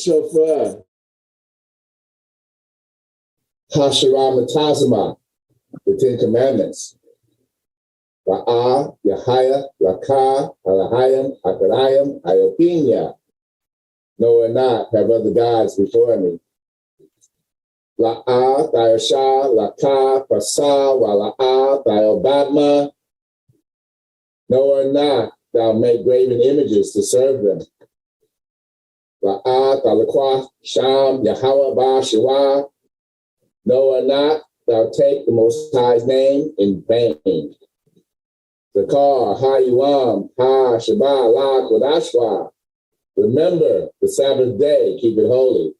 shofar. Hasharam Matazama, the Ten Commandments. Ra'ah, Yahaya, Rakah, Alahayim, Akarayim, Iopinia. No and not have other gods before me. La'ah, Thayosha, Lakah, Pasah, Wala'ah, Thayobadma. No or not thou make graven images to serve them. La'ah, Thalakwa, Sham, Yahweh, Ba, Shiwa. No or not thou take the Most High's name in vain. Zakar, Ha-Yuam, Ha, Shabbat, La, Kodashwa. Remember the Sabbath day, keep it holy.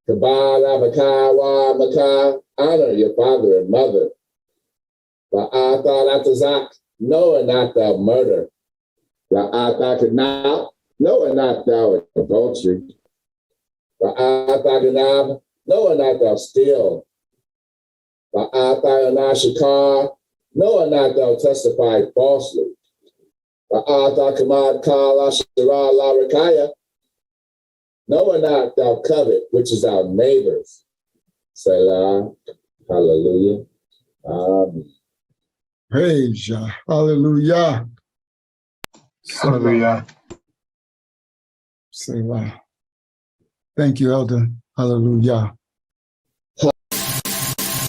Kabal, Abakah, Wa, Makah, honor your father and mother. La'ata, Latazak, no and not thou murder. La'ata, Kanab, no and not thou adultery. La'ata, Ganab, no and not thou steal. La'ata, Anashikar, no and not thou testify falsely. La'ata, Kamad, Kala, Shira, La, Rakaya. No and not thou covet, which is our neighbors. Selah, hallelujah. Amen. Praise Yah. Hallelujah. Hallelujah. Selah. Thank you, Elder. Hallelujah.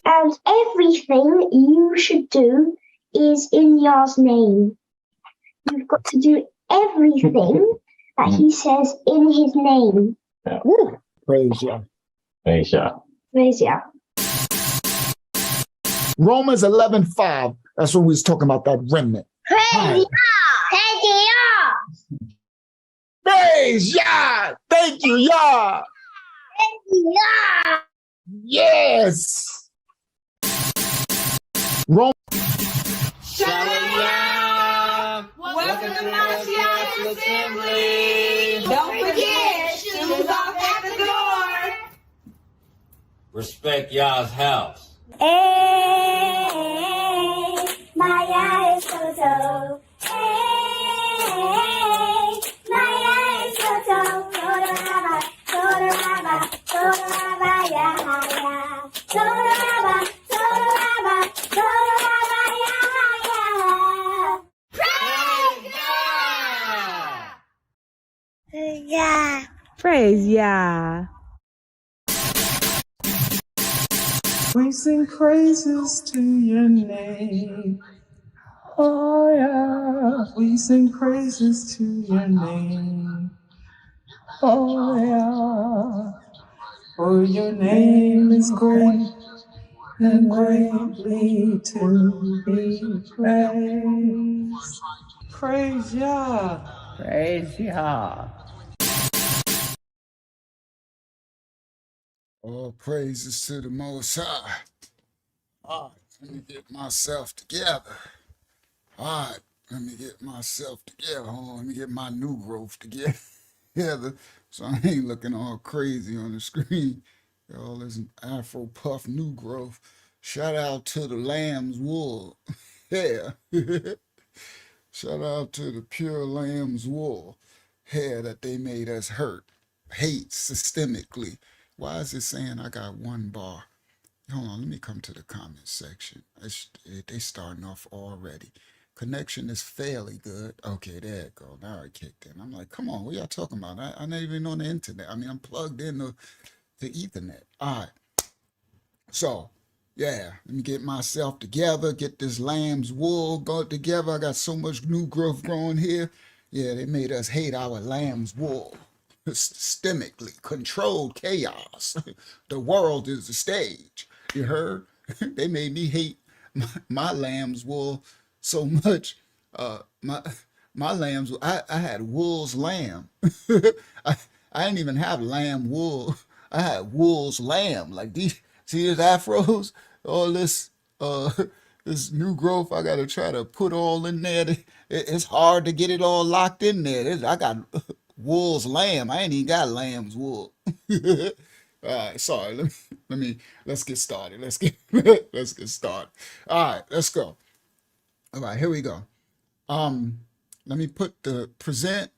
And everything you should do is in Yah's name. You've got to do everything that he says in his name. Yeah. Praise Yah. Praise Yah. Praise Yah. Romans 11:5. That's what we was talking about, that remnant. Praise Yah. Praise Yah. Praise Yah. Thank you, Yah. Praise Yah. Yes. Rome. Shalom! Welcome to National Assembly! Don't forget, shoes off at the door! Respect Yah's house. Hey, my eyes so. Hey, my eyes so. Yeah! Praise Yah. We sing praises to your name. Oh yeah. We sing praises to your name. Oh yeah. For your name is great and greatly to be praised. Praise Yah. Praise Yah! All praises to the Most High. All right, let me get myself together. All right, let me get myself together. Hold on, let me get my new growth together so I ain't looking all crazy on the screen. All this Afro puff new growth. Shout out to the lamb's wool. Yeah. Shout out to the pure lamb's wool hair that they made us hate systemically. Why is it saying I got one bar? Hold on, let me come to the comment section. They starting off already. Connection is fairly good. Okay, there it go. Now it kicked in. I'm like, come on, what y'all talking about? I'm not even on the internet. I mean, I'm plugged in the Ethernet. All right. So, yeah, let me get myself together, get this lamb's wool go together. I got so much new growth growing here. Yeah, they made us hate our lamb's wool. Systemically controlled chaos. The world is the stage. You heard? They made me hate my lamb's wool so much. My lamb's, I had wool's lamb. I didn't even have lamb wool. I had wool's lamb. Like these, see these afros, all this this new growth I gotta try to put all in there. It's hard to get it all locked in there. I got wool's lamb. I ain't even got lamb's wool. All right, sorry. Let's get started. Let's get started. All right, let's go. All right, here we go. Let me put the present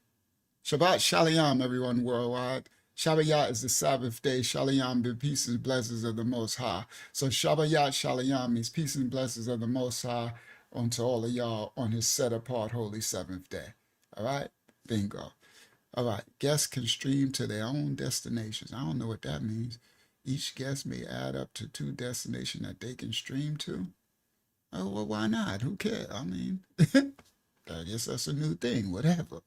Shabbat Shalom, everyone worldwide. Shabbat is the Sabbath day. Shalom, the peace and blessings of the Most High. So Shabbat Shalom means peace and blessings of the Most High unto all of y'all on his set apart holy seventh day. All right? Bingo. All right. Guests can stream to their own destinations. I don't know what that means. Each guest may add up to 2 destinations that they can stream to. Oh, well, why not? Who cares? I mean, I guess that's a new thing. Whatever.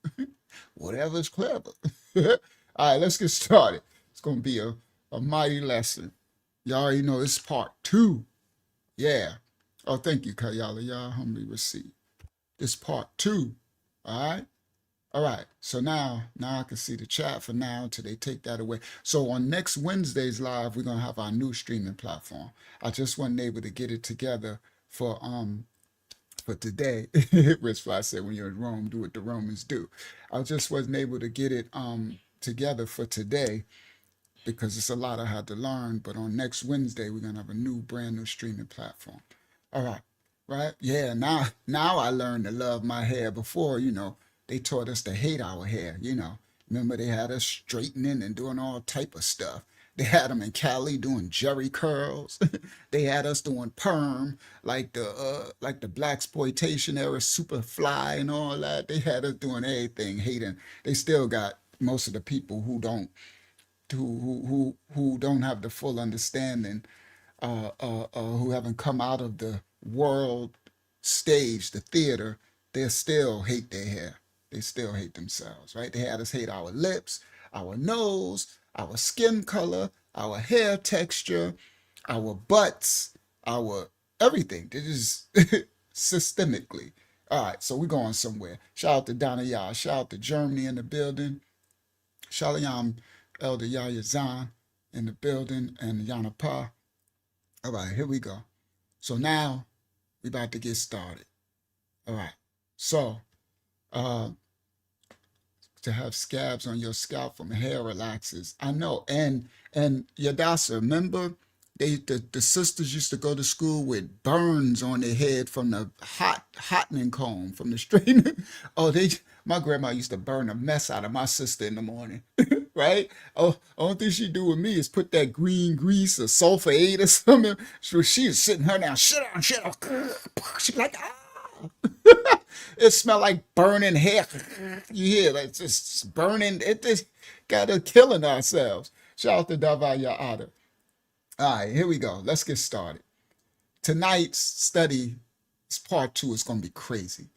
Whatever's clever. All right, let's get started. It's going to be a mighty lesson. Y'all already know it's part 2. Yeah. Oh, thank you, Kayala. Y'all humbly receive. This part 2. All right. All right. So now I can see the chat for now until they take that away. So on next Wednesday's live, we're going to have our new streaming platform. I just wasn't able to get it together for today. Rich Fly said, when you're in Rome, do what the Romans do. I just wasn't able to get it together for today because it's a lot I had to learn. But on next Wednesday, we're gonna have a brand new streaming platform. All right, right? Yeah. Now I learned to love my hair. Before, they taught us to hate our hair. Remember they had us straightening and doing all type of stuff. They had them in Cali doing jerry curls. They had us doing perm, like the blaxploitation era, Superfly and all that. They had us doing everything, hating. They still got most of the people who don't have the full understanding, who haven't come out of the world stage, the theater. They still hate their hair. They still hate themselves, right? They had us hate our lips, our nose, our skin color, our hair texture, our butts, our everything. They just systemically. All right, so we're going somewhere. Shout out to Donna Yah. Shout out to Germany in the building. Shalom, Elder Yahya Zahn in the building, and Yana Pa. All right, here we go. So now we're about to get started. All right, so to have scabs on your scalp from hair relaxers. I know. And Yadasa, remember the sisters used to go to school with burns on their head from the hottening comb from the straightener. Oh, my grandma used to burn a mess out of my sister in the morning. Right? Oh, only thing she do with me is put that green grease or sulfur 8 or something. So she was sitting her down, shut down. She'd be like, it smelled like burning hair. You hear like just burning. It just got us killing ourselves. Shout out to Davaya Ada. All right, here we go. Let's get started. Tonight's study is part 2. It's going to be crazy.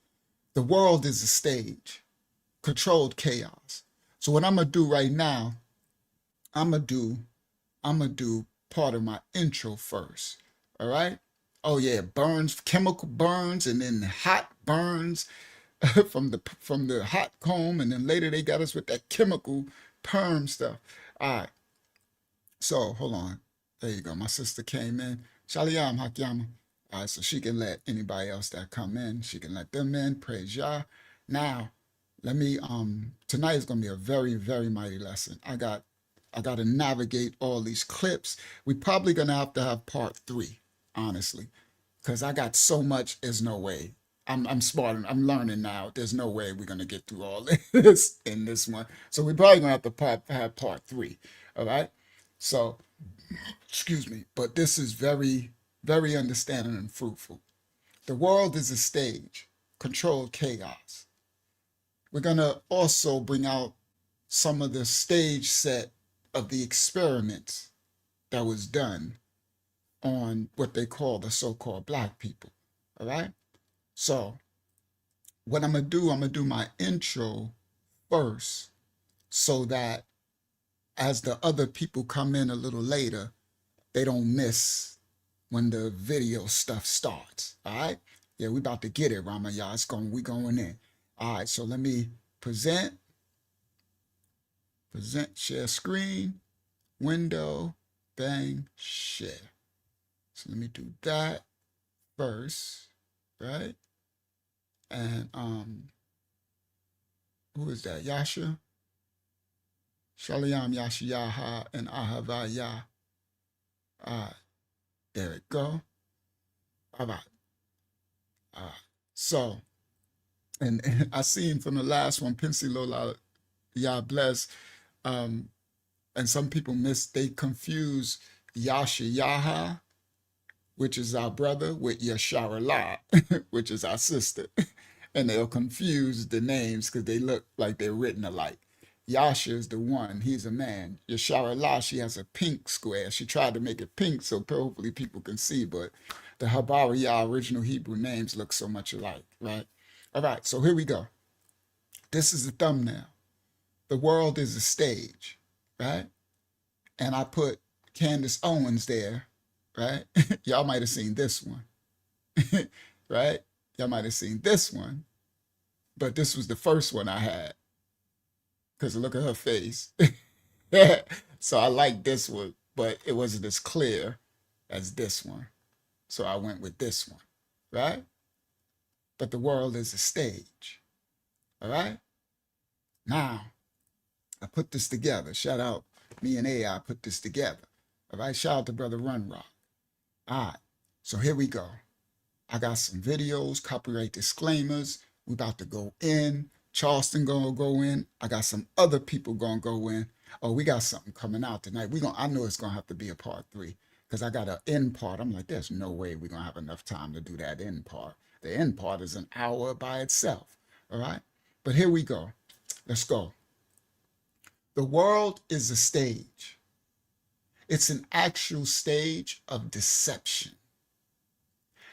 The world is a stage, controlled chaos. So what I'm gonna do right now, I'm gonna do part of my intro first. All right. Oh yeah, burns, chemical burns, and then hot burns from the hot comb, and then later they got us with that chemical perm stuff. All right. So hold on. There you go. My sister came in. Shalom Hakyama. All right, so she can let anybody else that come in, she can let them in. Praise Yah. Now, let me tonight is gonna be a very, very mighty lesson. I gotta navigate all these clips. We're probably gonna have to have part 3, honestly. Because I got so much, there's no way. I'm smart, I'm learning now. There's no way we're gonna get through all this in this one. So we're probably gonna have to have part 3. All right. So, excuse me, but this is very, very understanding and fruitful. The world is a stage, controlled chaos. We're gonna also bring out some of the stage set of the experiments that was done on what they call the so-called black people. All right. So what I'm gonna do my intro first, so that as the other people come in a little later, they don't miss when the video stuff starts. All right. Yeah, we about to get it, Rama. Y'all, we going in. All right. So let me present, share screen, window, bang, share. So let me do that first, right? And who is that? Yasha? Shalom Yashiyaha and Ahavaya. All right, there it go. All right. So, and I seen from the last one, Pincy Lola, Yah bless, And some people they confuse Yasha, which is our brother, with Yasharallah, which is our sister. And they'll confuse the names because they look like they're written alike. Yasha is the one, he's a man. Yasharallah, she has a pink square. She tried to make it pink so hopefully people can see, but the Habariyah original Hebrew names look so much alike, right? All right, so here we go. This is the thumbnail. The world is a stage, right? And I put Candace Owens there, right? Y'all might have seen this one, right? Y'all might have seen this one, but this was the first one I had because look at her face. So I like this one, but it wasn't as clear as this one. So I went with this one, right? But the world is a stage, all right? Now, I put this together. Shout out, me and AI put this together. All right, shout out to Brother Run Rock. All right, so here we go. I got some videos, copyright disclaimers. We about to go in. Charleston gonna go in. I got some other people gonna go in. Oh, we got something coming out tonight. I know it's gonna have to be a part 3 because I got an end part. I'm like, there's no way we're gonna have enough time to do that end part. The end part is an hour by itself. All right, but here we go. Let's go. The world is a stage. It's an actual stage of deception.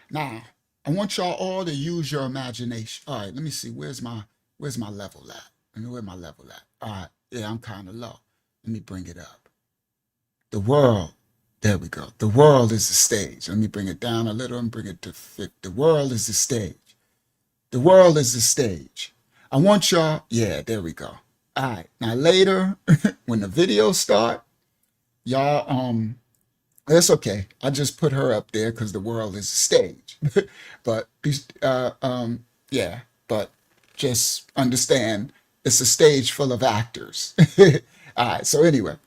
Now, I want y'all all to use your imagination. All right, let me see. Where's my level at? Where's my level at? All right, yeah, I'm kind of low. Let me bring it up. The world, there we go. The world is the stage. Let me bring it down a little and bring it to 50. The world is the stage. The world is the stage. I want y'all, yeah, there we go. All right, now later, when the videos start, y'all, that's okay. I just put her up there because the world is a stage. But, yeah, but just understand it's a stage full of actors. All right, so anyway,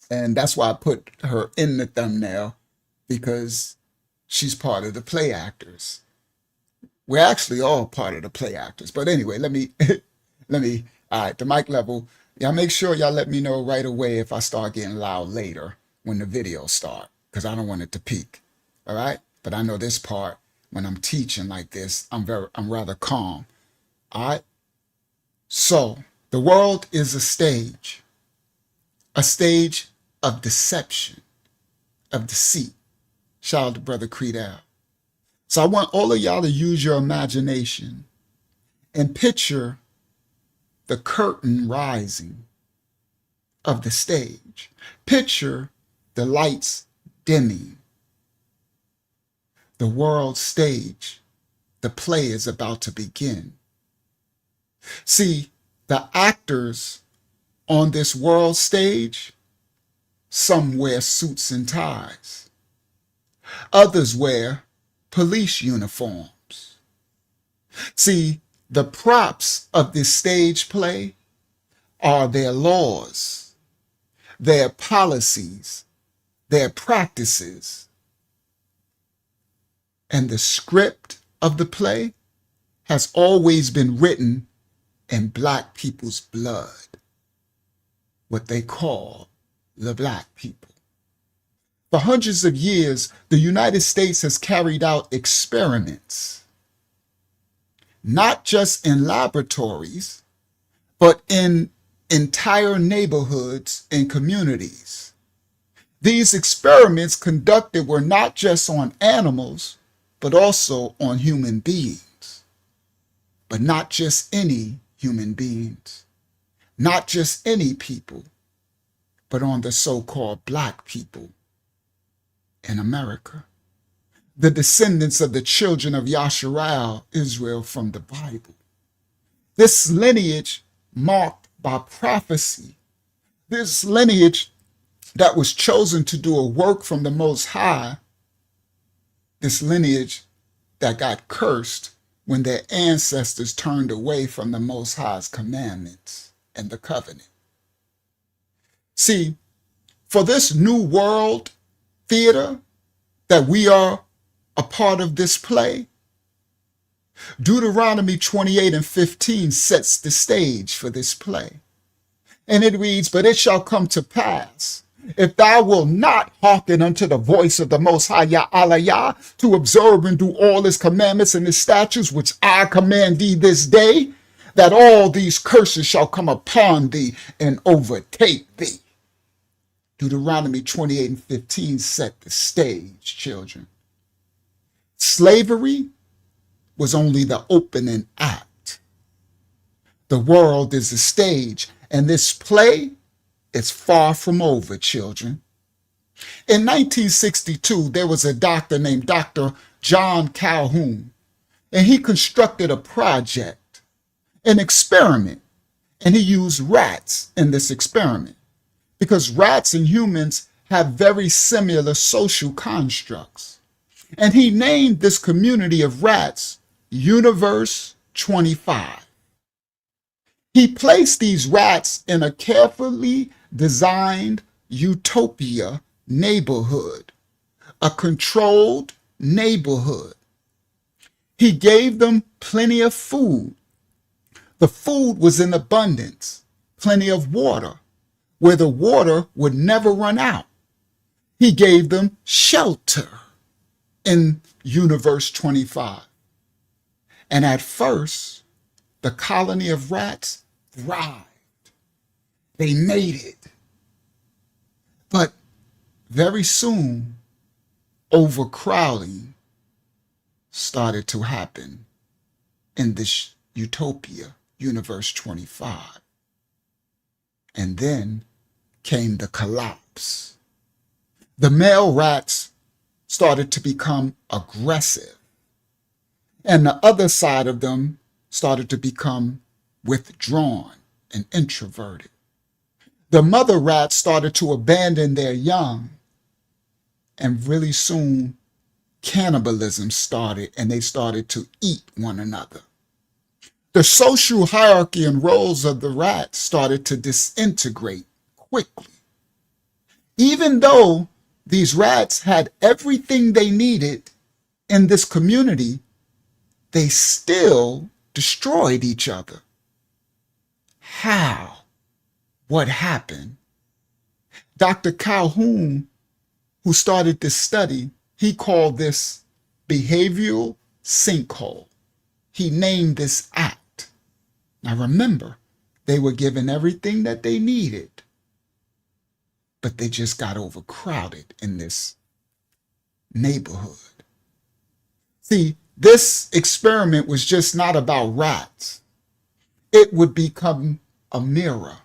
and that's why I put her in the thumbnail because she's part of the play actors. We're actually all part of the play actors. But anyway, let me, all right, the mic level. Y'all make sure y'all let me know right away if I start getting loud later when the videos start, because I don't want it to peak. All right. But I know this part, when I'm teaching like this, I'm rather calm. All right. So the world is a stage of deception, of deceit. Shout out to Brother Creedell. So I want all of y'all to use your imagination and picture the curtain rising of the stage. Picture the lights dimming. The world stage, the play is about to begin. See, the actors on this world stage, some wear suits and ties. Others wear police uniforms. See, the props of this stage play are their laws, their policies, their practices. And the script of the play has always been written in Black people's blood, what they call the Black people. For hundreds of years, the United States has carried out experiments, not just in laboratories, but in entire neighborhoods and communities. These experiments conducted were not just on animals, but also on human beings. But not just any human beings, not just any people, but on the so-called Black people in America, the descendants of the children of Yasharal, Israel from the Bible. This lineage marked by prophecy, this lineage that was chosen to do a work from the Most High, this lineage that got cursed when their ancestors turned away from the Most High's commandments and the covenant. See, for this new world theater that we are a part of this play, Deuteronomy 28:15 sets the stage for this play. And it reads, but it shall come to pass, if thou wilt not hearken unto the voice of the Most High Yah Allah Yah, to observe and do all his commandments and his statutes, which I command thee this day, that all these curses shall come upon thee and overtake thee. Deuteronomy 28:15 set the stage, children. Slavery was only the opening act. The world is the stage, and this play is far from over, children. In 1962, there was a doctor named Dr. John Calhoun, and he constructed a project, an experiment, and he used rats in this experiment because rats and humans have very similar social constructs. And he named this community of rats Universe 25. He placed these rats in a carefully designed utopia neighborhood, a controlled neighborhood. He gave them plenty of food. The food was in abundance, plenty of water, where the water would never run out. He gave them shelter in Universe 25. And at first, the colony of rats thrived. They made it. But very soon, overcrowding started to happen in this utopia, Universe 25. And then came the collapse. The male rats started to become aggressive, and the other side of them started to become withdrawn and introverted. The mother rats started to abandon their young, and really soon cannibalism started, and they started to eat one another. The social hierarchy and roles of the rats started to disintegrate quickly. Even though these rats had everything they needed in this community, they still destroyed each other. How? What happened? Dr. Calhoun, who started this study, he called this behavioral sinkhole. He named this act. Now remember, they were given everything that they needed, but they just got overcrowded in this neighborhood. See, this experiment was just not about rats. It would become a mirror.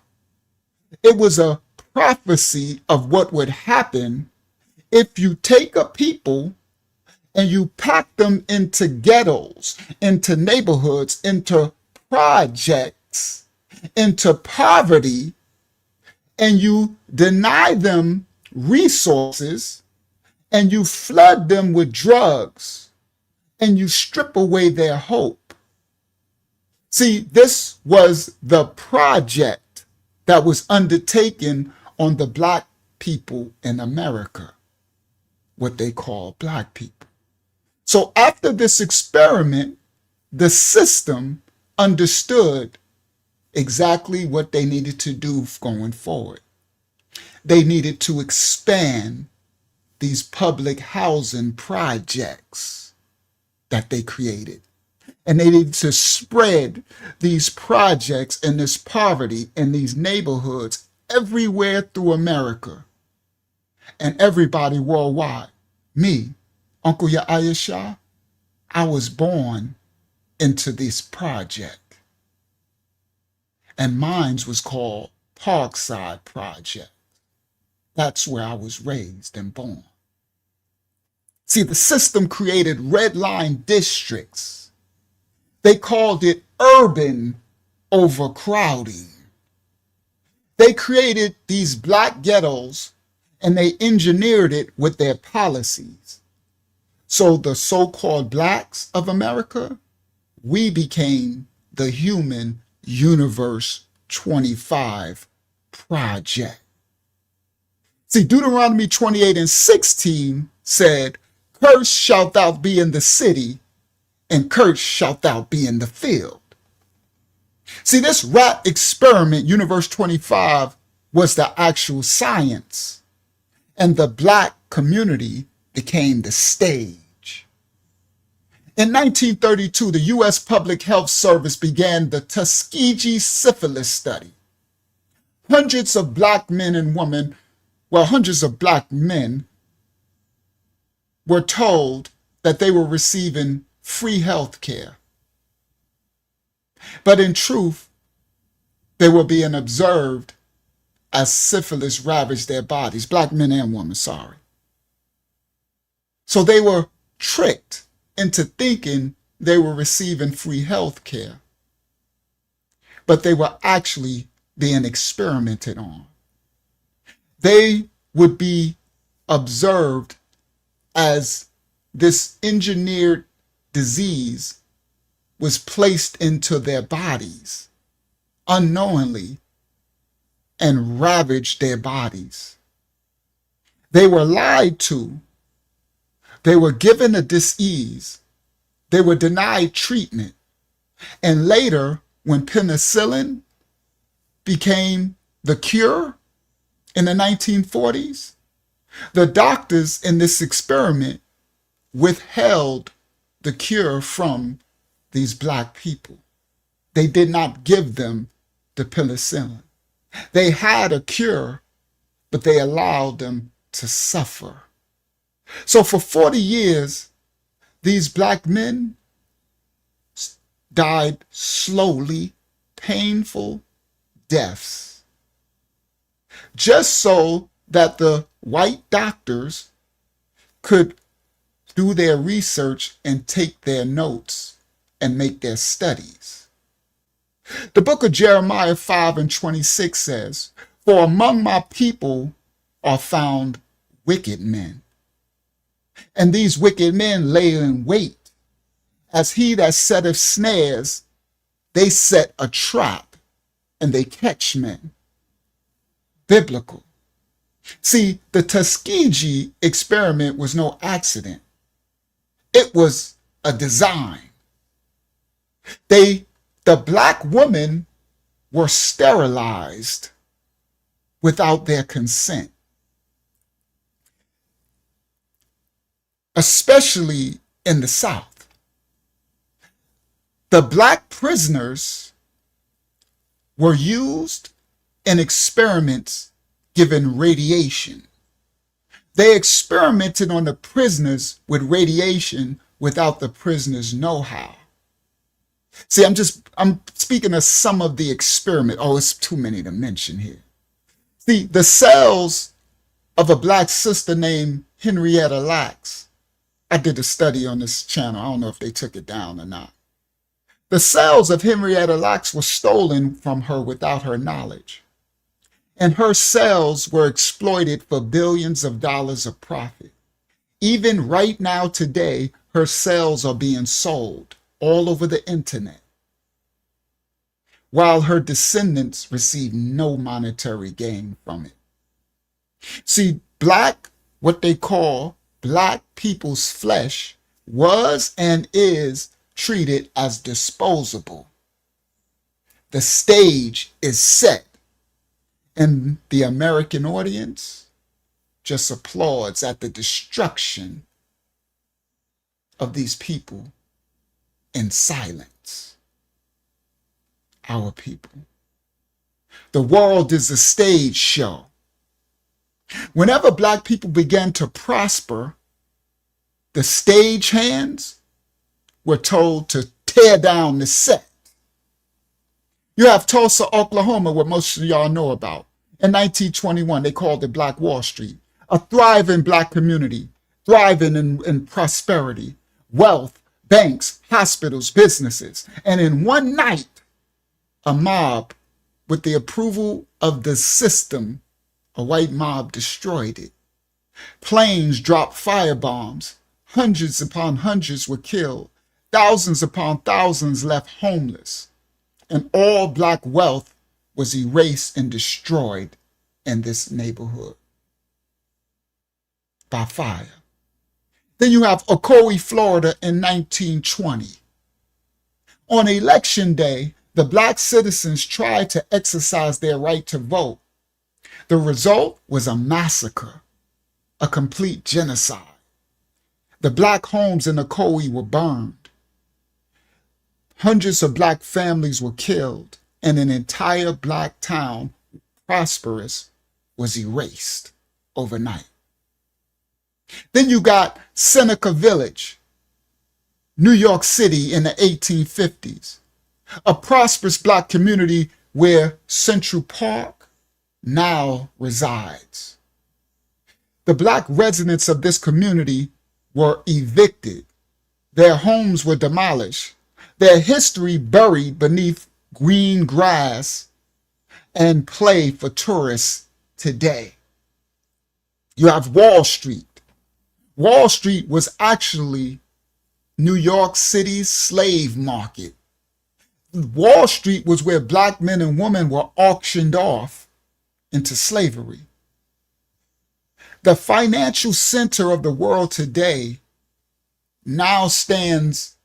It was a prophecy of what would happen if you take a people and you pack them into ghettos, into neighborhoods, into projects, into poverty, and you deny them resources, and you flood them with drugs, and you strip away their hope. See, this was the project that was undertaken on the Black people in America, what they call Black people. So after this experiment, the system understood exactly what they needed to do going forward. They needed to expand these public housing projects that they created. And they needed to spread these projects and this poverty in these neighborhoods everywhere through America and everybody worldwide. Me, Uncle Yaayasha, I was born into this project. And mine was called Parkside Project. That's where I was raised and born. See, the system created redline districts. They called it urban overcrowding. They created these Black ghettos and they engineered it with their policies. So the so-called Blacks of America, we became the human Universe 25 project. See, Deuteronomy 28:16 said, "Cursed shalt thou be in the city, and cursed shalt thou be in the field." See, this rat experiment, Universe 25, was the actual science, and the black community became the stage. In 1932, the U.S. Public Health Service began the Tuskegee Syphilis Study. Hundreds of black men and women, hundreds of black men were told that they were receiving free health care. But in truth, they were being observed as syphilis ravaged their bodies, black men and women, sorry. So they were tricked into thinking they were receiving free health care, but they were actually being experimented on. They would be observed as this engineered disease was placed into their bodies unknowingly and ravaged their bodies. They were lied to. They were given a disease. They were denied treatment. And later, when penicillin became the cure in the 1940s, the doctors in this experiment withheld the cure from these black people. They did not give them the penicillin. They had a cure, but they allowed them to suffer. So for 40 years, these black men died slowly, painful deaths, just so that the white doctors could do their research and take their notes and make their studies. The book of Jeremiah 5:26 says, "For among my people are found wicked men, and these wicked men lay in wait. As he that setteth snares, they set a trap, and they catch men." Biblical. See, the Tuskegee experiment was no accident. It was a design. The black women were sterilized without their consent, especially in the South. The black prisoners were used in experiments given radiation. They experimented on the prisoners with radiation without the prisoners' know-how. See, I'm speaking of some of the experiment. Oh, it's too many to mention here. See, the cells of a black sister named Henrietta Lacks. I did a study on this channel. I don't know if they took it down or not. The cells of Henrietta Lacks were stolen from her without her knowledge. And her cells were exploited for billions of dollars of profit. Even right now today, her cells are being sold all over the internet, while her descendants receive no monetary gain from it. See, what they call black people's flesh was and is treated as disposable. The stage is set, and the American audience just applauds at the destruction of these people in silence. Our people. The world is a stage show. Whenever black people began to prosper, the stage hands were told to tear down the set. You have Tulsa, Oklahoma, what most of y'all know about. In 1921, they called it Black Wall Street. A thriving black community, thriving in prosperity, wealth, banks, hospitals, businesses. And in one night, a mob, with the approval of the system, a white mob destroyed it. Planes dropped firebombs. Hundreds upon hundreds were killed. Thousands upon thousands left homeless. And all black wealth was erased and destroyed in this neighborhood by fire. Then you have Ocoee, Florida in 1920. On election day, the black citizens tried to exercise their right to vote. The result was a massacre, a complete genocide. The black homes in Ocoee were burned. Hundreds of black families were killed, and an entire black town, prosperous, was erased overnight. Then you got Seneca Village, New York City in the 1850s, a prosperous black community where Central Park now resides. The black residents of this community were evicted. Their homes were demolished, their history buried beneath green grass and play for tourists today. You have Wall Street. Wall Street was actually New York City's slave market. Wall Street was where black men and women were auctioned off into slavery. The financial center of the world today now stands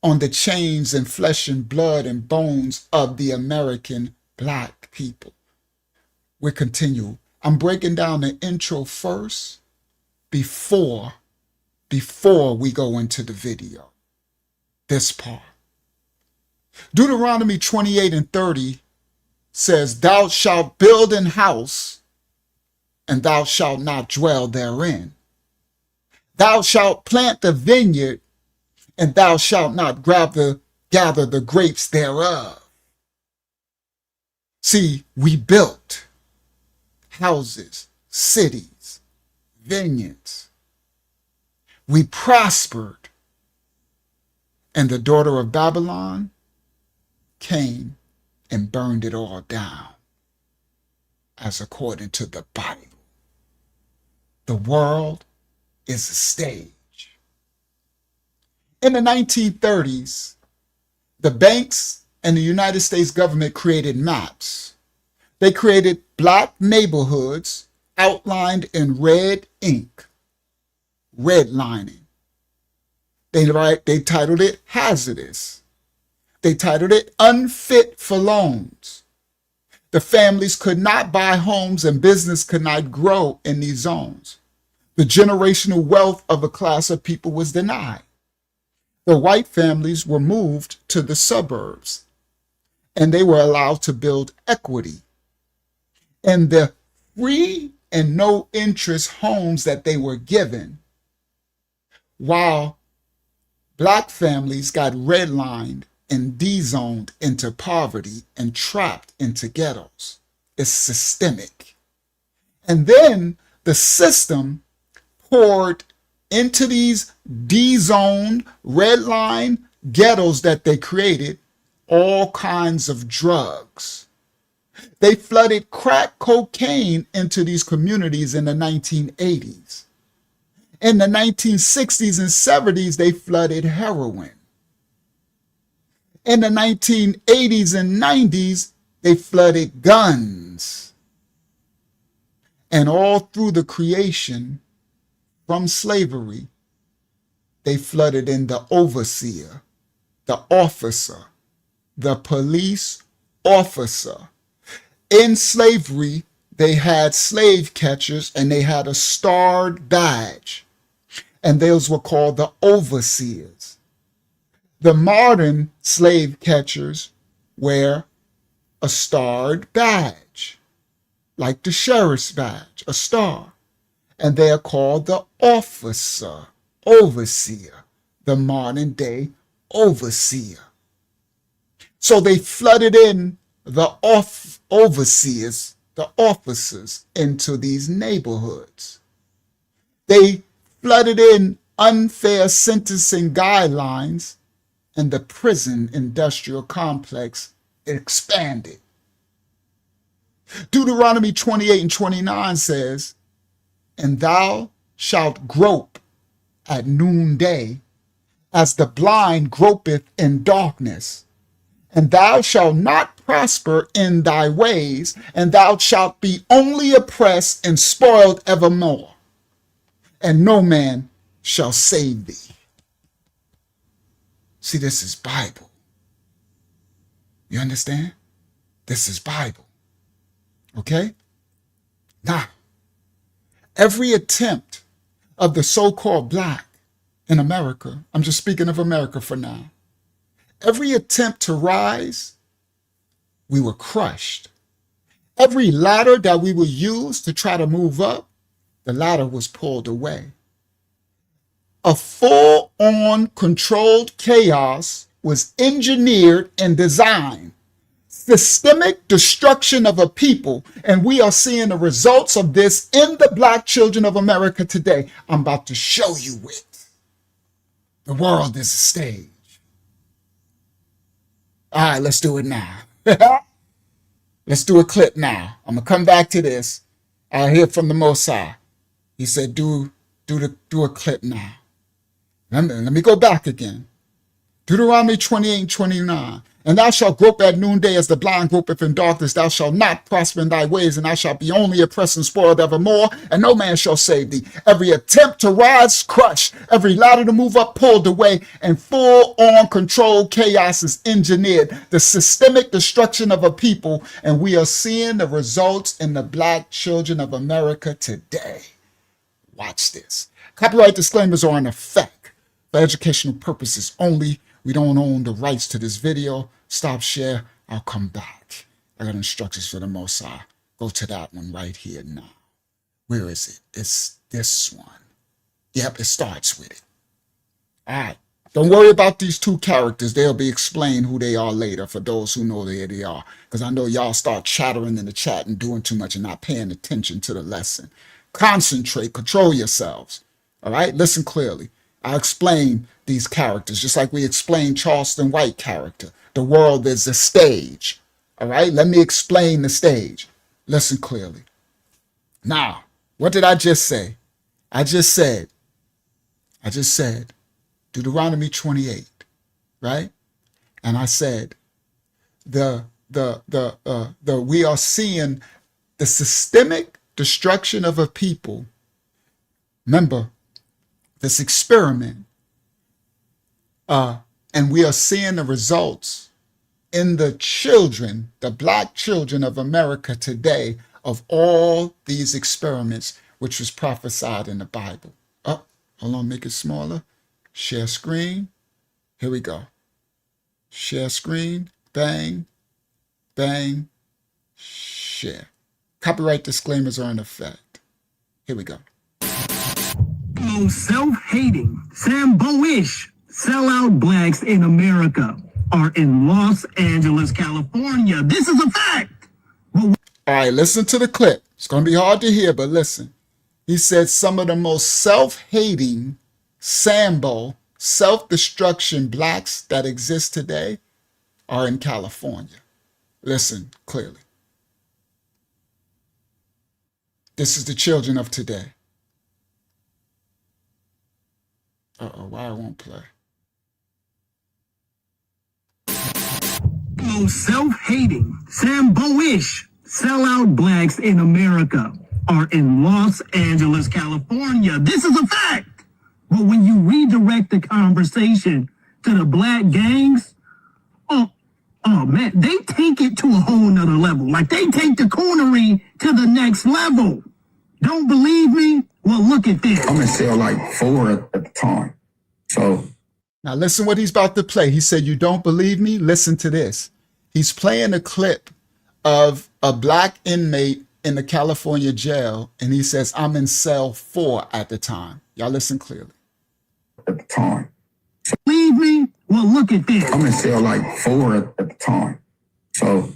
on the chains and flesh and blood and bones of the American black people. We continue. I'm breaking down the intro first before we go into the video. This part. Deuteronomy 28 and 30 says, "Thou shalt build an house, and thou shalt not dwell therein. Thou shalt plant the vineyard, and thou shalt not gather the grapes thereof." See, we built houses, cities, vineyards. We prospered, and the daughter of Babylon came and burned it all down, as according to the Bible. The world is a stage. In the 1930s, the banks and the United States government created maps. They created black neighborhoods outlined in red ink, redlining. They titled it hazardous. They titled it unfit for loans. The families could not buy homes and business could not grow in these zones. The generational wealth of a class of people was denied. The white families were moved to the suburbs, and they were allowed to build equity. And the free and no interest homes that they were given, while black families got redlined and de-zoned into poverty and trapped into ghettos. It's systemic. And then the system poured into these de-zoned, redline ghettos that they created all kinds of drugs. They flooded crack cocaine into these communities in the 1980s. In the 1960s and 70s, they flooded heroin. In the 1980s and 90s, they flooded guns. And all through the creation from slavery, they flooded in the overseer, the officer, the police officer. In slavery, they had slave catchers and they had a starred badge. And those were called the overseers. The modern slave catchers wear a starred badge, like the sheriff's badge, a star. And they are called the officer, overseer, the modern day overseer. So they flooded in the overseers, the officers, into these neighborhoods. They flooded in unfair sentencing guidelines, and the prison industrial complex expanded. Deuteronomy 28 and 29 says, "And thou shalt grope at noonday, as the blind gropeth in darkness. And thou shalt not prosper in thy ways, and thou shalt be only oppressed and spoiled evermore, and no man shall save thee." See, this is Bible. You understand? This is Bible. Okay? Now, every attempt of the so-called black in America, I'm just speaking of America for now, every attempt to rise, we were crushed. Every ladder that we would use to try to move up, the ladder was pulled away. A full-on controlled chaos was engineered and designed. Systemic destruction of a people, and we are seeing the results of this in the black children of America today. I'm about to show you it. The world is a stage. All right, let's do it now. Let's do a clip now. I'm going to come back to this. I hear from the Most High. He said, do a clip now. Let me go back again. Deuteronomy 28:29. And thou shalt grope at noonday as the blind gropeth in darkness. Thou shalt not prosper in thy ways, and thou shalt be only oppressed and spoiled evermore, and no man shall save thee. Every attempt to rise, crushed. Every ladder to move up, pulled away, and full-on controlled chaos is engineered. The systemic destruction of a people, and we are seeing the results in the black children of America today. Watch this. Copyright disclaimers are in effect for educational purposes only. We don't own the rights to this video. Stop share. I'll come back. I got instructions for the Most High. Go to that one right here now. Where is it? It's this one. Yep, it starts with it. All right. Don't worry about these two characters. They'll be explained who they are later for those who know who they are. Because I know y'all start chattering in the chat and doing too much and not paying attention to the lesson. Concentrate. Control yourselves. All right? Listen clearly. I explain these characters, just like we explained Charleston White character. The world is a stage. All right, let me explain the stage. Listen clearly. Now, what did I just say? I just said Deuteronomy 28, right? And I said we are seeing the systemic destruction of a people. Remember this experiment. And we are seeing the results in the children, the black children of America today, of all these experiments, which was prophesied in the Bible. Oh, hold on, make it smaller. Share screen. Here we go. Share screen. Bang, bang, share. Copyright disclaimers are in effect. Here we go. Self-hating, Sambo-ish, sellout blacks in America are in Los Angeles, California. This is a fact. All right, listen to the clip. It's going to be hard to hear, but listen. He said some of the most self-hating, Sambo, self-destruction blacks that exist today are in California. Listen clearly. This is the children of today. Uh-oh, why it won't play? Self-hating, Sambo-ish, sellout blacks in America are in Los Angeles, California. This is a fact. But when you redirect the conversation to the black gangs, oh man, they take it to a whole nother level. Like they take the coonery to the next level. Don't believe me? Well, look at this. I'm in cell like 4 at the time. So now listen what he's about to play. He said, you don't believe me? Listen to this. He's playing a clip of a black inmate in the California jail, and he says, I'm in cell 4 at the time. Y'all listen clearly. At the time. So, believe me? Well, look at this. I'm in cell like 4 at the time. So,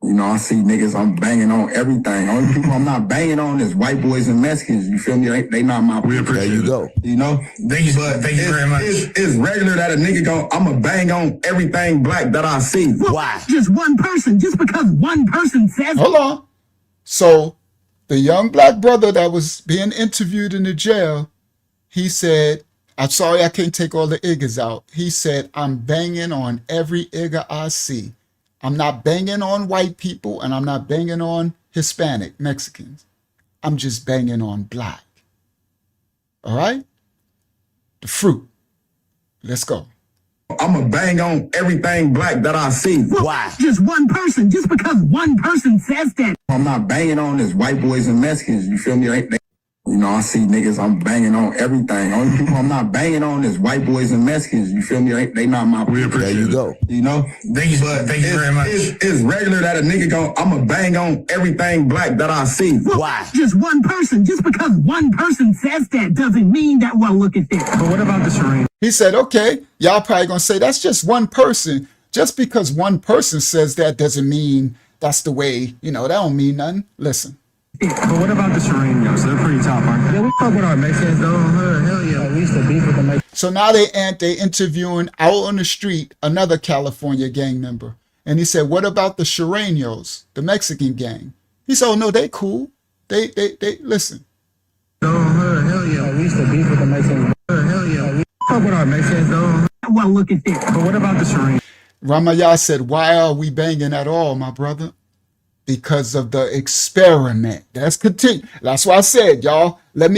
you know, I see niggas, I'm banging on everything. Only people I'm not banging on is white boys and Mexicans. You feel me? They not my people. There you go. You know? Thank you very much. It's regular that a nigga I'ma bang on everything black that I see. Well, why? Just one person. Just because one person says. Hold on. So the young black brother that was being interviewed in the jail, he said, I'm sorry I can't take all the iggers out. He said, I'm banging on every igger I see. I'm not banging on white people, and I'm not banging on Hispanic, Mexicans. I'm just banging on black. All right? The fruit. Let's go. I'ma bang on everything black that I see. Why? Just one person. Just because one person says that. I'm not banging on this white boys and Mexicans. You feel me? You know, I see niggas, I'm banging on everything. Only people I'm not banging on is white boys and Mexicans. You feel me? They not my people. There you go. You know? Thank you very much. It's regular that a nigga I'ma bang on everything black that I see. Why? Just one person. Just because one person says that doesn't mean that, well, look at this. But what about the serene? He said, okay, y'all probably gonna say that's just one person. Just because one person says that doesn't mean that's the way, that don't mean nothing. Listen. But what about the Serenos? They're pretty tough, aren't they? Yeah, we fuck with our Mexicans, though. Hell yeah. We used to beef with the Mexicans. So now they interviewing out on the street another California gang member. And he said, what about the Serenos, the Mexican gang? He said, oh, no, they cool. They listen. Hell yeah. We used to beef with the Mexicans. Hell yeah. We fuck with our Mexicans, though. Well, look at this. But what about the Serenos? Ramayah said, why are we banging at all, my brother? Because of the experiment. That's continue. That's why I said, y'all, I'm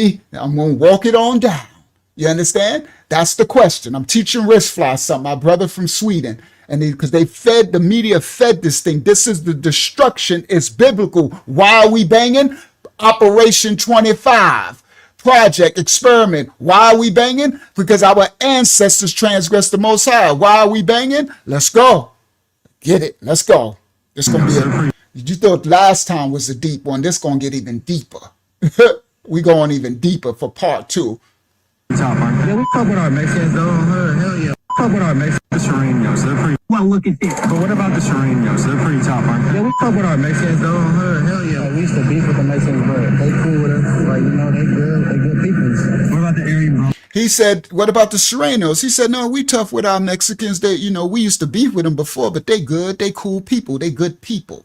going to walk it on down. You understand? That's the question. I'm teaching Wristfly something, my brother from Sweden. And because the media fed this thing. This is the destruction. It's biblical. Why are we banging? Operation 25. Project, experiment. Why are we banging? Because our ancestors transgressed the Most High. Why are we banging? Let's go. Get it. Let's go. It's going to be you thought last time was a deep one. This going to get even deeper. We going even deeper for part 2. Yeah, we fuck with our Mexicans, though. Hell yeah. Fuck with our Mexicans. The Serenos, they're pretty. Well, look at this. But what about the Serenos? They're pretty tough, aren't they? Yeah, we fuck with our Mexicans, though. Hell yeah. We used to beef with the Mexicans, but they cool with us. Like, they good people. What about the Aryan bro? He said, what about the Serenos? He said, no, we tough with our Mexicans. They, we used to beef with them before, but they good. They cool people. They good people.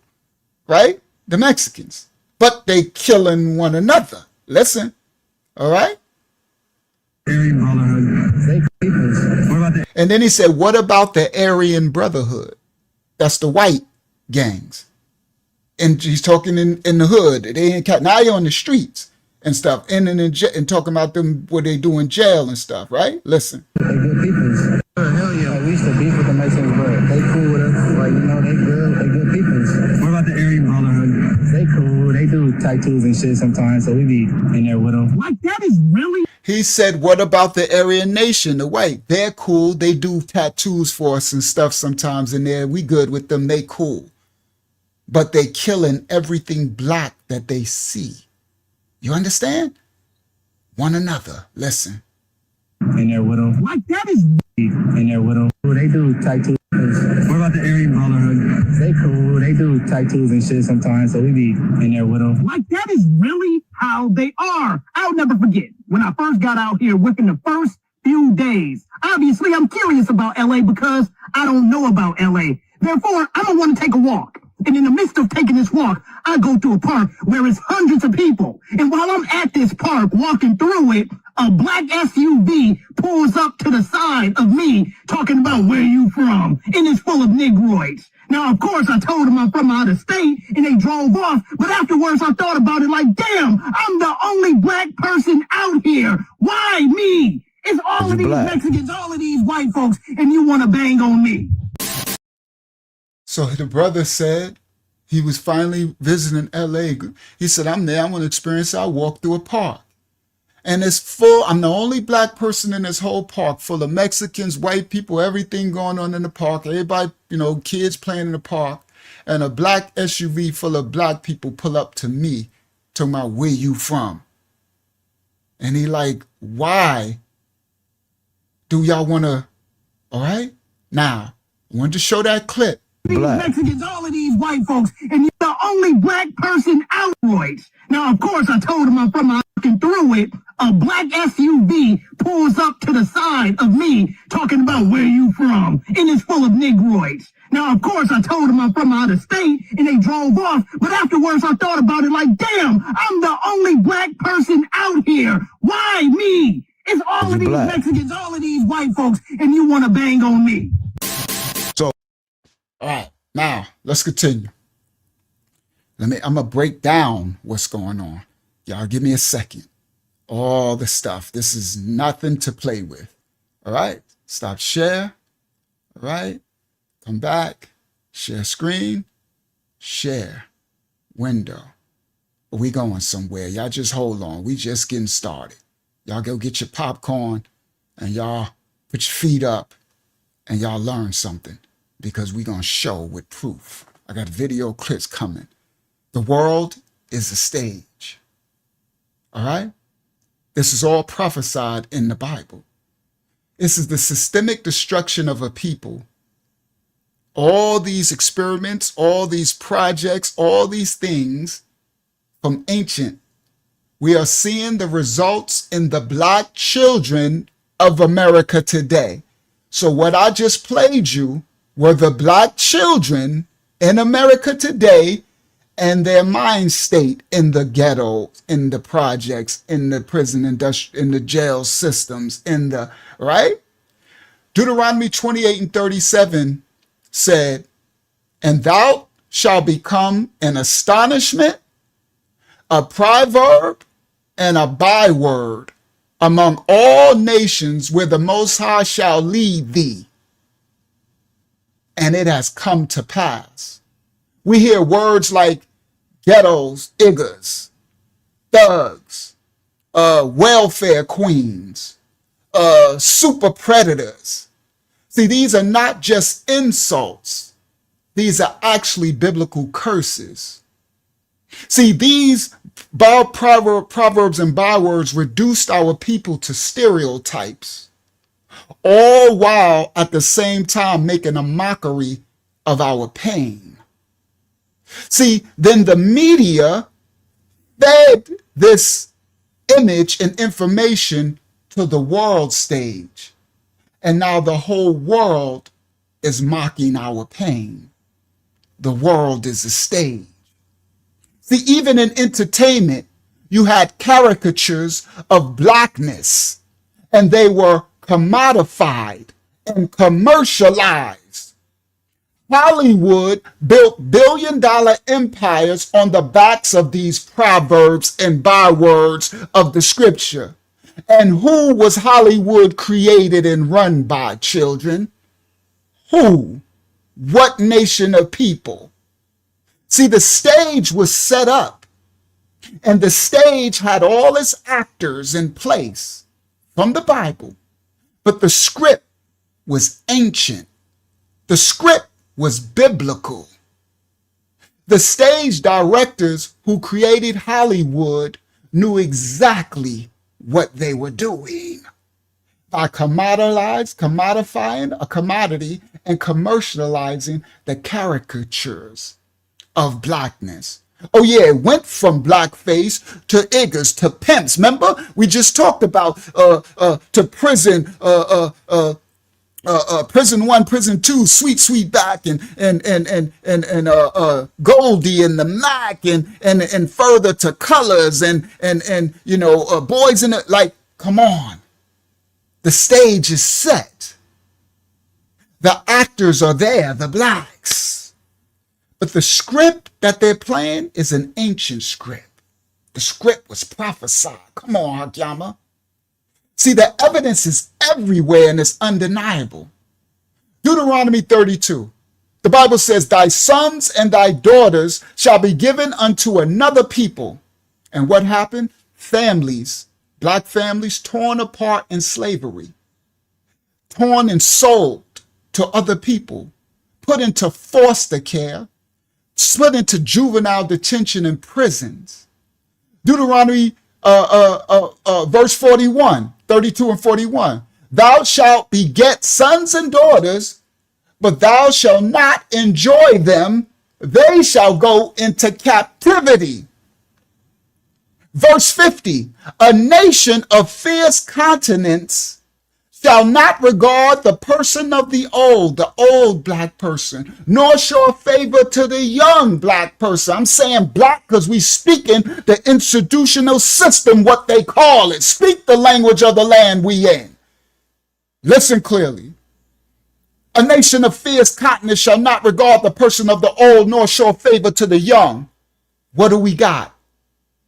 Right? The Mexicans. But they killing one another. Listen. All right? Aryan Brotherhood. What about the... And then he said, what about the Aryan Brotherhood? That's the white gangs. And he's talking in the hood. They ain't now you're on the streets and stuff. And talking about them, what they do in jail and stuff, right? Listen. They good people. Hell yeah. We used to beef with the Mexicans, but they cool with us. Like, they good people. What about the Aryan Brotherhood? They cool. They do tattoos and shit sometimes, so we be in there with them. Like, that is really... He said, what about the Aryan Nation, the white? They're cool. They do tattoos for us and stuff sometimes in there. We good with them. They cool. But they killing everything black that they see. You understand? One another. Listen. In there with them. Like, that is... In there with them. They do tattoos. What about the Aryan Brotherhood? They cool. They do tattoos and shit sometimes, so we be in there with them. Like, that is really how they are. I'll never forget when I first got out here within the first few days. Obviously, I'm curious about LA because I don't know about LA. Therefore, I'm gonna want to take a walk. And in the midst of taking this walk, I go to a park where it's hundreds of people. And while I'm at this park walking through it, a black SUV pulls up to the side of me talking about where you from. And it's full of Negroids. Now, of course, I told them I'm from out of state and they drove off. But afterwards, I thought about it like, damn, I'm the only black person out here. Why me? It's all of these Mexicans, all of these white folks, and you want to bang on me. So the brother said he was finally visiting LA. He said, I'm there. I'm going to experience it. I walked through a park. And it's full. I'm the only black person in this whole park, full of Mexicans, white people, everything going on in the park. Everybody, kids playing in the park. And a black SUV full of black people pull up to me, talking about where you from. And he like, why do y'all want to, all right? Now, I wanted to show that clip. These Mexicans, all of these white folks, and you're the only black person out. Now, of course, I told him I'm from out and through it. A black SUV pulls up to the side of me talking about where you from. And it's full of Negroids. Now, of course, I told him I'm from out of state and they drove off. But afterwards, I thought about it like, damn, I'm the only black person out here. Why me? It's all of these Mexicans, all of these white folks, and you want to bang on me. All right, now let's continue. I'm gonna break down what's going on. Y'all give me a second. All the stuff. This is nothing to play with. All right, stop share. All right? Come back, share screen, share window. We going somewhere. Y'all just hold on. We just getting started. Y'all go get your popcorn and y'all put your feet up and y'all learn something because we going to show with proof. I got video clips coming. The world is a stage. All right? This is all prophesied in the Bible. This is the systemic destruction of a people. All these experiments, all these projects, all these things from ancient, we are seeing the results in the black children of America today. So what I just played you were the black children in America today and their mind state in the ghetto, in the projects, in the prison industry, in the jail systems, in the, right? Deuteronomy 28:37 said, and thou shalt become an astonishment, a proverb, and a byword among all nations where the Most High shall lead thee. And it has come to pass. We hear words like ghettos, iggers, thugs, welfare queens, super predators. See, these are not just insults. These are actually biblical curses. See, these proverbs and bywords reduced our people to stereotypes, all while at the same time making a mockery of our pain. See, then the media fed this image and information to the world stage. And now the whole world is mocking our pain. The world is a stage. See, even in entertainment, you had caricatures of blackness, and they were commodified and commercialized. Hollywood built billion-dollar empires on the backs of these proverbs and bywords of the scripture. And who was Hollywood created and run by, children? Who? What nation of people? See, the stage was set up, and the stage had all its actors in place from the Bible, but the script was ancient. The script was biblical. The stage directors who created Hollywood knew exactly what they were doing by commodifying a commodity and commercializing the caricatures of blackness. Oh yeah, it went from blackface to iggers to pimps. Remember, we just talked about to prison, prison 1, prison 2, sweet back, and Goldie and the Mac, and further to colors, and you know, boys in it. Like, come on, the stage is set. The actors are there, the blacks. But the script that they're playing is an ancient script. The script was prophesied. Come on, Hakyama. See, the evidence is everywhere and it's undeniable. Deuteronomy 32. The Bible says, thy sons and thy daughters shall be given unto another people. And what happened? Families, black families torn apart in slavery, torn and sold to other people, put into foster care, split into juvenile detention in prisons. Deuteronomy verse 41, 32 and 41. Thou shalt beget sons and daughters, but thou shalt not enjoy them. They shall go into captivity. Verse 50. A nation of fierce countenance shall not regard the person of the old black person, nor show favor to the young black person. I'm saying black because we speaking the institutional system, what they call it. Speak the language of the land we in. Listen clearly. A nation of fierce countenance shall not regard the person of the old, nor show favor to the young. What do we got?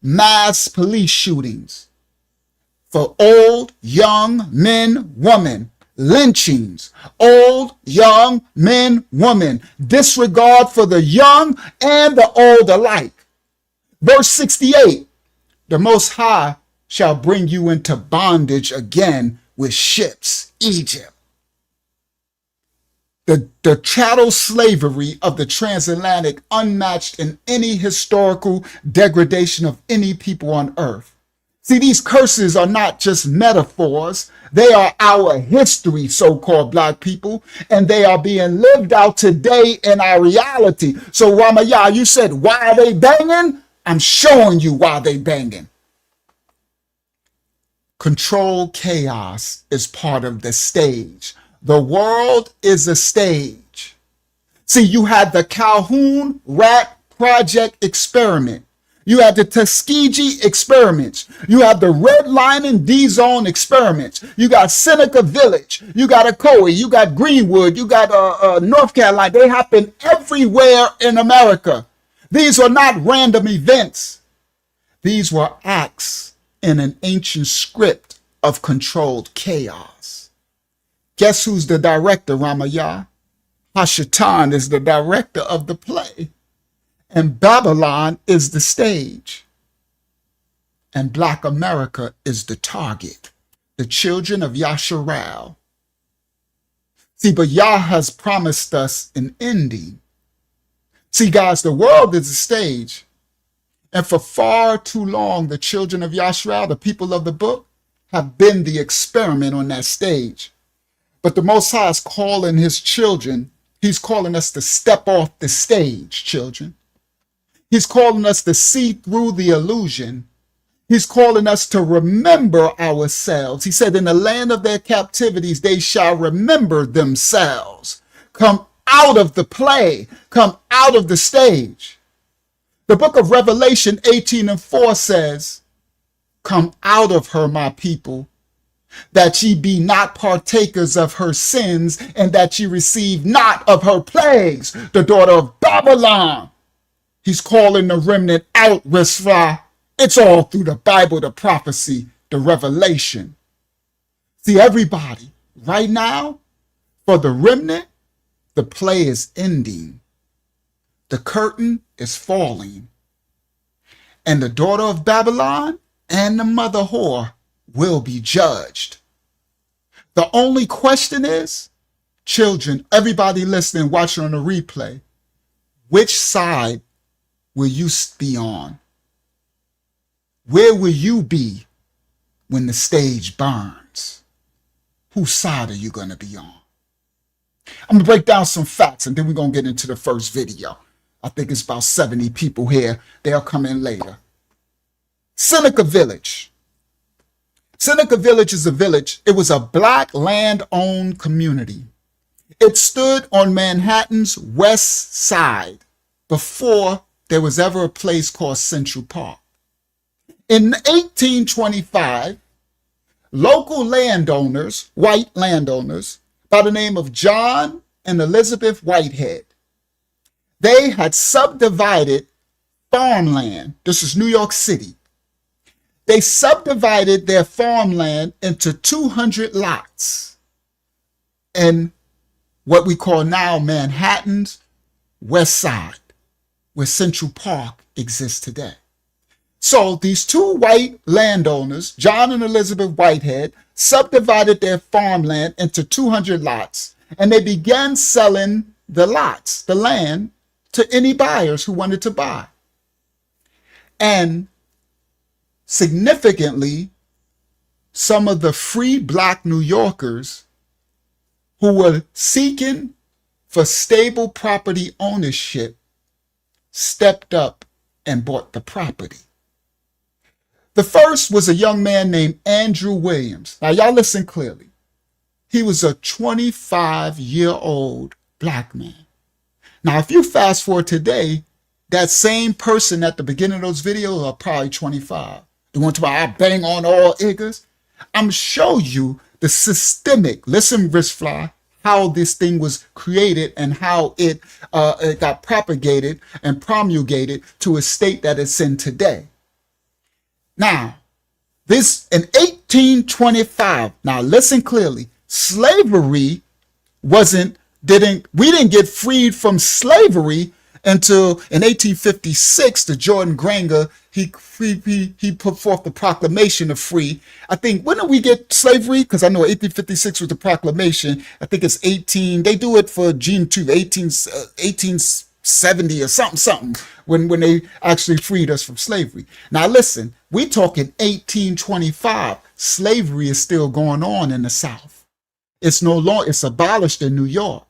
Mass police shootings for old, young, men, women. lynchings, old, young, men, women, disregard for the young and the old alike. Verse 68, the Most High shall bring you into bondage again with ships, Egypt. The chattel slavery of the transatlantic, unmatched in any historical degradation of any people on earth. See, these curses are not just metaphors. They are our history, so-called black people, and they are being lived out today in our reality. So, Ramayah, you said, why are they banging? I'm showing you why they banging. Controlled chaos is part of the stage. The world is a stage. See, you had the Calhoun Rat Project experiment. You had the Tuskegee experiments. You have the Redlining D-Zone experiments. You got Seneca Village. You got Ocoee. You got Greenwood. You got North Carolina. They happen everywhere in America. These are not random events. These were acts in an ancient script of controlled chaos. Guess who's the director, Ramayah? Hashatan is the director of the play. And Babylon is the stage. And Black America is the target. The children of Yasharal. See, but Yah has promised us an ending. See, guys, the world is a stage. And for far too long, the children of Yasharal, the people of the book, have been the experiment on that stage. But the Most High is calling his children. He's calling us to step off the stage, children. He's calling us to see through the illusion. He's calling us to remember ourselves. He said, in the land of their captivities, they shall remember themselves. Come out of the play. Come out of the stage. The book of Revelation 18:4 says, come out of her, my people, that ye be not partakers of her sins, and that ye receive not of her plagues, the daughter of Babylon. He's calling the remnant out, Risra. It's all through the Bible, the prophecy, the revelation. See, everybody, right now, for the remnant, the play is ending. The curtain is falling. And the daughter of Babylon and the mother whore will be judged. The only question is, children, everybody listening, watching on the replay, which side will you be on? Where will you be when the stage burns? Whose side are you going to be on? I'm going to break down some facts, and then we're going to get into the first video. I think it's about 70 people here. They'll come in later. Seneca Village. Seneca Village is a village. It was a black land-owned community. It stood on Manhattan's west side before there was ever a place called Central Park. In 1825, local landowners, white landowners, by the name of John and Elizabeth Whitehead, they had subdivided farmland. This is New York City. They subdivided their farmland into 200 lots in what we call now Manhattan's west side, where Central Park exists today. So these two white landowners, John and Elizabeth Whitehead, subdivided their farmland into 200 lots, and they began selling the lots, the land, to any buyers who wanted to buy. And significantly, some of the free black New Yorkers who were seeking for stable property ownership stepped up and bought the property. The first was a young man named Andrew Williams. Now, y'all listen clearly. He was a 25-year-old black man. Now, if you fast forward today, that same person at the beginning of those videos are probably 25. The one to I bang on all niggas. I'm show you the systemic, listen, Wristfly, how this thing was created and how it got propagated and promulgated to a state that it's in today. Now, this in 1825, now listen clearly, slavery we didn't get freed from slavery until in 1856, the Jordan Granger, he put forth the proclamation of free. I think, when did we get slavery? Because I know 1856 was the proclamation. I think it's they do it for June 2, 1870 or something, when they actually freed us from slavery. Now listen, we talking 1825. Slavery is still going on in the South. It's no longer, it's abolished in New York.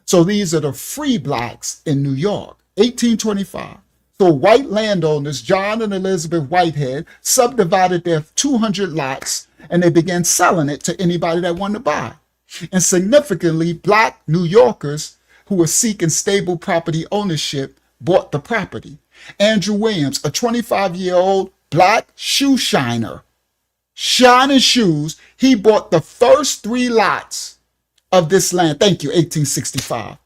So these are the free blacks in New York, 1825. So white landowners, John and Elizabeth Whitehead, subdivided their 200 lots and they began selling it to anybody that wanted to buy. And significantly, black New Yorkers who were seeking stable property ownership bought the property. Andrew Williams, a 25-year-old black shoe shiner, shining shoes, he bought the first 3 lots of this land, thank you, 1865,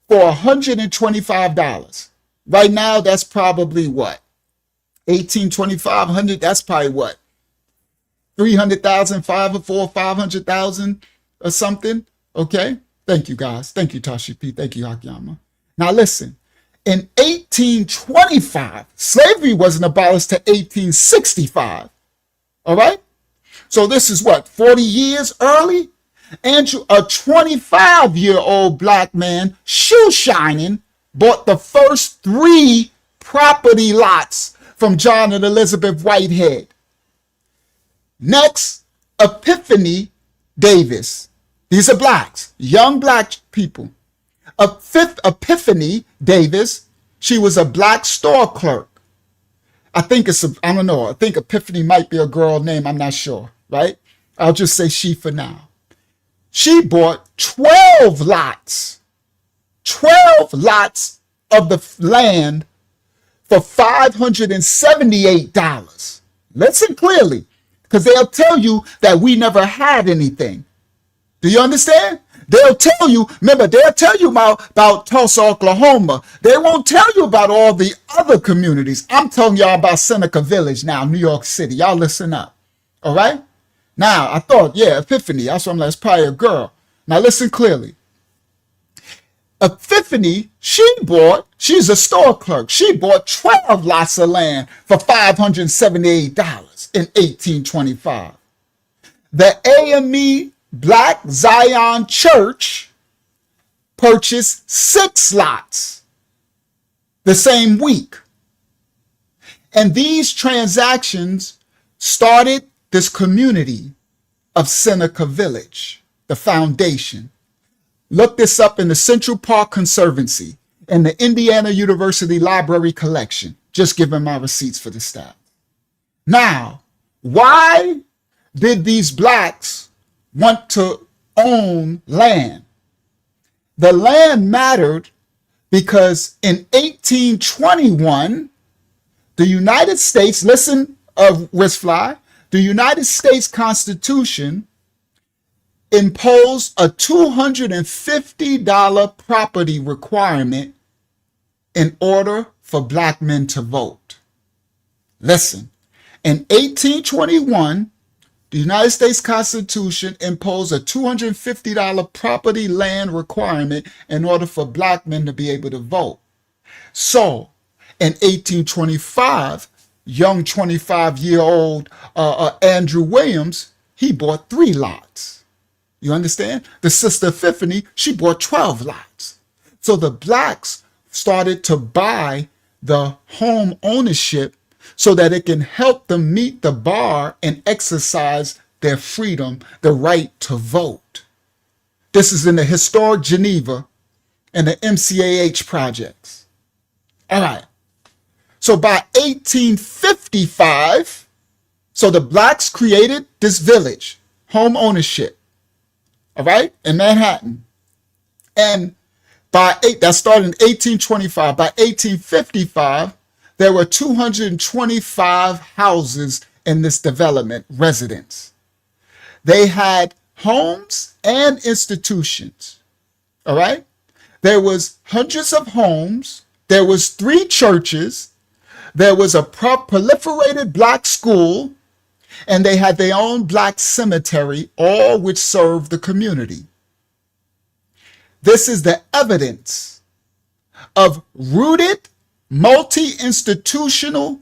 for $125. Right now, that's probably what? 1,825, that's probably what? 300,000, 500,000 or something. Okay. Thank you, guys. Thank you, Tashi P. Thank you, Akiyama. Now listen, in 1825, slavery wasn't abolished to 1865. All right. So this is what, 40 years early? Andrew, a 25-year-old black man, shoe shining, bought the first 3 property lots from John and Elizabeth Whitehead. Next, Epiphany Davis. These are blacks, young black people. Epiphany Davis, she was a black store clerk. I think I don't know. I think Epiphany might be a girl name. I'm not sure, right? I'll just say she for now. She bought 12 lots of the land for $578. Listen clearly, because they'll tell you that we never had anything. Do you understand? They'll tell you about Tulsa, Oklahoma. They won't tell you about all the other communities. I'm telling y'all about Seneca Village now, New York City. Y'all listen up. All right? Now, I thought, Epiphany. That's why I'm like, it's probably a girl. Now, listen clearly. Epiphany, she's a store clerk. She bought 12 lots of land for $578 in 1825. The AME Black Zion Church purchased 6 lots the same week. And these transactions started this community of Seneca Village, the foundation. Look this up in the Central Park Conservancy and the Indiana University Library Collection. Just giving my receipts for the staff. Now, why did these blacks want to own land? The land mattered because in 1821, the United States, listen, Wristfly, the United States Constitution imposed a $250 property requirement in order for black men to vote. Listen, in 1821, the United States Constitution imposed a $250 property land requirement in order for black men to be able to vote. So, in 1825, young 25-year-old Andrew Williams, he bought 3 lots. You understand? The sister Epiphany, she bought 12 lots. So the blacks started to buy the home ownership so that it can help them meet the bar and exercise their freedom, the right to vote. This is in the historic Geneva and the MCAH projects. All right. So by 1855, so the blacks created this village, home ownership, all right, in Manhattan. And that started in 1825. By 1855, there were 225 houses in this development, residents. They had homes and institutions, all right? There was hundreds of homes. There was 3 churches. There was a proliferated black school, And they had their own black cemetery, all which served the community. This is the evidence of rooted, multi-institutional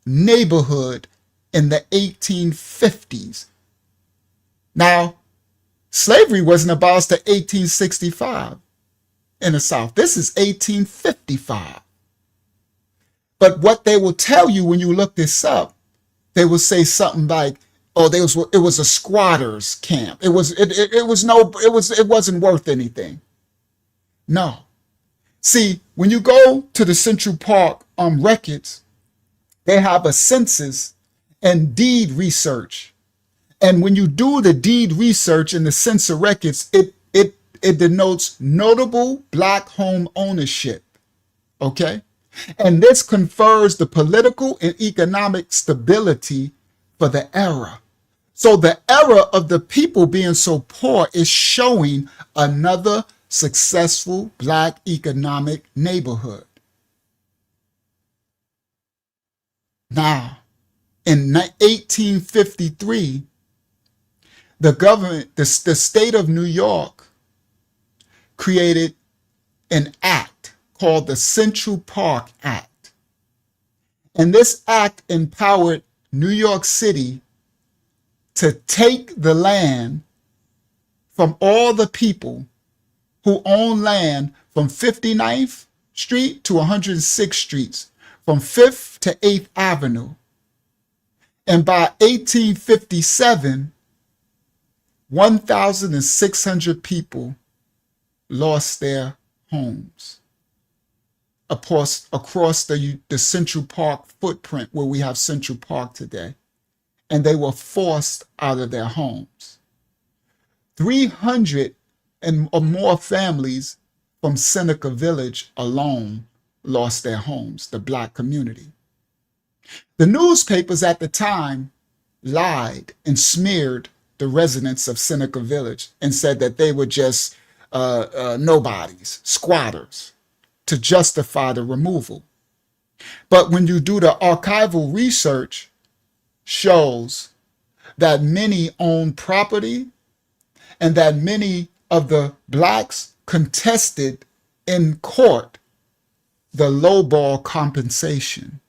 neighborhood in the 1850s. Now, slavery wasn't abolished to 1865 in the South. This is 1855. But what they will tell you when you look this up, they will say something like, "Oh, it was a squatters' camp. It wasn't worth anything." No. See, when you go to the Central Park records, they have a census and deed research. And when you do the deed research in the census records, it denotes notable black home ownership. Okay? And this confers the political and economic stability for the era. So the era of the people being so poor is showing another successful black economic neighborhood. Now, in 1853, the government, the state of New York, created an act called the Central Park Act. And this act empowered New York City to take the land from all the people who own land from 59th Street to 106th Streets, from 5th to 8th Avenue. And by 1857, 1,600 people lost their homes across the Central Park footprint where we have Central Park today. And they were forced out of their homes. 300 or more families from Seneca Village alone lost their homes, the black community. The newspapers at the time lied and smeared the residents of Seneca Village and said that they were just nobodies, squatters, to justify the removal. But when you do the archival research, shows that many owned property and that many of the blacks contested in court the lowball compensation.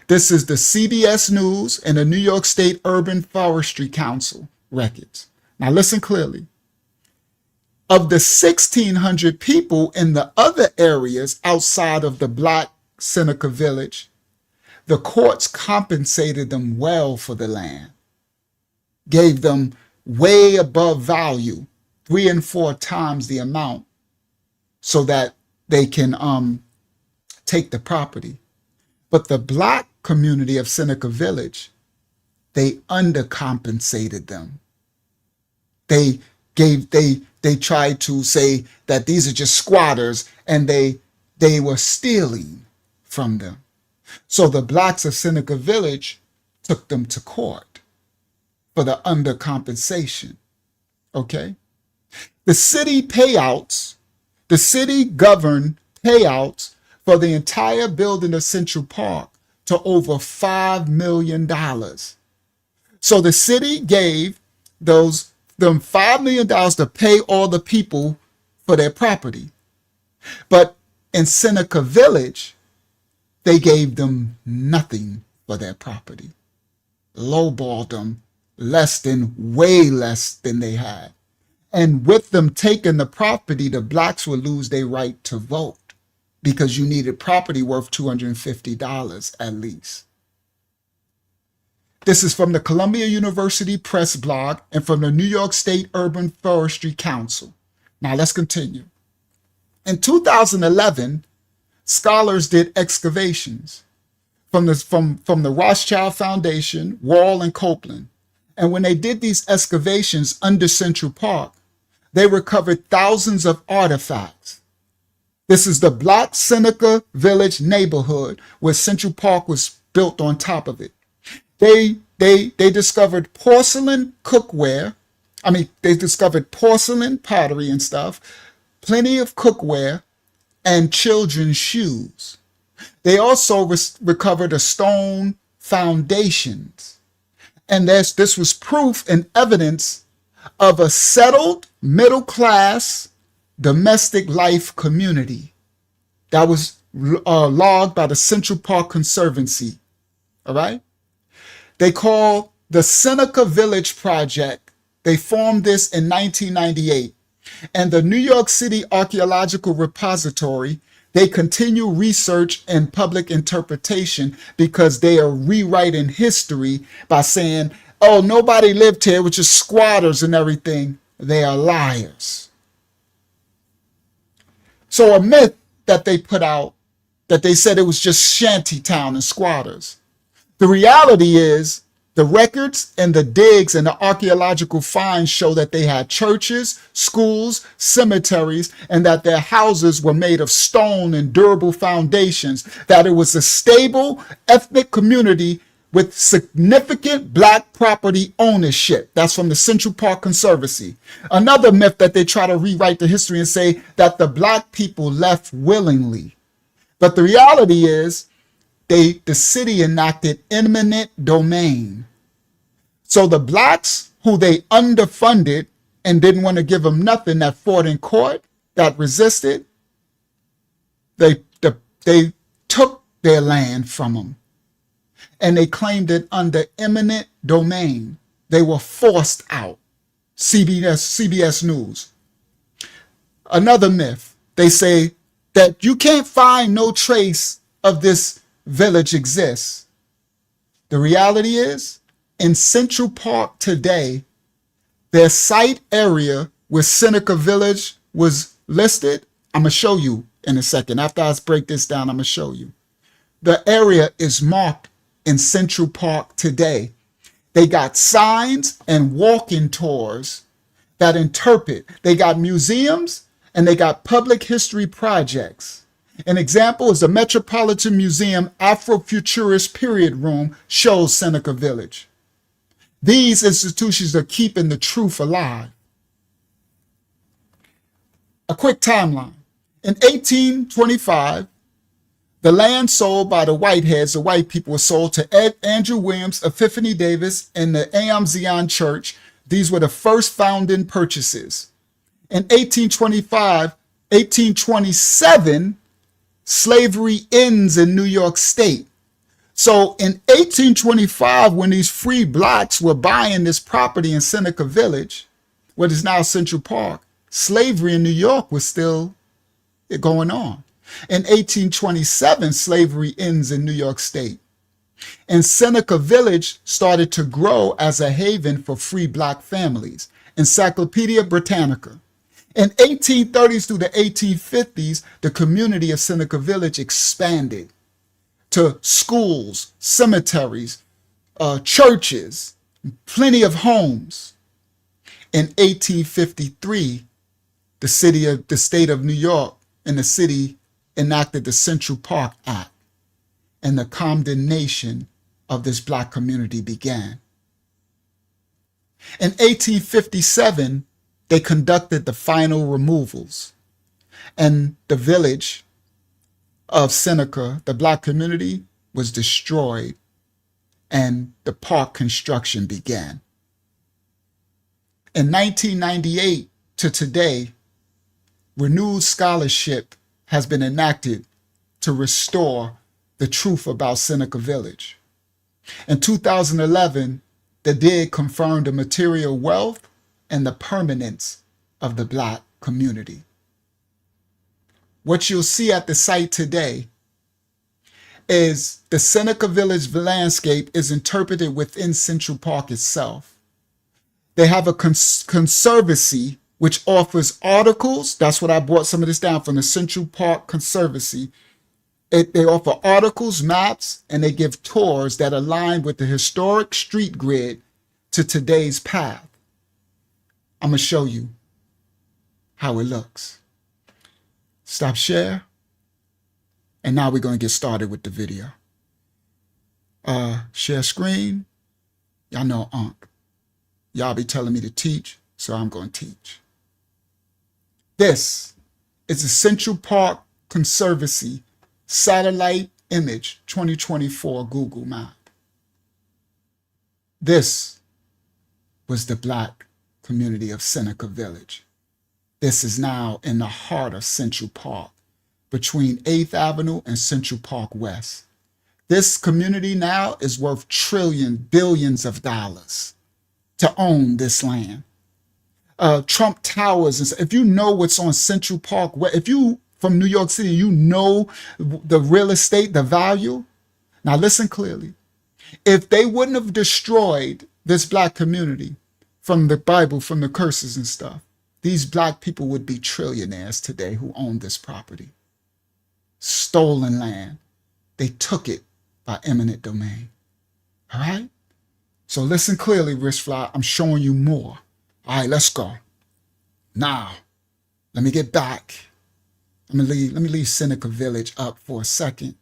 This is the CBS News and the New York State Urban Forestry Council records. Now listen clearly. Of the 1,600 people in the other areas outside of the black Seneca Village, the courts compensated them well for the land, gave them way above value, 3 and 4 times the amount, so that they can take the property. But the black community of Seneca Village, they undercompensated them. They tried to say that these are just squatters, and they were stealing from them. So the blacks of Seneca Village took them to court for the undercompensation. Okay? The city governed payouts for the entire building of Central Park to over $5 million. So the city gave them $5 million to pay all the people for their property. But in Seneca Village, they gave them nothing for their property. Lowballed them way less than they had. And with them taking the property, the blacks would lose their right to vote because you needed property worth $250 at least. This is from the Columbia University Press blog and from the New York State Urban Forestry Council. Now let's continue. In 2011, scholars did excavations from the Rothschild Foundation, Wall, and Copeland. And when they did these excavations under Central Park, they recovered thousands of artifacts. This is the black Seneca Village neighborhood where Central Park was built on top of it. They discovered porcelain cookware. They discovered porcelain pottery and stuff, plenty of cookware, and children's shoes. They also recovered a stone foundations. And this was proof and evidence of a settled middle class domestic life community that was logged by the Central Park Conservancy. All right. They call the Seneca Village Project. They formed this in 1998. And the New York City Archeological Repository, they continue research and public interpretation because they are rewriting history by saying, oh, nobody lived here, which is squatters and everything. They are liars. So a myth that they put out, that they said it was just shantytown and squatters. The reality is the records and the digs and the archaeological finds show that they had churches, schools, cemeteries, and that their houses were made of stone and durable foundations, that it was a stable ethnic community with significant black property ownership. That's from the Central Park Conservancy. Another myth that they try to rewrite the history and say that the black people left willingly. But the reality is the city enacted eminent domain. So the blacks who they underfunded and didn't want to give them nothing, that fought in court, that resisted, they took their land from them. And they claimed it under eminent domain. They were forced out. CBS News. Another myth, they say that you can't find no trace of this village exists. The reality is, in Central Park today, their site area where Seneca Village was listed, I'm going to show you in a second. After I break this down, I'm going to show you. The area is marked in Central Park today. They got signs and walking tours that interpret. They got museums and they got public history projects. An example is the Metropolitan Museum Afrofuturist Period Room shows Seneca Village. These institutions are keeping the truth alive. A quick timeline. In 1825, the land sold by the Whiteheads, the white people, was sold to Andrew Williams, Epiphany Davis, and the Am Zion Church. These were the first founding purchases. In 1827, slavery ends in New York State. So in 1825, when these free blacks were buying this property in Seneca Village, what is now Central Park, slavery in New York was still going on. In 1827, slavery ends in New York State. And Seneca Village started to grow as a haven for free black families. Encyclopedia Britannica. In 1830s through the 1850s, the community of Seneca Village expanded to schools, cemeteries, churches, plenty of homes. In 1853, the state of New York and the city enacted the Central Park Act, and the condemnation of this black community began. In 1857, they conducted the final removals, and the village of Seneca, the black community, was destroyed, and the park construction began. In 1998 to today, renewed scholarship has been enacted to restore the truth about Seneca Village. In 2011, the dig confirmed the material wealth and the permanence of the black community. What you'll see at the site today is the Seneca Village landscape is interpreted within Central Park itself. They have a conservancy which offers articles. That's what I brought some of this down from the Central Park Conservancy. They offer articles, maps, and they give tours that align with the historic street grid to today's path. I'm going to show you how it looks. Stop share. And now we're going to get started with the video. Share screen. Y'all know Unc. Y'all be telling me to teach, so I'm going to teach. This is the Central Park Conservancy Satellite Image 2024 Google Map. This was the black community of Seneca Village. This is now in the heart of Central Park, between 8th Avenue and Central Park West. This community now is worth billions of dollars to own this land. Trump Towers, and if you know what's on Central Park, if you from New York City, you know the real estate, the value. Now listen clearly. If they wouldn't have destroyed this black community from the Bible, from the curses and stuff, these black people would be trillionaires today who own this property. Stolen land. They took it by eminent domain. All right? So listen clearly, Wristfly. I'm showing you more. All right, let's go. Now, let me get back. Let me leave Seneca Village up for a second.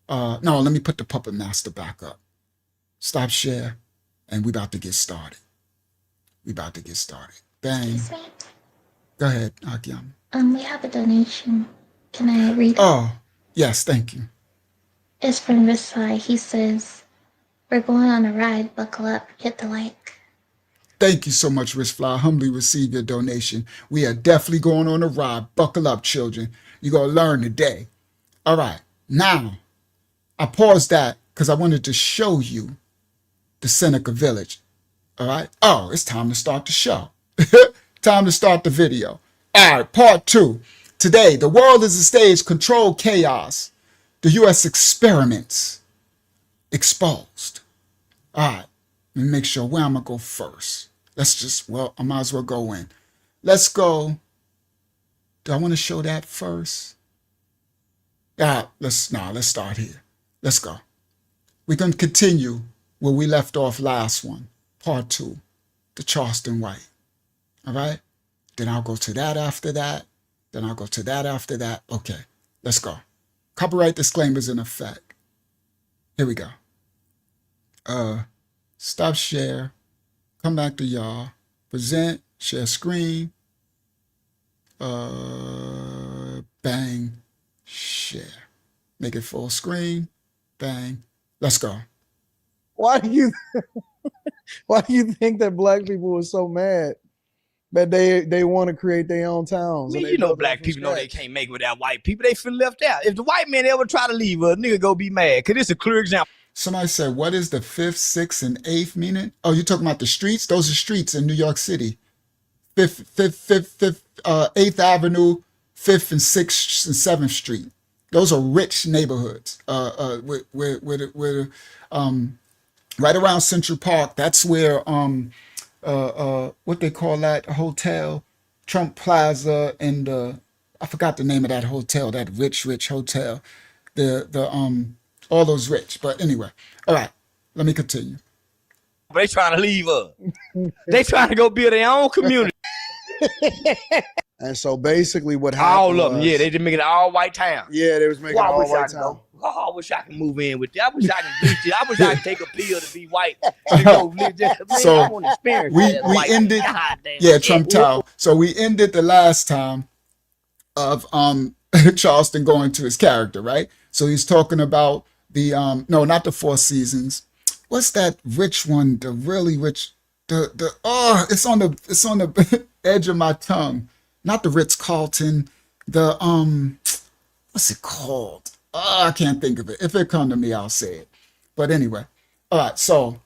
No, let me put the puppet master back up. Stop share, and we about to get started. Bang. Excuse me. Go ahead, Akiam. We have a donation. Can I read it? Oh, yes, thank you. It's from this side. He says, "We're going on a ride. Buckle up. Hit the like." Thank you so much, Wristfly. I humbly receive your donation. We are definitely going on a ride. Buckle up, children. You're going to learn today. All right. Now, I paused that because I wanted to show you the Seneca Village. All right. Oh, it's time to start the show. Time to start the video. All right. Part 2. Today, the world is a stage, controlled chaos. The U.S. experiments exposed. All right. Let me make sure where I'm going to go first. I might as well go in. Let's go. Do I want to show that first? Let's start here. Let's go. We're going to continue where we left off last one, part 2, the Charleston White. All right? Then I'll go to that after that. Then I'll go to that after that. Okay, let's go. Copyright disclaimers in effect. Here we go. Stop share. Come back to y'all. Present. Share screen. Bang. Share. Make it full screen. Bang. Let's go. Why do you think that black people were so mad that they want to create their own towns? Man, you know black people know they can't make it without white people. They feel left out. If the white man ever try to leave, a nigga go be mad. Cause it's a clear example. Somebody said, what is the 5th, 6th, and 8th meaning? Oh, you're talking about the streets? Those are streets in New York City. 8th Avenue, 5th and 6th and 7th Street. Those are rich neighborhoods. Right around Central Park. That's where what they call that hotel, Trump Plaza, and I forgot the name of that hotel, that rich hotel. All those rich. But anyway, all right, let me continue. They trying to leave us. They trying to go build their own community. And so basically what happened all of them, yeah, they just making it all white town. Yeah, they was making all white town. I wish I could move in with that. I wish I could bleach it. I wish I could take a pill to be white. So we ended, Trump Tower. So we ended the last time of Charleston going to his character, right? So he's talking about the no, not the Four Seasons. What's that rich one? The really rich, it's on the edge of my tongue. Not the Ritz-Carlton. The what's it called? I can't think of it. If it come to me, I'll say it. But anyway, all right. So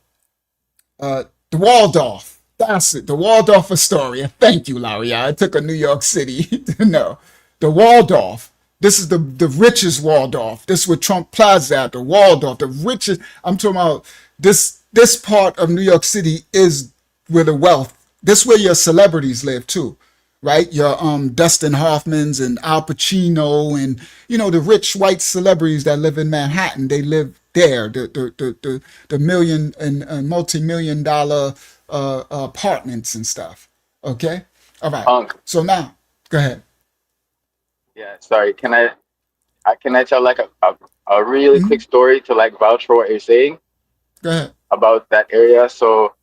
the Waldorf. That's it. The Waldorf Astoria. Thank you, Larry. I took a New York City to know. The Waldorf. This is the richest Waldorf. This is where Trump Plaza at. The Waldorf, the richest. I'm talking about this part of New York City is where the wealth. This is where your celebrities live too, right? Your Dustin Hoffmans and Al Pacino and the rich white celebrities that live in Manhattan. They live there. The million and multi-million dollar apartments and stuff. Okay, all right. So now, go ahead. Yeah, sorry. Can I tell like a really quick story to like vouch for what you're saying? Go ahead. About that area. So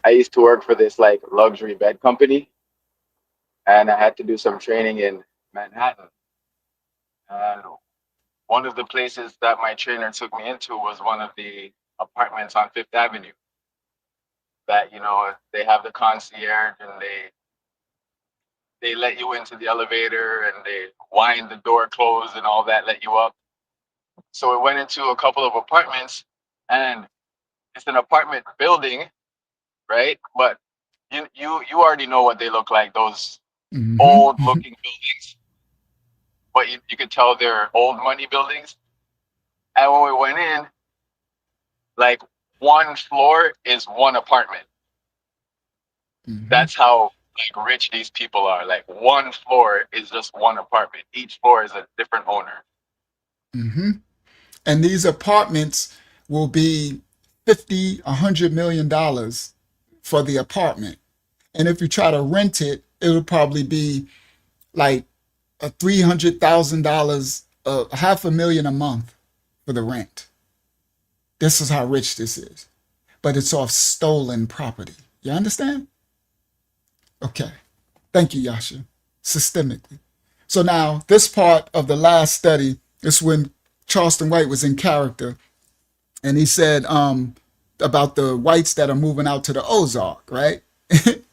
I used to work for this like luxury bed company, and I had to do some training in Manhattan. And one of the places that my trainer took me into was one of the apartments on Fifth Avenue. that, you know, they have the concierge and they let you into the elevator and they wind the door closed and all that, let you up. So we went into a couple of apartments, and it's an apartment building, right? But you already know what they look like, those old looking buildings, but you could tell they're old money buildings. And when we went in, like one floor is one apartment. That's how like rich these people are. Like one floor is just one apartment. Each floor is a different owner. And these apartments will be $50, $100 million for the apartment. And if you try to rent it, it would probably be like a $300,000, $500,000 a month for the rent. This is how rich this is. But it's off stolen property. You understand? Okay. Thank you, Yasha. Systemically. So now this part of the last study is when Charleston White was in character, and he said about the whites that are moving out to the Ozark, right?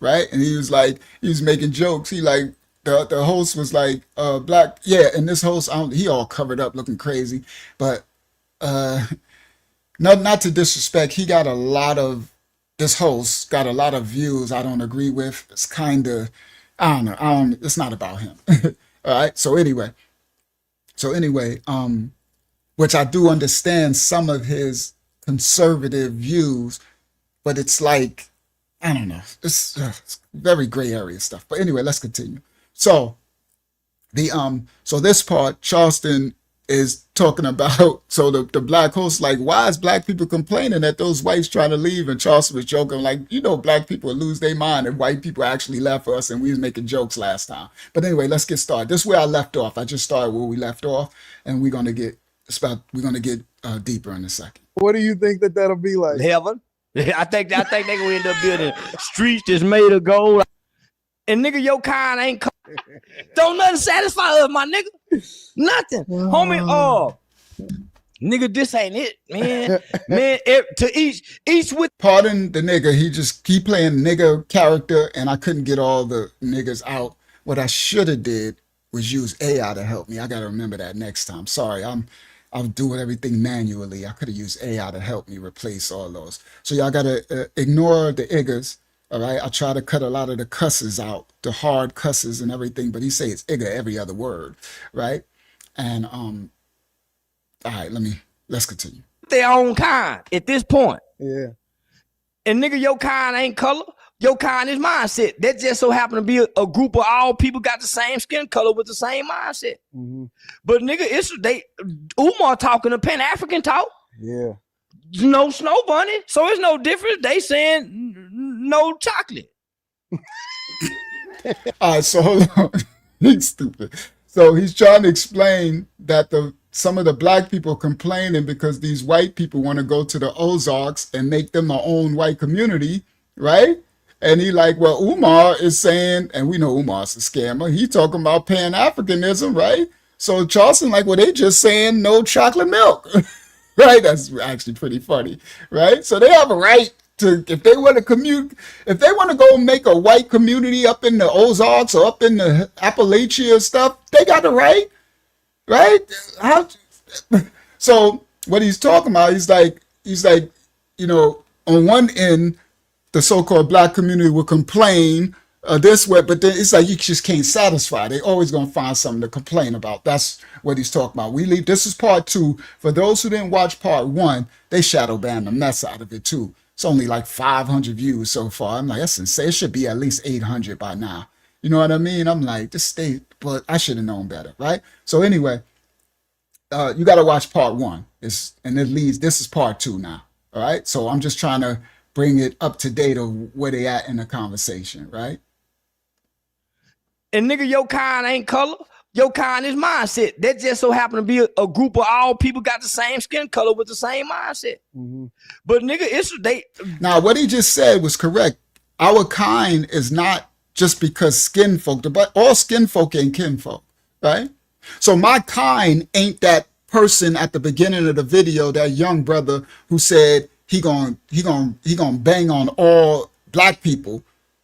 Right? And he was making jokes. He like the host was like black, yeah, and this host, he all covered up looking crazy, but not to disrespect, this host got a lot of views I don't agree with. It's kind of, I don't know, it's not about him. All right. So anyway, which I do understand some of his conservative views, but it's like, I don't know, it's very gray area stuff. But anyway, let's continue. So so this part, Charleston is talking about, so the black host, like, why is black people complaining that those whites trying to leave? And Charleston was joking, like, you know, black people lose their mind and white people actually left us, and we was making jokes last time. But anyway, let's get started. This is where I left off. I just started where we left off, and we're gonna get deeper in a second. What do you think that'll be like? Heaven. I think they gonna end up building streets that's made of gold. And nigga, your kind ain't don't nothing satisfy us, my nigga. Nothing. Homie, nigga, this ain't it, man. Man, to each with. Pardon the nigga, he playing nigga character, and I couldn't get all the niggas out. What I should have did was use AI to help me. I gotta remember that next time. Sorry, I'm doing everything manually. I could have used AI to help me replace all those. So y'all gotta ignore the iggers. All right, I try to cut a lot of the cusses out, the hard cusses and everything, but he say it's igga every other word, right? And all right, let's continue. Their own kind at this point. Yeah. And nigga, your kind ain't color. Your kind is mindset. That just so happen to be a group of all people got the same skin color with the same mindset. But nigga, it's Umar talking to Pan-African talk. Yeah. No snow bunny, so it's no difference. They saying no chocolate. All right, so hold on. He's stupid. So he's trying to explain that some of the black people complaining because these white people want to go to the Ozarks and make them their own white community, right? And he like, well, Umar is saying, and we know Umar's a scammer. He talking about Pan-Africanism, right? So Charleston like, well, they just saying no chocolate milk. Right? That's actually pretty funny, right? So they have a right to, if they want to go make a white community up in the Ozarks or up in the Appalachia stuff, they got the right, right? So what he's talking about, he's like, you know, on one end, the so-called black community will complain this way, but then it's like you just can't satisfy. They always gonna find something to complain about. That's what he's talking about. This is part 2. For those who didn't watch part 1, they shadow banned the mess out of it too. It's only like 500 views so far. I'm like, that's insane. It should be at least 800 by now. You know what I mean? I'm like, but I should have known better, right? So anyway, you got to watch part 1. This is part 2 now. All right. So I'm just trying to bring it up to date of where they at in the conversation, right? And nigga, your kind ain't color. Your kind is mindset. That just so happen to be a group of all people got the same skin color with the same mindset. But nigga, now what he just said was correct. Our kind is not just because skin folk, but all skin folk ain't kin folk, right? So my kind ain't that person at the beginning of the video, that young brother who said he gonna bang on all black people,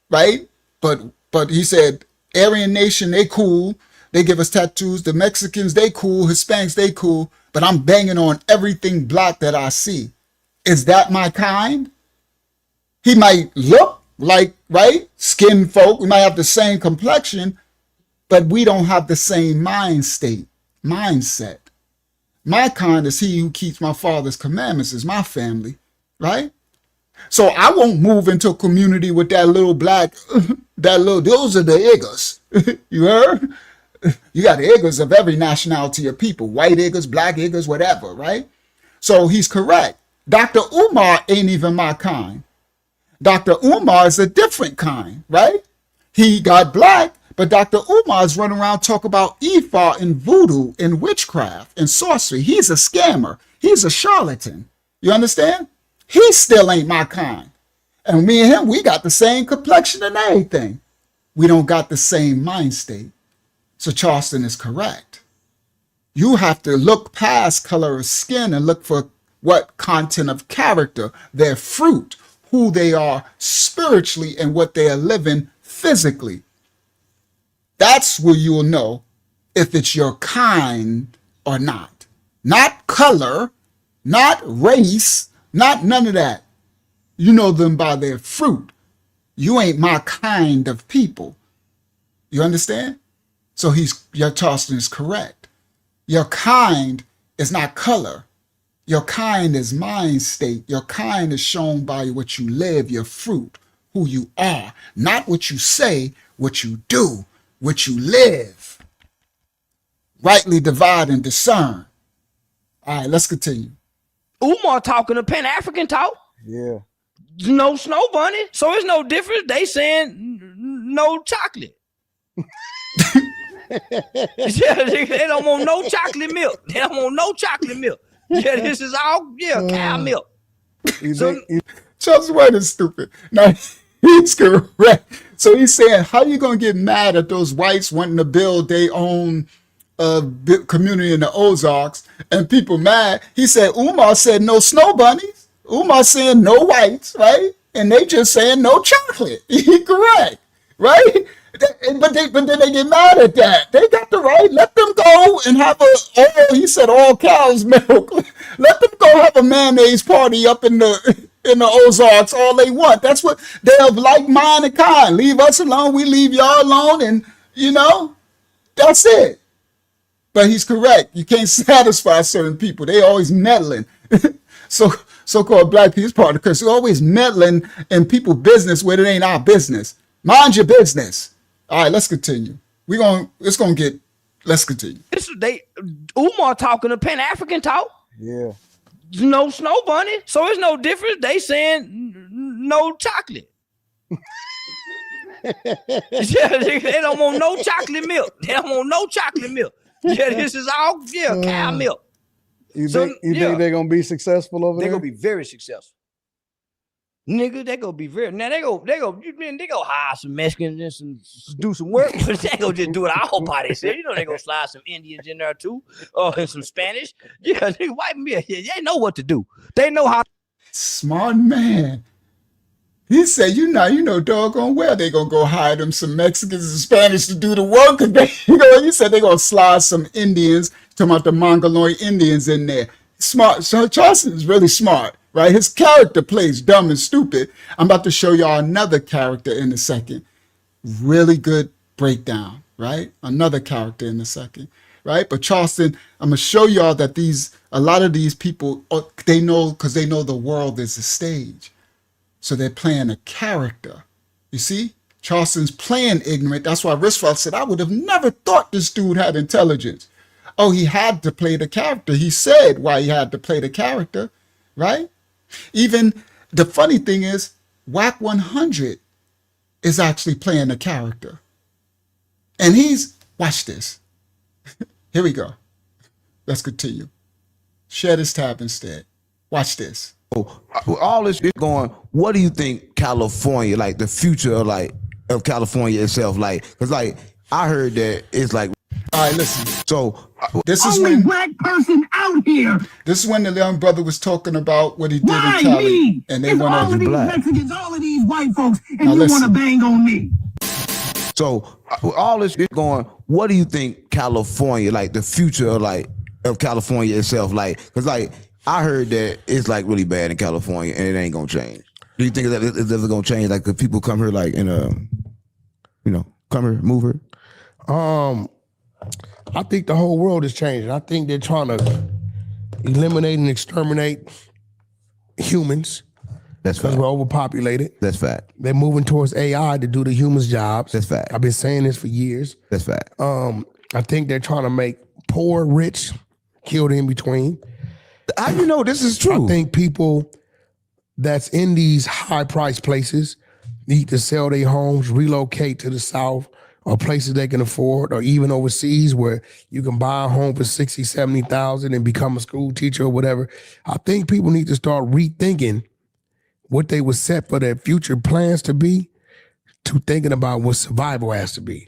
right? But he said Aryan nation, they cool. They give us tattoos. The Mexicans, they cool. Hispanics, they cool. But I'm banging on everything black that I see. Is that my kind? He might look like, right, skin folk. We might have the same complexion, but we don't have the same mindset. My kind is he who keeps my father's commandments, is my family, right? So I won't move into a community with that little black, those are the Iggers. You heard? You got the Iggers of every nationality of people, white Iggers, black Iggers, whatever, right? So he's correct. Dr. Umar ain't even my kind. Dr. Umar is a different kind, right? He got black, but Dr. Umar is running around talking about Ifa and voodoo and witchcraft and sorcery. He's a scammer. He's a charlatan. You understand? He still ain't my kind. And me and him, we got the same complexion and everything. We don't got the same mind state. So Charleston is correct. You have to look past color of skin and look for what content of character, their fruit, who they are spiritually, and what they are living physically. That's where you will know if it's your kind or not. Not color, not race, not none of that. You know them by their fruit. You ain't my kind of people. You understand? So your Charleston is correct. Your kind is not color. Your kind is mind state. Your kind is shown by what you live, your fruit, who you are, not what you say, what you do, what you live. Rightly divide and discern. All right, let's continue. Umar talking to Pan-African talk. Yeah. No snow bunny. So it's no difference. They saying no chocolate. Yeah, they don't want no chocolate milk. They don't want no chocolate milk. Yeah, this is all, cow milk. Charles White is stupid. Now, he's correct. So he's saying, how you going to get mad at those whites wanting to build their own community in the Ozarks and people mad? He said, Umar said no snow bunnies. Umar saying no whites, right? And they just saying no chocolate. He correct, right? But then they get mad at that. They got the right. Let them go and have he said all cows milk. Let them go have a mayonnaise party up in the Ozarks all they want. That's what they're of like mind and kind. Leave us alone. We leave y'all alone. And that's it. But he's correct. You can't satisfy certain people. They always meddling. So-called black people's part because they're always meddling in people's business where it ain't our business. Mind your business. All right, let's continue. Let's continue. Umar talking to Pan-African talk. Yeah. No snow bunny. So it's no difference. They saying no chocolate. Yeah, they don't want no chocolate milk. They don't want no chocolate milk. Yeah, this is all cow milk. You think they're gonna be successful over there? They're gonna be very successful. Nigga, they gonna be very now. They go hire some Mexicans and do some work, but they gonna just do it all by themselves. They gonna slide some Indians in there too, and some Spanish. Yeah, nigga, white men, they know what to do. They know how. Smart man. He said, you know doggone well they gonna go hire them some Mexicans and Spanish to do the work. He said they gonna slide some Indians, talking about the Mongoloid Indians in there. Smart. So Charleston is really smart, right? His character plays dumb and stupid. I'm about to show y'all another character in a second. Really good breakdown, right? Another character in a second, right? But Charleston, I'm gonna show y'all that a lot of these people, they know because they know the world is a stage. So they're playing a character. You see? Charleston's playing ignorant. That's why Roosevelt said, I would have never thought this dude had intelligence. Oh, he had to play the character. He said why he had to play the character, right? Even the funny thing is, WAC 100 is actually playing a character. And watch this. Here we go. Let's continue. Share this tab instead. Watch this. All this is going, what do you think California, like the future of California itself, like, because like I heard that it's like All right, listen. So this is Only when black person out here. this is when the young brother was talking about what he did Why in Cali, me? and they It's want all of to. these black. Mexicans, all of these white folks, and Now you want to listen. bang on me. So all this shit going, what do you think California, like the future of California itself, like, because like I heard that it's like really bad in California and it ain't gonna change. Do you think that it's ever gonna change? Like, could people come here like in a, come here, move here? I think the whole world is changing. I think they're trying to eliminate and exterminate humans. That's because fact. we're overpopulated. That's fact. They're moving towards AI to do the humans' jobs. That's fact. I've been saying this for years. That's fact. I think they're trying to make poor rich, killed in between. How do you know this is true? I think people that's in these high-priced places need to sell their homes, relocate to the South, or places they can afford, or even overseas where you can buy a home for 60, 70,000 and become a school teacher or whatever. I think people need to start rethinking what they were set for their future plans to be, to thinking about what survival has to be.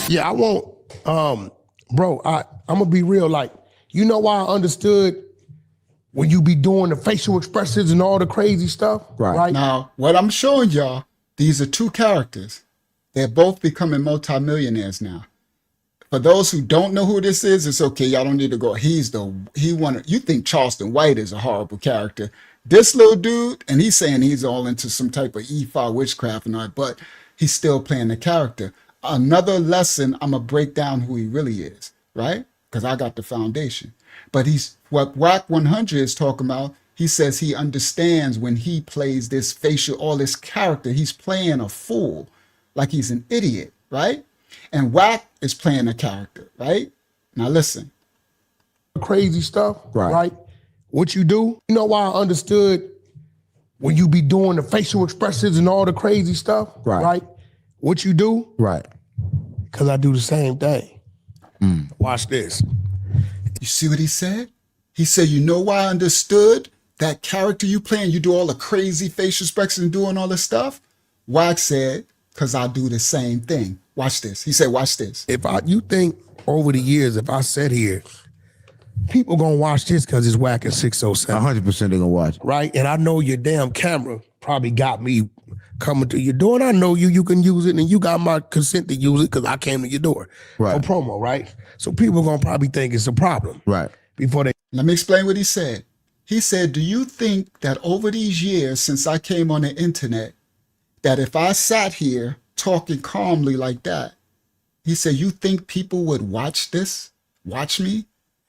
Yeah, I won't, bro, I'm gonna be real. Like, you know why I understood when you be doing the facial expressions and all the crazy stuff? Right. Now, what I'm showing y'all, these are two characters. They're both becoming multimillionaires now. For those who don't know who this is, it's okay. Y'all don't need to go. You think Charleston White is a horrible character. This little dude, and he's saying he's all into some type of Ifa witchcraft and all that, but he's still playing the character. Another lesson, I'm going to break down who he really is, right? Because I got the foundation. But what WAC 100 is talking about, he says he understands when he plays this facial, all this character, he's playing a fool, like he's an idiot, right? And WAC is playing a character, right? Now listen. Crazy stuff, right? What you do, you know why I understood when you be doing the facial expressions and all the crazy stuff, right? What you do, right? Because I do the same thing. Watch this. You see what he said? He said, you know why I understood that character you playing, you do all the crazy facial expressions and doing all this stuff? WAC said, because I do the same thing. Watch this. He said, watch this. You think over the years, if I sat here, people gonna watch this because it's WAC at 607. 100% they're gonna watch. Right? And I know your damn camera probably got me coming to your door, and I know you can use it, and you got my consent to use it because I came to your door. Right. For promo, right? So people gonna probably think it's a problem. Right. Before they. Let me explain what he said. He said, do you think that over these years since I came on the internet, that if I sat here talking calmly like that, he said, you think people would watch this? Watch me?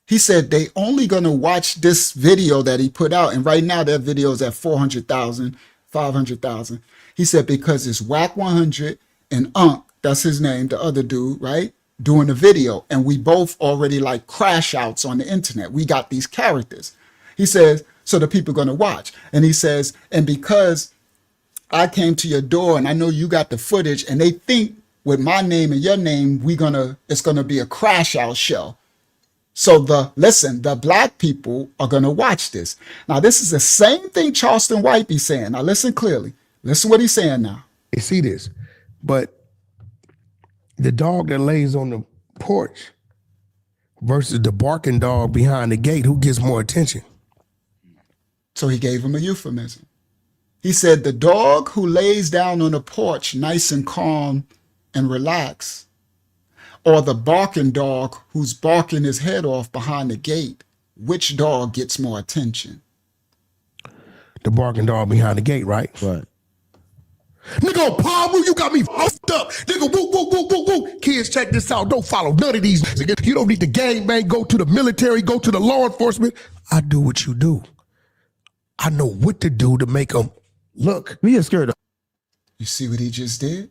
He said, they only gonna watch this video that he put out. And right now that video is at 400,000, 500,000. He said, because it's WAC 100 and that's his name, the other dude, right? Doing the video. And we both already like crash outs on the internet. We got these characters. He says, so the people are gonna watch. And he says, and because I came to your door and I know you got the footage and they think with my name and your name, it's gonna be a crash out show. So the black people are gonna watch this. Now, this is the same thing Charleston White be saying. Now listen clearly. Listen what he's saying now. They see this, but the dog that lays on the porch versus the barking dog behind the gate, who gets more attention? So he gave him a euphemism. He said, the dog who lays down on the porch nice and calm and relaxed, or the barking dog who's barking his head off behind the gate, which dog gets more attention? The barking dog behind the gate, right? Right. Nigga, Pablo, you got me fucked up. Nigga, woo, woo, woo, woo, woo. Kids, check this out. Don't follow none of these. You don't need to gangbang, go to the military, go to the law enforcement. I do what you do. I know what to do to make them look. We get scared of. You see what he just did?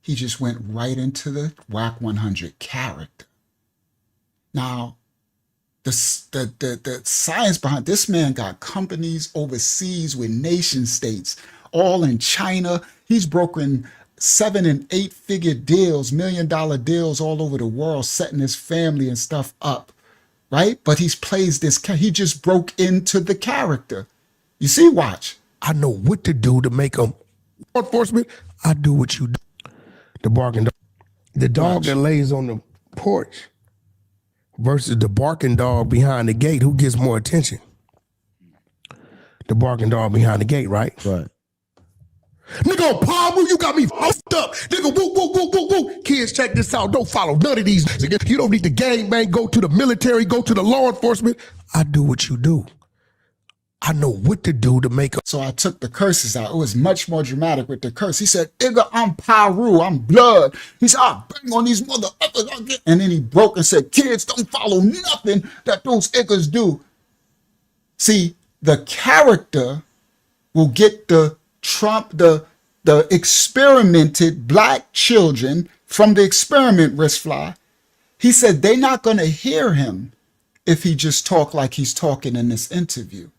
He just went right into the WAC 100 character. Now, the science behind this man got companies overseas with nation states, all in China. He's broken 7- and 8-figure deals, $1 million deals all over the world, setting his family and stuff up, right? But he plays this, he just broke into the character. You see, watch. I know what to do to make them law enforcement. I do what you do. The barking dog. The dog that lays on the porch versus the barking dog behind the gate, who gets more attention? The barking dog behind the gate, right? Right. Nigga, Pablo, you got me fucked up. Nigga, woo, woo, woo, woo, woo. Kids, check this out. Don't follow none of these. You don't need the gang bang, go to the military, go to the law enforcement. I do what you do. I know what to do to make So I took the curses out. It was much more dramatic with the curse. He said, Igga, I'm Pyru, I'm blood. He said, I'll bang on these mother effers. And then he broke and said, kids, don't follow nothing that those Iggas do. See, the character will get the experimented black children from the experiment, Wristfly. He said they're not going to hear him if he just talk like he's talking in this interview.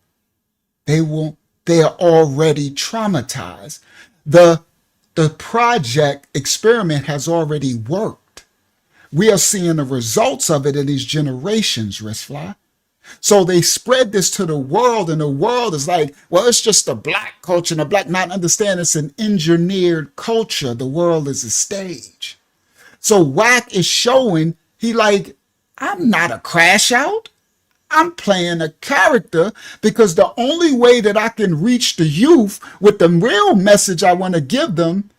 They are already traumatized. The project experiment has already worked. We are seeing the results of it in these generations, Wristfly. So they spread this to the world, and the world is like, well, it's just a black culture, and a black not understand it's an engineered culture. The world is a stage. So Wack is showing, he like, I'm not a crash out. I'm playing a character because the only way that I can reach the youth with the real message I want to give them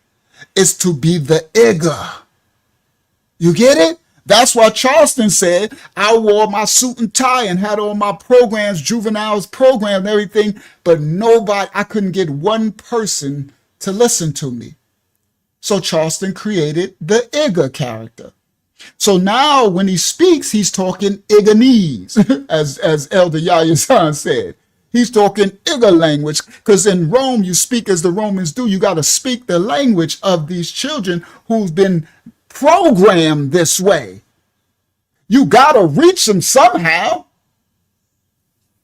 is to be the Igga. You get it? That's why Charleston said, I wore my suit and tie and had all my programs, juveniles program and everything, but I couldn't get one person to listen to me. So Charleston created the Igga character. So now when he speaks, he's talking Igganese, as Elder Yahya San said. He's talking Igga language, because in Rome, you speak as the Romans do. You got to speak the language of these children who've been programmed this way. You got to reach them somehow.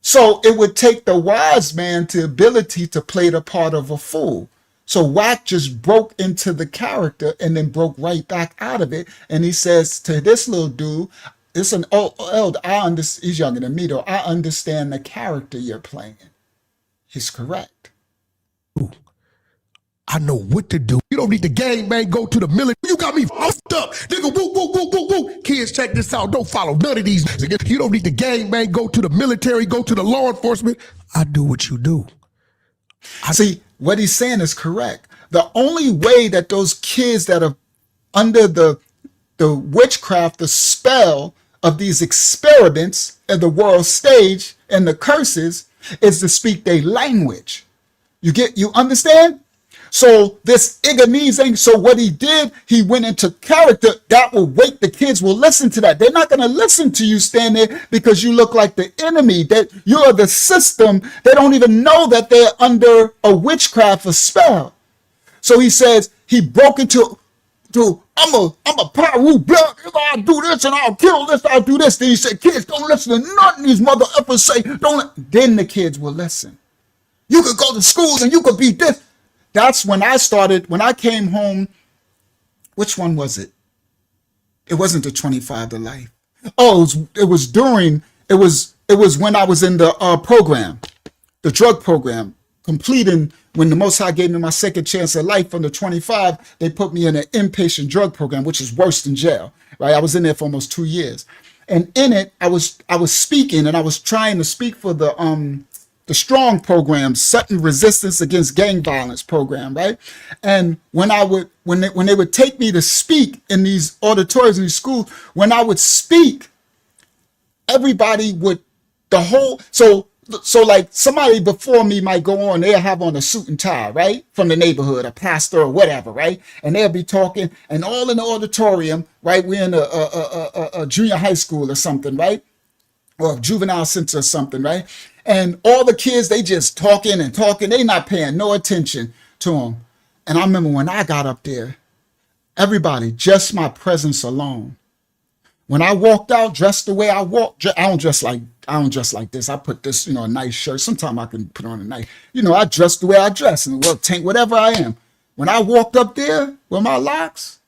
So it would take the wise man the ability to play the part of a fool. So Wack just broke into the character and then broke right back out of it. And he says to this little dude, it's an elder, he's younger than me though, I understand the character you're playing. He's correct. I know what to do. You don't need the gang bang, go to the military. You got me fucked up. Nigga, woo, woo, woo, woo, woo. Kids, check this out. Don't follow none of these. You don't need the gang bang, go to the military, go to the law enforcement. I do what you do. See, what he's saying is correct. The only way that those kids that are under the witchcraft, the spell of these experiments at the world stage and the curses is to speak their language. You understand? So this Igganese thing, so what he did, he went into character that will wait. The kids will listen to that. They're not going to listen to you stand there because you look like the enemy, that you're the system. They don't even know that they're under a witchcraft, a spell. So he says he broke into, I'm a Pyru blood. I'll do this and I'll kill this. I'll do this. Then he said, kids, don't listen to nothing these mother effers say. Then the kids will listen. You could go to schools and you could be this. That's when I started, when I came home. Which one was it? It wasn't the 25 to life. Oh, it was when I was in the program, the drug program, completing when the Most High gave me my second chance at life. From the 25, they put me in an inpatient drug program, which is worse than jail, right? I was in there for almost 2 years. And in it, I was speaking, and I was trying to speak for the strong program, Sutton Resistance Against Gang Violence program, right? And when they would take me to speak in these auditoriums in these schools, when I would speak, everybody would, so like somebody before me might go on, they'll have on a suit and tie, right? From the neighborhood, a pastor or whatever, right? And they'll be talking, and all in the auditorium, right? We're in a junior high school or something, right? Or a juvenile center or something, right? And all the kids, they just talking and talking. They not paying no attention to them. And I remember when I got up there, everybody, just my presence alone. When I walked out, dressed the way I walk, I don't dress like this. I put this, a nice shirt. Sometimes I can put on a nice, I dress the way I dress and tank, whatever I am. When I walked up there with my locks,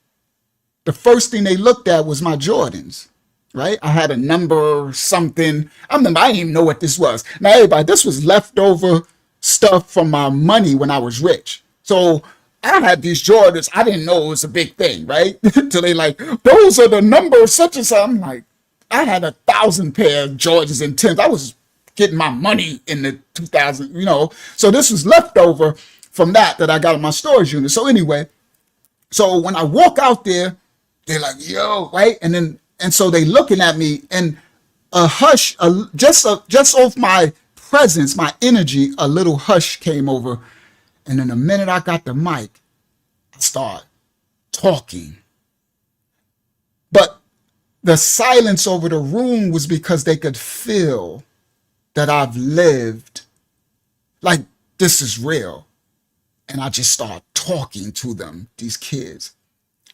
the first thing they looked at was my Jordans. Right? I had a number something. I remember I didn't even know what this was. Now, everybody, this was leftover stuff from my money when I was rich. So I had these Jordans. I didn't know it was a big thing, right? Till they like, those are the numbers such and such. I'm like, I had 1,000 pair of Jordans and Timbs. I was getting my money in the 2000, you know. So this was leftover from that I got in my storage unit. So anyway, so when I walk out there, they're like, yo, right? And so they looking at me, and a hush, just off my presence, my energy, a little hush came over. And then the minute I got the mic, I start talking. But the silence over the room was because they could feel that I've lived, like this is real. And I just start talking to them, these kids.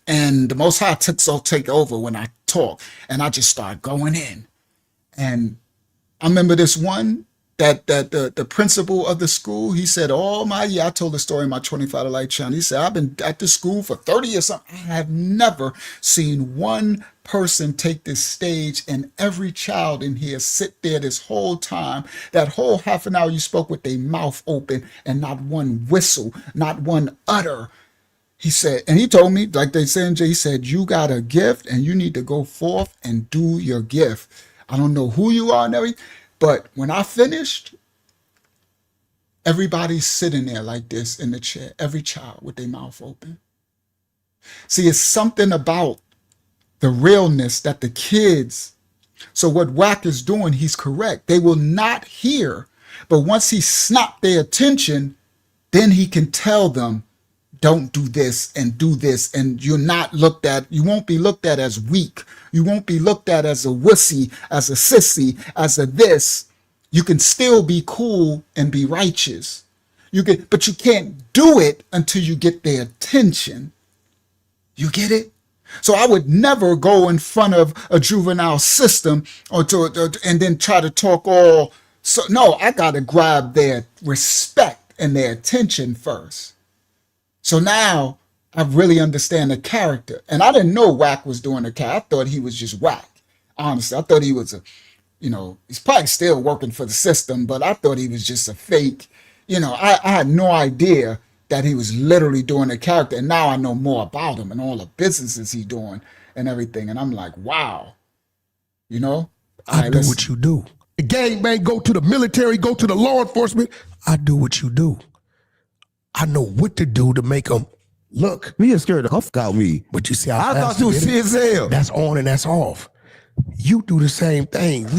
And the Most High take over when I talk, and I just start going in. And I remember this one that the principal of the school, he said, all my year, I told the story in my 25 to Life channel. He said, I've been at this school for 30 years. I have never seen one person take this stage and every child in here sit there this whole time, that whole half an hour you spoke with their mouth open and not one whistle, not one utter. He said, and he told me, like they said, he said, you got a gift and you need to go forth and do your gift. I don't know who you are and everything, but when I finished, everybody's sitting there like this in the chair, every child with their mouth open. See, it's something about the realness that the kids, so what Wack is doing, he's correct. They will not hear, but once he snapped their attention, then he can tell them, don't do this and do this, and you're not looked at, you won't be looked at as weak. You won't be looked at as a wussy, as a sissy, as a this. You can still be cool and be righteous. But you can't do it until you get their attention. You get it? So I would never go in front of a juvenile system and then try to talk all. So no, I got to grab their respect and their attention first. So now I really understand the character. And I didn't know Wack was doing the character. I thought he was just Wack. Honestly, I thought he was he's probably still working for the system, but I thought he was just a fake. I had no idea that he was literally doing a character. And now I know more about him and all the businesses he's doing and everything. And I'm like, wow, I do what you do. The gangbang, go to the military, go to the law enforcement. I do what you do. I know what to do to make them look. Me scared the fuck out me. But you see how I thought you was shit as hell. That's on and that's off. You do the same thing.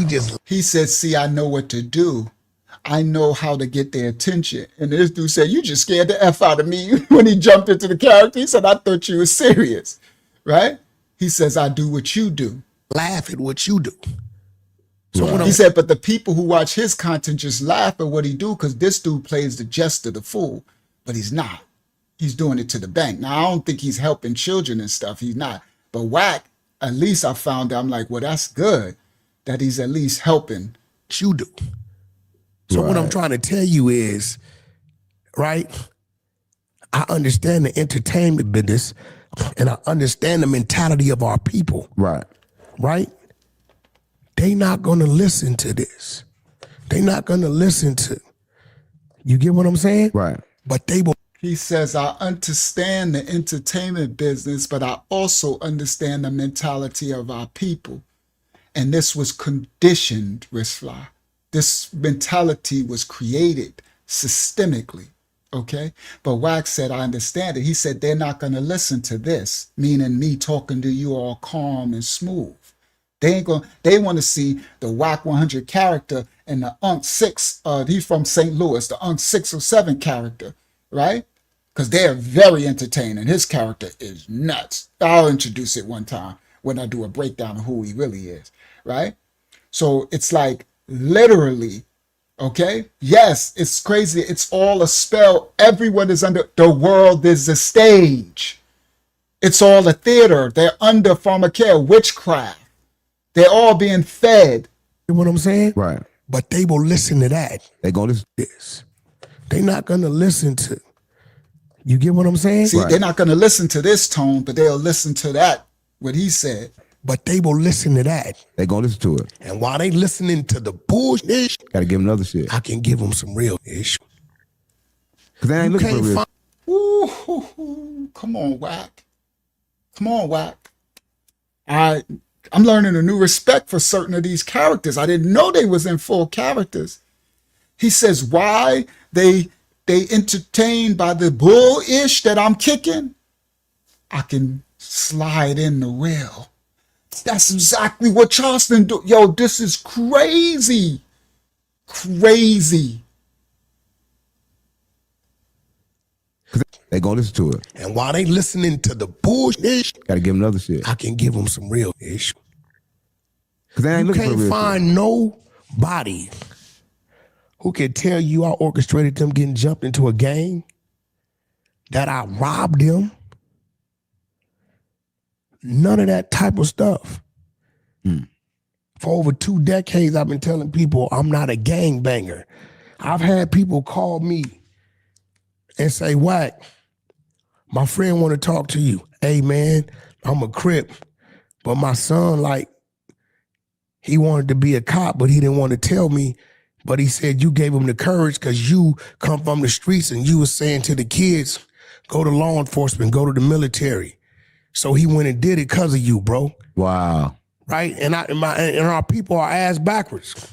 He said, see, I know what to do. I know how to get their attention. And this dude said, you just scared the F out of me when he jumped into the character. He said, I thought you were serious, right? He says, I do what you do. Laugh at what you do. So he said, but the people who watch his content just laugh at what he do because this dude plays the jester, the fool. But he's not. He's doing it to the bank. Now, I don't think he's helping children and stuff. He's not. But Wack, at least I found out, I'm like, well, that's good that he's at least helping. You do. So what I'm trying to tell you is, right, I understand the entertainment business and I understand the mentality of our people. Right. Right? They not going to listen to this. They not going to listen to, you get what I'm saying? Right. But they will. He says, I understand the entertainment business, but I also understand the mentality of our people. And this was conditioned, Risfly. This mentality was created systemically, okay? But Wack said, I understand it. He said, they're not going to listen to this, meaning me talking to you all calm and smooth. They want to see the Wack 100 character and the Unc 6, he's from St. Louis, the Unc 607 character, right? Because they're very entertaining. His character is nuts. I'll introduce it one time when I do a breakdown of who he really is, right? So it's like literally, okay? Yes, it's crazy. It's all a spell. Everyone is under, the world is a stage. It's all a theater. They're under pharmakeia, witchcraft. They're all being fed. You know what I'm saying? Right. But they will listen to that. They're going to listen to this. They're not going to listen to, you get what I'm saying? See, they're not going to listen to this tone, but they'll listen to that, what he said. But they will listen to that. They're going to listen to it. And while they listening to the bullshit, got to give them another shit. I can give them some real ish. Because they ain't looking for real. Come on, Whack. Come on, Whack. I'm learning a new respect for certain of these characters. I didn't know they was in full characters. He says, why they entertained by the bullish that I'm kicking, I can slide in the well. That's exactly what Charleston do. Yo, this is crazy. Crazy. They gonna listen to it. And while they listening to the bullshit, gotta give them other shit. I can give them some real ish. Cause they ain't you looking for can't real find shit. nobody who can tell you I orchestrated them getting jumped into a gang, that I robbed them. None of that type of stuff. For over 2 decades, I've been telling people I'm not a gangbanger. I've had people call me and say, Whack, my friend want to talk to you. Hey, man, I'm a Crip, but my son, like, he wanted to be a cop, but he didn't want to tell me. But he said you gave him the courage because you come from the streets and you was saying to the kids, go to law enforcement, go to the military. So he went and did it because of you, bro. Wow. Right? And our people are ass backwards.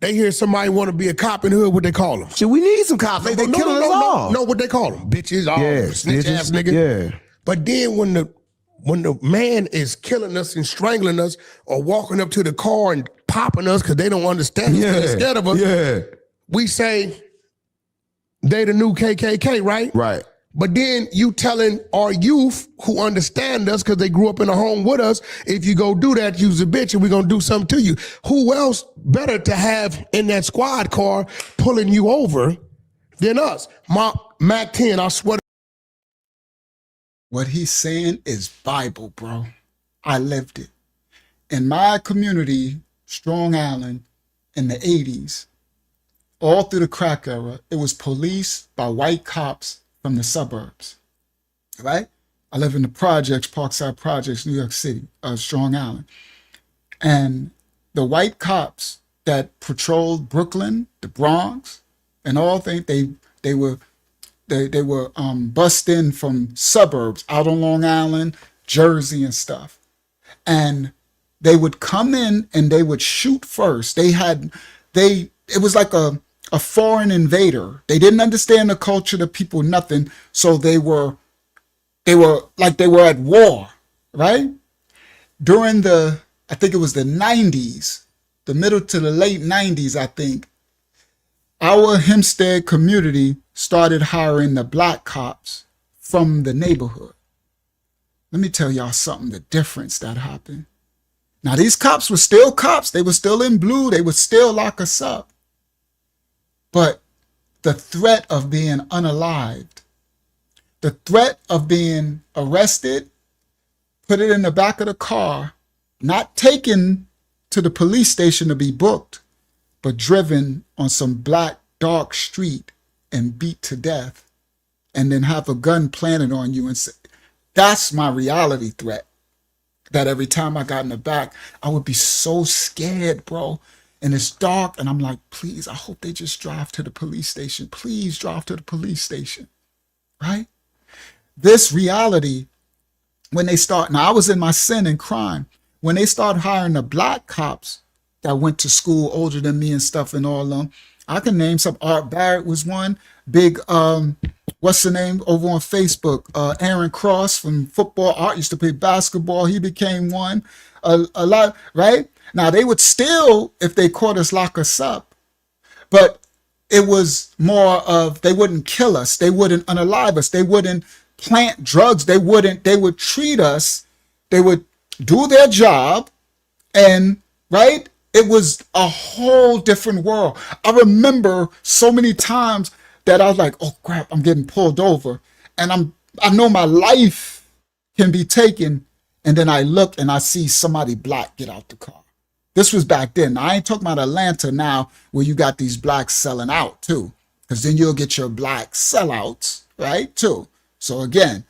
They hear somebody want to be a cop in the hood, what they call them? Shit, we need some cops. They killing us all. No, what they call them? Bitches, all snitch ass niggas. Yeah. But then when the man is killing us and strangling us or walking up to the car and popping us because they don't understand us, they're scared of us, we say they the new KKK, right? Right. But then you telling our youth who understand us because they grew up in a home with us, if you go do that, you's a bitch and we're going to do something to you. Who else better to have in that squad car pulling you over than us? Mac 10, I swear. What he's saying is Bible, bro. I lived it. In my community, Strong Island, in the 80s, all through the crack era, it was policed by white cops from the suburbs, right? I live in the projects, Parkside Projects, New York City, Strong Island. And the white cops that patrolled Brooklyn, the Bronx, and all things, they were bussed in from suburbs out on Long Island, Jersey and stuff. And they would come in and they would shoot first. It was like a foreign invader. They didn't understand the culture, the people, nothing. So they were like they were at war, right? During I think it was the 90s, the middle to the late 90s, I think, our Hempstead community started hiring the black cops from the neighborhood. Let me tell y'all something, the difference that happened. Now, these cops were still cops. They were still in blue. They would still lock us up. But the threat of being unalived, the threat of being arrested, put it in the back of the car, not taken to the police station to be booked, but driven on some black dark street and beat to death, and then have a gun planted on you and say, that's my reality threat. That every time I got in the back, I would be so scared, bro. And it's dark, and I'm like, please, I hope they just drive to the police station. Please drive to the police station, right? This reality, when they start, now I was in my sin and crime. When they start hiring the black cops that went to school older than me and stuff and all of them, I can name some. Art Barrett was one. Big, what's the name over on Facebook? Aaron Cross from football. Art used to play basketball. He became one. A lot, right? Now, they would still, if they caught us, lock us up. But it was more of, they wouldn't kill us. They wouldn't unalive us. They wouldn't plant drugs. They would treat us. They would do their job. And, right? It was a whole different world. I remember so many times that I was like, oh crap, I'm getting pulled over. And I know my life can be taken. And then I look and I see somebody black get out the car. This was back then. I ain't talking about Atlanta now, where you got these blacks selling out too. Because then you'll get your black sellouts, right, too. So again,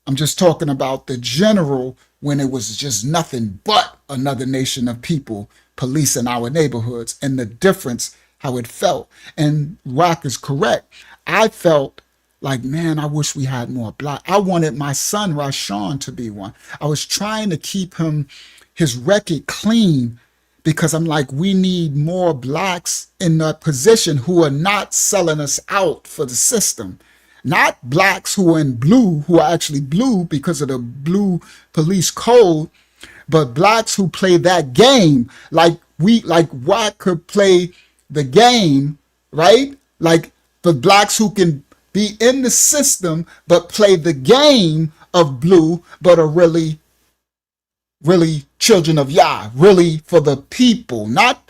I'm just talking about the general, when it was just nothing but another nation of people policing our neighborhoods, and the difference, how it felt. And Rock is correct. I felt Like, man, I wish we had more black. I wanted my son Rashawn to be one. I was trying to keep his record clean because I'm like, we need more blacks in that position who are not selling us out for the system. Not blacks who are in blue, who are actually blue because of the blue police code, but blacks who play that game like Wack could play the game, right? Like the blacks who can be in the system but play the game of blue, but are really children of Yah, really for the people, not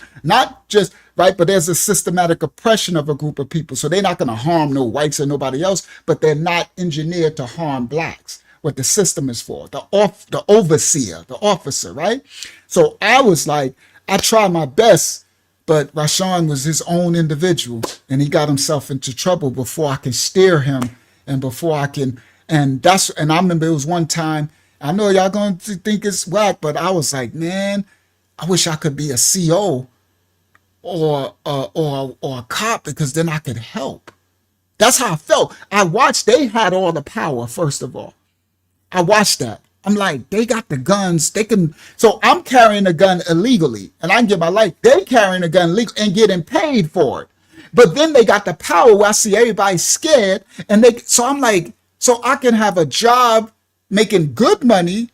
just right. But there's a systematic oppression of a group of people, so they're not going to harm no whites or nobody else, but they're not engineered to harm blacks. What the system is for, the overseer, the officer, right? So I was like, I tried my best, but Rashawn was his own individual, and he got himself into trouble before I can steer him, and before I can, and I remember it was one time. I know y'all going to think it's whack, but I was like, man, I wish I could be a CO or a cop, because then I could help. That's how I felt. I watched. They had all the power. First of all, I watched that. I'm like, they got the guns. They can. So I'm carrying a gun illegally, and I can get my life. They carrying a gun legal and getting paid for it. But then they got the power where I see everybody scared, and so I'm like, so I can have a job making good money,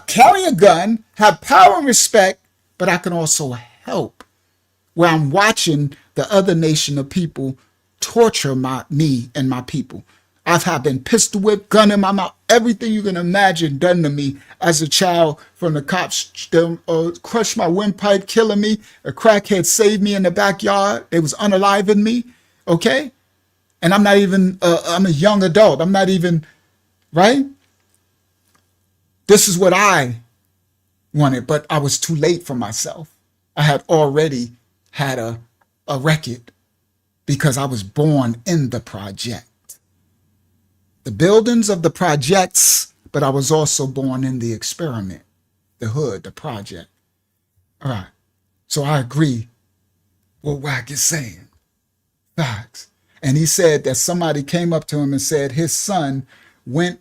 carry a gun, have power and respect, but I can also help, where I'm watching the other nation of people torture me and my people. I've been pistol whipped, gun in my mouth, everything you can imagine done to me as a child, from the cops crushed my windpipe, killing me. A crackhead saved me in the backyard. They was unaliving me, okay? And I'm not even, I'm a young adult. I'm not even, right? This is what I wanted, but I was too late for myself. I had already had a record because I was born in the project. The buildings of the projects, but I was also born in the experiment, the hood, the project. All right. So I agree what Wack is saying. Facts. And he said that somebody came up to him and said his son went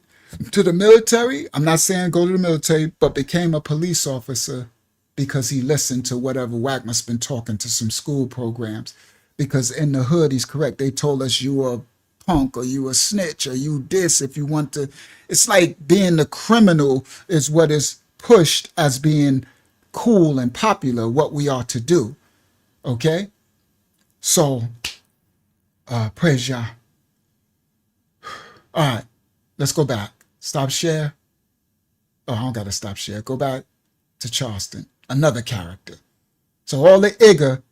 to the military. I'm not saying go to the military, but became a police officer because he listened to whatever Wack must have been talking to some school programs. Because in the hood, he's correct. They told us you are punk, or you a snitch, or you this if you want to. It's like being the criminal is what is pushed as being cool and popular, what we are to do. Okay? So, praise Yah. All right, let's go back. Stop share. Oh, I don't got to stop share. Go back to Charleston, another character. So all the Igga,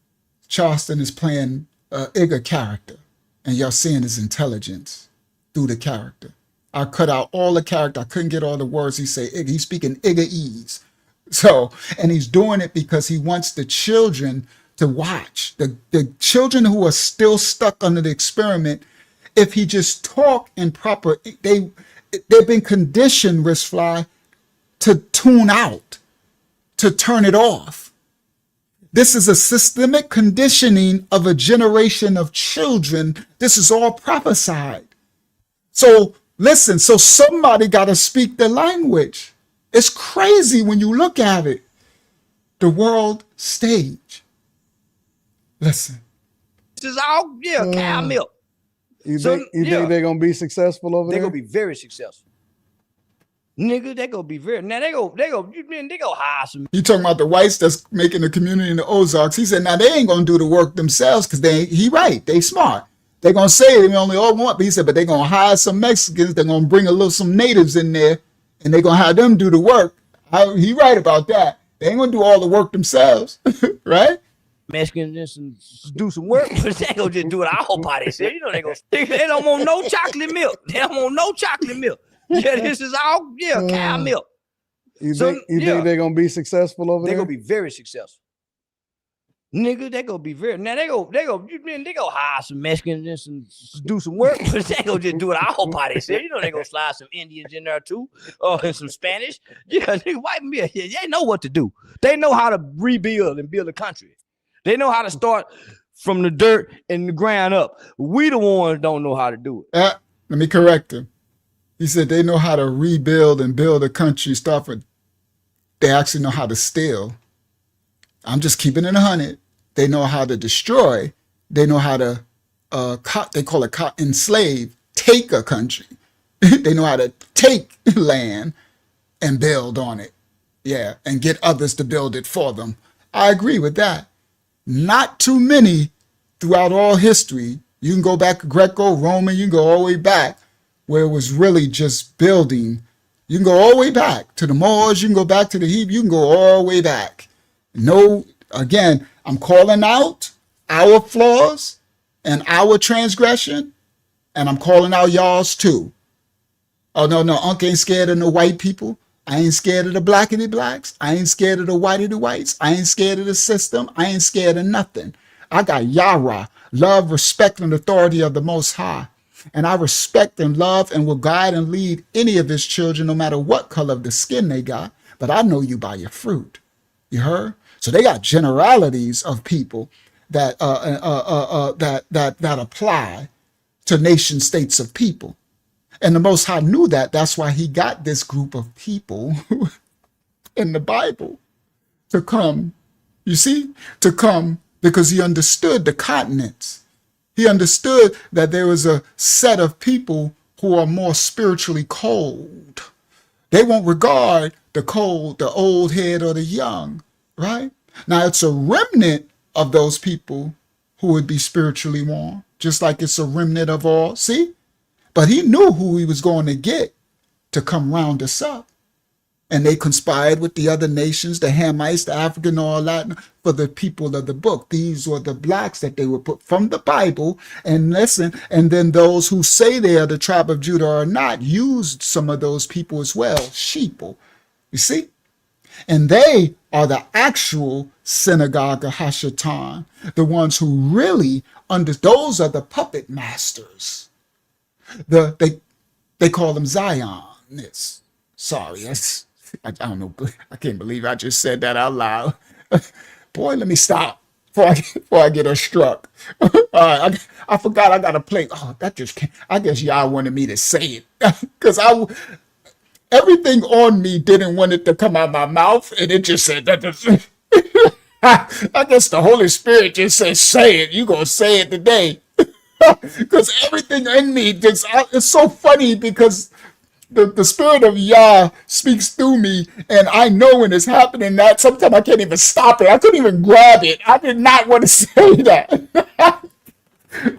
Charleston is playing Igga character. And y'all seeing his intelligence through the character. I cut out all the character. I couldn't get all the words he say. He's speaking Igga-ese. So, and he's doing it because he wants the children to watch. The children who are still stuck under the experiment, if he just talk in proper, they've been conditioned, Wristfly, to tune out, to turn it off. This is a systemic conditioning of a generation of children. This is all prophesied. So listen, so somebody got to speak the language. It's crazy when you look at it. The world stage. Listen. This is all, cow milk. You think they're going to be successful over there? They're going to be very successful. Nigga, they gonna be very now. They go hire some. You talking about the whites that's making the community in the Ozarks? He said, now they ain't gonna do the work themselves because he right. They smart. They gonna say they only all want. But he said, but they gonna hire some Mexicans. They're gonna bring some natives in there, and they gonna have them do the work. He right about that. They ain't gonna do all the work themselves, right? Mexicans just do some work, but they gonna just do it all by themselves. You know they don't want no chocolate milk. They don't want no chocolate milk. Yeah, this is all cow milk. You think they're gonna be successful over there? They're gonna be very successful. Nigga, they gonna be very now. They go hire some Mexicans and do some work, but they gonna just do it all by themselves. You know they gonna slide some Indians in there too, and some Spanish. Yeah, nigga, white men, they know what to do. They know how to rebuild and build a country. They know how to start from the dirt and the ground up. We the ones don't know how to do it. Let me correct him. He said they know how to rebuild and build a country. They actually know how to steal. I'm just keeping it 100. They know how to destroy. They know how to, they call it enslave, take a country. They know how to take land and build on it. Yeah, and get others to build it for them. I agree with that. Not too many throughout all history. You can go back to Greco-Roman, you can go all the way back where it was really just building. You can go all the way back to the Moors, you can go back to the Hebrew, you can go all the way back. No, again, I'm calling out our flaws and our transgression, and I'm calling out y'all's too. Oh, no, Unc ain't scared of no white people. I ain't scared of the blackity blacks. I ain't scared of the whitey whites. I ain't scared of the system. I ain't scared of nothing. I got Yara, love, respect, and authority of the Most High. And I respect and love and will guide and lead any of his children, no matter what color of the skin they got. But I know you by your fruit. You heard? So they got generalities of people that that apply to nation states of people. And the Most High knew that. That's why he got this group of people in the Bible to come, you see, to come because he understood the continents. He understood that there was a set of people who are more spiritually cold. They won't regard the cold, the old head, or the young, right? Now, it's a remnant of those people who would be spiritually warm, just like it's a remnant of all. See? But he knew who he was going to get to come round us up. And they conspired with the other nations, the Hamites, the African, all that, for the people of the book. These were the blacks that they would put from the Bible and listen. And then those who say they are the tribe of Judah or not used some of those people as well, sheeple. You see? And they are the actual synagogue of Hashatan, the ones who really those are the puppet masters. They call them Zionists. Sorry, I don't know. I can't believe I just said that out loud. Boy, let me stop before I get her struck. All right, I forgot I got to play. Oh, that just can't. I guess y'all wanted me to say it because everything on me didn't want it to come out my mouth, and it just said that. I guess the Holy Spirit just said, "Say it." You gonna say it today? Because everything in me just, it's so funny because the spirit of Yah speaks through me, and I know when it's happening that sometimes I can't even stop it. I couldn't even grab it. I did not want to say that.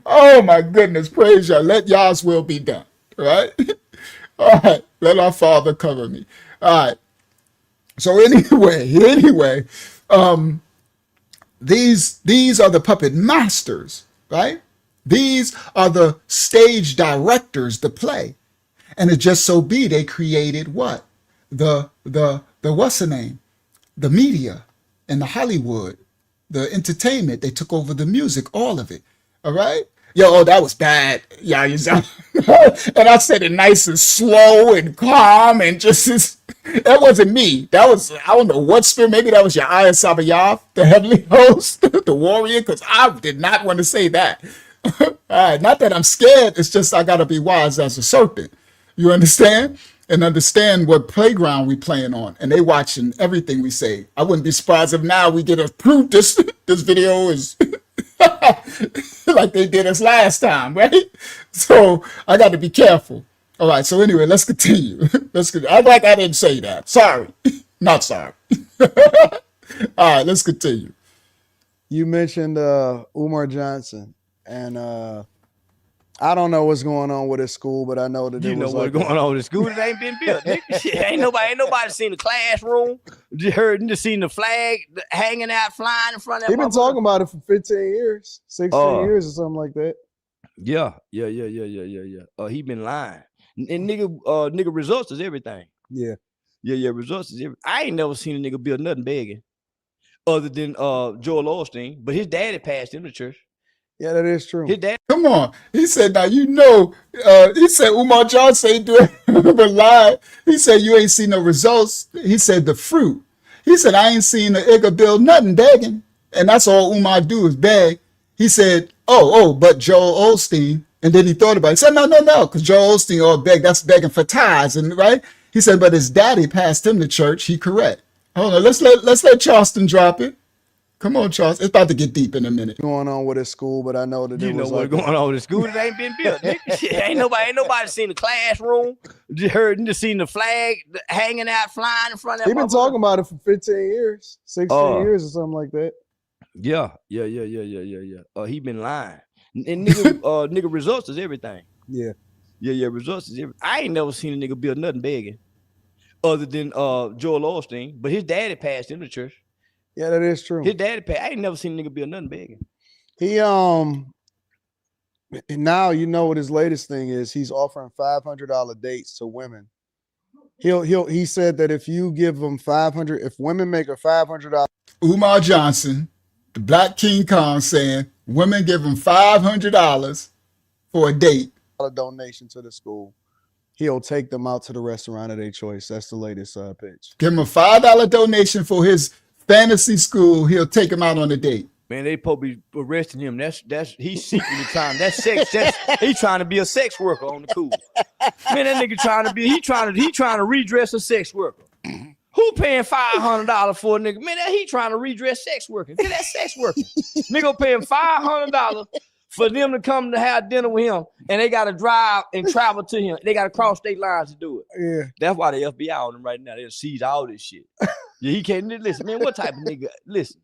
Oh my goodness, praise Yah. Let Yah's will be done, right? All right, let our Father cover me. All right. So anyway, these are the puppet masters, right? These are the stage directors, the play. And it just so be they created what? The what's the name? The media and the Hollywood, the entertainment. They took over the music, all of it. All right? Yo, that was bad. Yeah, and I said it nice and slow and calm and that wasn't me. That was, I don't know what spirit, maybe that was your Aya Sabayath, the heavenly host, the warrior, because I did not want to say that. All right, not that I'm scared, it's just I gotta be wise as a serpent. You understand? And understand what playground we playing on. And they watching everything we say. I wouldn't be surprised if now we get a proof this video is like they did us last time, right? So I got to be careful. All right, so anyway, let's continue. I'm like I didn't say that. Sorry. Not sorry. All right, let's continue. You mentioned Umar Johnson, and I don't know what's going on with his school, but I know that you know what's going on with the school. It ain't been built. Shit, ain't nobody seen the classroom. Just seen the flag hanging out, flying in front of. He's been talking about it for 15 years, 16 years, or something like that. Yeah. He been lying. And nigga results is everything. Yeah. Results is everything. I ain't never seen a nigga build nothing begging, other than Joel Osteen. But his daddy passed him to church. Yeah, that is true. His dad. Come on. He said, now he said Umar Johnson ain't doing but lie. He said you ain't seen no results. He said the fruit. He said, I ain't seen the Igga build nothing begging. And that's all Umar do is beg. He said, but Joel Osteen, And then he thought about it. He said, no, because Joel Osteen, that's begging for tithes, and right? He said, but his daddy passed him to church. He correct. Hold on, let's let Charleston drop it. Come on, Charles. It's about to get deep in a minute. Going on with his school, but I know that you know what's going on with the school that ain't been built. ain't nobody seen the classroom. Just seen the flag hanging out, flying in front of that. He's been talking about it for 15 years, 16 years, or something like that. Yeah. He been lying. And nigga results is everything. Yeah. Results is everything. I ain't never seen a nigga build nothing begging, other than Joel Osteen. But his daddy passed him to church. Yeah, that is true. His daddy passed. I ain't never seen a nigga build nothing begging. He now you know what his latest thing is. He's offering $500 dates to women. He said that if you give them $500, if women make a $500. Umar Johnson, the Black King Kong, saying women give him $500 for a date. A donation to the school. He'll take them out to the restaurant of their choice. That's the latest pitch. Give him a $5 donation for his fantasy school. He'll take him out on a date. Man, they probably arresting him. That's he's secretly trying. That's sex. He's trying to be a sex worker on the cool. Man, that nigga trying to redress a sex worker. Who paying $500 for a nigga? Man, he trying to redress sex worker. Get that sex worker. Nigga paying $500 for them to come to have dinner with him, and they got to drive and travel to him. They got to cross state lines to do it. Yeah, that's why the FBI on him right now. They'll seize all this shit. Yeah, he can't listen, man. What type of nigga? Listen,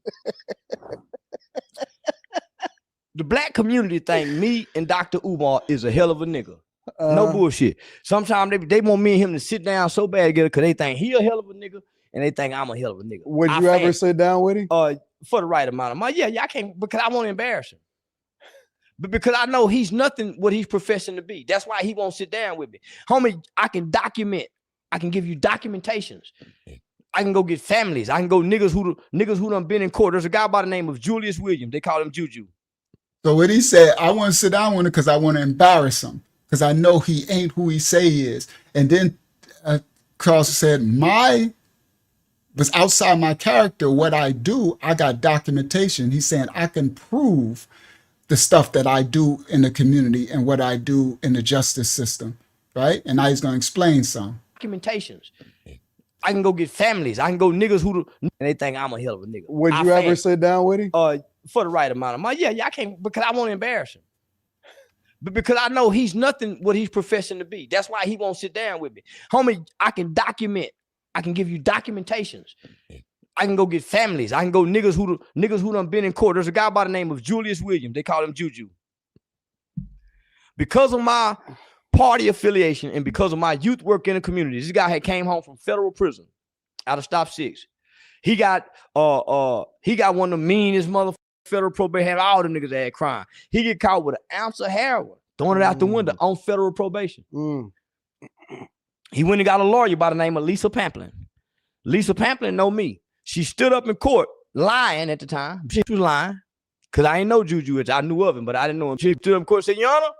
the black community think me and Dr. Umar is a hell of a nigga. No bullshit. Sometimes they want me and him to sit down so bad together because they think he a hell of a nigga and they think I'm a hell of a nigga. Would you ever sit down with him? For the right amount of money. Yeah, I can't, because I won't embarrass him. But because I know he's nothing what he's professing to be. That's why he won't sit down with me. Homie, I can document. I can give you documentations. I can go get families. I can go niggas who done been in court. There's a guy by the name of Julius Williams. They call him Juju. So what he said, I want to sit down with him because I want to embarrass him. Because I know he ain't who he say he is. And then Carlson said, was outside my character. What I do, I got documentation. He's saying I can prove the stuff that I do in the community and what I do in the justice system, right? And now he's going to explain some. Documentations. I can go get families. I can go niggas and they think I'm a hell of a nigga. Would you ever sit down with him? For the right amount of money. Yeah, I can't, because I won't embarrass him. But because I know he's nothing what he's professing to be. That's why he won't sit down with me. Homie, I can document. I can give you documentations. I can go get families. I can go niggas who done been in court. There's a guy by the name of Julius Williams. They call him Juju. Because of my party affiliation and because of my youth work in the community, this guy had came home from federal prison out of Stop 6. He got one of the meanest motherfuckers. Federal probation, had all the niggas that had crime. He get caught with an ounce of heroin, throwing it out the window on federal probation. He went and got a lawyer by the name of Lisa Pamplin. Lisa Pamplin know me. She stood up in court lying at the time. She was lying because I ain't know Juju. I knew of him, but I didn't know him. She stood up in court and said, Your Honor,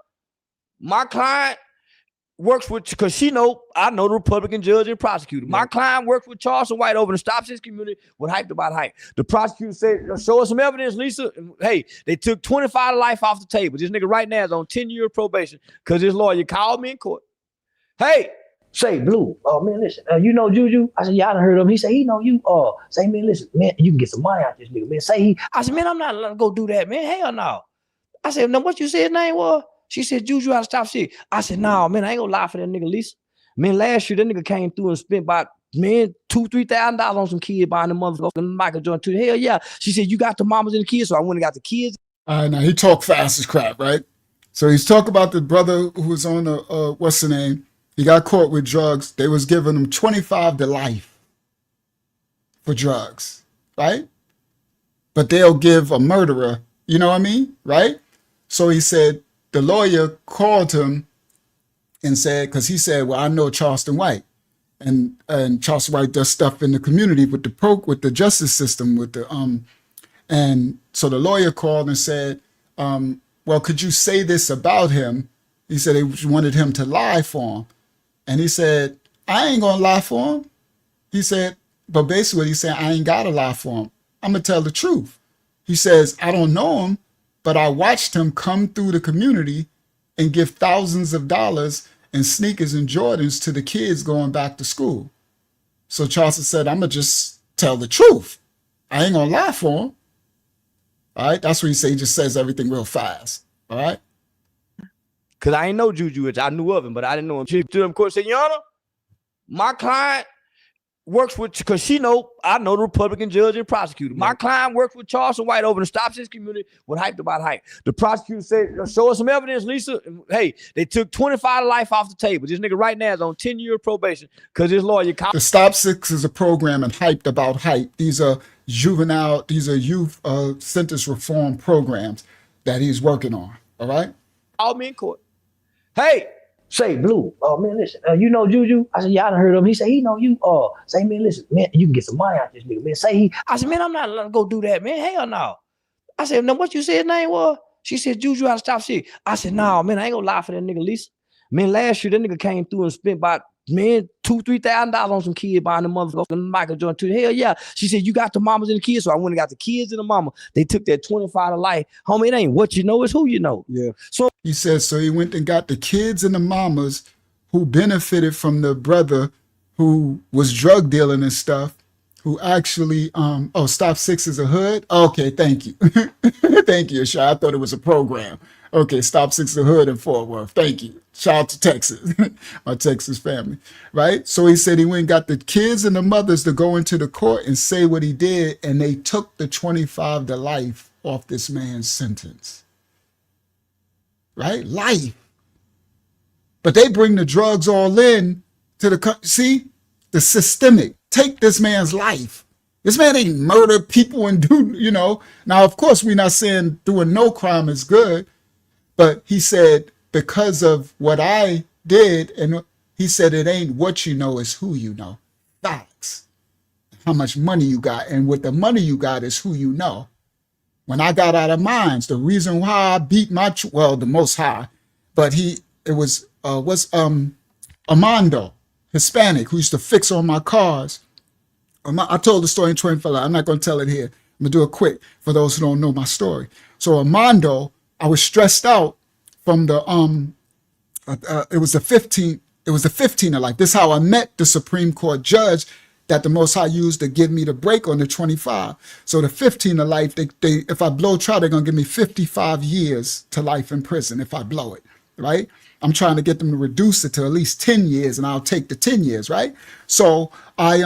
my client works with, because I know the Republican judge and prosecutor. My client works with Charleston White over in the Stop 6 community with hyped about hype. The prosecutor said, show us some evidence, Lisa. And, hey, they took 25 to life off the table. This nigga right now is on 10-year probation because his lawyer called me in court. Hey, say, Blue, man, listen, you know Juju? I said, yeah, I done heard of him. He said, he know you. Say, man, listen, man, you can get some money out this nigga, man. Say he. I said, man, I'm not letting him go do that, man. Hell no. I said, no, what you said his name was? She said, Juju out of Stop 6. I said, no, man, I ain't gonna lie for that nigga, Lisa. Man, last year, that nigga came through and spent about, man, $2,000-$3,000 on some kids buying the motherfucking Michael Jordan too. Hell yeah. She said, you got the mamas and the kids, so I went and got the kids. Now he talked fast as crap, right? So he's talking about the brother who was on the, what's the name? He got caught with drugs. They was giving him 25 to life for drugs, right? But they'll give a murderer, you know what I mean, right? So he said, the lawyer called him and said, because he said, well, I know Charleston White. And Charleston White does stuff in the community with the justice system, and so the lawyer called and said, well, could you say this about him? He said they wanted him to lie for him. And he said, I ain't gonna lie for him. He said, but basically what he said, I ain't gotta lie for him. I'm gonna tell the truth. He says, I don't know him, but I watched him come through the community and give thousands of dollars in sneakers and Jordans to the kids going back to school. So Charleston said, I'm going to just tell the truth. I ain't going to lie for him. All right. That's what he said. He just says everything real fast. All right. Because I ain't know Juju, which I knew of him, but I didn't know him. She to him court said, Your Honor, my client works with, because I know the Republican judge and prosecutor. My client works with Charleston White over in the Stop Six community with hyped about hype. The prosecutor said, show us some evidence, Lisa. Hey, they took 25 to life off the table. This nigga right now is on 10-year probation because his lawyer. The Stop Six is a program and hyped about hype. These are youth sentence reform programs that he's working on. All right. Called me in court. Hey, say Blue. Oh man, listen. You know Juju? I said, yeah, I done heard of him. He said, he know you. Say, man, listen, man, you can get some money out this nigga, man. Say he. I said, man, I'm not gonna go do that, man. Hell no. I said, no, what you said his name was? She said, Juju out of Stop Six. I said, no, man, I ain't gonna lie for that nigga, Lisa. Man, last year that nigga came through and spent about $2,000-$3,000 on some kids buying the motherfucking Michael Jordan too. Hell yeah. She said, you got the mamas and the kids. So I went and got the kids and the mama. They took that 25 to life. Homie, it ain't what you know, it's who you know. Yeah. So he says, so he went and got the kids and the mamas who benefited from the brother who was drug dealing and stuff, who actually, Stop Six is a hood. Okay, thank you. Thank you, Shy. I thought it was a program. Okay, Stop Six is a hood in Fort Worth. Thank you. Shout out to Texas, my Texas family, right? So he said he went and got the kids and the mothers to go into the court and say what he did, and they took the 25 to life off this man's sentence, right? Life. But they bring the drugs all in to the systemic. Take this man's life. This man ain't murder people and do, Now, of course, we're not saying doing no crime is good, but he said, because of what I did, and he said, it ain't what you know, it's who you know. Facts. How much money you got. And with the money you got is who you know. When I got out of mines, the reason why I beat the Most High, but it was Armando, Hispanic, who used to fix all my cars. I told the story in Twin Fella. I'm not going to tell it here. I'm going to do it quick for those who don't know my story. So Armando, I was stressed out from the it was the 15 of life. This is how I met the Supreme Court judge that the Most High used to give me the break on the 25. So the 15 of life, they if I blow trial, they're gonna give me 55 years to life in prison if I blow it, right? I'm trying to get them to reduce it to at least 10 years, and I'll take the 10 years, right? So I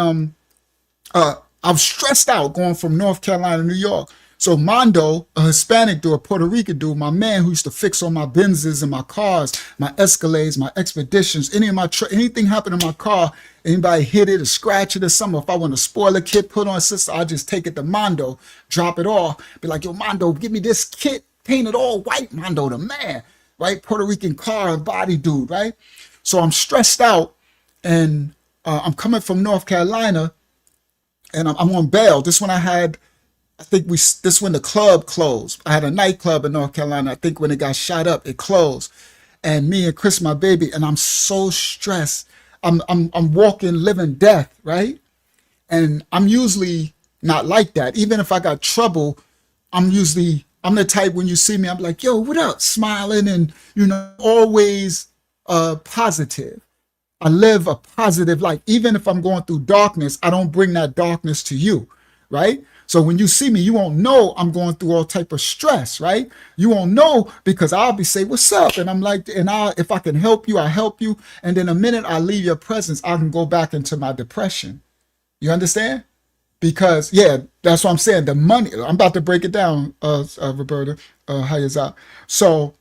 was stressed out going from North Carolina to New York. So Mondo, a Hispanic dude, a Puerto Rican dude, my man who used to fix all my Benzes and my cars, my Escalades, my Expeditions, anything happened in my car, anybody hit it or scratch it or something, if I want a spoiler kit put on, sister, I just take it to Mondo, drop it off, be like, yo, Mondo, give me this kit, paint it all white, Mondo, the man, right? Puerto Rican car and body dude, right? So I'm stressed out, and I'm coming from North Carolina, and I'm on bail. This one I had, this when the club closed. I had a nightclub in North Carolina. I think when it got shot up, it closed. And me and Chris, my baby, and I'm so stressed. I'm walking, living death, right? And I'm usually not like that. Even if I got trouble, I'm the type when you see me, I'm like, yo, what up? Smiling and, always positive. I live a positive life. Even if I'm going through darkness, I don't bring that darkness to you, right? So when you see me, you won't know I'm going through all type of stress, right? You won't know because I'll be saying, what's up? And I'm like, if I can help you, I help you. And then the minute I leave your presence, I can go back into my depression. You understand? Because, that's what I'm saying. The money, I'm about to break it down, Roberta, Hayazat. So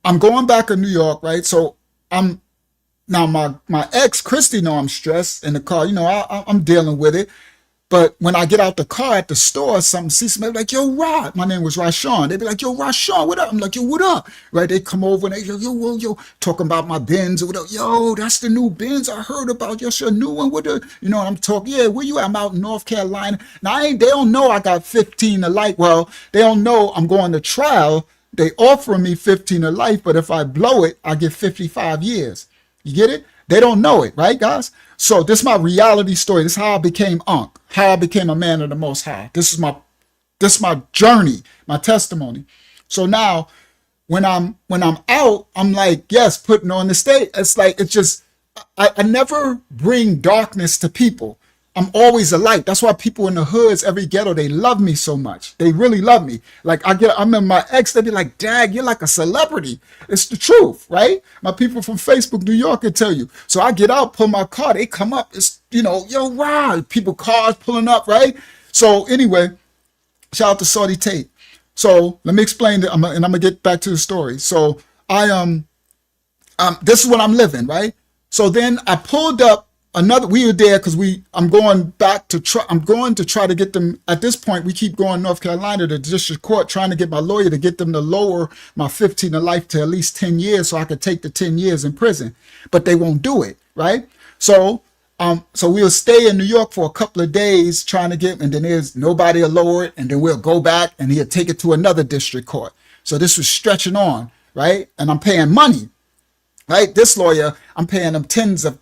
I'm going back to New York, right? So now my ex, Christy, know I'm stressed in the car. I'm dealing with it. But when I get out the car at the store or something, see somebody like, yo, Rod. My name was Rashawn. They'd be like, yo, Rashawn, what up? I'm like, yo, what up? Right? They come over and they yo, talking about my Benz or whatever. Yo, that's the new Benz I heard about. Yes, your new one. And I'm talking, where you at? I'm out in North Carolina. Now, they don't know I got 15 to life. Well, they don't know I'm going to trial. They offering me 15 to life, but if I blow it, I get 55 years. You get it? They don't know it, right, guys? So this is my reality story. This is how I became Ankh, how I became a man of the Most High. This is my journey, my testimony. So now when I'm out, I'm like, yes, putting on the stage. It's like, it's just, I never bring darkness to people. I'm always a light. That's why people in the hoods, every ghetto, they love me so much. They really love me. Like I'm in my ex, they be like, Dag, you're like a celebrity. It's the truth, right? My people from Facebook, New York can tell you. So I get out, pull my car, they come up. It's, yo, wow, people, cars pulling up, right? So anyway, shout out to Saudi Tate. So let me explain and I'm gonna get back to the story. So this is what I'm living, right? So then I pulled up we were there because I'm going to try to get them. At this point, we keep going North Carolina to the district court, trying to get my lawyer to get them to lower my 15 to life to at least 10 years so I could take the 10 years in prison. But they won't do it, right? So we'll stay in New York for a couple of days trying to get, and then there's nobody will lower it, and then we'll go back and he'll take it to another district court. So this was stretching on, right? And I'm paying money, right? This lawyer, I'm paying him tens of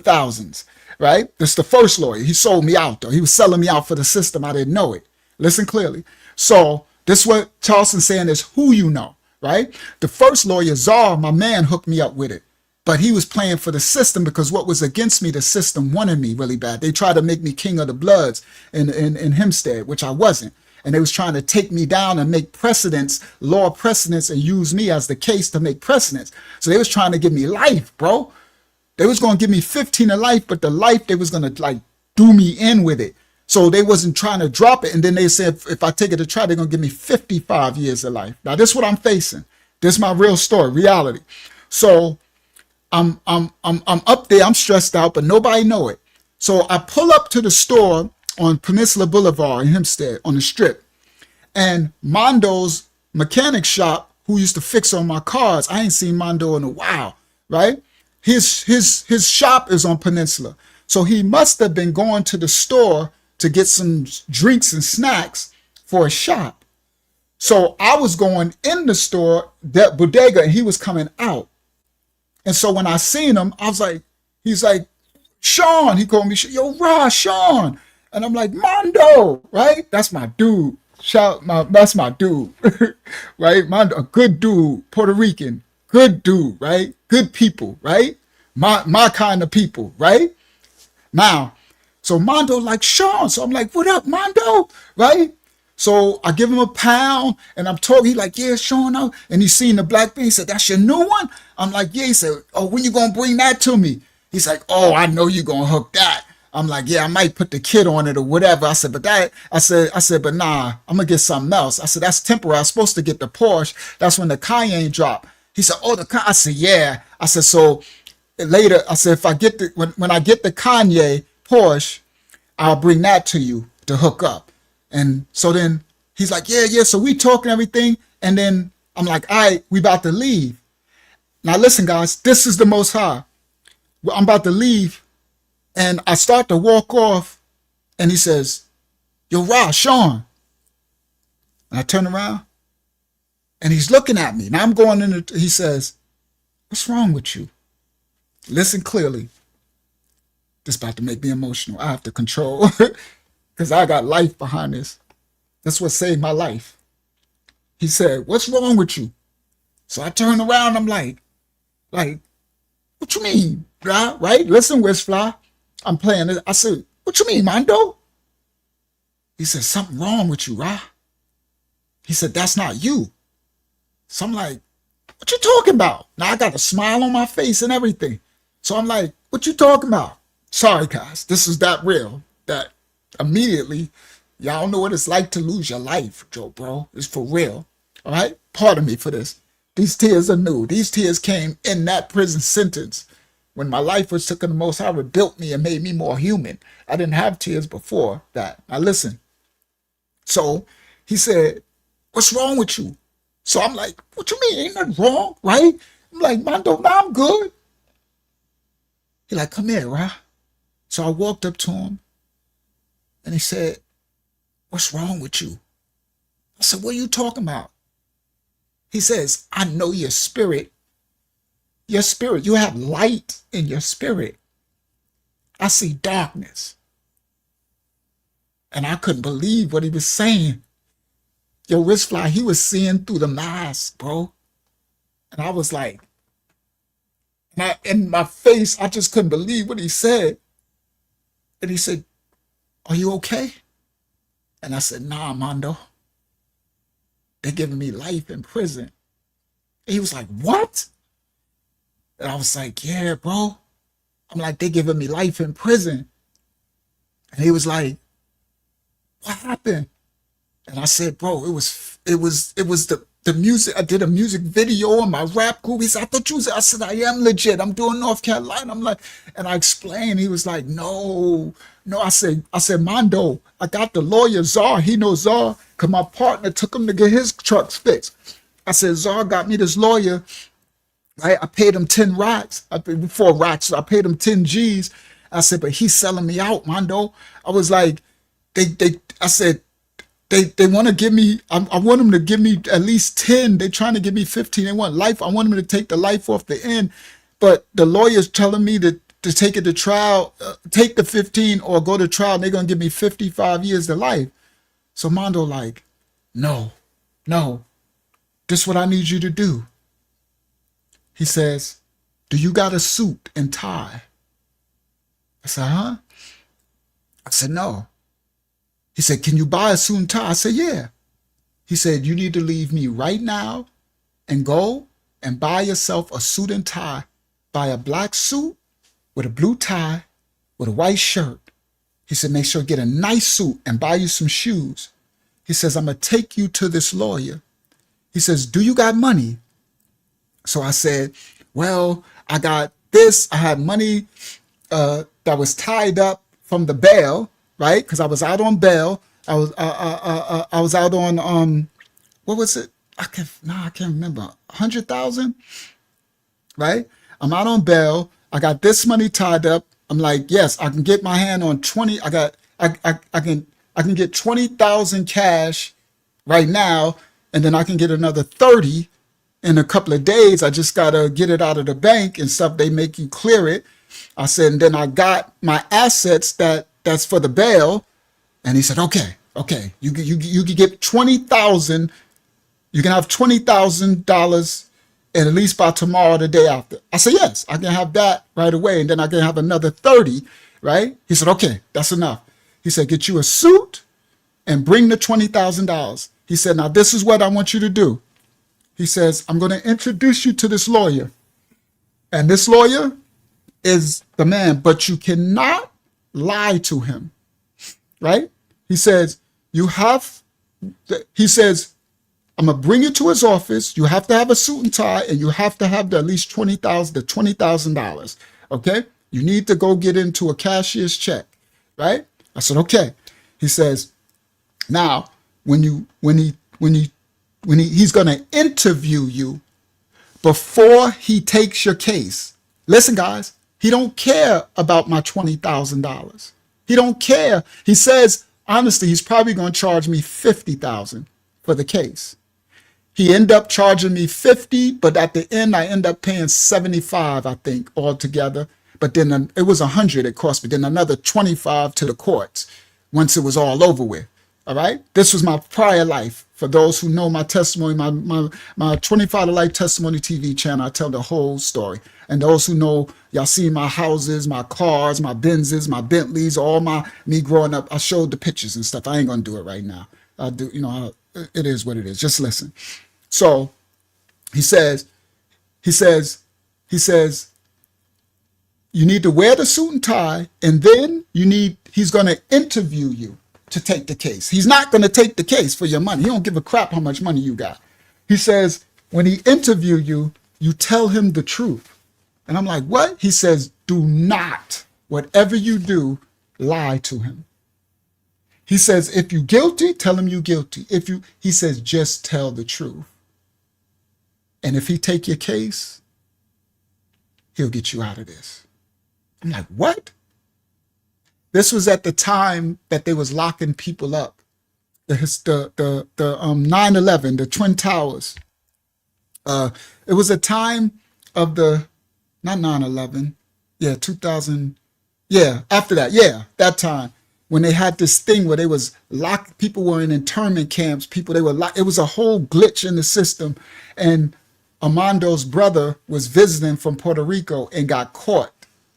thousands, right? This is the first lawyer. He sold me out though. He was selling me out for the system. I didn't know it. Listen clearly. So this is what Charleston's saying is who you know, right? The first lawyer, Czar, my man, hooked me up with it. But he was playing for the system because what was against me, the system wanted me really bad. They tried to make me king of the bloods in Hempstead, which I wasn't. And they was trying to take me down and make precedents, law precedents, and use me as the case to make precedents. So they was trying to give me life, bro. They was going to give me 15 to life, but the life, they was going to like do me in with it. So they wasn't trying to drop it. And then they said, if I take it to trial, they're going to give me 55 years of life. Now, this is what I'm facing. This is my real story, reality. So I'm up there. I'm stressed out, but nobody know it. So I pull up to the store on Peninsula Boulevard in Hempstead on the strip. And Mondo's mechanic shop, who used to fix on my cars, I ain't seen Mondo in a while, right? His shop is on Peninsula. So he must have been going to the store to get some drinks and snacks for a shop. So I was going in the store, that bodega, and he was coming out. And so when I seen him, I was like, he's like, Sean, he called me, yo, Sean. And I'm like, Mondo, right? That's my dude. That's my dude, right? Mondo, a good dude, Puerto Rican, good dude, right? Good people, right? My kind of people, right? Now, so Mondo like, Sean. So I'm like, what up, Mondo, right? So I give him a pound and I'm talking, he like, yeah, Sean. And he seen the black bean. He said, that's your new one? I'm like, yeah. He said, oh, when you gonna bring that to me? He's like, oh, I know you gonna hook that. I'm like, yeah, I might put the kid on it or whatever. I said, but but nah, I'm gonna get something else. I said, that's temporary. I was supposed to get the Porsche. That's when the Cayenne dropped. He said, oh, I said, yeah. I said, so later, I said, if I get when I get the Kanye Porsche, I'll bring that to you to hook up. And so then he's like, yeah. So we talking everything. And then I'm like, all right, we about to leave. Now listen, guys, this is the Most High. I'm about to leave. And I start to walk off. And he says, yo, Sean. And I turn around. And he's looking at me. Now I'm going in. He says, what's wrong with you? Listen clearly. This is about to make me emotional. I have to control. Because I got life behind this. That's what saved my life. He said, what's wrong with you? So I turn around. I'm like, what you mean? Right? Listen, Westfly. I'm playing it. I said, what you mean, Mondo? He said, something wrong with you, right? He said, that's not you. So I'm like, what you talking about? Now I got a smile on my face and everything. So I'm like, what you talking about? Sorry, guys. This is that real. That immediately, y'all know what it's like to lose your life, Joe, bro. It's for real. All right? Pardon me for this. These tears are new. These tears came in that prison sentence. When my life was taken, the Most High rebuilt me and made me more human. I didn't have tears before that. Now listen. So he said, what's wrong with you? So I'm like, what you mean? Ain't nothing wrong, right? I'm like, Mondo, nah, I'm good. He like, come here, right? So I walked up to him and he said, what's wrong with you? I said, what are you talking about? He says, I know your spirit. Your spirit, you have light in your spirit. I see darkness. And I couldn't believe what he was saying. Yo, Fly, he was seeing through the mask, bro. And I was like, in my face, I just couldn't believe what he said. And he said, "Are you okay?" And I said, "Nah, Mondo. They're giving me life in prison." And he was like, "What?" And I was like, "Yeah, bro." I'm like, "They're giving me life in prison." And he was like, "What happened?" And I said, "Bro, it was the music. I did a music video on my rap group." He said, "I thought you was," I said, "I am legit. I'm doing North Carolina." I'm like, and I explained. He was like, "No, no." I said, "Mondo, I got the lawyer Czar. He knows Czar, because my partner took him to get his trucks fixed." I said, "Czar got me this lawyer, right? I paid him 10 racks. I paid 4 racks. So I paid him 10 G's. I said, but he's selling me out, Mondo." I was like, I said, they want to give me, I want them to give me at least 10. They're trying to give me 15. They want life. I want them to take the life off the end. But the lawyer's telling me to take it to trial, take the 15 or go to trial. And they're going to give me 55 years to life. So Mondo like, no, this is what I need you to do. He says, "Do you got a suit and tie?" I said, "Huh?" I said, "No." He said, "Can you buy a suit and tie?" I said, "Yeah." He said, "You need to leave me right now and go and buy yourself a suit and tie. Buy a black suit with a blue tie with a white shirt." He said, "Make sure get a nice suit and buy you some shoes." He says, "I'm going to take you to this lawyer." He says, "Do you got money?" So I said, "Well, I got this. I had money that was tied up from the bail, right? Because I was out on bail. I was out on what was it? I can't remember. 100,000, right? I'm out on bail. I got this money tied up. I'm like, yes, I can get my hand on 20. I can get 20,000 cash right now, and then I can get another 30 in a couple of days. I just gotta get it out of the bank and stuff. They make you clear it." I said, and then I got my assets that's for the bail. And he said, okay, you can get 20,000. You can have $20,000 and at least by tomorrow, the day after. I said, yes, I can have that right away. And then I can have another 30, right? He said, okay, that's enough. He said, get you a suit and bring the $20,000. He said, now this is what I want you to do. He says, I'm going to introduce you to this lawyer. And this lawyer is the man, but you cannot lie to him, right? He says, I'm going to bring you to his office. You have to have a suit and tie, and you have to have at least $20,000. Okay? You need to go get into a cashier's check, right? I said, okay. He says, now, he's going to interview you before he takes your case. Listen, guys, he don't care about my $20,000. He don't care. He says, honestly, he's probably going to charge me $50,000 for the case. He ended up charging me 50, but at the end, I end up paying 75, I think, altogether. But then it was 100 it cost me, then another 25 to the courts once it was all over with. All right. This was my prior life. For those who know my testimony, my 25 to Life Testimony TV channel, I tell the whole story. And those who know, y'all see my houses, my cars, my Benzes, my Bentleys, me growing up. I showed the pictures and stuff. I ain't gonna do it right now. I'll do, it is what it is. Just listen. So he says, you need to wear the suit and tie, and then he's gonna interview you to take the case. He's not going to take the case for your money. He don't give a crap how much money you got. He says, when he interview you, you tell him the truth. And I'm like, what? He says, do not, whatever you do, lie to him. He says, if you guilty, tell him you guilty. He says, just tell the truth. And if he take your case, he'll get you out of this. I'm like, what? This was at the time that they was locking people up. The 9/11, the Twin Towers. It was a time of not 9/11. Yeah, 2000. Yeah, after that. Yeah, that time. when they had this thing where they was locked, people were in internment camps, people, they were locked. It was a whole glitch in the system. And Armando's brother was visiting from Puerto Rico and got caught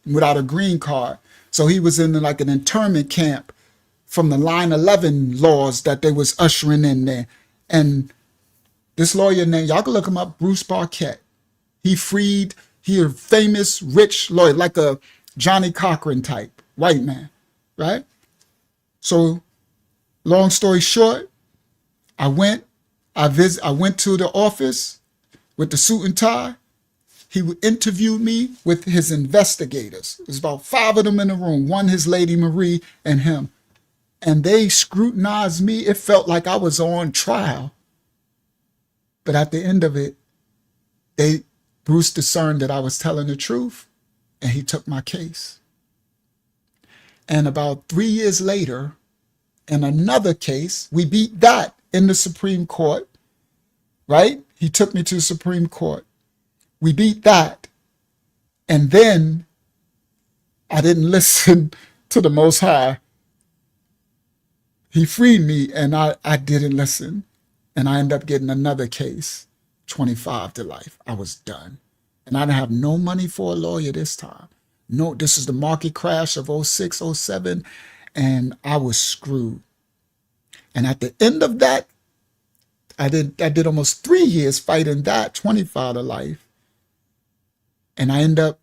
without a green card. So he was in like an internment camp from the 9/11 laws that they was ushering in there. And this lawyer named, y'all can look him up, Bruce Barquette. He a famous, rich lawyer, like a Johnny Cochran type, white man, right? So long story short, I went to the office with the suit and tie. He interviewed me with his investigators. There's about 5 of them in the room, one his lady Marie and him. And they scrutinized me. It felt like I was on trial. But at the end of it, Bruce discerned that I was telling the truth, and he took my case. And about 3 years later, in another case, we beat that in the Supreme Court, right? He took me to the Supreme Court. We beat that. And then I didn't listen to the Most High. He freed me, and I didn't listen. And I ended up getting another case, 25 to life. I was done. And I didn't have no money for a lawyer this time. No, this is the market crash of 06, 07, and I was screwed. And at the end of that, I did almost 3 years fighting that, 25 to life. And I ended up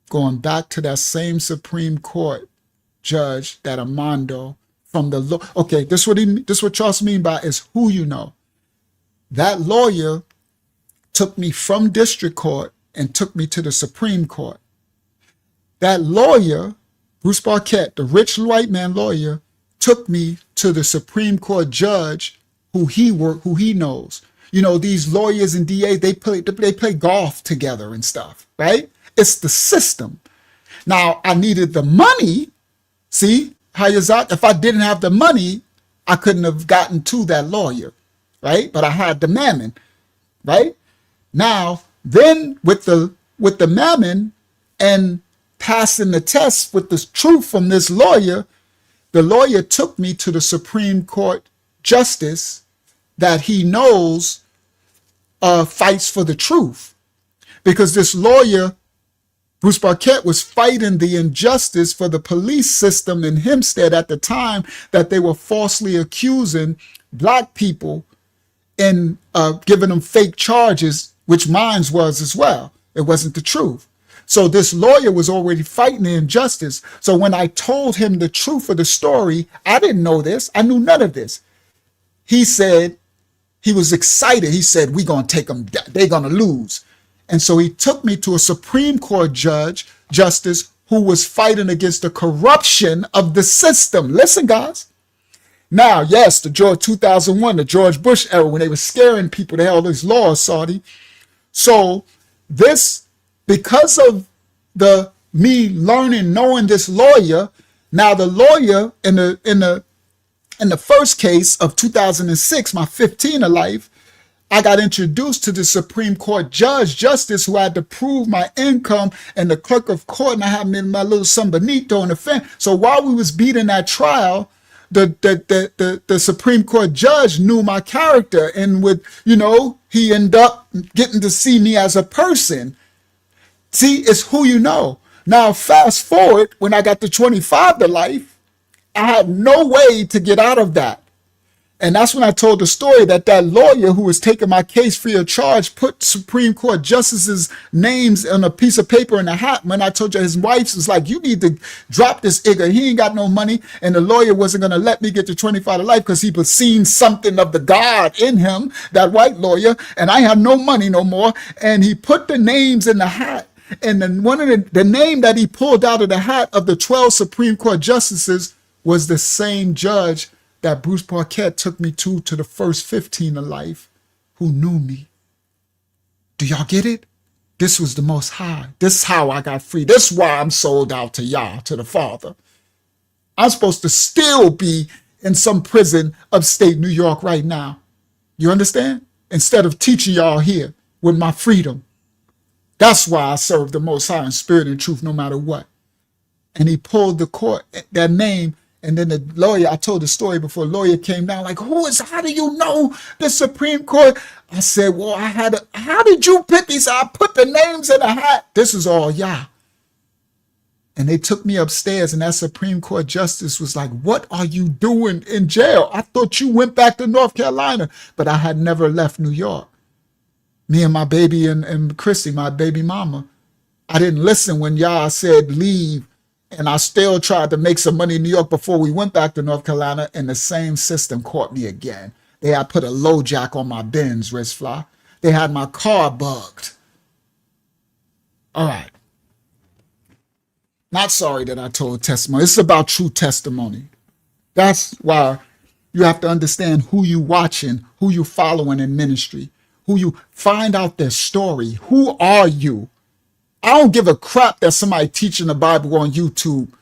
going back to that same Supreme Court judge, that Armando from the law. Okay, this what Charles mean by is who you know. That lawyer took me from district court and took me to the Supreme Court. That lawyer, Bruce Barquette, the rich white man lawyer, took me to the Supreme Court judge who he knows. You know, these lawyers and DAs, they play golf together and stuff, right? It's the system. Now, I needed the money. See, Hayazat, if I didn't have the money, I couldn't have gotten to that lawyer, right? But I had the mammon, right? Now, then with the mammon and passing the test with the truth from this lawyer, the lawyer took me to the Supreme Court justice that he knows fights for the truth. Because this lawyer, Bruce Barquette, was fighting the injustice for the police system in Hempstead at the time, that they were falsely accusing black people and giving them fake charges, which mine was as well. It wasn't the truth. So this lawyer was already fighting the injustice. So when I told him the truth of the story, I didn't know this. I knew none of this. He said, he was excited. He said, we're going to take them, they're going to lose. And so he took me to a Supreme Court justice who was fighting against the corruption of the system. Listen, guys. Now, yes, the 2001, the George Bush era, when they were scaring people, they had all these laws, Saudi. So this, because of me learning, knowing this lawyer, now the lawyer in the first case of 2006, my 15 of life, I got introduced to the Supreme Court justice who had to prove my income, and the clerk of court, and I had my little son Benito in the fence. So while we was beating that trial, the Supreme Court judge knew my character, and he ended up getting to see me as a person. See, it's who you know. Now, fast forward, when I got to 25 to life, I had no way to get out of that. And that's when I told the story that lawyer who was taking my case free of charge put Supreme Court justices' names on a piece of paper in a hat. When I told you his wife was like, you need to drop this nigga. He ain't got no money. And the lawyer wasn't going to let me get to 25 to life because he was seeing something of the God in him, that white lawyer. And I had no money no more. And he put the names in the hat. And then one of the name that he pulled out of the hat of the 12 Supreme Court justices was the same judge that Bruce Barquette took me to the first 15 of life, who knew me. Do y'all get it? This was the Most High. This is how I got free. This is why I'm sold out to Yah, to the Father. I'm supposed to still be in some prison upstate New York right now. You understand? Instead of teaching y'all here with my freedom. That's why I serve the Most High in spirit and truth no matter what. And he pulled the court, that name, And then the lawyer, I told the story before, the lawyer came down like, how do you know the Supreme Court? I said, well, how did you pick these? I put the names in a hat. This is all Yah. And they took me upstairs, and that Supreme Court justice was like, what are you doing in jail? I thought you went back to North Carolina. But I had never left New York. Me and my baby and Chrissy, my baby mama, I didn't listen when Yah said leave. And I still tried to make some money in New York before we went back to North Carolina, and the same system caught me again. They had put a low jack on my Benz, wrist fly. They had my car bugged. All right. Not sorry that I told testimony. It's about true testimony. That's why you have to understand who you watching, who you following in ministry, who you find out their story. Who are you? I don't give a crap that somebody teaching the Bible on YouTube.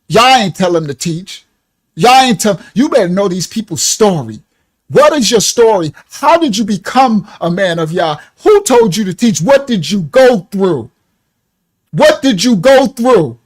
Y'all ain't tell them to teach. You better know these people's story. What is your story? How did you become a man of Yah? Who told you to teach? What did you go through? What did you go through?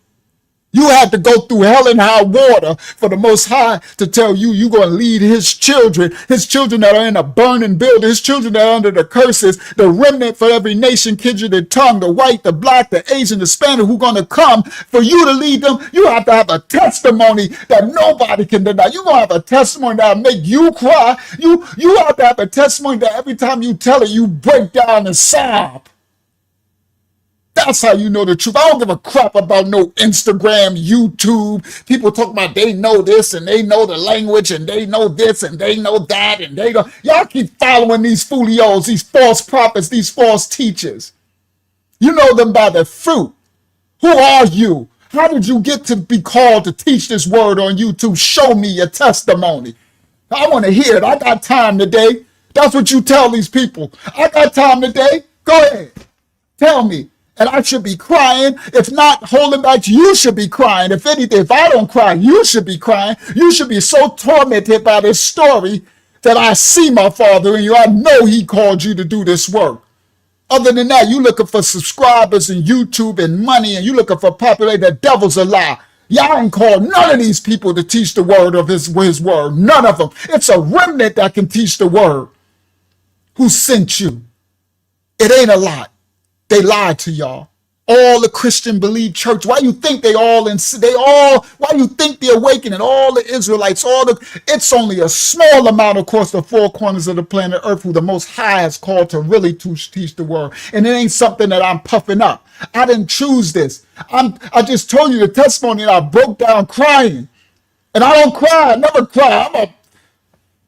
You had to go through hell and high water for the Most High to tell you you're going to lead his children that are in a burning building, his children that are under the curses, the remnant for every nation, kindred, and tongue, the white, the black, the Asian, the Spanish, who are going to come for you to lead them. You have to have a testimony that nobody can deny. You're going to have a testimony that will make you cry. You have to have a testimony that every time you tell it, you break down and sob. That's how you know the truth. I don't give a crap about no Instagram, YouTube. People talk about they know this and they know the language and they know this and they know that and they go. Y'all keep following these folios, these false prophets, these false teachers. You know them by their fruit. Who are you? How did you get to be called to teach this word on YouTube? Show me your testimony. I want to hear it. I got time today. That's what you tell these people. I got time today. Go ahead. Tell me. And I should be crying. If not holding back, you should be crying. If anything, if I don't cry, you should be crying. You should be so tormented by this story that I see my Father in you. I know he called you to do this work. Other than that, you looking for subscribers and YouTube and money, and you looking for popularity. The devil's a lie. Y'all ain't called none of these people to teach the word of his word. None of them. It's a remnant that can teach the word. Who sent you? It ain't a lot. They lied to y'all. All the Christian believed church. Why you think why you think the awakening, all the Israelites, it's only a small amount across the four corners of the planet Earth who the Most High has called to really teach the word. And it ain't something that I'm puffing up. I didn't choose this. I just told you the testimony and I broke down crying. And I don't cry. I never cry.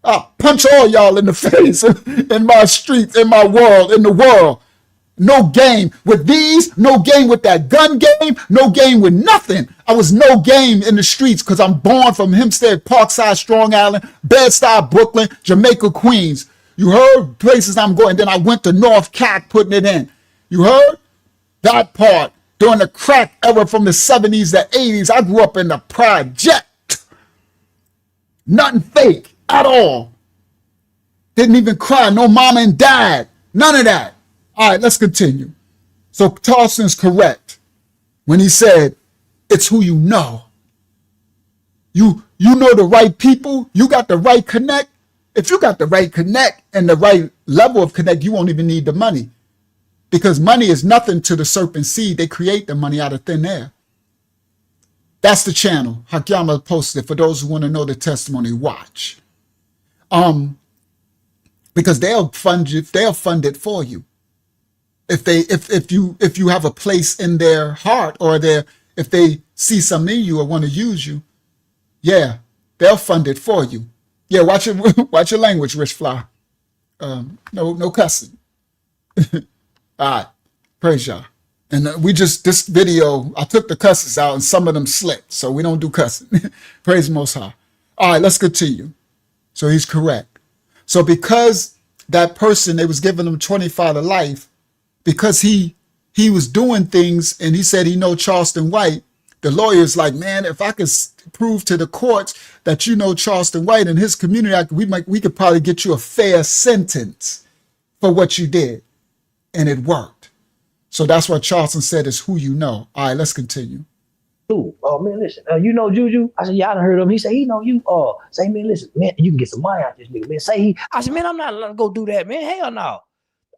I'll punch all y'all in the face in my streets, in my world, in the world. No game with these, no game with that gun game, no game with nothing. I was no game in the streets because I'm born from Hempstead, Parkside, Strong Island, Bed-Stuy, Brooklyn, Jamaica, Queens. You heard places I'm going. Then I went to North Cat putting it in. You heard that part during the crack era from the 70s to 80s. I grew up in the project. Nothing fake at all. Didn't even cry. No mama and dad. None of that. All right, let's continue. So Tolson's correct when he said, it's who you know. You know the right people. You got the right connect. If you got the right connect and the right level of connect, you won't even need the money. Because money is nothing to the serpent seed. They create the money out of thin air. That's the channel. Hakyama posted it. For those who want to know the testimony, watch. Because they'll fund it for you. If you have a place in their heart or if they see something in you or want to use you, yeah, they'll fund it for you. Yeah, watch your language, Rich Fly. No cussing. All right, praise y'all. And this video, I took the cusses out and some of them slipped, so we don't do cussing. Praise the Most High. All right, let's continue. So he's correct. So because that person, they was giving him 25 to life, because he was doing things and he said he know Charleston White, the lawyer's like, man, if I could prove to the courts that you know Charleston White and his community, we could probably get you a fair sentence for what you did. And it worked. So that's what Charleston said is who you know. All right, let's continue. Ooh, oh man, listen, you know Juju? I said, yeah, I done heard of him. He said, he know you. Say, man, listen, man, you can get some money out this nigga, man. Say he. I said, man, I'm not letting go do that, man. Hell no.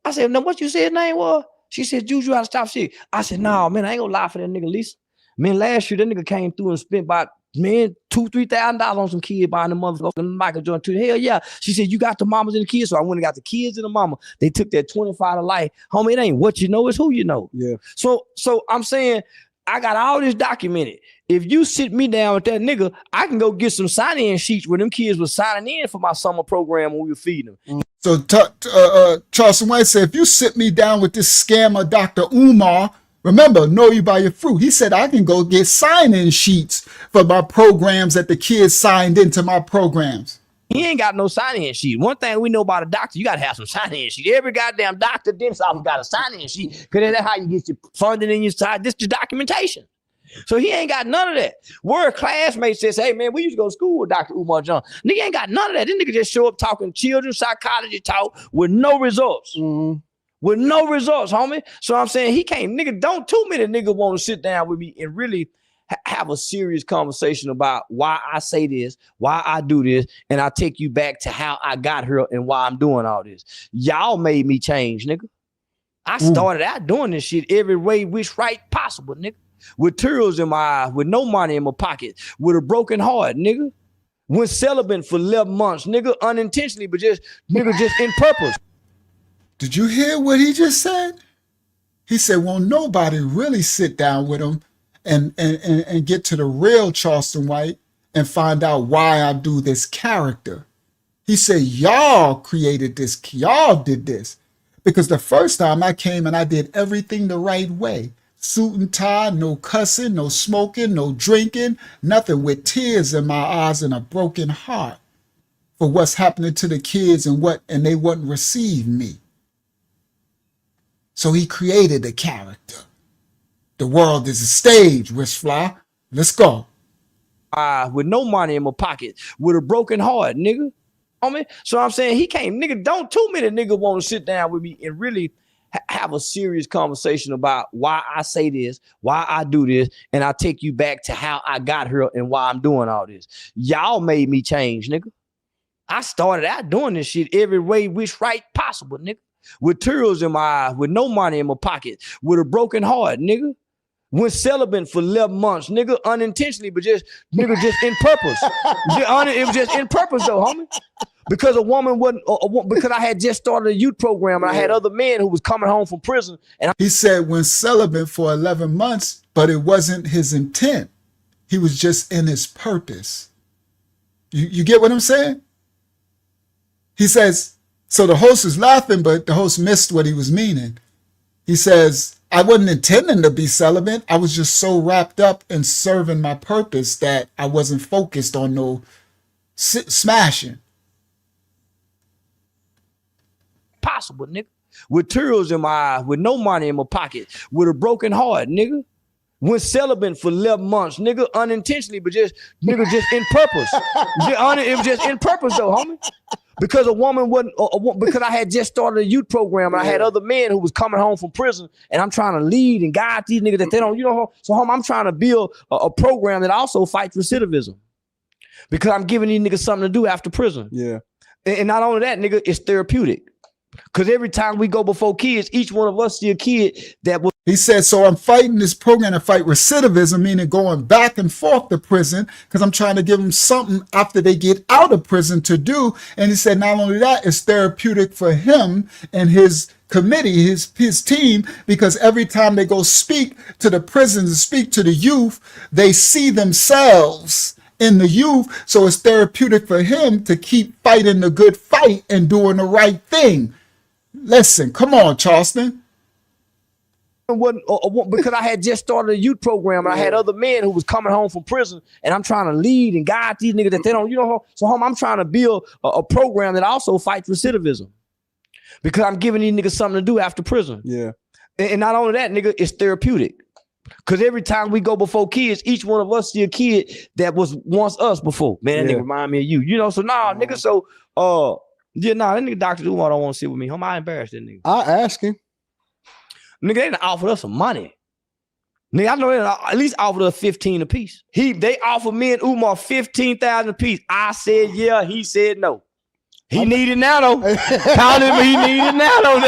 I said, no, what you said his name was? She said, Juju out of Stop Shit. I said, no, man, I ain't gonna lie for that nigga, Lisa. Man, last year that nigga came through and spent about, man, $2,000-$3,000 on some kids buying the motherfucking Michael Jordan too. Hell yeah. She said, you got the mamas and the kids. So I went and got the kids and the mama. They took that 25 to life. Homie, it ain't what you know, it's who you know. Yeah. So I'm saying, I got all this documented. If you sit me down with that nigga, I can go get some sign-in sheets where them kids was signing in for my summer program when we were feeding them. So Charleston White said, if you sit me down with this scammer, Dr. Umar, remember, know you by your fruit. He said, I can go get sign-in sheets for my programs that the kids signed into my programs. He ain't got no sign-in sheet. One thing we know about a doctor, you got to have some sign-in sheet. Every goddamn doctor, dentist office got a sign-in sheet because that's how you get your funding in your side. This is your documentation. So he ain't got none of that. Where a classmate says, hey, man, we used to go to school with Dr. Umar John. Nigga ain't got none of that. This nigga just show up talking children's psychology talk with no results. Mm-hmm. With no results, homie. So I'm saying he can't, nigga, don't too many niggas want to sit down with me and really have a serious conversation about why I say this, why I do this, and I take you back to how I got here and why I'm doing all this. Y'all made me change, nigga. I started out doing this shit every way which right possible, nigga. With tears in my eyes, with no money in my pocket, with a broken heart, nigga. Went celibate for 11 months, nigga, unintentionally, but just, nigga, just in purpose. Did you hear what he just said? He said, won't nobody really sit down with him and get to the real Charleston White and find out why I do this character. He said, y'all created this, y'all did this. Because the first time I came and I did everything the right way. Suit and tie, no cussing, no smoking, no drinking, nothing, with tears in my eyes and a broken heart for what's happening to the kids and they wouldn't receive me. So he created a character. The world is a stage, Wristfly. Let's go. With no money in my pocket, with a broken heart, nigga. Homie. So I'm saying he can't, nigga, don't too many niggas want to sit down with me and really have a serious conversation about why I say this, why I do this, and I take you back to how I got here and why I'm doing all this. Y'all made me change, nigga. I started out doing this shit every way which right possible, nigga. With tears in my eyes, with no money in my pocket, with a broken heart, nigga. Went celibate for 11 months, nigga, unintentionally, but just, nigga, just in purpose. It was just in purpose, though, homie. Because a woman wasn't, because I had just started a youth program and I had other men who was coming home from prison. And he said went celibate for 11 months, but it wasn't his intent. He was just in his purpose. You get what I'm saying? He says, so the host is laughing, but the host missed what he was meaning. He says, I wasn't intending to be celibate. I was just so wrapped up in serving my purpose that I wasn't focused on no smashing. Possible, nigga. With tears in my eyes, with no money in my pocket, with a broken heart, nigga. Went celibate for 11 months, nigga, unintentionally, but just, nigga, just in purpose. It was just in purpose, though, homie. Because a woman wasn't, because I had just started a youth program and I had other men who was coming home from prison, and I'm trying to lead and guide these niggas that they don't, you know, so I'm trying to build a program that also fights recidivism. Because I'm giving these niggas something to do after prison. Yeah. And not only that, nigga, it's therapeutic. Because every time we go before kids, each one of us see a kid that was. He said, so I'm fighting this program to fight recidivism, meaning going back and forth to prison, because I'm trying to give them something after they get out of prison to do. And he said, not only that, it's therapeutic for him and his committee, his team, because every time they go speak to the prisons and speak to the youth, they see themselves in the youth. So it's therapeutic for him to keep fighting the good fight and doing the right thing. Listen, come on, Charleston. Because I had just started a youth program and I had other men who was coming home from prison, and I'm trying to lead and guide these niggas that they don't, you know, so I'm trying to build a program that also fights recidivism. Because I'm giving these niggas something to do after prison. Yeah. And not only that, nigga, it's therapeutic. Because every time we go before kids, each one of us see a kid that was once us before. Man, that nigga remind me of you. You know, so nigga, so that nigga Dr. Umar don't want to sit with me. How am I embarrassed that nigga? I ask him. Nigga, they done offered us some money. Nigga, I know they at least offered us 15 apiece. They offered me and Umar 15,000 apiece. I said yeah. He said no. He needed now though. Count him. He needed now though.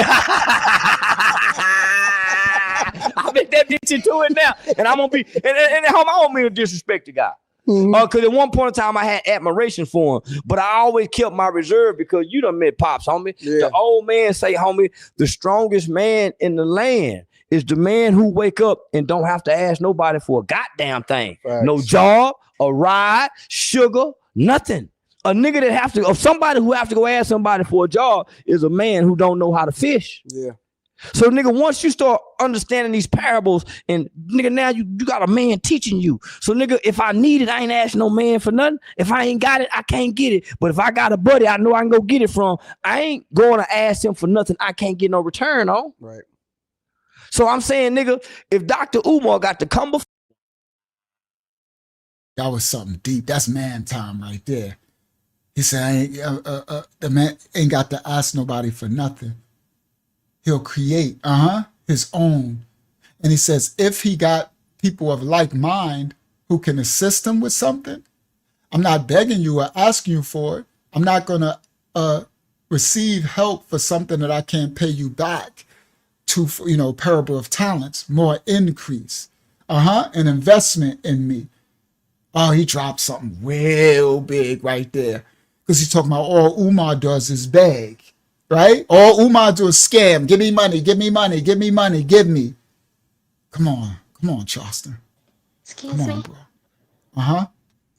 I bet that bitch into it now, and I'm gonna be and I don't mean to disrespect the guy. Because at one point in time I had admiration for him, but I always kept my reserve because you done met Pops, homie. Yeah. The old man say, homie, the strongest man in the land is the man who wake up and don't have to ask nobody for a goddamn thing. Right. No job, a ride, sugar, nothing. A nigga that have to, or somebody who have to go ask somebody for a job is a man who don't know how to fish. Yeah. So nigga, once you start understanding these parables, and nigga, now you got a man teaching you. So nigga, if I need it, I ain't asking no man for nothing. If I ain't got it, I can't get it. But if I got a buddy, I know I can go get it from. I ain't going to ask him for nothing I can't get no return on. Right. So I'm saying, nigga, if Dr. Umar got to come before. That was something deep. That's man time right there. He said, the man ain't got to ask nobody for nothing. He'll create, his own. And he says, if he got people of like mind who can assist him with something, I'm not begging you or asking you for it. I'm not going to receive help for something that I can't pay you back to, parable of talents, more increase, an investment in me. Oh, he dropped something real big right there. Because he's talking about all Umar does is beg, right? All Umar do is scam. Give me money, give me money, give me money, give me. Come on, Charleston. Excuse me? Bro.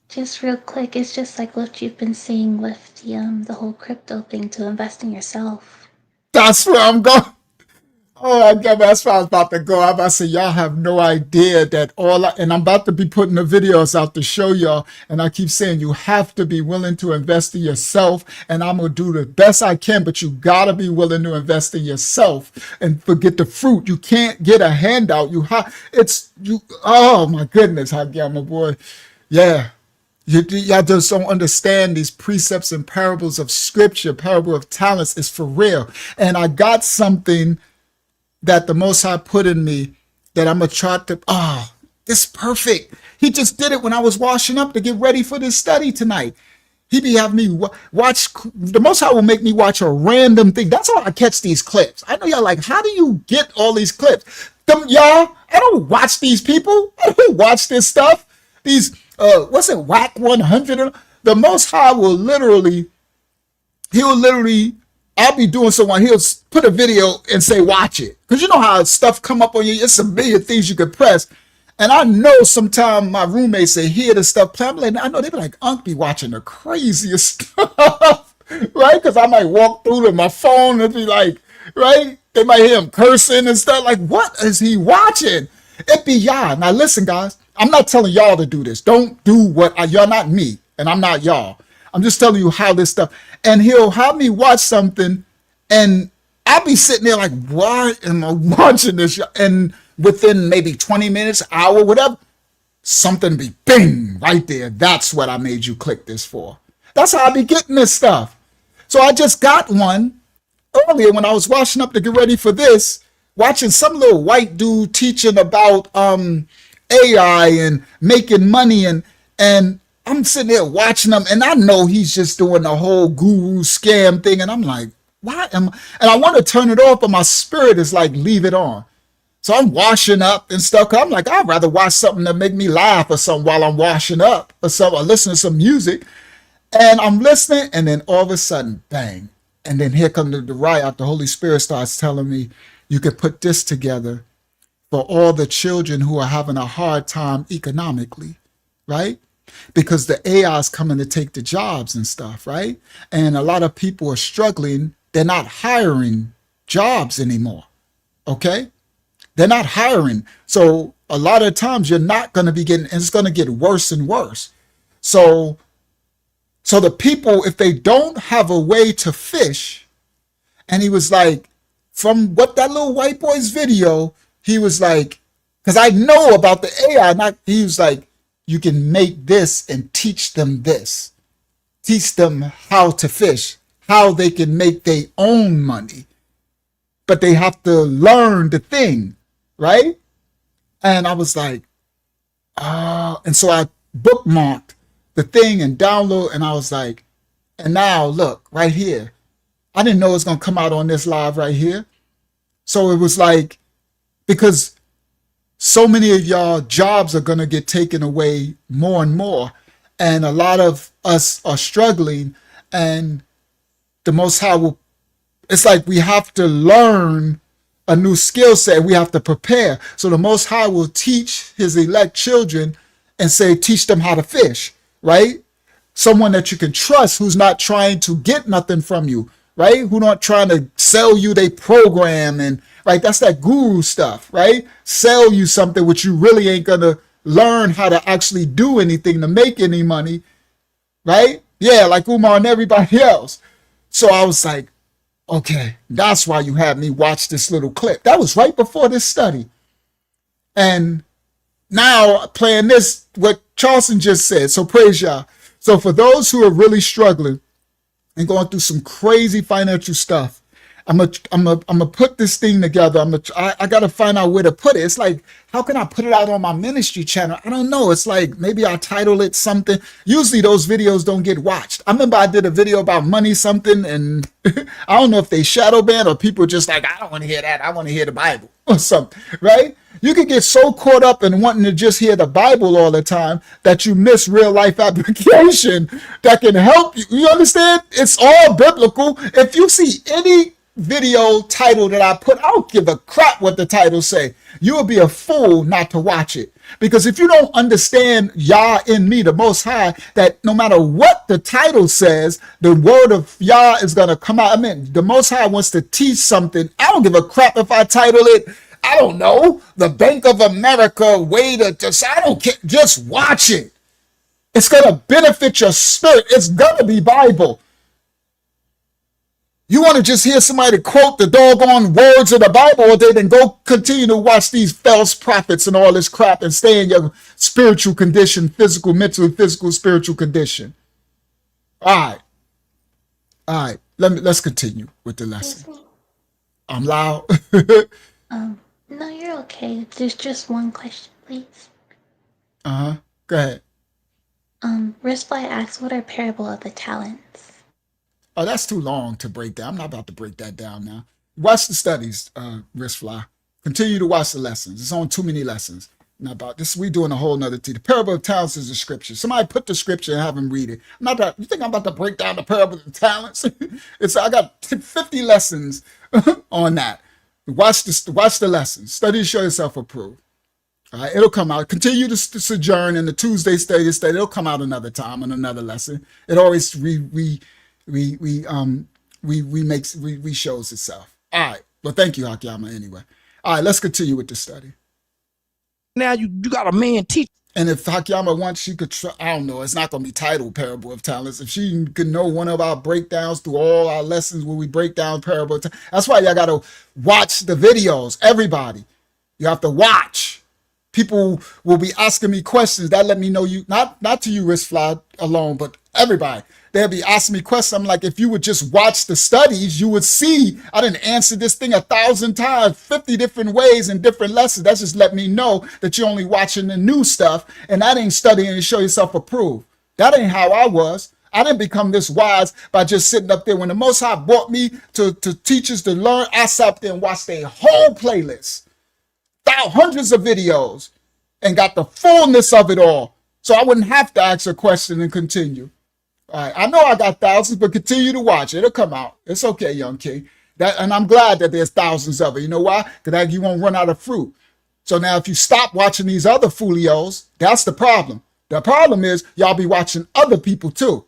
Just real quick, it's just like what you've been saying with the whole crypto thing to invest in yourself. That's where I'm going. Oh, that's where I was about to go. I'm about to say, y'all have no idea that and I'm about to be putting the videos out to show y'all. And I keep saying, you have to be willing to invest in yourself. And I'm going to do the best I can, but you got to be willing to invest in yourself and forget the fruit. You can't get a handout. Oh my goodness. My boy. Yeah. Y'all just don't understand these precepts and parables of scripture. Parable of talents is for real. And I got something that the Most High put in me that I'm going to try to, this is perfect. He just did it when I was washing up to get ready for this study tonight. He be having me watch, the Most High will make me watch a random thing. That's how I catch these clips. I know y'all like, how do you get all these clips? Y'all, I don't watch these people. I don't watch this stuff. These, Whack 100? The Most High will literally, I'll be doing someone, he'll put a video and say, watch it. Because you know how stuff come up on you. It's a million things you could press. And I know sometimes my roommates say, hear the stuff play. I'm like, I know they be like, Unc be watching the craziest stuff, right? Because I might walk through to my phone and be like, right? They might hear him cursing and stuff. Like, what is he watching? It be y'all. Now listen, guys, I'm not telling y'all to do this. Don't do y'all not me, and I'm not y'all. I'm just telling you how this stuff, and he'll have me watch something and I'll be sitting there like, why am I watching this? And within maybe 20 minutes, hour, whatever, something be bing right there. That's what I made you click this for. That's how I be getting this stuff. So I just got one earlier when I was washing up to get ready for this, watching some little white dude teaching about AI and making money and I'm sitting there watching him, and I know he's just doing the whole guru scam thing, and I'm like, and I want to turn it off, but my spirit is like, leave it on. So I'm washing up and stuff. I'm like, I'd rather watch something that make me laugh or something while I'm washing up or something, or listen to some music. And I'm listening, and then all of a sudden, bang. And then here comes the riot. The Holy Spirit starts telling me, you could put this together for all the children who are having a hard time economically, right? Because the AI is coming to take the jobs and stuff, right? And a lot of people are struggling. They're not hiring jobs anymore, okay? They're not hiring. So a lot of times you're not going to be getting, and it's going to get worse and worse. So the people, if they don't have a way to fish, and he was like, from what that little white boy's video, he was like, because I know about the AI, he was like, you can make this and teach them this. Teach them how to fish, how they can make their own money. But they have to learn the thing, right? And I was like, and so I bookmarked the thing and download, and I was like, and now look right here. I didn't know it was going to come out on this live right here. So it was like, because so many of y'all jobs are going to get taken away more and more. And a lot of us are struggling, and the Most High will, it's like we have to learn a new skill set. We have to prepare. So the Most High will teach his elect children and say, teach them how to fish, right? Someone that you can trust, who's not trying to get nothing from you, right? Who not trying to sell you their program, and right, that's that guru stuff, right? Sell you something which you really ain't gonna learn how to actually do anything to make any money, right? Yeah, like Umar and everybody else. So I was like, okay, that's why you had me watch this little clip. That was right before this study. And now playing this, what Charleston just said. So praise y'all. So for those who are really struggling and going through some crazy financial stuff, I'm gonna put this thing together. I gotta find out where to put it. It's like, how can I put it out on my ministry channel? I don't know. It's like, maybe I'll title it something. Usually those videos don't get watched. I remember I did a video about money something, and I don't know if they shadow ban or people just like, I don't want to hear that. I want to hear the Bible or something, right? You can get so caught up in wanting to just hear the Bible all the time that you miss real life application that can help you. You understand? It's all biblical. If you see any video title that I put, I don't give a crap what the title say. You will be a fool not to watch it. Because if you don't understand Yah in me, the Most High, that no matter what the title says, the word of Yah is going to come out. I mean, the Most High wants to teach something. I don't give a crap if I title it, I don't know, the Bank of America way to just, I don't care. Just watch it. It's going to benefit your spirit. It's going to be Bible. You want to just hear somebody quote the doggone words of the Bible all day, then go continue to watch these false prophets and all this crap and stay in your spiritual condition, physical, mental, physical, spiritual condition. All right. Let's continue with the lesson. I'm loud. No, you're okay. There's just one question, please. Go ahead. Risply asks, what are parable of the talents? Oh, that's too long to break down. I'm not about to break that down now. Watch the studies, Wristfly. Continue to watch the lessons. It's on too many lessons. Not about this. We doing a whole nother thing. The parable of talents is the scripture. Somebody put the scripture and have them read it. I'm not about, you think I'm about to break down the parable of the talents? I got 50 lessons on that. Watch the lessons. Study to show yourself approved. All right, it'll come out. Continue to sojourn in the Tuesday study. It'll come out another time on another lesson. It always shows itself. All right. Well, thank you, Hakiyama, anyway. All right, let's continue with the study. Now you got a man teach. And if Hakiyama wants, she could I don't know, it's not going to be titled Parable of Talents. If she could know one of our breakdowns through all our lessons where we break down Parable of Talents, that's why y'all got to watch the videos. Everybody, you have to watch. People will be asking me questions. That let me know you, not to you, Wristfly alone, but everybody. They'll be asking me questions. I'm like, if you would just watch the studies, you would see I didn't answer this thing 1,000 times, 50 different ways and different lessons. That's just let me know that you're only watching the new stuff, and that ain't studying to show yourself approved. That ain't how I was. I didn't become this wise by just sitting up there. When the Most High brought me to teachers to learn, I sat up there and watched their whole playlist, hundreds of videos, and got the fullness of it all. So I wouldn't have to ask a question and continue. All right, I know I got thousands, but continue to watch. It'll come out. It's okay, young king. And I'm glad that there's thousands of it. You know why? Because you won't run out of fruit. So now if you stop watching these other folios, that's the problem. The problem is y'all be watching other people too.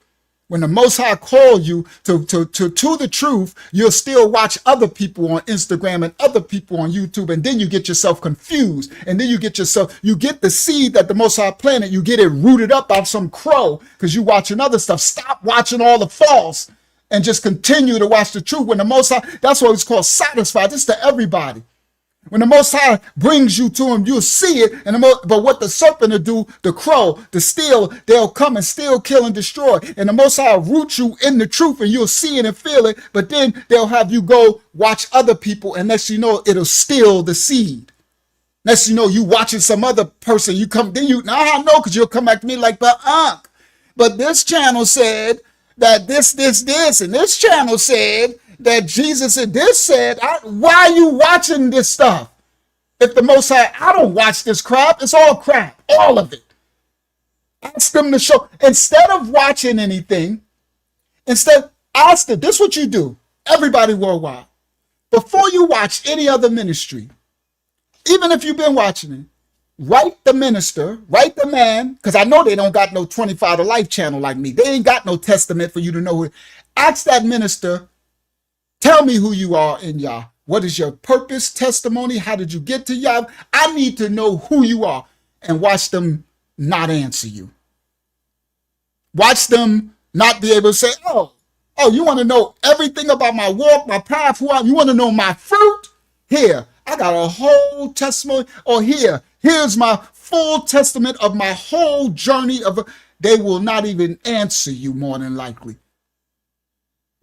When the Most High call you to the truth, you'll still watch other people on Instagram and other people on YouTube, and then you get yourself confused. And then you get the seed that the Most High planted, you get it rooted up out some crow because you watching other stuff. Stop watching all the false and just continue to watch the truth. When the Most High, that's what it's called, satisfied. This to everybody. When the Most High brings you to him, you'll see it. But what the serpent will do, the crow, the steal, they'll come and steal, kill, and destroy. And the Most High will root you in the truth, and you'll see it and feel it. But then they'll have you go watch other people, and next you know, it'll steal the seed. Unless you know you watching some other person, you come, then you, now I know because you'll come back to me like, but this channel said that this, and this channel said that Jesus said this said, why are you watching this stuff? If the Most High, I don't watch this crap. It's all crap, all of it. Ask them to show, instead of watching anything, ask them, this is what you do, everybody worldwide. Before you watch any other ministry, even if you've been watching it, write the minister, write the man, because I know they don't got no 25 to life channel like me. They ain't got no testament for you to know. Ask that minister, tell me who you are in Yah. What is your purpose, testimony? How did you get to Yah? I need to know who you are, and watch them not answer you. Watch them not be able to say, oh, you want to know everything about my walk, my path, who I am? You want to know my fruit? Here, I got a whole testimony. Or here's my full testament of my whole journey they will not even answer you more than likely.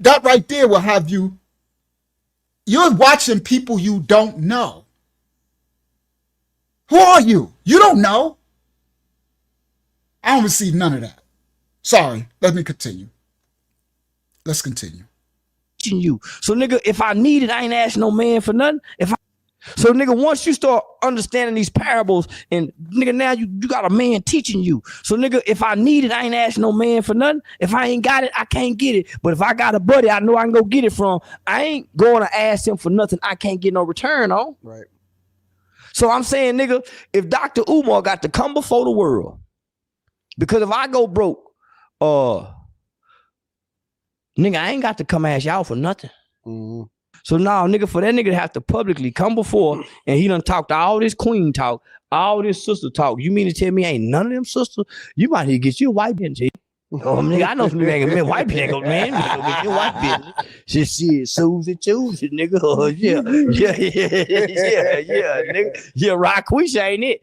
That right there will have you're watching people you don't know. Who are you? You don't know. I don't receive none of that. Sorry, let me continue. Let's continue. You. So nigga, if I need it, I ain't asking no man for nothing. So nigga, once you start understanding these parables, and nigga, now you got a man teaching you. So nigga, if I need it, I ain't asking no man for nothing. If I ain't got it, I can't get it. But if I got a buddy I know I can go get it from, I ain't going to ask him for nothing I can't get no return on. Right. So I'm saying, nigga, if Dr. Umar got to come before the world, because if I go broke, nigga, I ain't got to come ask y'all for nothing. Mm-hmm. So now, nigga, for that nigga to have to publicly come before and he done talked to all this queen talk, all this sister talk. You mean to tell me ain't none of them sisters? You might need to get you a white bitch. Nigga, I know some nigga, man, white bitch go, man, you go get your white bitch. Shit, Susie Tuesday, nigga. Oh, yeah, nigga. Yeah, Raquisha, ain't it?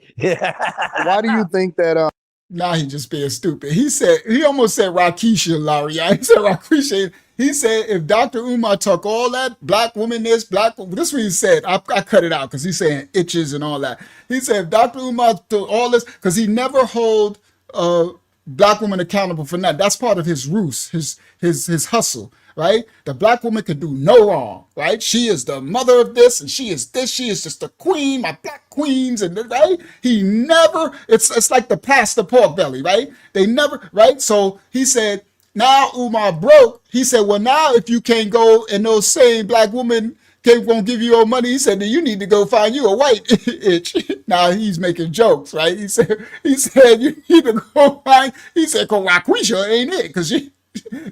Why do you think that Now he just being stupid. He almost said Rakisha, Larry. He said Rakisha. He said if Dr. Umar took all that, black woman this, this is what he said. I cut it out because he's saying itches and all that. He said if Dr. Umar took all this, because he never hold black woman accountable for nothing. That's part of his ruse, his hustle, right? The black woman could do no wrong, right? She is the mother of this, and she is this. She is just the queen, my black queens, and right? He never. It's like the pastor pork belly, right? They never, right? So he said, now Umar broke. He said, well, now if you can't go and those same black women won't give you your money, he said, then you need to go find you a white itch. Now he's making jokes, right? He said you need to go find. He said, Raquisha ain't it? Because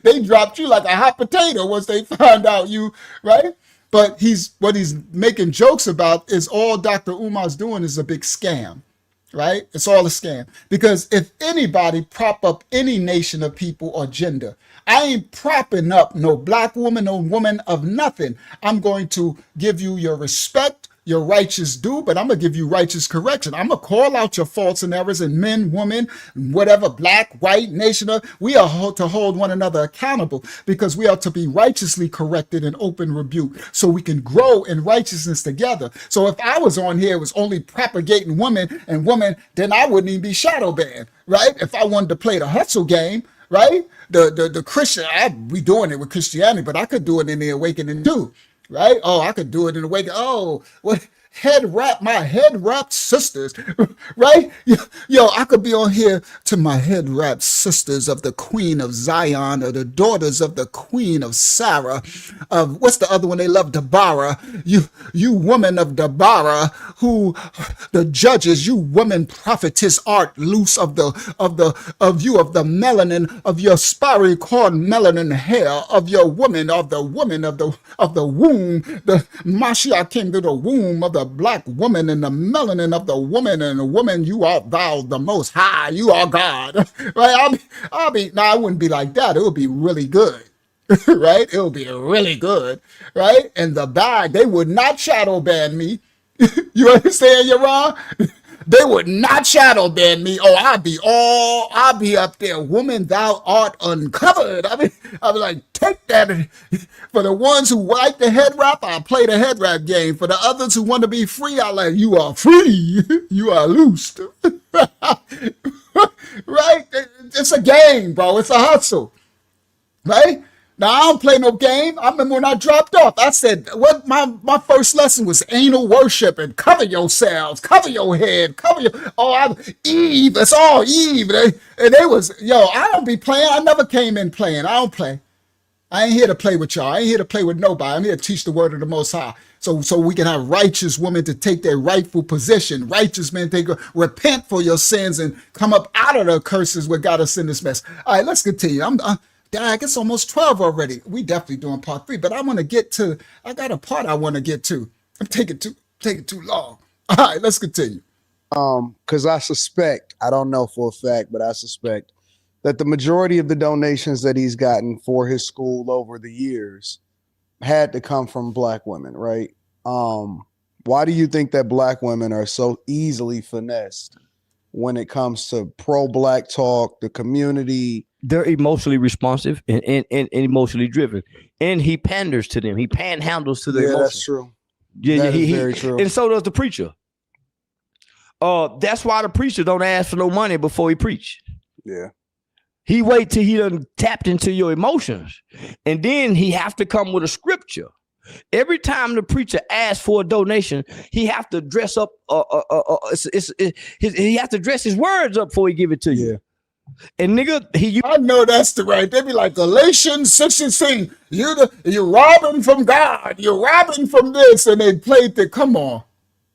they dropped you like a hot potato once they found out you, right? But what he's making jokes about is all Dr. Umar's doing is a big scam, right? It's all a scam. Because if anybody prop up any nation of people or gender, I ain't propping up no black woman, no woman of nothing. I'm going to give you your respect, your righteous due, but I'm going to give you righteous correction. I'm going to call out your faults and errors, and men, women, whatever, black, white, nation, we are to hold one another accountable, because we are to be righteously corrected and open rebuke so we can grow in righteousness together. So if I was on here, it was only propagating women, then I wouldn't even be shadow banned, right? If I wanted to play the hustle game, right? The Christian, we doing it with Christianity, but I could do it in the awakening too. Right? Oh, I could do it in a way. Oh, what my head wrapped sisters, right? Yo, I could be on here to my head wrapped sisters of the Queen of Zion, or the daughters of the Queen of Sarah, of what's the other one they love, Deborah. You woman of Deborah, who the judges, you woman prophetess art loose of the melanin of your spiral cord melanin hair of your woman of the womb. The Mashiach came to the womb of the black woman, and the melanin of the woman, and the woman, you are thou the most high, you are God. Right? I wouldn't be like that. It would be really good. Right? It would be really good. Right? And the bag, they would not shadow ban me. You understand, Yaron? They would not shadow ban me. Oh, I'll be up there. Woman, thou art uncovered. I'll be like, take that. For the ones who like the head wrap, I'll play the head wrap game. For the others who want to be free, I'll like, you are free. You are loosed. Right? It's a game, bro. It's a hustle. Right? Now, I don't play no game. I remember when I dropped off, I said, what my first lesson was anal worship and cover yourselves, cover your head, Eve, it's all Eve. And they was, I don't be playing. I never came in playing. I don't play. I ain't here to play with y'all. I ain't here to play with nobody. I'm here to teach the word of the Most High. So we can have righteous women to take their rightful position. Righteous men repent for your sins and come up out of the curses where God us in this mess. All right, let's continue. Dag, it's almost 12 already. We definitely doing part 3, but I got a part I want to get to. I'm taking too long. All right, let's continue. Because I suspect, I don't know for a fact, but I suspect that the majority of the donations that he's gotten for his school over the years had to come from Black women, right? Why do you think that Black women are so easily finessed when it comes to pro-Black talk, the community? They're emotionally responsive and emotionally driven, and he panders to them. He panhandles to their emotions. That's true. Yeah, is very true. And so does the preacher. That's why the preacher don't ask for no money before he preach. Yeah. He wait till he done tapped into your emotions, and then he have to come with a scripture. Every time the preacher asks for a donation, he have to dress up. He have to dress his words up before he give it to you. Yeah. And nigga, I know that's the right. They be like Galatians 6:16. You're robbing from God. You're robbing from this, and they played the. Come on.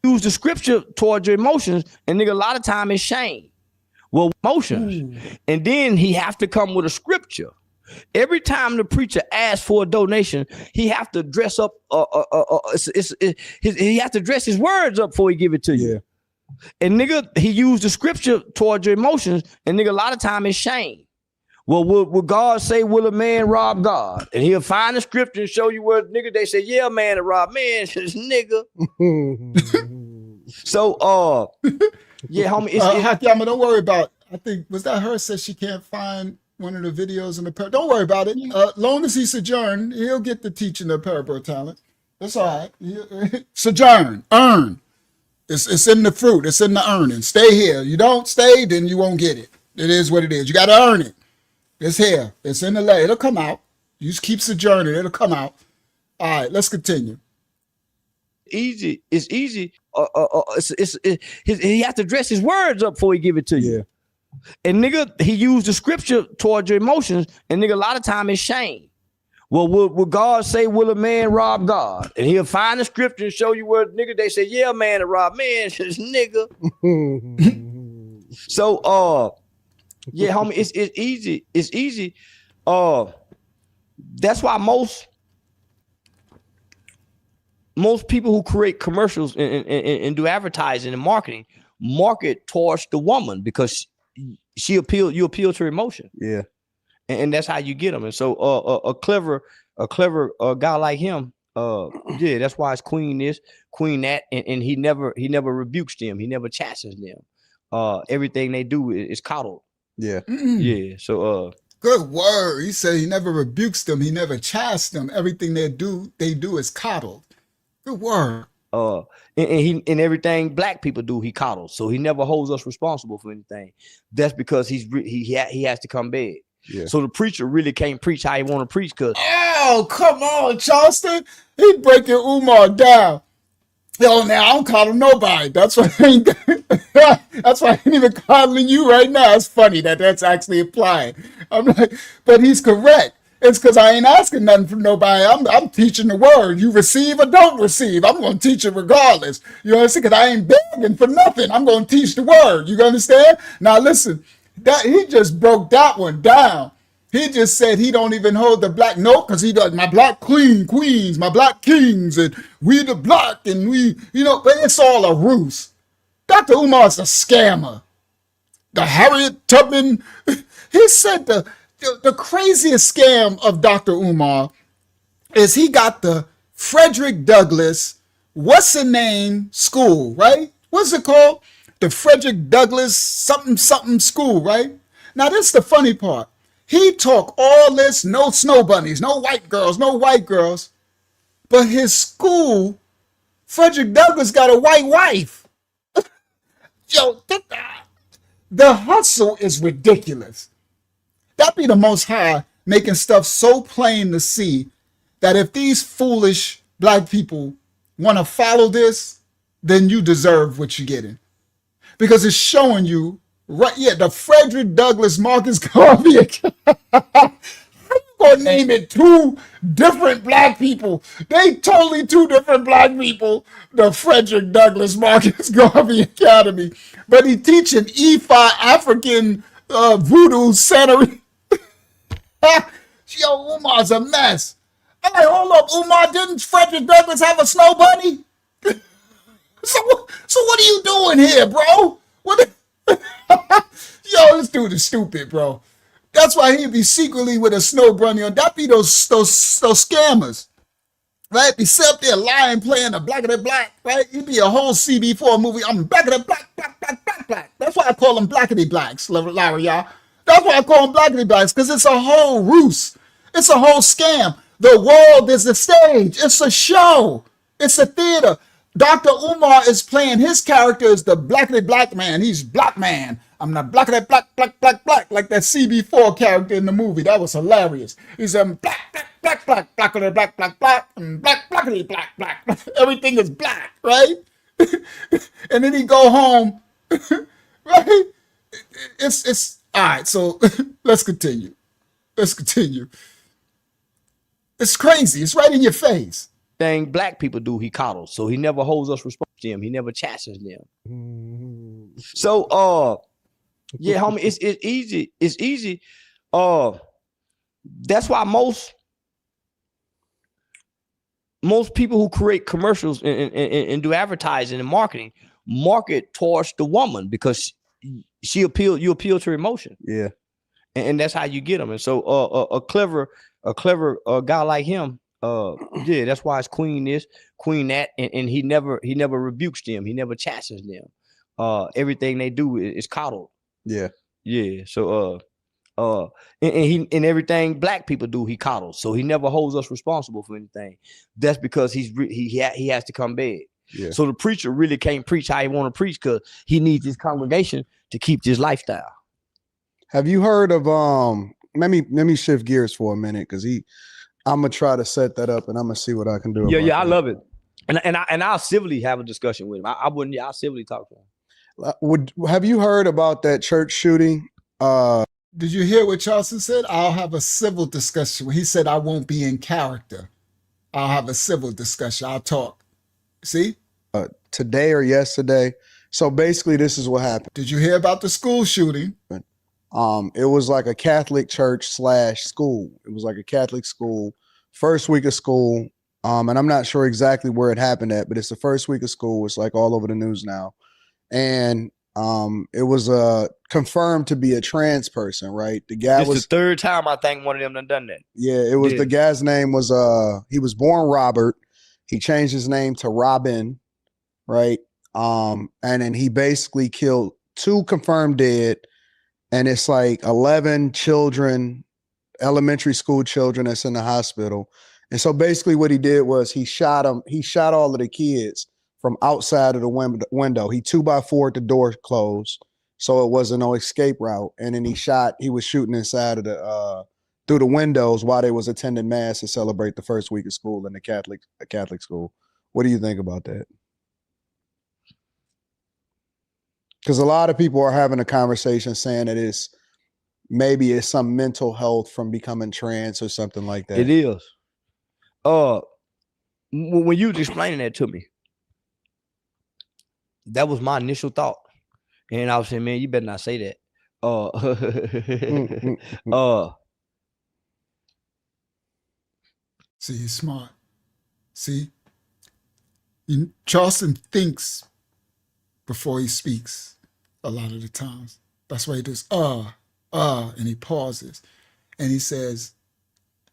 Use the scripture towards your emotions, and nigga, a lot of time it's shame. Well, emotions, and then he have to come with a scripture. Every time the preacher asks for a donation, he have to dress up. He have to dress his words up before he give it to you. Yeah. And nigga, he used the scripture towards your emotions, and nigga, a lot of time it's shame. Well, will God say, will a man rob God? And he'll find the scripture and show you where nigga they say, yeah, man, to rob man, says nigga. So yeah, homie, Hakiyama, don't worry about. I think was that her said she can't find one of the videos in the parable. Don't worry about it. Long as he sojourn, he'll get the teaching of parable talent. That's all right. Sojourn, earn. It's in the fruit. It's in the earning. Stay here. You don't stay, then you won't get it. It is what it is. You got to earn it. It's here. It's in the lay. It'll come out. You just keep sojourning. It'll come out. All right, let's continue. Easy. It's easy. He has to dress his words up before he give it to you. Yeah. And nigga, he used the scripture towards your emotions, and nigga, a lot of time it's shame. Well, will God say, will a man rob God? And he'll find the scripture and show you where nigga they say, yeah, man, to rob man, says nigga. So yeah, homie, it's easy. It's easy. That's why most people who create commercials and do advertising and marketing market towards the woman because you appeal to her emotion. Yeah. And that's how you get them. And so a clever guy like him, yeah, that's why it's queen this, queen that, and he never rebukes them. He never chastens them. Everything they do is coddled. Yeah. Yeah. So good word. He said he never rebukes them. He never chasts them. Everything they do is coddled. Good word. And everything Black people do, he coddles. So he never holds us responsible for anything. That's because he has to come beg. Yeah. So the preacher really can't preach how he want to preach because oh, come on, Charleston. He breaking Umar down. Yo, now I don't coddle nobody. That's why I ain't even coddling you right now. It's funny that's actually applying. I'm like, but he's correct. It's because I ain't asking nothing from nobody. I'm teaching the word. You receive or don't receive. I'm going to teach it regardless. You understand? Because I ain't begging for nothing. I'm going to teach the word. You understand? Now listen, that he just broke that one down. He just said he don't even hold the black note because he does my black queens, my black kings, and we the black, and we, but it's all a ruse. Dr. Umar's a scammer. The Harriet Tubman, he said the craziest scam of Dr. Umar is he got the Frederick Douglass, what's the name school, right? What's it called? the Frederick Douglass something something school, right? Now this is the funny part. He talk all this, no snow bunnies, no white girls, no white girls. But his school, Frederick Douglass got a white wife. Yo, the hustle is ridiculous. That be the Most High making stuff so plain to see that if these foolish black people want to follow this, then you deserve what you're getting. Because it's showing you, right? Yeah, the Frederick Douglass Marcus Garvey. How you gonna name it two different black people? They totally two different black people. The Frederick Douglass Marcus Garvey Academy, but he teaching Ifa African voodoo Santa. Yo, Umar's a mess. I'm like, hold up, Umar, didn't Frederick Douglass have a snow bunny? So what are you doing here, bro? What? Yo, this dude is stupid, bro. That's why he'd be secretly with a snow bunny on. That be those scammers, right? Be sit up there lying, playing the black of the black, right? He'd be a whole CB4 movie. I'm black of the black. That's why I call them blackity blacks, Larry, y'all. That's why I call them blackity blacks, because it's a whole ruse. It's a whole scam. The world is a stage. It's a show. It's a theater. Dr. Umar is playing his character as the blackity black man. He's black man. I'm not blackity black, like that CB4 character in the movie. That was hilarious. He's blackity black. Everything is black, right? And then he go home, right? It's all right. So let's continue. It's crazy. It's right in your face. Thing black people do, he coddles. So he never holds us responsible to them. He never chastens them. So yeah, homie, it's easy. It's easy. That's why most people who create commercials and do advertising and market towards the woman, because you appeal to her emotion. Yeah. And that's how you get them. And so a clever guy like him, yeah, that's why it's queen this, queen that, and he never rebukes them. He never chastens them. Everything they do is coddled. Yeah. Yeah. So and everything black people do, he coddles. So he never holds us responsible for anything. That's because he has to come beg. Yeah. So the preacher really can't preach how he want to preach, because he needs his congregation to keep this lifestyle. Have you heard of let me shift gears for a minute, because I'm gonna try to set that up and I'm gonna see what I can do. Yeah, I love it. And I'll civilly have a discussion with him. I'll civilly talk to him. Have you heard about that church shooting? Did you hear what Charleston said? I'll have a civil discussion. He said I won't be in character. I'll have a civil discussion. I'll talk. See? Today or yesterday. So basically this is what happened. Did you hear about the school shooting? It was like a Catholic church / school. It was like a Catholic school, first week of school. And I'm not sure exactly where it happened at, but it's the first week of school. It's like all over the news now. And it was confirmed to be a trans person, right? The guy was the third time I think one of them done that. Yeah, it was the guy's name was he was born Robert. He changed his name to Robin, right? And then he basically killed 2 confirmed dead. And it's like 11 children, elementary school children that's in the hospital. And so basically what he did was he shot all of the kids from outside of the window. He 2x4'd the door closed, so it wasn't no escape route. And then he was shooting inside of the through the windows while they was attending mass to celebrate the first week of school in a Catholic school. What do you think about that? Because a lot of people are having a conversation saying that maybe it's some mental health from becoming trans or something like that. It is. When you was explaining that to me, that was my initial thought. And I was saying, man, you better not say that. See, he's smart. See? Charleston thinks before he speaks a lot of the times. That's why he does and he pauses. And he says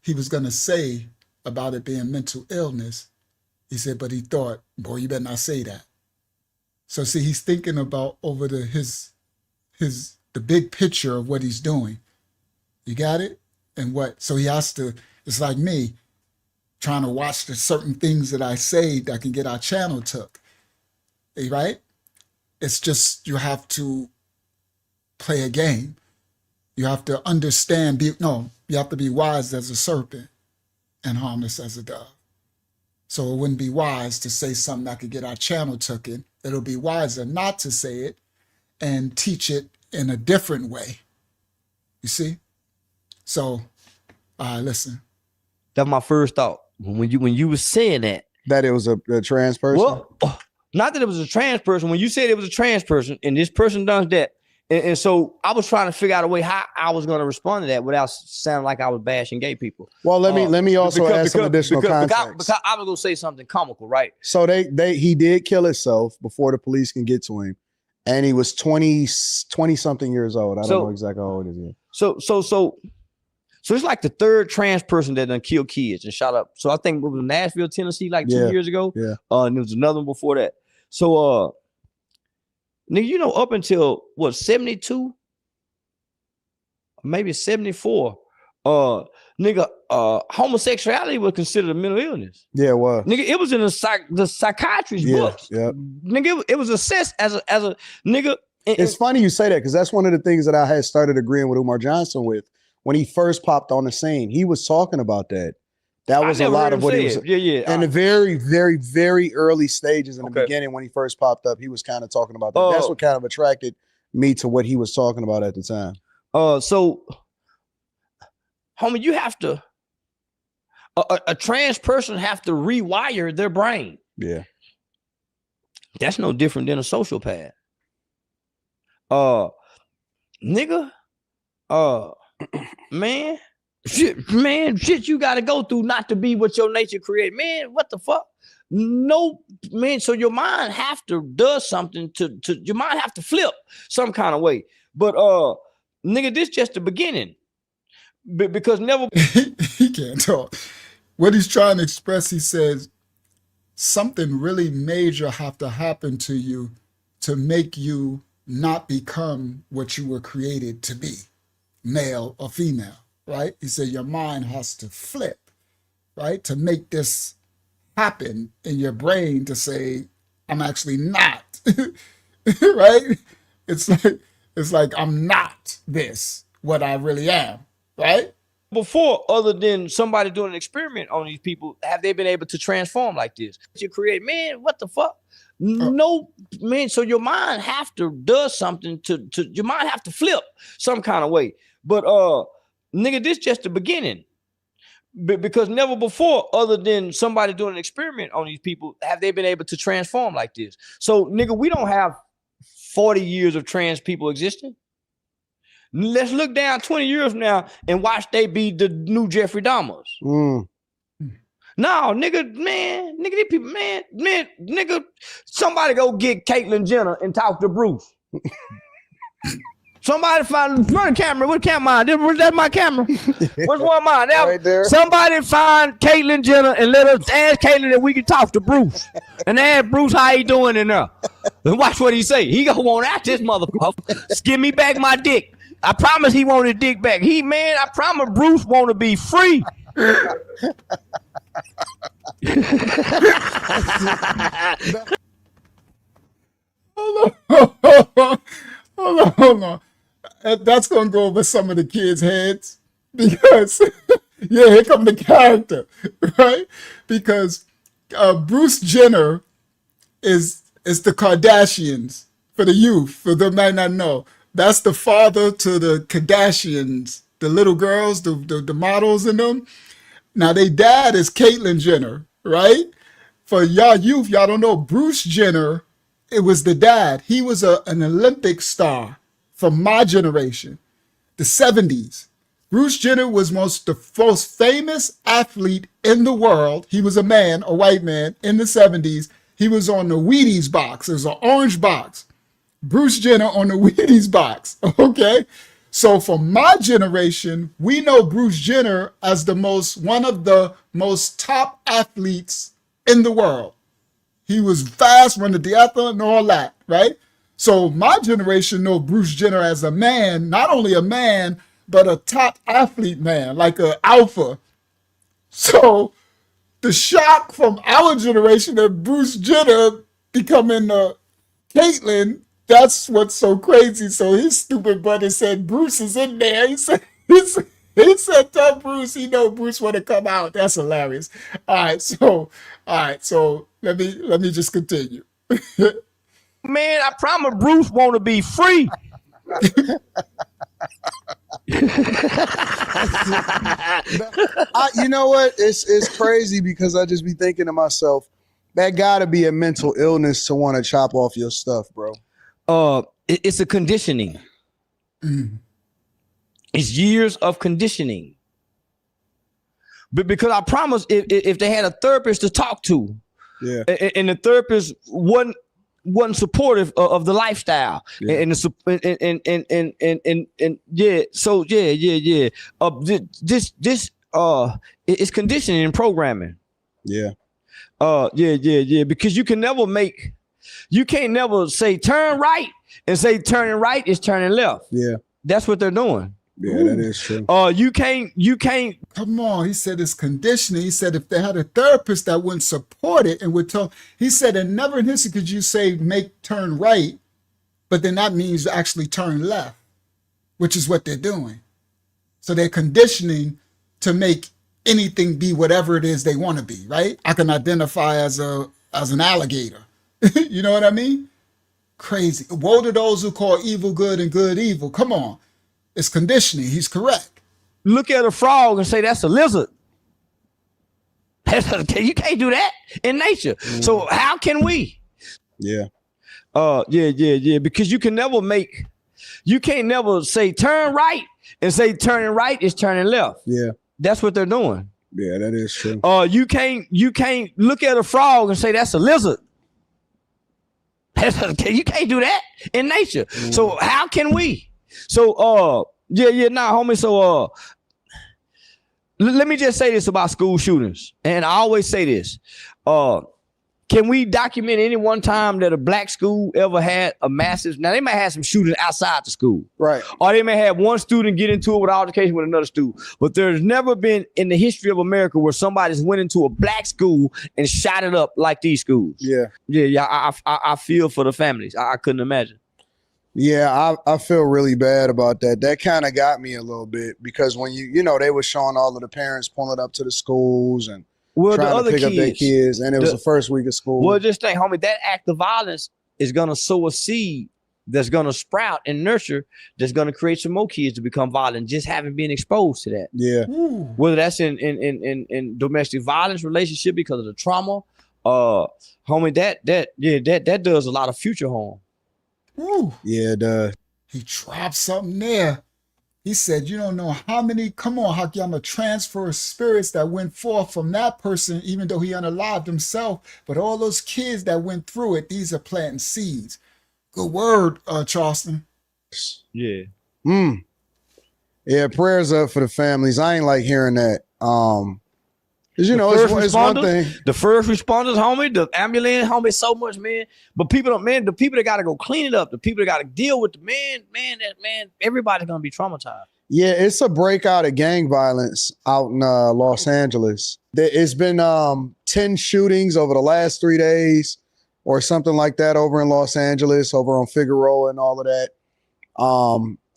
he was going to say about it being mental illness. He said, but he thought, boy, you better not say that. So see, he's thinking about over the big picture of what he's doing. You got it? And so he has to, it's like me trying to watch the certain things that I say that can get our channel took. Right? It's just, you have to play a game. You have to understand, you have to be wise as a serpent and harmless as a dove. So it wouldn't be wise to say something that could get our channel taken. It'll be wiser not to say it and teach it in a different way. You see? So, listen. That's my first thought. When you were saying that it was a trans person? Well, not that it was a trans person. When you said it was a trans person and this person does that, and so I was trying to figure out a way how I was going to respond to that without sounding like I was bashing gay people. Well, let me also add some additional context. Because I was going to say something comical, right? So he did kill himself before the police can get to him, and he was 20 something years old. I don't know exactly how old he is. So it's like the third trans person that done killed kids and shot up. So I think it was Nashville, Tennessee, like 2 years ago. Yeah. And there was another one before that. So nigga, up until 72, maybe 74, nigga, homosexuality was considered a mental illness. Yeah, it was. Nigga, it was in the psychiatrist's books. Yeah. Nigga, it was assessed as a nigga. It's funny you say that because that's one of the things that I had started agreeing with Umar Johnson with when he first popped on the scene. He was talking about that. That was a lot of what he was. In the very, very, very early stages in the beginning when he first popped up, he was kind of talking about that. That's what kind of attracted me to what he was talking about at the time. So, homie, you have to, a trans person have to rewire their brain. Yeah. That's no different than a sociopath. Nigga, man, shit you gotta go through not to be what your nature created. Man, what the fuck? No, man, so your mind have to do something to your mind have to flip some kind of way. But nigga, this just the beginning. Because never he can't talk. What he's trying to express, he says, something really major have to happen to you to make you not become what you were created to be, male or female, right? He said your mind has to flip, right? To make this happen in your brain to say, I'm actually not, right? It's like I'm not this, what I really am, right? Before, other than somebody doing an experiment on these people, have they been able to transform like this? You create, man, what the fuck? No, man, so your mind have to do something to your mind have to flip some kind of way. But nigga, this just the beginning. Because never before, other than somebody doing an experiment on these people, have they been able to transform like this. So nigga, we don't have 40 years of trans people existing. Let's look down 20 years from now and watch they be the new Jeffrey Dahmers. No, nigga, these people, nigga, somebody go get Caitlyn Jenner and talk to Bruce. Somebody find the camera. What camera? That's my camera. Which one mine? Right there. Somebody find Caitlyn Jenner and let us ask Caitlyn that we can talk to Bruce. And ask Bruce how he doing in there. And watch what he say. He gonna want out this motherfucker. Give me back my dick. I promise he want his dick back. I promise Bruce want to be free. Hold on. That's going to go over some of the kids' heads because, yeah, here come the character, right? Because Bruce Jenner is the Kardashians for the youth, for them might not know. That's the father to the Kardashians, the little girls, the models in them. Now, their dad is Caitlyn Jenner, right? For y'all youth, y'all don't know, Bruce Jenner, it was the dad. He was an Olympic star from my generation, the 70s. Bruce Jenner was the most famous athlete in the world. He was a white man in the 70s. He was on the Wheaties box. It was an orange box. Bruce Jenner on the Wheaties box, okay? So for my generation, we know Bruce Jenner as one of the most top athletes in the world. He was fast, run the diathlon and all that, right? So my generation know Bruce Jenner as a man, not only a man, but a top athlete man, like an alpha. So the shock from our generation of Bruce Jenner becoming Caitlyn, that's what's so crazy. So his stupid buddy said Bruce is in there. He said tell Bruce, he know Bruce want to come out. That's hilarious. All right, so let me just continue. Man, I promise Bruce want to be free. You know what? It's crazy because I just be thinking to myself, that gotta be a mental illness to want to chop off your stuff, bro. It's a conditioning. It's years of conditioning. But because I promise, if they had a therapist to talk to, yeah, and the therapist wasn't supportive of the lifestyle, yeah. and so this it's conditioning and programming. Yeah. Because you can't never say turn right and say turning right is turning left. Yeah. That's what they're doing. Yeah, that is true. You can't. Come on, he said it's conditioning. He said if they had a therapist that wouldn't support it and would tell, he said, and never in history could you say turn right, but then that means actually turn left, which is what they're doing. So they're conditioning to make anything be whatever it is they want to be, right? I can identify as an alligator. You know what I mean? Crazy. Woe to those who call evil good and good evil. Come on. It's conditioning. He's correct. Look at a frog and say that's a lizard. You can't do that in nature. So how can we? Yeah. Because you can't never say turn right and say turning right is turning left. Yeah. That's what they're doing. Yeah, that is true. You can't look at a frog and say that's a lizard. You can't do that in nature. So how can we? So homie. So let me just say this about school shootings, and I always say this. Can we document any one time that a black school ever had a massive? Now they might have some shootings outside the school, right? Or they may have one student get into it with altercation with another student. But there's never been in the history of America where somebody's went into a black school and shot it up like these schools. Yeah. I feel for the families. I couldn't imagine. Yeah, I feel really bad about that. That kind of got me a little bit because when they were showing all of the parents pulling up to the schools and trying to pick up their kids, and it was the first week of school. Well, just think, homie, that act of violence is gonna sow a seed that's gonna sprout and nurture, that's gonna create some more kids to become violent, just having been exposed to that. Yeah. Whether that's in domestic violence relationship because of the trauma, homie, that does a lot of future harm. Ooh. Yeah, it does. He dropped something there. He said, you don't know how many, come on, Hakiyama, transfer of spirits that went forth from that person, even though he unalived himself. But all those kids that went through it, these are planting seeds. Good word, Charleston. Yeah. Yeah, prayers up for the families. I ain't like hearing that. Because, it's one thing. The first responders, homie, the ambulance, homie, so much, man. But the people that got to go clean it up, the people that got to deal with the man, everybody's going to be traumatized. Yeah, it's a breakout of gang violence out in Los Angeles. It's been 10 shootings over the last 3 days or something like that over in Los Angeles, over on Figueroa and all of that.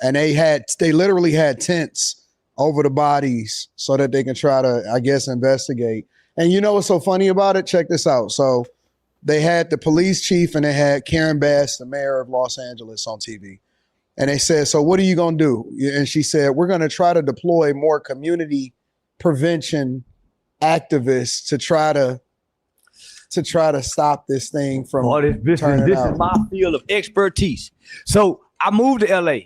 And they literally had tents over the bodies so that they can try to, I guess, investigate. And you know what's so funny about it? Check this out. So they had the police chief and they had Karen Bass, the mayor of Los Angeles, on TV. And they said, so what are you going to do? And she said, we're going to try to deploy more community prevention activists to try to stop this thing from turning out. This is my field of expertise. So I moved to LA.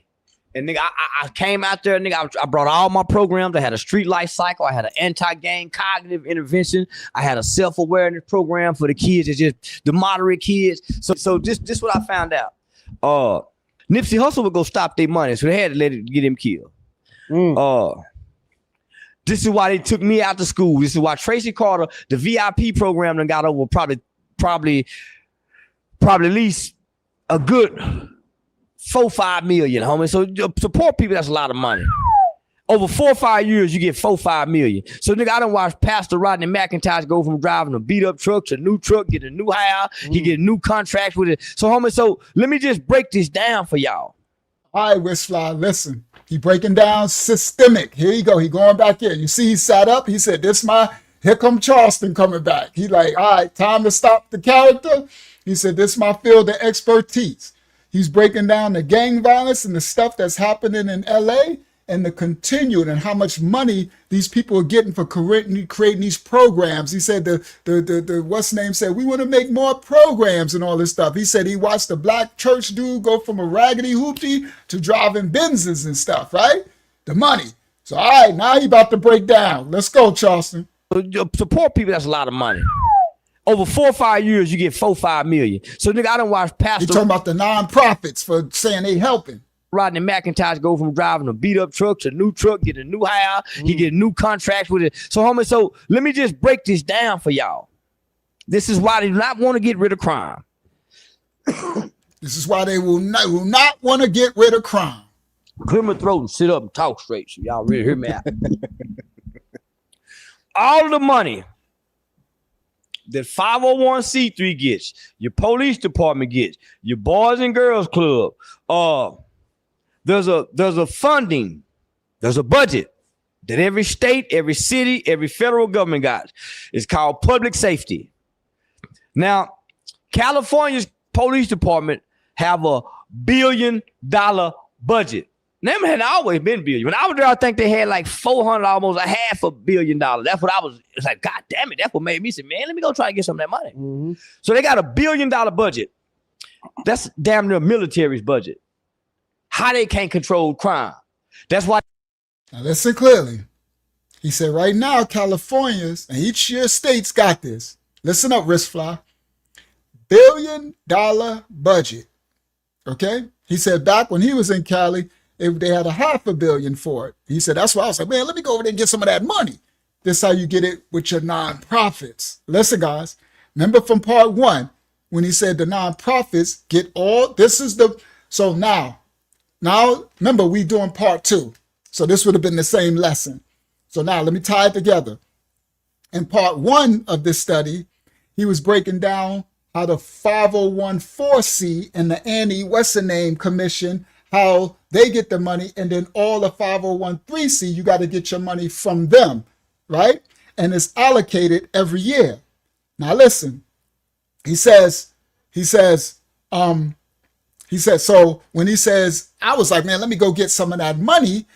And nigga, I came out there, nigga, I brought all my programs. I had a street life cycle. I had an anti-gang cognitive intervention. I had a self-awareness program for the kids. It's just the moderate kids. So this what I found out. Nipsey Hussle would go stop their money, so they had to get him killed. This is why they took me out to school. This is why Tracy Carter, the VIP program, done got over probably at least a good 4-5 million, homie. So to poor people, that's a lot of money. Over 4 or 5 years, you get 4-5 million. So nigga, I done watched Pastor Rodney McIntosh go from driving a beat up truck to a new truck, get a new house, he get new contracts with it. So homie, so let me just break this down for y'all. All right, Westfly, listen. He breaking down systemic. Here you go. He going back in. You see, he sat up. He said, here come Charleston coming back. He like, all right, time to stop the character. He said, this is my field of expertise. He's breaking down the gang violence and the stuff that's happening in LA and the continued and how much money these people are getting for creating these programs. He said the what's name said, we want to make more programs and all this stuff. He said he watched the black church dude go from a raggedy hoopty to driving Benzes and stuff, right? The money. So all right, now he about to break down. Let's go, Charleston. To poor people, that's a lot of money. Over 4 or 5 years, you get 4-5 million. So nigga, I done watched Pastor. You talking about the nonprofits for saying they helping. Rodney McIntosh go from driving a beat up truck to a new truck, get a new house, he get new contracts with it. So homie, so let me just break this down for y'all. This is why they do not want to get rid of crime. This is why they will not want to get rid of crime. Clear my throat and sit up and talk straight so y'all really hear me out. All of the money that 501c3 gets, your police department gets, your Boys and Girls Club, there's a funding, there's a budget that every state, every city, every federal government got. It's called public safety. Now, California's police department have $1 billion budget. Them had always been billion. When I was there, I think they had like 400, almost $500 million. That's what I was. It's like, God damn it. That's what made me say, man, let me go try and get some of that money. Mm-hmm. So they got $1 billion budget. That's damn near military's budget. How they can't control crime. That's why. Now listen clearly. He said right now, California's and each year states got this. Listen up, Wristfly. $1 billion budget. Okay? He said back when he was in Cali, they had $500 million for it. He said, that's why I was like, man, let me go over there and get some of that money. This is how you get it with your nonprofits. Listen, guys, remember from part 1, when he said the nonprofits get all, this is the, so now remember we doing part 2. So this would have been the same lesson. So now let me tie it together. In part 1 of this study, he was breaking down how the 501c and the Annie Western Commission, how they get the money, and then all the 501c, you got to get your money from them, right? And it's allocated every year. Now listen, he says, so when he says, I was like, man, let me go get some of that money.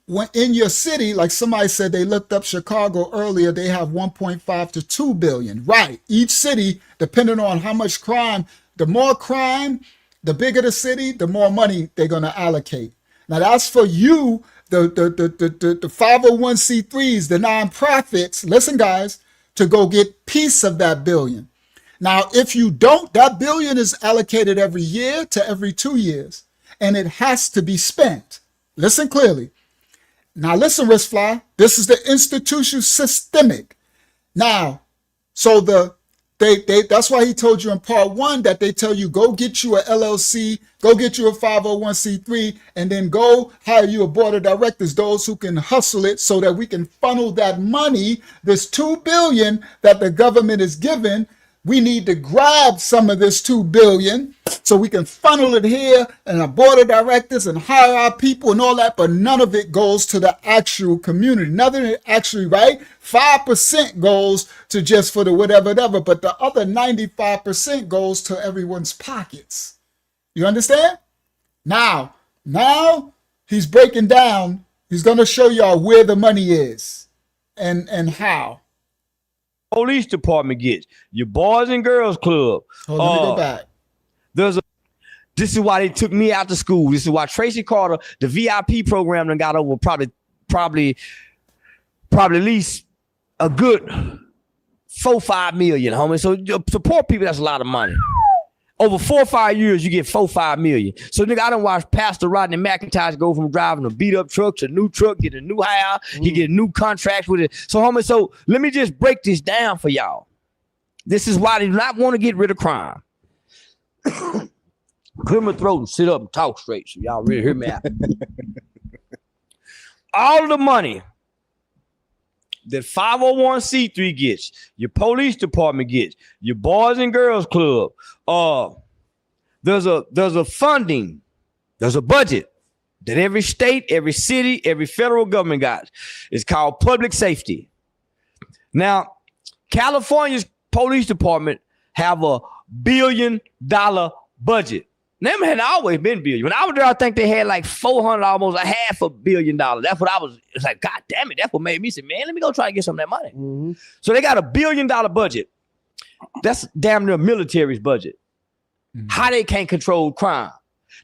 When in your city, like somebody said, they looked up Chicago earlier, they have 1.5 to 2 billion, right? Each city, depending on how much crime, the more crime, the bigger the city, the more money they're going to allocate. Now that's for you, the 501c3s, the nonprofits, listen guys, to go get piece of that billion. Now, if you don't, that billion is allocated every year to every 2 years, and it has to be spent. Listen clearly. Now listen, Wristfly, this is the institution systemic. Now, so that's why he told you in part 1 that they tell you, go get you a LLC, go get you a 501c3, and then go hire you a board of directors, those who can hustle it so that we can funnel that money, this $2 billion that the government is giving. We need to grab some of this $2 billion so we can funnel it here and a board of directors and hire our people and all that, but none of it goes to the actual community. None of it actually, right? 5% goes to just for the whatever, but the other 95% goes to everyone's pockets. You understand? Now he's breaking down. He's going to show y'all where the money is and how. Police department gets, your Boys and Girls Club. Hold on, let me go back. This is why they took me out to school. This is why Tracy Carter, the VIP program, done got over probably at least a good 4-5 million, homie. So to poor people, that's a lot of money. Over 4 or 5 years, you get 4-5 million. So nigga, I done watched Pastor Rodney McIntosh go from driving a beat up truck to a new truck, get a new house, he get new contracts with it. So homie, so let me just break this down for y'all. This is why they do not want to get rid of crime. Clear my throat and sit up and talk straight so y'all really hear me out. All of the money that 501c3 gets, your police department gets, your boys and girls club, there's a funding, there's a budget that every state, every city, every federal government got. It's called public safety. Now, California's police department have $1 billion budget. Them had always been billion. When I was there, I think they had like 400, almost $500 million. That's what I was. It's like, God damn it. That's what made me say, man, let me go try to get some of that money. Mm-hmm. So they got $1 billion budget. That's damn near military's budget. Mm-hmm. How they can't control crime.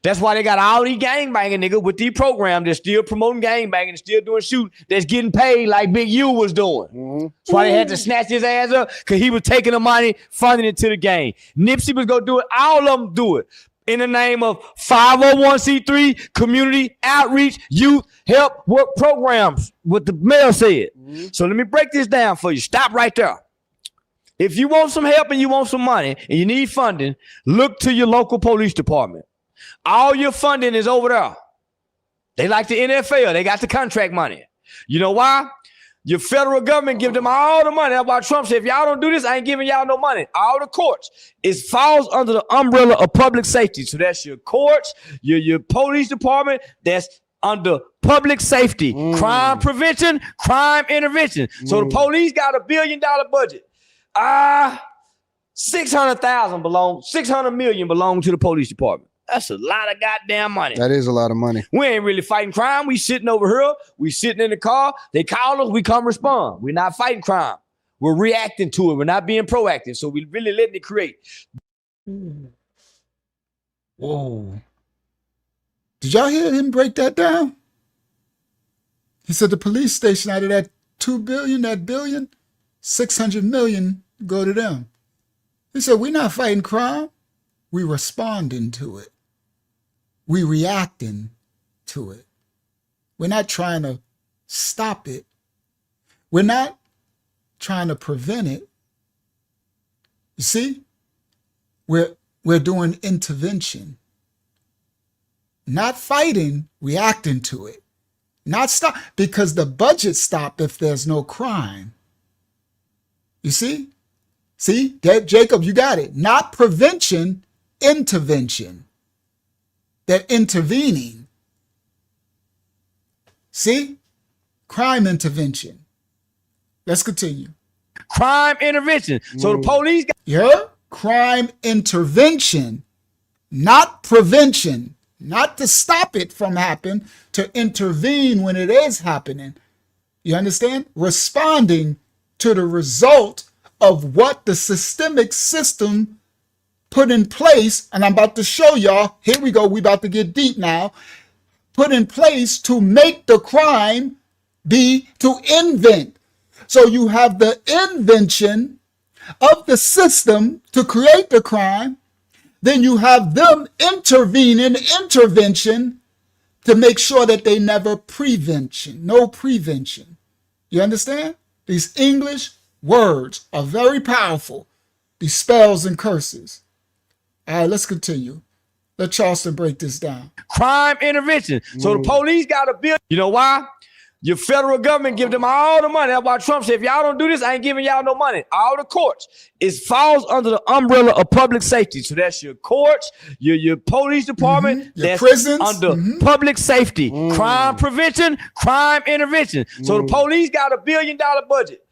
That's why they got all these gangbanging niggas with these programs that's still promoting gangbanging and still doing shooting that's getting paid like Big U was doing. Mm-hmm. That's why they had to snatch his ass up because he was taking the money, funding it to the gang. Nipsey was going to do it. All of them do it. In the name of 501c3, community outreach, youth help work programs, what the mayor said. Mm-hmm. So let me break this down for you. Stop right there. If you want some help and you want some money and you need funding, look to your local police department. All your funding is over there. They like the NFL. They got the contract money. You know why? Your federal government give them all the money. That's why Trump said, if y'all don't do this, I ain't giving y'all no money. All the courts. It falls under the umbrella of public safety. So that's your courts, your police department. That's under public safety. Crime prevention, crime intervention. So the police got $1 billion budget. 600 million belong to the police department. That's a lot of goddamn money. That is a lot of money. We ain't really fighting crime. We sitting over here. We sitting in the car. They call us. We come respond. We're not fighting crime. We're reacting to it. We're not being proactive. So we really letting it create. Whoa. Did y'all hear him break that down? He said the police station out of that $2 billion, that billion, 600 million go to them. He said, we're not fighting crime. We responding to it. We reacting to it. We're not trying to stop it. We're not trying to prevent it. You see? We're doing intervention. Not fighting, reacting to it. Not stop, because the budget stopped if there's no crime. You see? See, Jacob, you got it. Not prevention, intervention. They're intervening. See? Crime intervention. Let's continue. Crime intervention. So the police got crime intervention, not prevention. Not to stop it from happening, to intervene when it is happening. You understand? Responding to the result of what the systemic system put in place, and I'm about to show y'all, here we go, we about to get deep now, put in place to make the crime be to invent. So you have the invention of the system to create the crime, then you have them intervening, intervention, to make sure that they never prevention, no prevention. You understand? These English words are very powerful. These spells and curses. All right, let's continue. Let Charleston break this down. Crime intervention. So the police got $1 billion. You know why? Your federal government give them all the money. That's why Trump said, if y'all don't do this, I ain't giving y'all no money. All the courts. It falls under the umbrella of public safety. So that's your courts, your police department, your that's prisons, under public safety, crime prevention, crime intervention. So the police got $1 billion budget.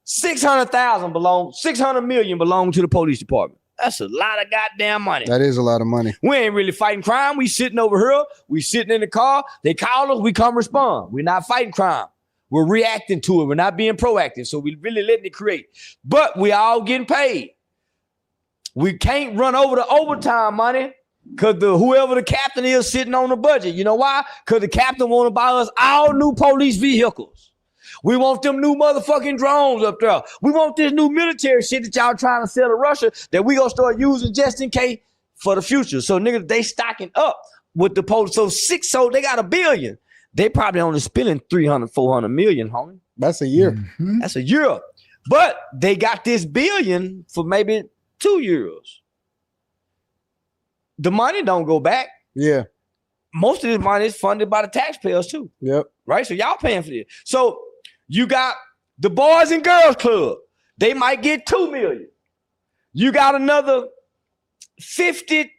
600 million belong to the police department. That's a lot of goddamn money. That is a lot of money. We ain't really fighting crime. We sitting over here. We sitting in the car. They call us. We come respond. We're not fighting crime. We're reacting to it. We're not being proactive. So we really letting it create. But we all getting paid. We can't run over the overtime money because whoever the captain is sitting on the budget. You know why? Because the captain want to buy us all new police vehicles. We want them new motherfucking drones up there. We want this new military shit that y'all trying to sell to Russia that we gonna start using just in case for the future. So niggas, they stocking up with the police. So they got $1 billion. They probably only spending 300, 400 million, homie. That's a year. Mm-hmm. That's a year. But they got this $1 billion for maybe 2 years. the money don't go back. Yeah. Most of this money is funded by the taxpayers too. Yep. Right? So y'all paying for this. So you got the Boys and Girls Club. They might get $2 million. You got another 50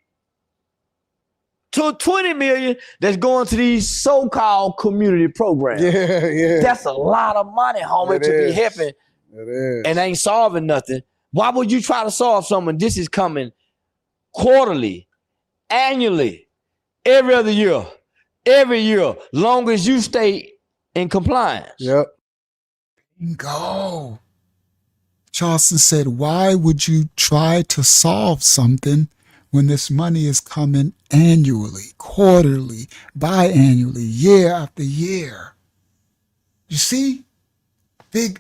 to 20 million that's going to these so-called community programs. Yeah, yeah. That's a lot of money, homie, to be helping. It is. And ain't solving nothing. Why would you try to solve something? This is coming quarterly, annually, every other year, every year, long as you stay in compliance. Yep. Go. Charleston said, why would you try to solve something when this money is coming annually, quarterly, biannually, year after year? You see?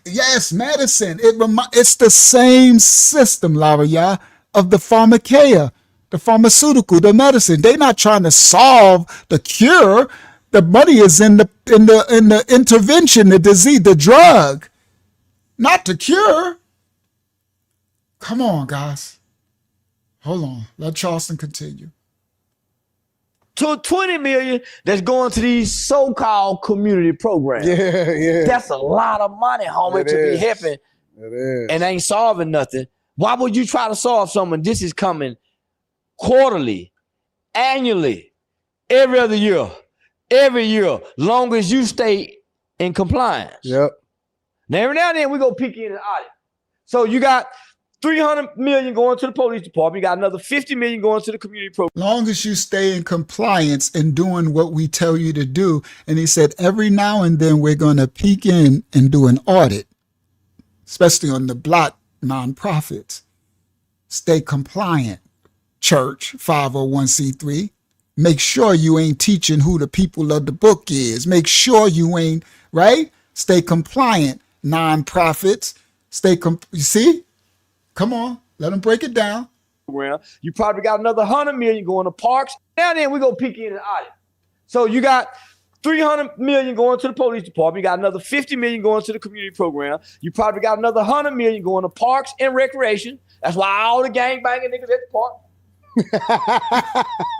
Yes, medicine. It's the same system, Laria, of the pharmakeia, the pharmaceutical, the medicine. They're not trying to solve the cure. The money is in the intervention, the disease, the drug, not the cure. Come on, guys. Hold on. Let Charleston continue. To 20 million that's going to these so-called community programs. Yeah, yeah. That's a lot of money, homie, to be helping. It is. And ain't solving nothing. Why would you try to solve something? This is coming quarterly, annually, every other year, every year, long as you stay in compliance. Yep. Now, every now and then we go peek in the audit. So you got 300 million going to the police department. You got another 50 million going to the community program. Long as you stay in compliance and doing what we tell you to do. And he said, every now and then we're going to peek in and do an audit, especially on the Black nonprofits. Stay compliant, church, 501c3. Make sure you ain't teaching who the people of the book is. Make sure you ain't, right? Stay compliant, nonprofits. You see? Come on, let them break it down. You probably got another 100 million going to parks. Now and then we go peek in and audit. So you got 300 million going to the police department. You got another 50 million going to the community program. You probably got another 100 million going to parks and recreation. That's why all the gang banging niggas at the park.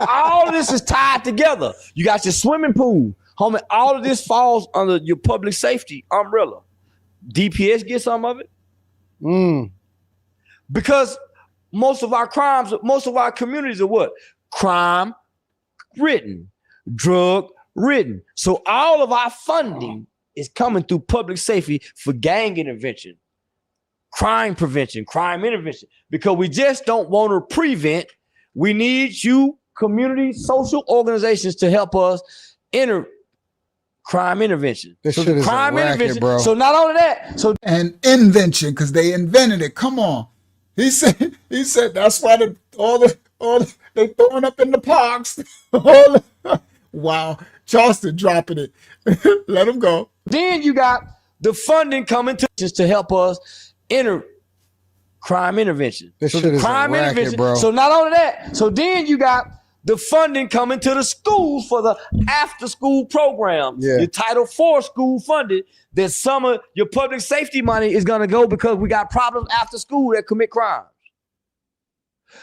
All of this is tied together. You got your swimming pool. Homie, all of this falls under your public safety umbrella. DPS get some of it. Because most of our crimes, most of our communities are what? Crime ridden, drug ridden. So all of our funding is coming through public safety for gang intervention, crime prevention, crime intervention, because we just don't want to prevent. We need you, community, social organizations, to help us enter crime intervention. This so shit is crime a racket, intervention, bro. So not only that, and invention, because they invented it. Come on. He said that's why they throwing up in the parks. Wow. Charleston dropping it. Let him go. Then you got the funding coming to help us enter crime intervention. This shit is crime a racket, intervention. bro. So not only that, so then you got the funding coming to the schools for the after school program. Yeah. Your Title IV school funded, that some of your public safety money is going to go because we got problems after school that commit crimes.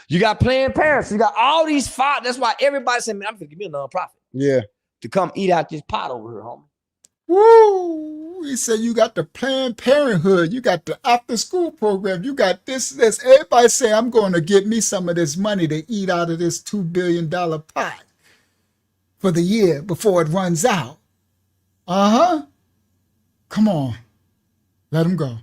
You got Planned Parenthood. You got all these five. That's why everybody said, man, I'm going to give me a nonprofit. Yeah. To come eat out this pot over here, homie. Woo! He said you got the Planned Parenthood, you got the after school program, you got this. Everybody say I'm going to get me some of this money to eat out of this $2 billion pot for the year before it runs out. Come on, let them go.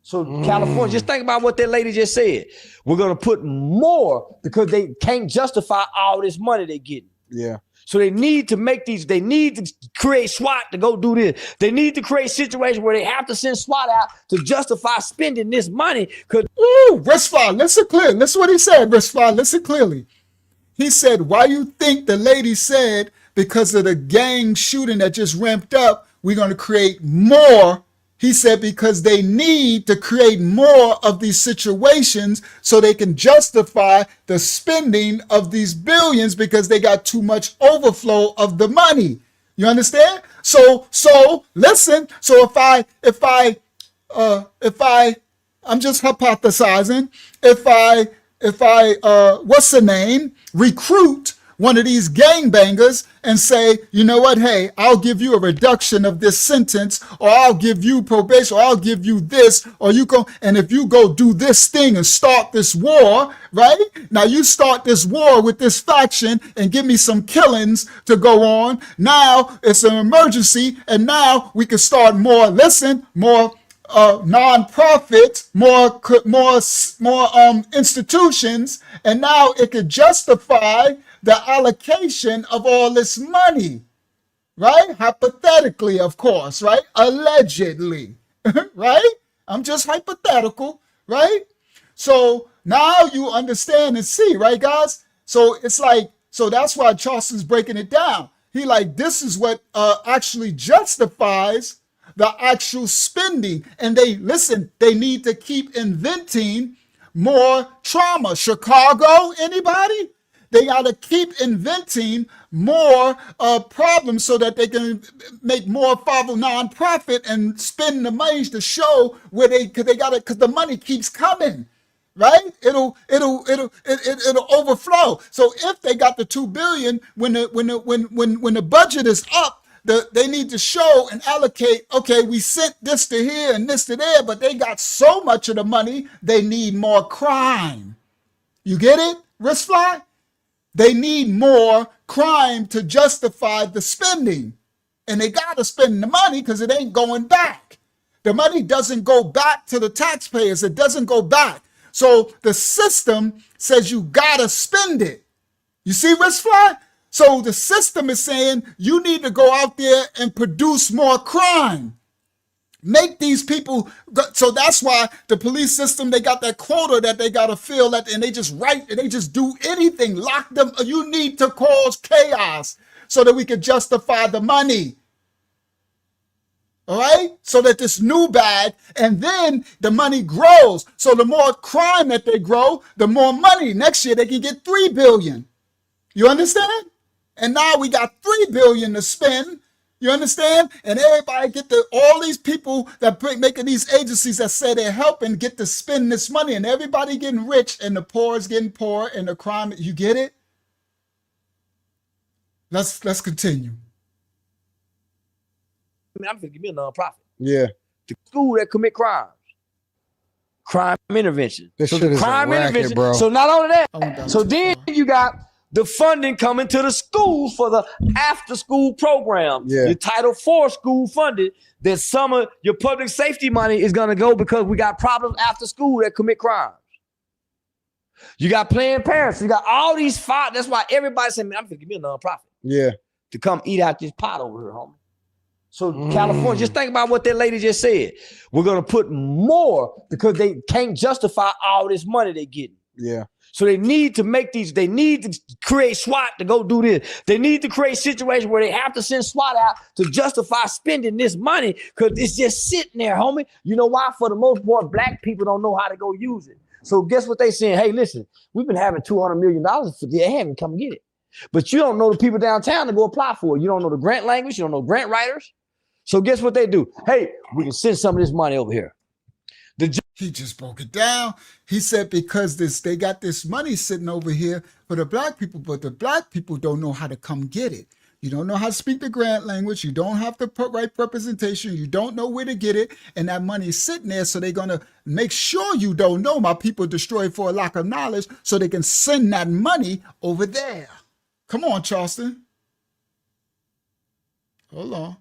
So California, just think about what that lady just said. We're going to put more because they can't justify all this money they're getting. Yeah. So they need to make these, they need to create SWAT to go do this. They need to create situations where they have to send SWAT out to justify spending this money. Restfly, listen clearly. Listen what he said, Restfly, listen clearly. He said, why you think the lady said because of the gang shooting that just ramped up, we're going to create more. He said because they need to create more of these situations so they can justify the spending of these billions because they got too much overflow of the money. You understand? So listen. So if I'm just hypothesizing, if I what's the name, recruit one of these gangbangers and say, you know what, hey, I'll give you a reduction of this sentence, or I'll give you probation, or I'll give you this, or you go, and if you go do this thing and start this war, right? Now you start this war with this faction and give me some killings to go on. Now it's an emergency, and now we can start more non-profits, more institutions, and now it could justify the allocation of all this money, right? Hypothetically, of course, right? Allegedly, right? I'm just hypothetical, right? So now you understand and see, right, guys? So it's like, so that's why Charleston's breaking it down. He like, this is what actually justifies the actual spending. And they need to keep inventing more trauma. Chicago, anybody? They got to keep inventing more problems so that they can make more non-profit and spend the money to show where because the money keeps coming, right? It'll overflow. So if they got the $2 billion, when the budget is up, they need to show and allocate, okay, we sent this to here and this to there, but they got so much of the money, they need more crime. You get it, Wristfly? They need more crime to justify the spending. And they got to spend the money because it ain't going back. The money doesn't go back to the taxpayers. It doesn't go back. So the system says you got to spend it. You see, Wristfly? So the system is saying you need to go out there and produce more crime. Make these people, so that's why the police system, they got that quota that they got to fill, and they just write, and they just do anything, lock them. You need to cause chaos so that we can justify the money. All right? So that this new bag, and then the money grows. So the more crime that they grow, the more money. Next year, they can get $3 billion. You understand? And now we got $3 billion to spend. You understand? And everybody all these people that making these agencies that say they're helping get to spend this money, and everybody getting rich and the poor is getting poor and the crime. You get it? Let's continue. I mean, I'm thinking me a nonprofit. Yeah. The school that commit crimes. Crime intervention. This so shit the is crime a racket, intervention. bro. So not only that, so then you got the funding coming to the school for the after school program. Yeah. Your Title IV school funded, that some of your public safety money is going to go because we got problems after school that commit crimes. You got Planned Parenthood. You got all these five. That's why everybody said, man, I'm going to give me a nonprofit. Yeah. To come eat out this pot over here, homie. So California, just think about what that lady just said. We're going to put more because they can't justify all this money they're getting. Yeah. So they need to make these, they need to create SWAT to go do this. They need to create situations where they have to send SWAT out to justify spending this money because it's just sitting there, homie. You know why? For the most part, black people don't know how to go use it. So guess what they saying? Hey, listen, we've been having $200 million for the having come get it. But you don't know the people downtown to go apply for it. You don't know the grant language. You don't know grant writers. So guess what they do? Hey, we can send some of this money over here. He just broke it down. He said because they got this money sitting over here for the black people, but the black people don't know how to come get it. You don't know how to speak the grant language. You don't have the right representation. You don't know where to get it. And that money is sitting there. So they're going to make sure you don't know. My people destroyed for a lack of knowledge so they can send that money over there. Come on, Charleston. Hold on.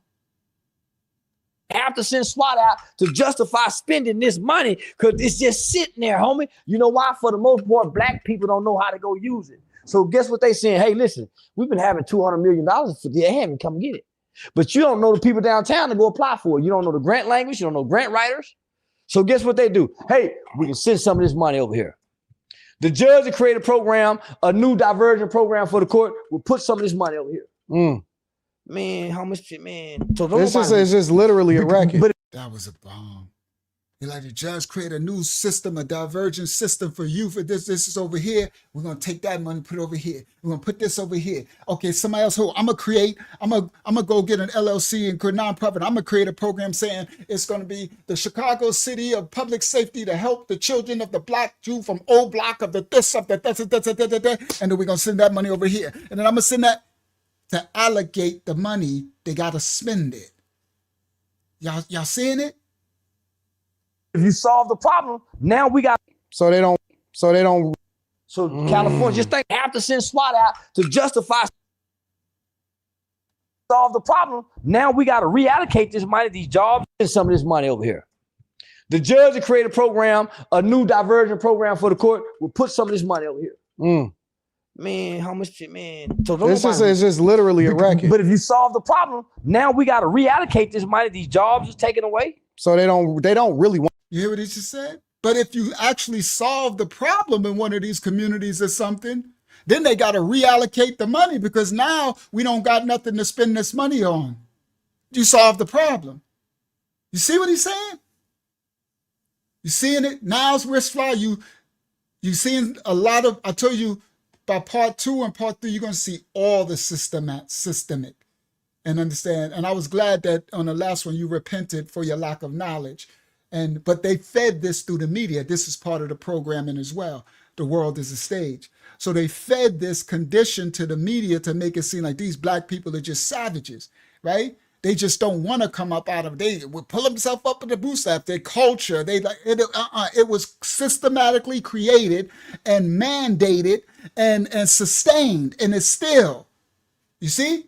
Have to send SWAT out to justify spending this money because it's just sitting there, homie. You know why? For the most part, black people don't know how to go use it. So guess what they saying? Hey, listen, we've been having $200 million for the having come get it. But you don't know the people downtown to go apply for it. You don't know the grant language. You don't know grant writers. So guess what they do? Hey, we can send some of this money over here. The judge will create a program, a new diversion program for the court. We'll put some of this money over here. Man, how much shit, man? So it's just literally a racket. That was a bomb. You're like, the judge create a new system, a divergent system for you. For this is over here. We're gonna take that money, put it over here. We're gonna put this over here. Okay, somebody else. Who I'm gonna go get an LLC and nonprofit. I'm gonna create a program saying it's gonna be the Chicago City of Public Safety to help the children of the Black Jew from old block of the this of the this, and then we're gonna send that money over here. And then I'm gonna send that to allocate the money. They gotta spend it. Y'all seeing it? If you solve the problem, now we got. So they don't. So California, just think, have to send SWAT out to justify. Solve the problem. Now we got to reallocate this money, these jobs, and some of this money over here. The judge will create a program, a new diversion program for the court. We'll put some of this money over here. Man, how much shit, man? So This is just literally a racket. But if you solve the problem, now we got to reallocate this money, these jobs is taken away. So they don't really want. You hear what he just said? But if you actually solve the problem in one of these communities or something, then they got to reallocate the money because now we don't got nothing to spend this money on. You solve the problem. You see what he's saying? You seeing it? Now's wrist fly. You seeing a lot of, I told you, by part 2 and part 3, you're going to see all the systemic and understand. And I was glad that on the last one, you repented for your lack of knowledge. But they fed this through the media. This is part of the programming as well. The world is a stage. So they fed this condition to the media to make it seem like these Black people are just savages, right? They just don't want to come up out of, they would pull themselves up in the bootstrap, their culture. It was systematically created and mandated and sustained, and it's still, you see?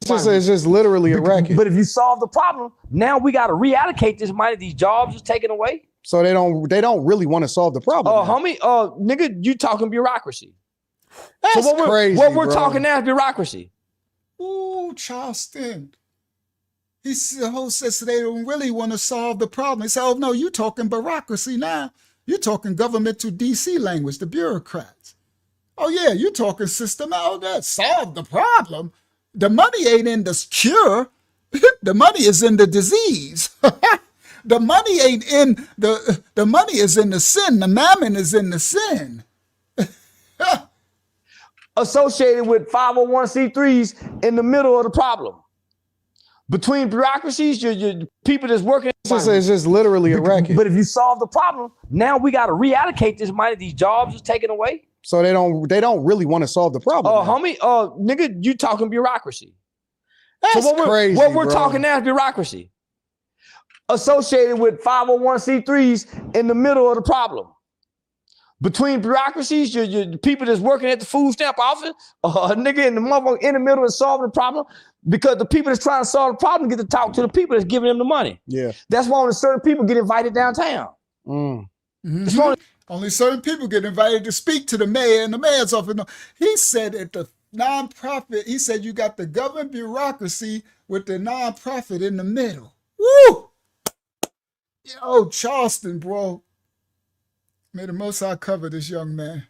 It's just literally a racket. But if you solve the problem, now we got to reallocate this money, these jobs is taken away. So they don't really want to solve the problem. Homie, nigga, you talking bureaucracy. That's so crazy, what we're bro. talking now is bureaucracy. Ooh, Charleston. The whole says they don't really want to solve the problem. They say, oh no, you're talking bureaucracy now. You're talking government to DC language, the bureaucrats. Oh yeah, you're talking system out that solve the problem. The money ain't in the cure. The money is in the disease. The money ain't in the money is in the sin. The mammon is in the sin. Associated with 501c3s in the middle of the problem. Between bureaucracies, your people that's working. It's just literally a racket. But if you solve the problem, now we got to reallocate this money, these jobs is taken away. So they don't really want to solve the problem. Homie, nigga, you talking bureaucracy. That's crazy. What we're talking now is bureaucracy. Associated with 501c3s in the middle of the problem. Between bureaucracies, your people that's working at the food stamp office, nigga in the motherfucker in the middle of solving the problem, because the people that's trying to solve the problem get to talk to the people that's giving them the money. Yeah. That's why only certain people get invited downtown. Mm-hmm. Only certain people get invited to speak to the mayor and the mayor's office. No, he said at the nonprofit, he said you got the government bureaucracy with the nonprofit in the middle. Woo! Yo, Charleston, bro. May the Most High cover this young man.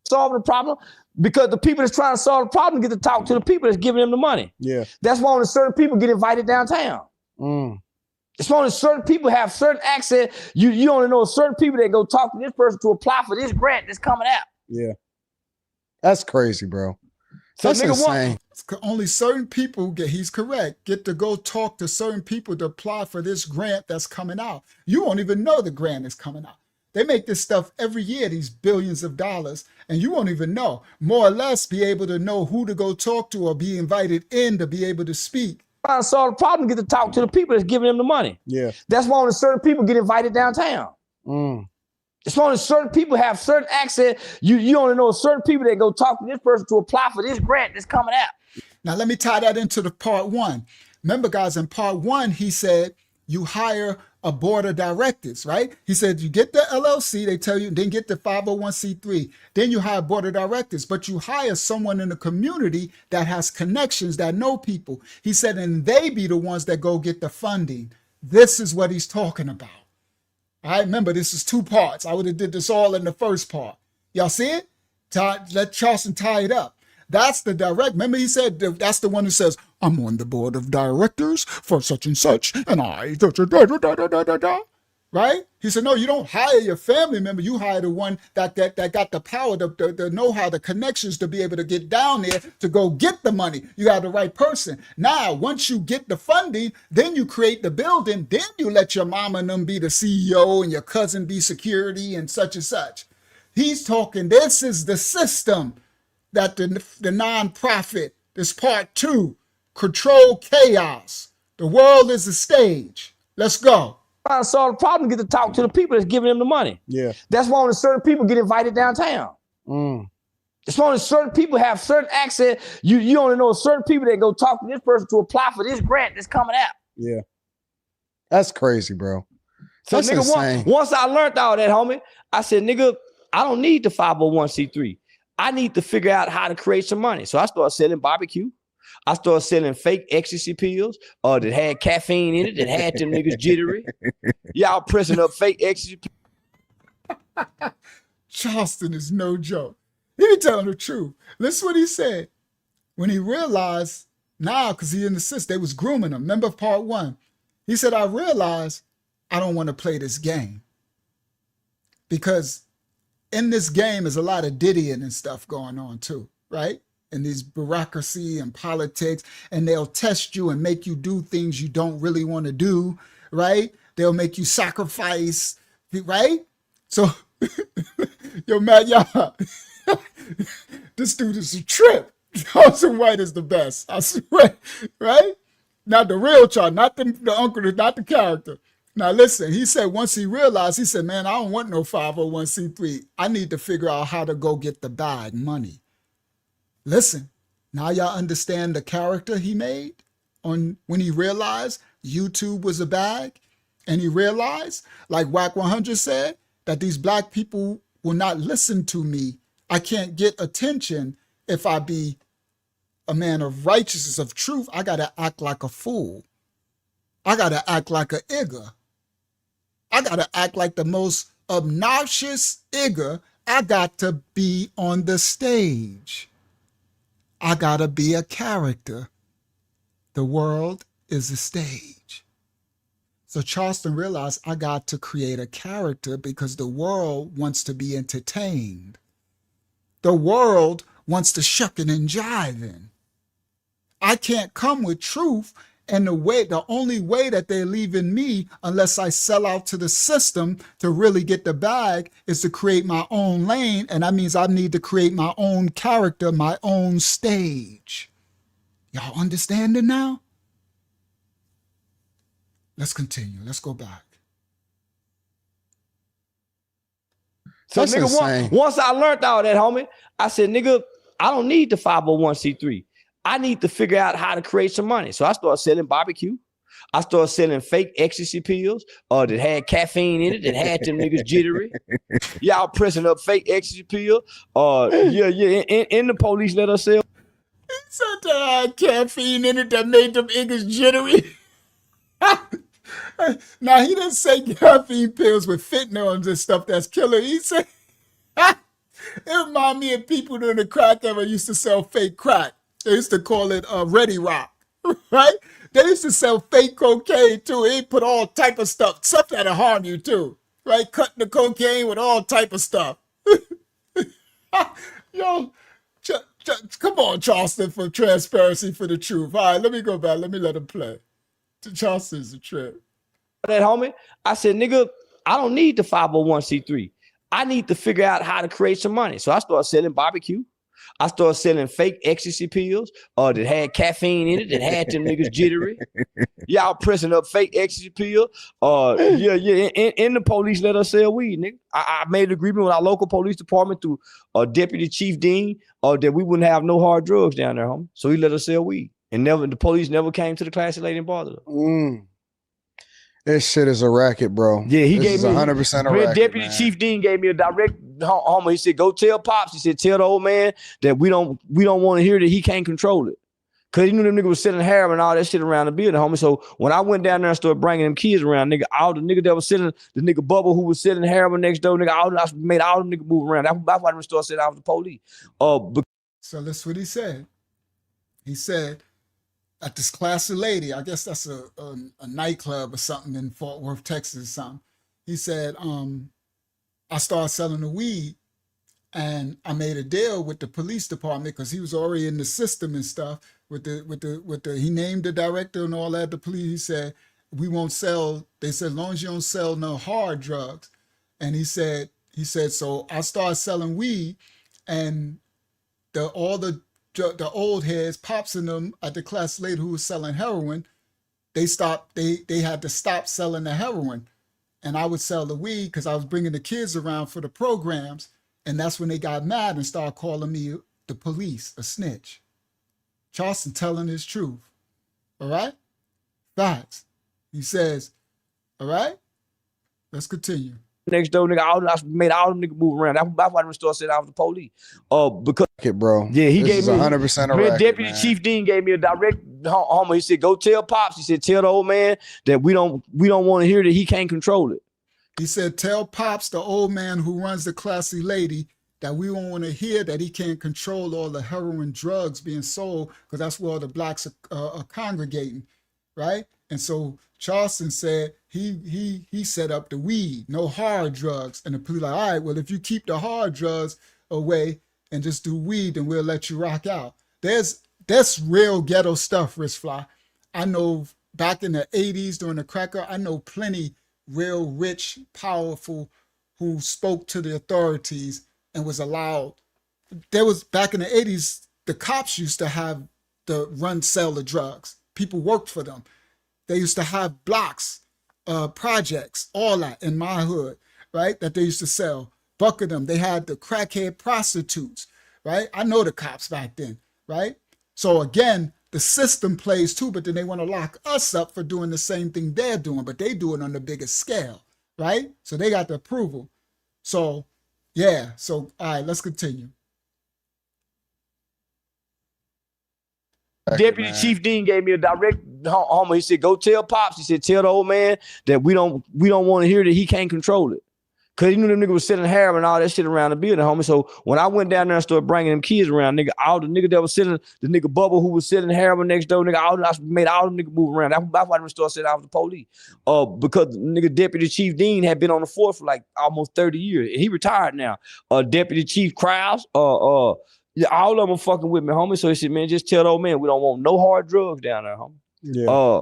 Solving the problem because the people that's trying to solve the problem get to talk to the people that's giving them the money. Yeah. That's why only certain people get invited downtown. It's only certain people have certain access. You only know certain people that go talk to this person to apply for this grant that's coming out. Yeah. That's crazy, bro. So That's insane. Only certain people he's correct, get to go talk to certain people to apply for this grant that's coming out. You won't even know the grant is coming out. They make this stuff every year, these billions of dollars, and you won't even know. More or less be able to know who to go talk to or be invited in to be able to speak. Trying to solve the problem, get to talk to the people that's giving them the money. Yeah. That's why only certain people get invited downtown. It's only certain people have certain access. You only know certain people that go talk to this person to apply for this grant that's coming out. Now, let me tie that into the part 1. Remember, guys, in part 1, he said you hire a board of directors, right? He said you get the LLC, they tell you, then get the 501c3. Then you hire a board of directors, but you hire someone in the community that has connections, that know people. He said, and they be the ones that go get the funding. This is what he's talking about. I remember this is 2 parts. I would have did this all in the first part. Y'all see it? Let Charleston tie it up. That's the direct. Remember, he said that's the one who says, I'm on the board of directors for such and such, and I. right? He said, no, you don't hire your family member. You hire the one that got the power, the know-how, the connections to be able to get down there to go get the money. You have the right person. Now, once you get the funding, then you create the building. Then you let your mama and them be the CEO and your cousin be security and such. He's talking, this is the system that the nonprofit, this part 2, control chaos. The world is a stage. Let's go. Trying to solve the problem, get to talk to the people that's giving them the money. Yeah. That's why only certain people get invited downtown. It's why only certain people have certain access. You only know certain people that go talk to this person to apply for this grant that's coming out. Yeah. That's crazy, bro. So That's nigga, insane. once I learned all that, homie, I said, nigga, I don't need the 501c3. I need to figure out how to create some money. So I started selling barbecue. I started selling fake ecstasy pills that had caffeine in it, that had them niggas jittery. Y'all pressing up fake ecstasy pills. Charleston is no joke. He be telling the truth. Listen what he said. When he realized, now, because he in the system, they was grooming him. Remember part 1? He said, I realized I don't want to play this game. Because in this game is a lot of diddying and stuff going on too, right? And these bureaucracy and politics, and they'll test you and make you do things you don't really want to do, right? They'll make you sacrifice, right? So, yo, Matt, y'all, this dude is a trip. Charleston White is the best, I swear, right? Not the real Charles, not the uncle, not the character. Now listen, he said once he realized, he said, man, I don't want no 501c3. I need to figure out how to go get the bag money. Listen, now y'all understand the character he made on when he realized YouTube was a bag, and he realized, like WAC 100 said, that these black people will not listen to me. I can't get attention if I be a man of righteousness, of truth. I got to act like a fool. I got to act like a igger. I got to act like the most obnoxious igger. I got to be on the stage. I got to be a character. The world is a stage. So Charleston realized I got to create a character because the world wants to be entertained. The world wants to shucking and jiving. I can't come with truth, and the only way that they're leaving me, unless I sell out to the system to really get the bag, is to create my own lane, and that means I need to create my own character, my own stage. Y'all understand it now? Let's continue. Let's go back. So That's nigga, insane. once I learned all that, homie, I said, nigga, I don't need the 501c3. I need to figure out how to create some money. So I started selling barbecue. I started selling fake ecstasy pills that had caffeine in it, that had them niggas jittery. Y'all pressing up fake ecstasy pill. In the police let us sell. He said that had caffeine in it that made them niggas jittery. Now, he didn't say caffeine pills with fentanyl and this stuff that's killer. He said, it reminded me of people during the crack era used to sell fake crack. They used to call it Ready Rock, right? They used to sell fake cocaine too. They put all type of stuff that'll harm you too, right? Cutting the cocaine with all type of stuff. Yo, come on, Charleston, for transparency, for the truth. All right, let me go back. Let me let him play. Charleston's a trip. That homie, I said, nigga, I don't need the 501c3. I need to figure out how to create some money. So I started selling barbecue. I started selling fake ecstasy pills that had caffeine in it, that had them niggas jittery. Y'all pressing up fake ecstasy pill. In the police let us sell weed, nigga. I made an agreement with our local police department through Deputy Chief Dean that we wouldn't have no hard drugs down there, homie. So he let us sell weed. And the police never came to the class lady and bothered us. This shit is a racket, bro. Yeah, he this gave me 100% a racket. Deputy man. Chief Dean gave me a direct home. He said, "Go tell Pops." He said, "Tell the old man that we don't want to hear that he can't control it." Cause he knew them niggas was selling heroin and all that shit around the building, homie. So when I went down there and started bringing them kids around, nigga, all the nigga that was selling, the nigga Bubba who was selling heroin next door, nigga, I made all them niggas move around. That's why them stores said I was the police. So that's what he said. He said, at this classy lady, I guess that's a nightclub or something in Fort Worth, Texas or something. he said, I started selling the weed, and I made a deal with the police department because he was already in the system and stuff. He named the director and all that. The police, he said, we won't sell. They said, as long as you don't sell no hard drugs. And he said, so I started selling weed, and all the old heads, pops in them at the class later who was selling heroin, they had to stop selling the heroin. And I would sell the weed because I was bringing the kids around for the programs. And that's when they got mad and started calling me the police, a snitch. Charleston telling his truth. All right? Facts. He says, all right? Let's continue. Next door, nigga, I made all them niggas move around. That's why the store said I was the police. Because bro. Yeah, he this gave me 100% a record, Deputy man. Chief Dean gave me a direct homer. He said, "Go tell Pops." He said, "Tell the old man that we don't want to hear that he can't control it." He said, tell Pops, the old man who runs the classy lady, that we don't want to hear that he can't control all the heroin drugs being sold because that's where all the blacks are congregating, right? And so Charleston said he set up the weed, no hard drugs. And the police like, all right, well, if you keep the hard drugs away and just do weed, then we'll let you rock out. That's real ghetto stuff, Wrist Fly. I know back in the 80s during the cracker, I know plenty real rich, powerful who spoke to the authorities and was allowed. There was back in the 80s, the cops used to have sell the drugs. People worked for them. They used to have blocks, projects, all that in my hood, right? That they used to sell. Buck of them. They had the crackhead prostitutes, right? I know the cops back then, right? So again, the system plays too, but then they want to lock us up for doing the same thing they're doing, but they do it on the biggest scale, right? So they got the approval. So, yeah. So, all right, let's continue. Deputy Chief Dean gave me a direct homer. He said, "Go tell Pops." He said, "Tell the old man that we don't want to hear that he can't control it." Cause he knew them niggas was selling heroin and all that shit around the building, homie. So when I went down there and started bringing them kids around, nigga, all the nigga that was selling, the nigga Bubba who was selling heroin next door, nigga, I made all them niggas move around. That's why the store said I was the police. Because nigga Deputy Chief Dean had been on the force for like almost 30 years. He retired now. Deputy Chief Krause, yeah, all of them are fucking with me, homie. So he said, man, just tell the old man we don't want no hard drugs down there, homie. Yeah.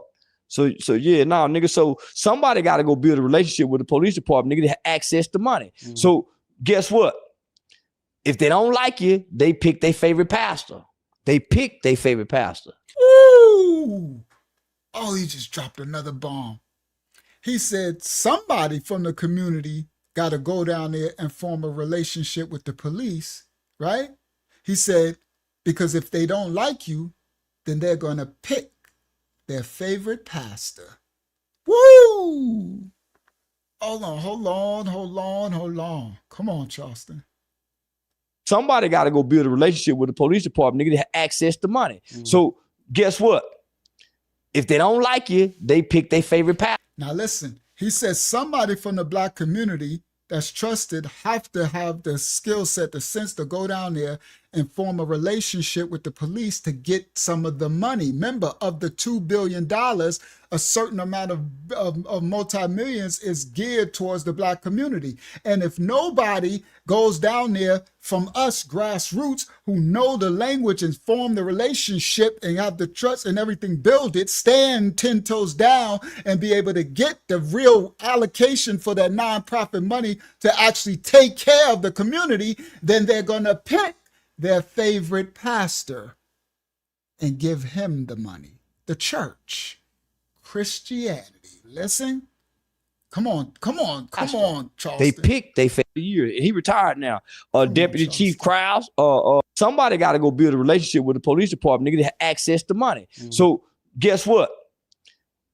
So yeah, nah, nigga. So somebody got to go build a relationship with the police department, nigga, to have access to money. So guess what? If they don't like you, they pick their favorite pastor. Ooh. Oh, he just dropped another bomb. He said somebody from the community got to go down there and form a relationship with the police, right? He said, because if they don't like you, then they're going to pick their favorite pastor. Woo! Hold on. Come on, Charleston. Somebody got to go build a relationship with the police department, nigga, to have access to money. So guess what? If they don't like you, they pick their favorite pastor. Now listen, he says somebody from the black community that's trusted have to have the skill set, the sense to go down there and form a relationship with the police to get some of the money. Remember, of the $2 billion, a certain amount of multi-millions is geared towards the black community. And if nobody goes down there from us grassroots who know the language and form the relationship and have the trust and everything, build it, stand 10 toes down and be able to get the real allocation for that nonprofit money to actually take care of the community, then they're going to pick their favorite pastor and give him the money. The church. Christianity. Listen. Come on, Charleston. They picked their favorite year. He retired now. Deputy Chief Krause, somebody got to go build a relationship with the police department, nigga, to have access to money. So guess what?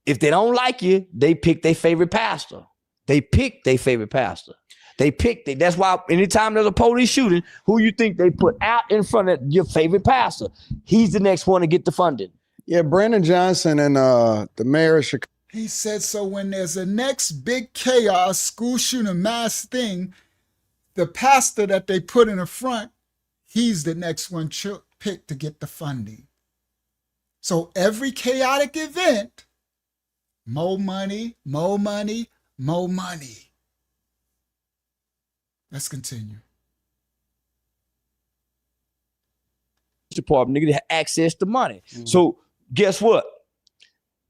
If they don't like you, they pick their favorite pastor. That's why anytime there's a police shooting, who you think they put out in front of your favorite pastor? He's the next one to get the funding. Yeah, Brandon Johnson and the mayor of Chicago. He said, so when there's a next big chaos, school shooting, mass thing, the pastor that they put in the front, he's the next one picked to get the funding. So every chaotic event, more money, more money, more money. Let's continue. Department, nigga, they have access to money. So guess what?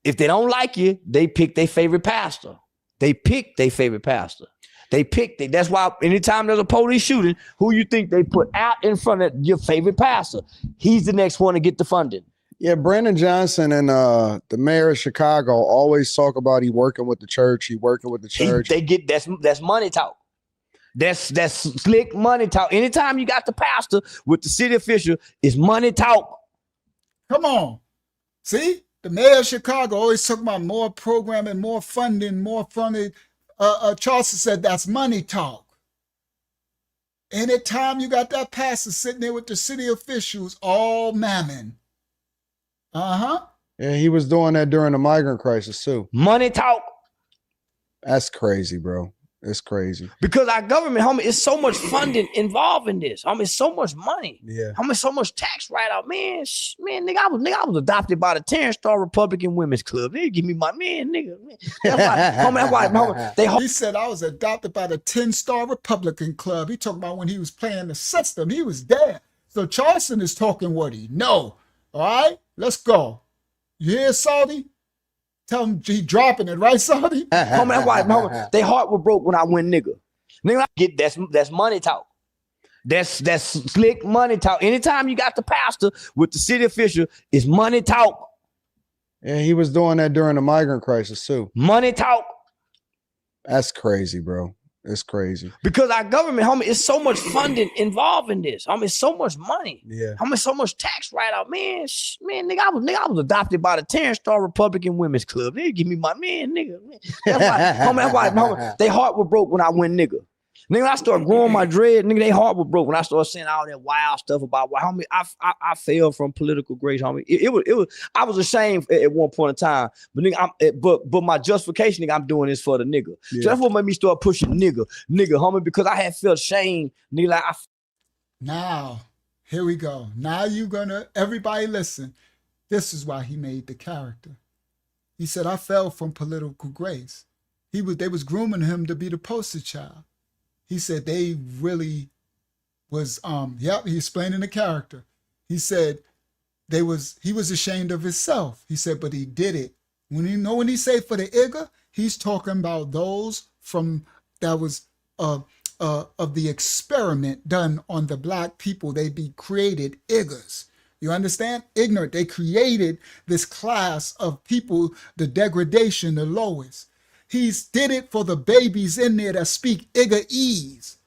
If they don't like you, they pick their favorite pastor. They pick their favorite pastor. That's why anytime there's a police shooting, who you think they put out in front of your favorite pastor? He's the next one to get the funding. Yeah, Brandon Johnson and the mayor of Chicago always talk about he working with the church. That's money talk. That's slick money talk. Anytime you got the pastor with the city official, it's money talk. Come on. See? The mayor of Chicago always talking about more programming, more funding, more funding. Charleston said that's money talk. Anytime you got that pastor sitting there with the city officials, all mammon. Uh-huh. Yeah, he was doing that during the migrant crisis too. Money talk. That's crazy, bro. It's crazy. Because our government, homie, is so much funding involved in this. Homie, it's so much money. Yeah. Homie, so much tax write-off. Man, nigga, I was adopted by the 10-star Republican Women's Club. They give me my nigga. That's why, he said I was adopted by the 10-star Republican Club. He talking about when he was playing the system. He was there. So Charleston is talking what he know. All right, let's go. You hear, Saudi? Tell him he dropping it, right, Saudi? Homie, that's why, they heart was broke when I went nigga. Nigga, that's money talk. That's slick money talk. Anytime you got the pastor with the city official, it's money talk. Yeah, he was doing that during the migrant crisis too. Money talk. That's crazy, bro. It's crazy. Because our government, homie, is so much funding involved in this. Homie, it's so much money. Yeah. Homie, so much tax write-off. Man, nigga, I was adopted by the 10-star Republican Women's Club. They give me my nigga. That's why, homie, they heart was broke when I went nigga. Nigga, I started growing my dread. Nigga, they heart was broke when I started saying all that wild stuff about why, homie, I fell from political grace, homie. It was I was ashamed at one point in time, but nigga, but my justification, nigga, I'm doing this for the nigga. Yeah. So that's what made me start pushing nigga, homie, because I had felt shame, nigga. Like now, here we go. Now everybody listen. This is why he made the character. He said, I fell from political grace. They was grooming him to be the poster child. He said they really was, he explaining the character. He said he was ashamed of himself. He said, but he did it. When he say for the Igga, he's talking about those that was of the experiment done on the black people. They be created Iggas. You understand? Ignorant. They created this class of people, the degradation, the lowest. He did it for the babies in there that speak Igga-ese.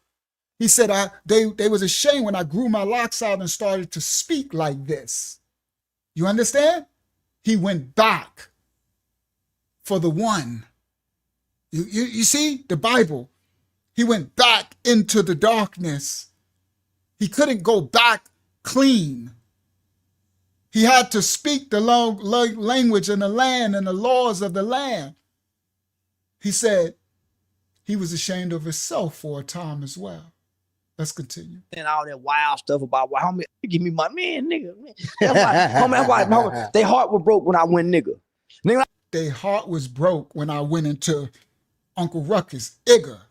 He said, they was ashamed when I grew my locks out and started to speak like this. You understand? He went back for the one. You see? The Bible. He went back into the darkness. He couldn't go back clean. He had to speak the language and the land and the laws of the land. He said he was ashamed of himself for a time as well. Let's continue. And all that wild stuff about why, homie, give me my nigga. That's why, they heart was broke when I went nigga. Their heart was broke when I went into Uncle Ruckus, Igga.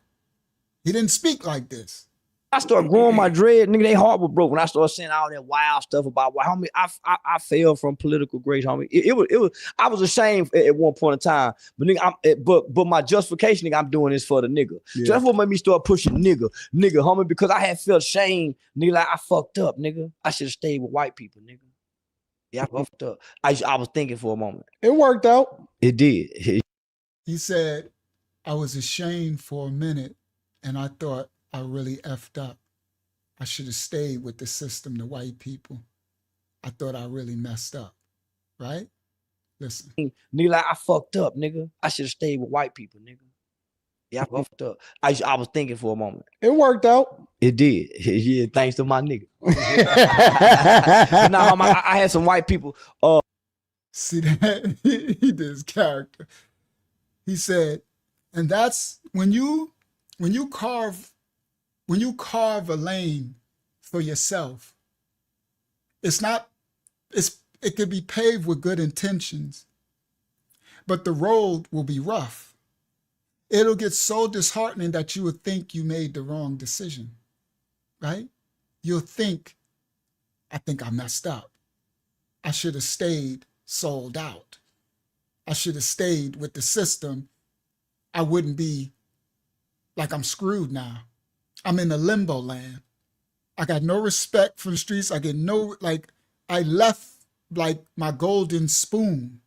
He didn't speak like this. I started growing my dread, nigga, they heart was broke when I started saying all that wild stuff about why, homie, I fell from political grace, homie. It was I was ashamed at one point in time, but nigga, but my justification, nigga, I'm doing this for the nigga. Yeah. So that's what made me start pushing nigga, homie, because I had felt shame, nigga, like I fucked up, nigga. I should have stayed with white people, nigga. Yeah, I fucked up. I was thinking for a moment. It worked out. It did. He said, I was ashamed for a minute, and I thought, I really effed up. I should have stayed with the system, the white people. I thought I really messed up, right? Listen. Nigga, like I fucked up, nigga. I should have stayed with white people, nigga. Yeah, I fucked up. I was thinking for a moment. It worked out. It did. Yeah, thanks to my nigga. Now I had some white people. See that? He did his character. He said, and that's when you carve a lane for yourself, it could be paved with good intentions, but the road will be rough. it'll get so disheartening that you would think you made the wrong decision, right? You'll think, I think I messed up. I should have stayed sold out. I should have stayed with the system. I wouldn't be like I'm screwed now. I'm in a limbo land. I got no respect for the streets. I get no, like, I left like my golden spoon.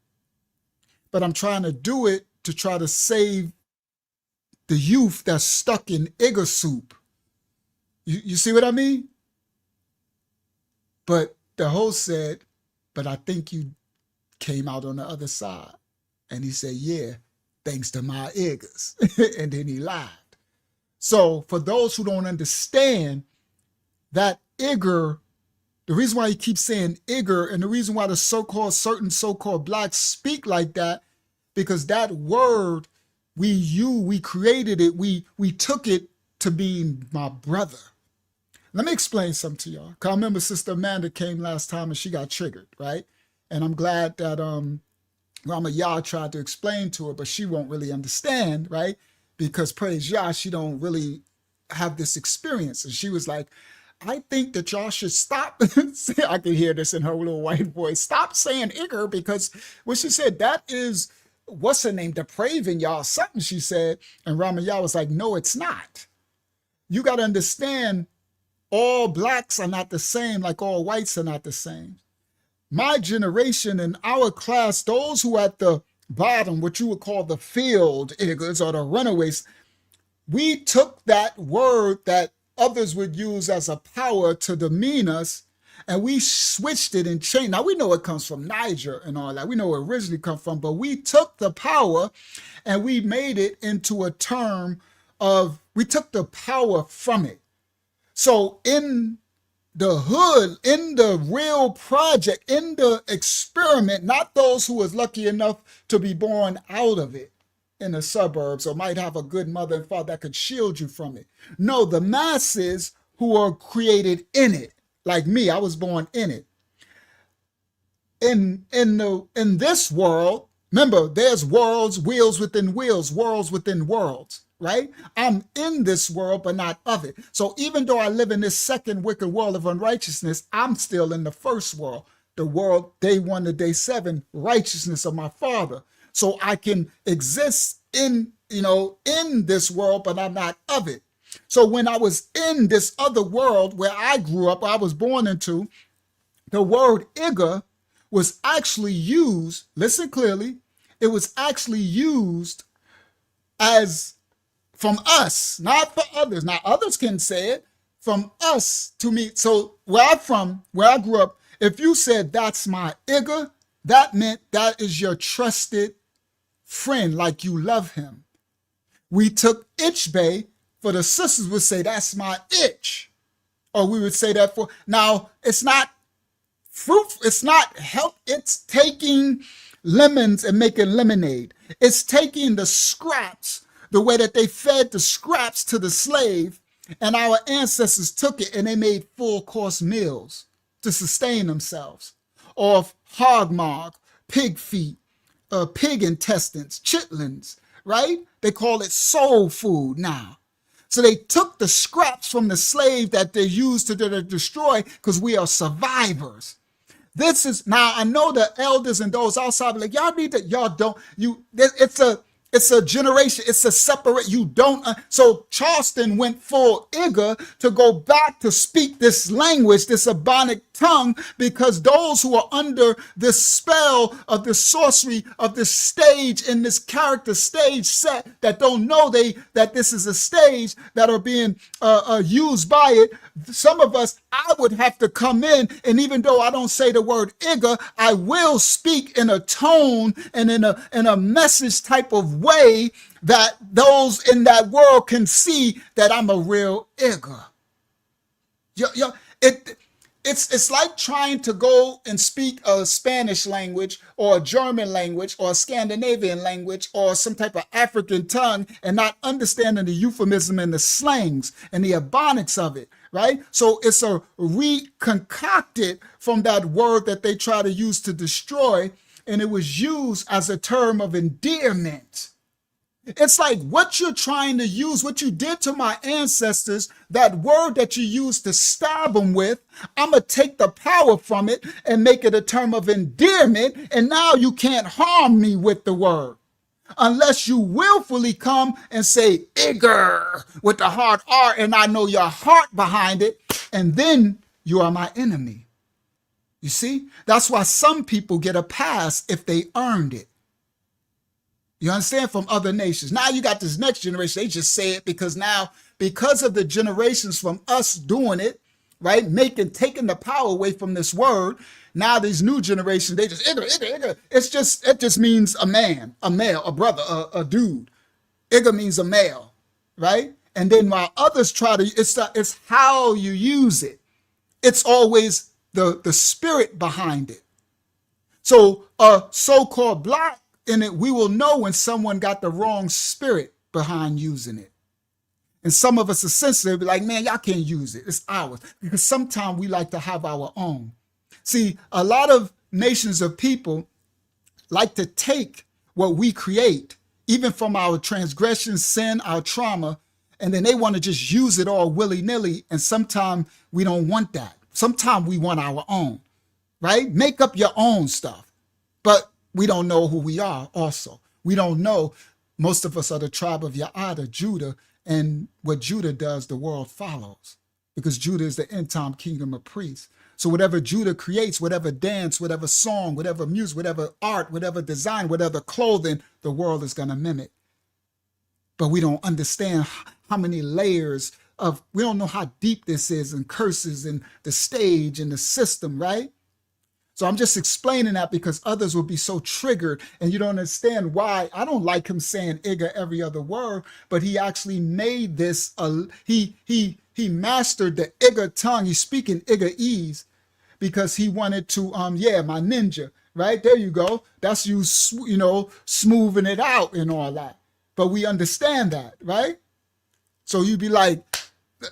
But I'm trying to do it to try to save the youth that's stuck in Igor soup. You see what I mean? But the host said, but I think you came out on the other side. And he said, yeah, thanks to my Igors. And then he lied. So for those who don't understand that Igor, the reason why he keeps saying Igor and the reason why the certain so-called blacks speak like that, because that word we created it, we took it to be my brother. Let me explain something to y'all. Cause I remember Sister Amanda came last time and she got triggered, right? And I'm glad that Rama Yah tried to explain to her, but she won't really understand, right? Because praise Yah, she don't really have this experience. And she was like, I think that y'all should stop. I can hear this in her little white voice. Stop saying Igor, because what she said, that is, what's her name, depraving y'all, something she said. And Rama Yah was like, no, it's not. You got to understand, all blacks are not the same, like all whites are not the same. My generation in our class, those who at the bottom, what you would call the field Igors or the runaways, we took that word that others would use as a power to demean us, and we switched it and changed. Now we know it comes from Niger and all that. We know where it originally come from, but we took the power and we made it into a term of, we took the power from it. So in the hood, in the real project, in the experiment, not those who was lucky enough to be born out of it in the suburbs or might have a good mother and father that could shield you from it. No, the masses who are created in it, like me, I was born in it. In this world, remember, there's worlds, wheels within wheels, worlds within worlds, right? I'm in this world, but not of it. So even though I live in this second wicked world of unrighteousness, I'm still in the first world, the world, day 1 to day 7, righteousness of my Father. So I can exist in this world, but I'm not of it. So when I was in this other world where I grew up, I was born into, the word Igor was actually used, listen clearly, it was actually used as from us, not for others. Now others can say it, from us to me. So where I'm from, where I grew up, if you said that's my Igor, that meant that is your trusted friend, like you love him. We took Itchbay, for the sisters would say that's my itch. Or we would say that for, now it's not fruit, it's not help, it's taking lemons and making lemonade. It's taking the scraps, the way that they fed the scraps to the slave, and our ancestors took it and they made full course meals to sustain themselves off hog mog, pig feet, pig intestines, chitlins, right? They call it soul food now. So they took the scraps from the slave that they used to destroy, because we are survivors. This is, now I know the elders and those outside be like, y'all need to, y'all don't, it's a generation, it's a separate, you don't. So Charleston went full Igor to go back to speak this language, this Ebonic tongue, because those who are under this spell of this sorcery of this stage in this character stage set that don't know that this is a stage that are being used by it. Some of us, I would have to come in, and even though I don't say the word Igor, I will speak in a tone and in a message type of way that those in that world can see that I'm a real Igor. It's like trying to go and speak a Spanish language or a German language or a Scandinavian language or some type of African tongue and not understanding the euphemism and the slangs and the ebonics of it, right? So it's a reconcocted from that word that they try to use to destroy, and it was used as a term of endearment. It's like what you're trying to use, what you did to my ancestors, that word that you used to stab them with, I'm going to take the power from it and make it a term of endearment. And now you can't harm me with the word unless you willfully come and say Igor with the hard R, and I know your heart behind it. And then you are my enemy. You see, that's why some people get a pass if they earned it. You understand? From other nations. Now you got this next generation. They just say it because now, because of the generations from us doing it, right? Taking the power away from this word. Now these new generations, they just, it just means a man, a male, a brother, a dude. Igor means a male, right? And then while others try to, it's how you use it. It's always the spirit behind it. So a so-called black in it, we will know when someone got the wrong spirit behind using it. And some of us are sensitive, be like, man, y'all can't use it. It's ours. Because sometimes we like to have our own. See, a lot of nations of people like to take what we create, even from our transgression, sin, our trauma, and then they want to just use it all willy-nilly. And sometimes we don't want that. Sometimes we want our own, right? Make up your own stuff. But we don't know who we are also. We don't know. Most of us are the tribe of Ya'ada, Judah, and what Judah does, the world follows, because Judah is the end-time kingdom of priests. So whatever Judah creates, whatever dance, whatever song, whatever music, whatever art, whatever design, whatever clothing, the world is going to mimic. But we don't understand how many layers of, we don't know how deep this is, and curses and the stage and the system, right? So I'm just explaining that because others will be so triggered, and you don't understand why. I don't like him saying Igor every other word, but he actually made this, he mastered the Igor tongue. He's speaking Igorese because he wanted to, my ninja, right? There you go. That's you, smoothing it out and all that. But we understand that, right? So you'd be like,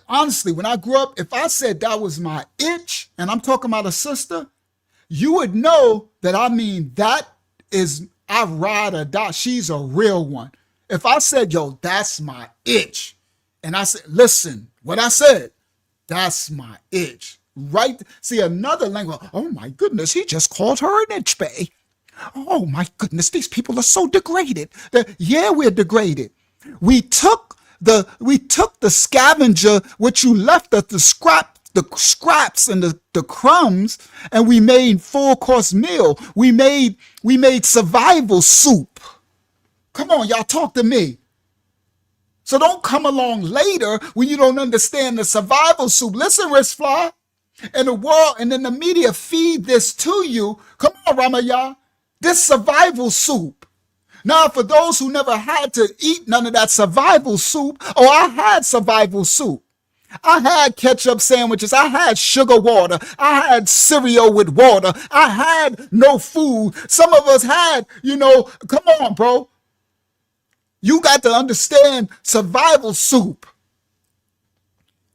honestly, when I grew up, if I said that was my itch, and I'm talking about a sister, you would know that I mean that is, I ride or die. She's a real one. If I said, yo, that's my itch, and I said, listen, what I said, that's my itch. Right? See, another language, oh my goodness, he just called her an itch bay. Oh my goodness, these people are so degraded. Yeah, we're degraded. We took the scavenger, which you left us, the scraps and the crumbs, and we made full course meal. We made survival soup. Come on, y'all, talk to me. So don't come along later when you don't understand the survival soup. Listen, Ristfly, and the world, and then the media feed this to you. Come on, Ramaya, this survival soup. Now, for those who never had to eat none of that survival soup, I had survival soup. I had ketchup sandwiches. I had sugar water. I had cereal with water. I had no food. Some of us had, come on, bro. You got to understand survival soup.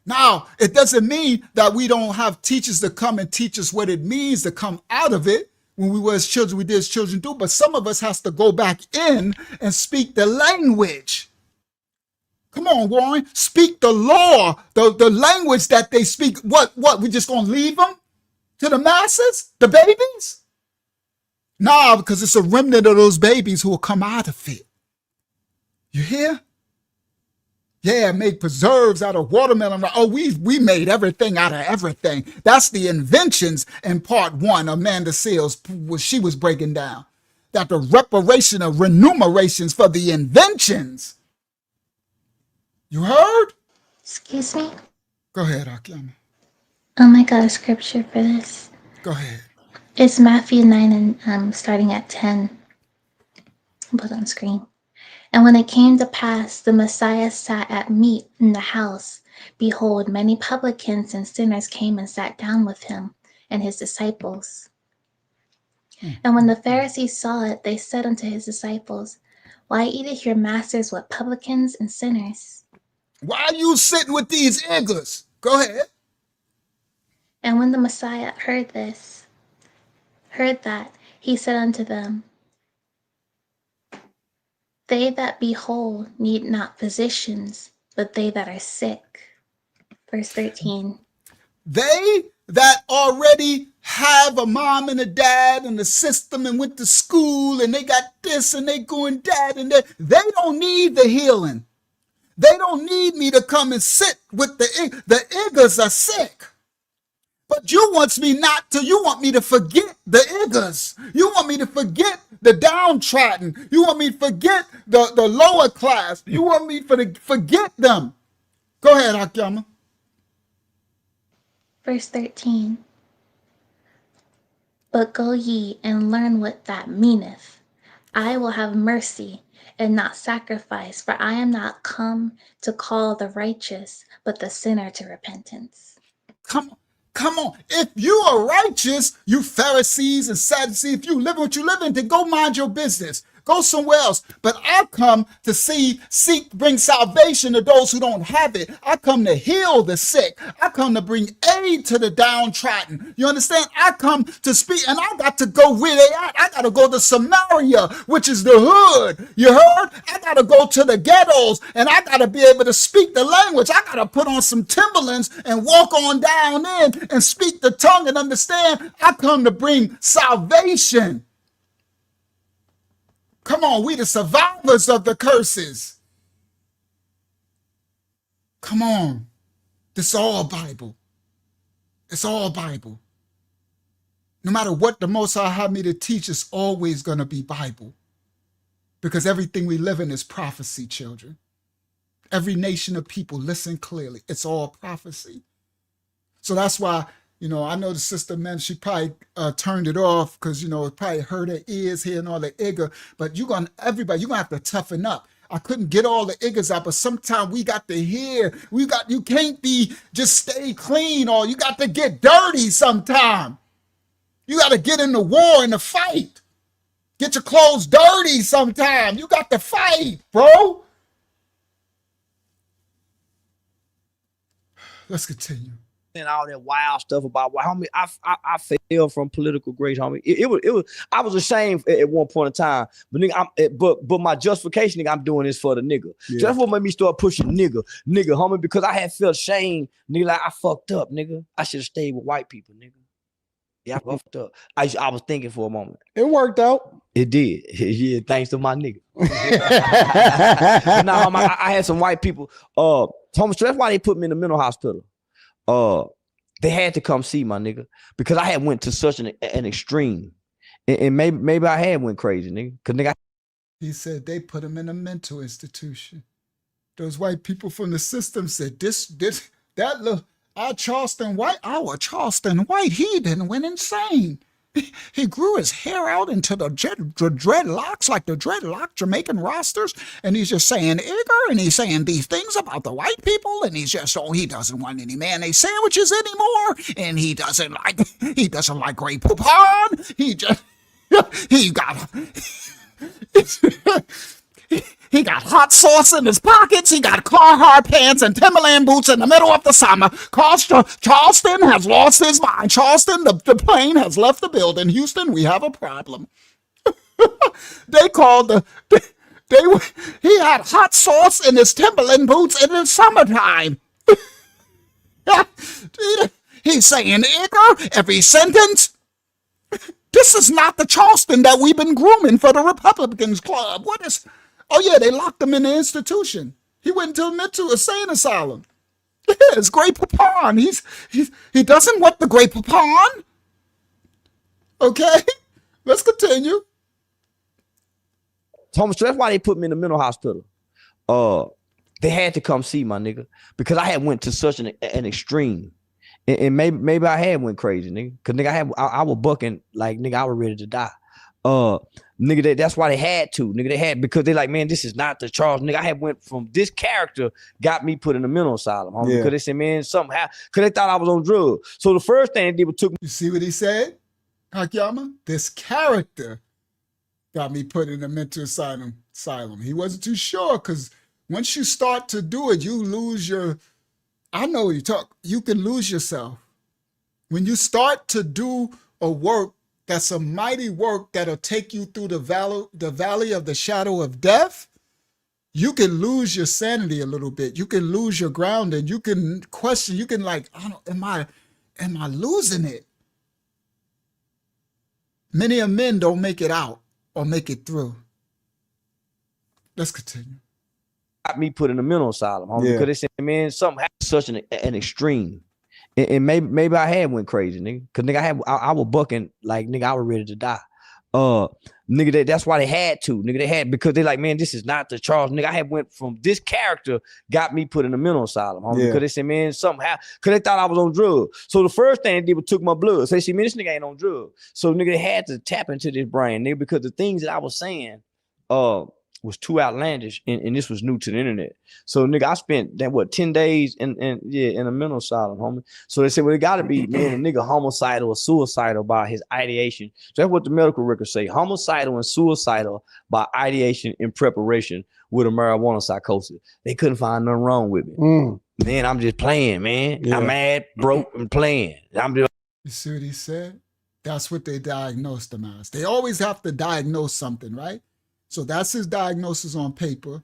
Now, it doesn't mean that we don't have teachers to come and teach us what it means to come out of it. When we were as children, we did as children do. But some of us has to go back in and speak the language. Come on, Warren. Speak the law, the language that they speak. What? We just going to leave them to the masses, the babies? Nah, because it's a remnant of those babies who will come out of it. You hear? Yeah, make preserves out of watermelon. Oh, we made everything out of everything. That's the inventions in part 1. Amanda Seals, she was breaking down that the reparation of remunerations for the inventions. You heard? Excuse me? Go ahead, Archeology. I got a scripture for this. Go ahead. It's Matthew 9 and starting at 10. I'll put it on screen. And when it came to pass, the Messiah sat at meat in the house. Behold, many publicans and sinners came and sat down with him and his disciples. And when the Pharisees saw it, they said unto his disciples, Why eateth your masters with publicans and sinners? Why are you sitting with these Igors? Go ahead. And when the Messiah heard that, he said unto them, They that be whole need not physicians, but they that are sick. Verse 13. They that already have a mom and a dad and a system and went to school and they got this and they going that and that, they don't need the healing. They don't need me to come and sit with the iggers are sick. But you want me to forget the iggers. You want me to forget the downtrodden. You want me to forget the lower class. You want me to forget them. Go ahead, Akiyama. Verse 13. But go ye and learn what that meaneth. I will have mercy and not sacrifice, for I am not come to call the righteous, but the sinner to repentance. Come on. If you are righteous, you Pharisees and Sadducees, if you live what you live in, then go mind your business. Go somewhere else. But I come to bring salvation to those who don't have it. I come to heal the sick. I come to bring aid to the downtrodden. You understand? I come to speak, and I got to go where they at. I got to go to Samaria, which is the hood. You heard? I got to go to the ghettos, and I got to be able to speak the language. I got to put on some Timberlands and walk on down in and speak the tongue and understand. I come to bring salvation. Come on, we the survivors of the curses. Come on. This is all Bible. It's all Bible. No matter what the Most High had me to teach, it's always going to be Bible. Because everything we live in is prophecy, children. Every nation of people, listen clearly. It's all prophecy. So that's why, I know the sister, man, she probably turned it off because, it probably hurt her ears hearing all the igger. But you're going to have to toughen up. I couldn't get all the iggers out, but sometimes we got to hear. You can't be just stay clean, or you got to get dirty sometime. You got to get in the war and the fight. Get your clothes dirty sometime. You got to fight, bro. Let's continue. And all that wild stuff about homie, I fell from political grace, homie. It was I was ashamed at one point in time, but nigga, but my justification, nigga, I'm doing this for the nigga. Yeah. So that's what made me start pushing nigga, homie, because I had felt shame, nigga, like I fucked up, nigga. I should have stayed with white people, nigga. Yeah, I fucked up. I was thinking for a moment. It worked out. It did. Yeah, thanks to my nigga. Now, I had some white people. Homie, so that's why they put me in the mental hospital. They had to come see my nigga because I had went to such an extreme, and maybe I had went crazy, nigga. Cause nigga, he said they put him in a mental institution. Those white people from the system said that look. Our Charleston White, he didn't went insane. He grew his hair out into the dreadlocks, like the dreadlock Jamaican rosters, and he's just saying igger, and he's saying these things about the white people, and he's just, he doesn't want any mayonnaise sandwiches anymore, and he doesn't like Grey Poupon. He got hot sauce in his pockets. He got Carhartt pants and Timberland boots in the middle of the summer. Charleston has lost his mind. Charleston, the plane has left the building. Houston, we have a problem. He had hot sauce in his Timberland boots in the summertime. He's saying igger every sentence. This is not the Charleston that we've been grooming for the Republicans Club. What is... Oh, yeah, they locked him in the institution. He went to a mental insane asylum. Yeah, it's Grey Poupon. He doesn't want the Grey Poupon. Okay, let's continue. Thomas, so that's why they put me in the mental hospital. They had to come see my nigga because I had went to such an extreme, and maybe I had went crazy, nigga. Cause nigga, I was bucking like nigga, I was ready to die. Nigga, that's why they had to, nigga. They had because they like, man, this is not the Charles, nigga. I had went from this character got me put in a mental asylum, homie. Because they said, man, something happened. Because they thought I was on drugs. So the first thing they did was took me. You see what he said, Akiyama? This character got me put in a mental asylum. He wasn't too sure because once you start to do it, you lose your. I know you can lose yourself when you start to do a work. That's a mighty work that'll take you through the valley of the shadow of death. you can lose your sanity a little bit. You can lose your ground, and you can question. You can like, I don't, am I losing it? Many of men don't make it out or make it through. Let's continue. Got me put in a mental asylum, homie, Yeah. because they said, man, something happened such an extreme. And maybe I had went crazy, nigga. Cause nigga, I was bucking like nigga, I was ready to die. Nigga, that's why they had to. Nigga, they had because they like, man, this is not the Charles. Nigga, I had went from this character got me put in a mental asylum, homie. Yeah. Because they said, man, something happened. Because they thought I was on drugs. So the first thing they did was took my blood. So they said, man, this nigga ain't on drugs. So nigga, they had to tap into this brain, nigga, because the things that I was saying, was too outlandish, and this was new to the internet. So nigga, I spent that 10 days in a mental asylum, homie. So they said, well, it gotta be, man, a nigga homicidal or suicidal by his ideation. So that's what the medical records say. Homicidal and suicidal by ideation in preparation with a marijuana psychosis. They couldn't find nothing wrong with me. Man, I'm just playing, man. Yeah. I'm mad, broke, and playing. I'm just You see what he said? That's what they diagnosed him as. They always have to diagnose something, right? So that's his diagnosis on paper.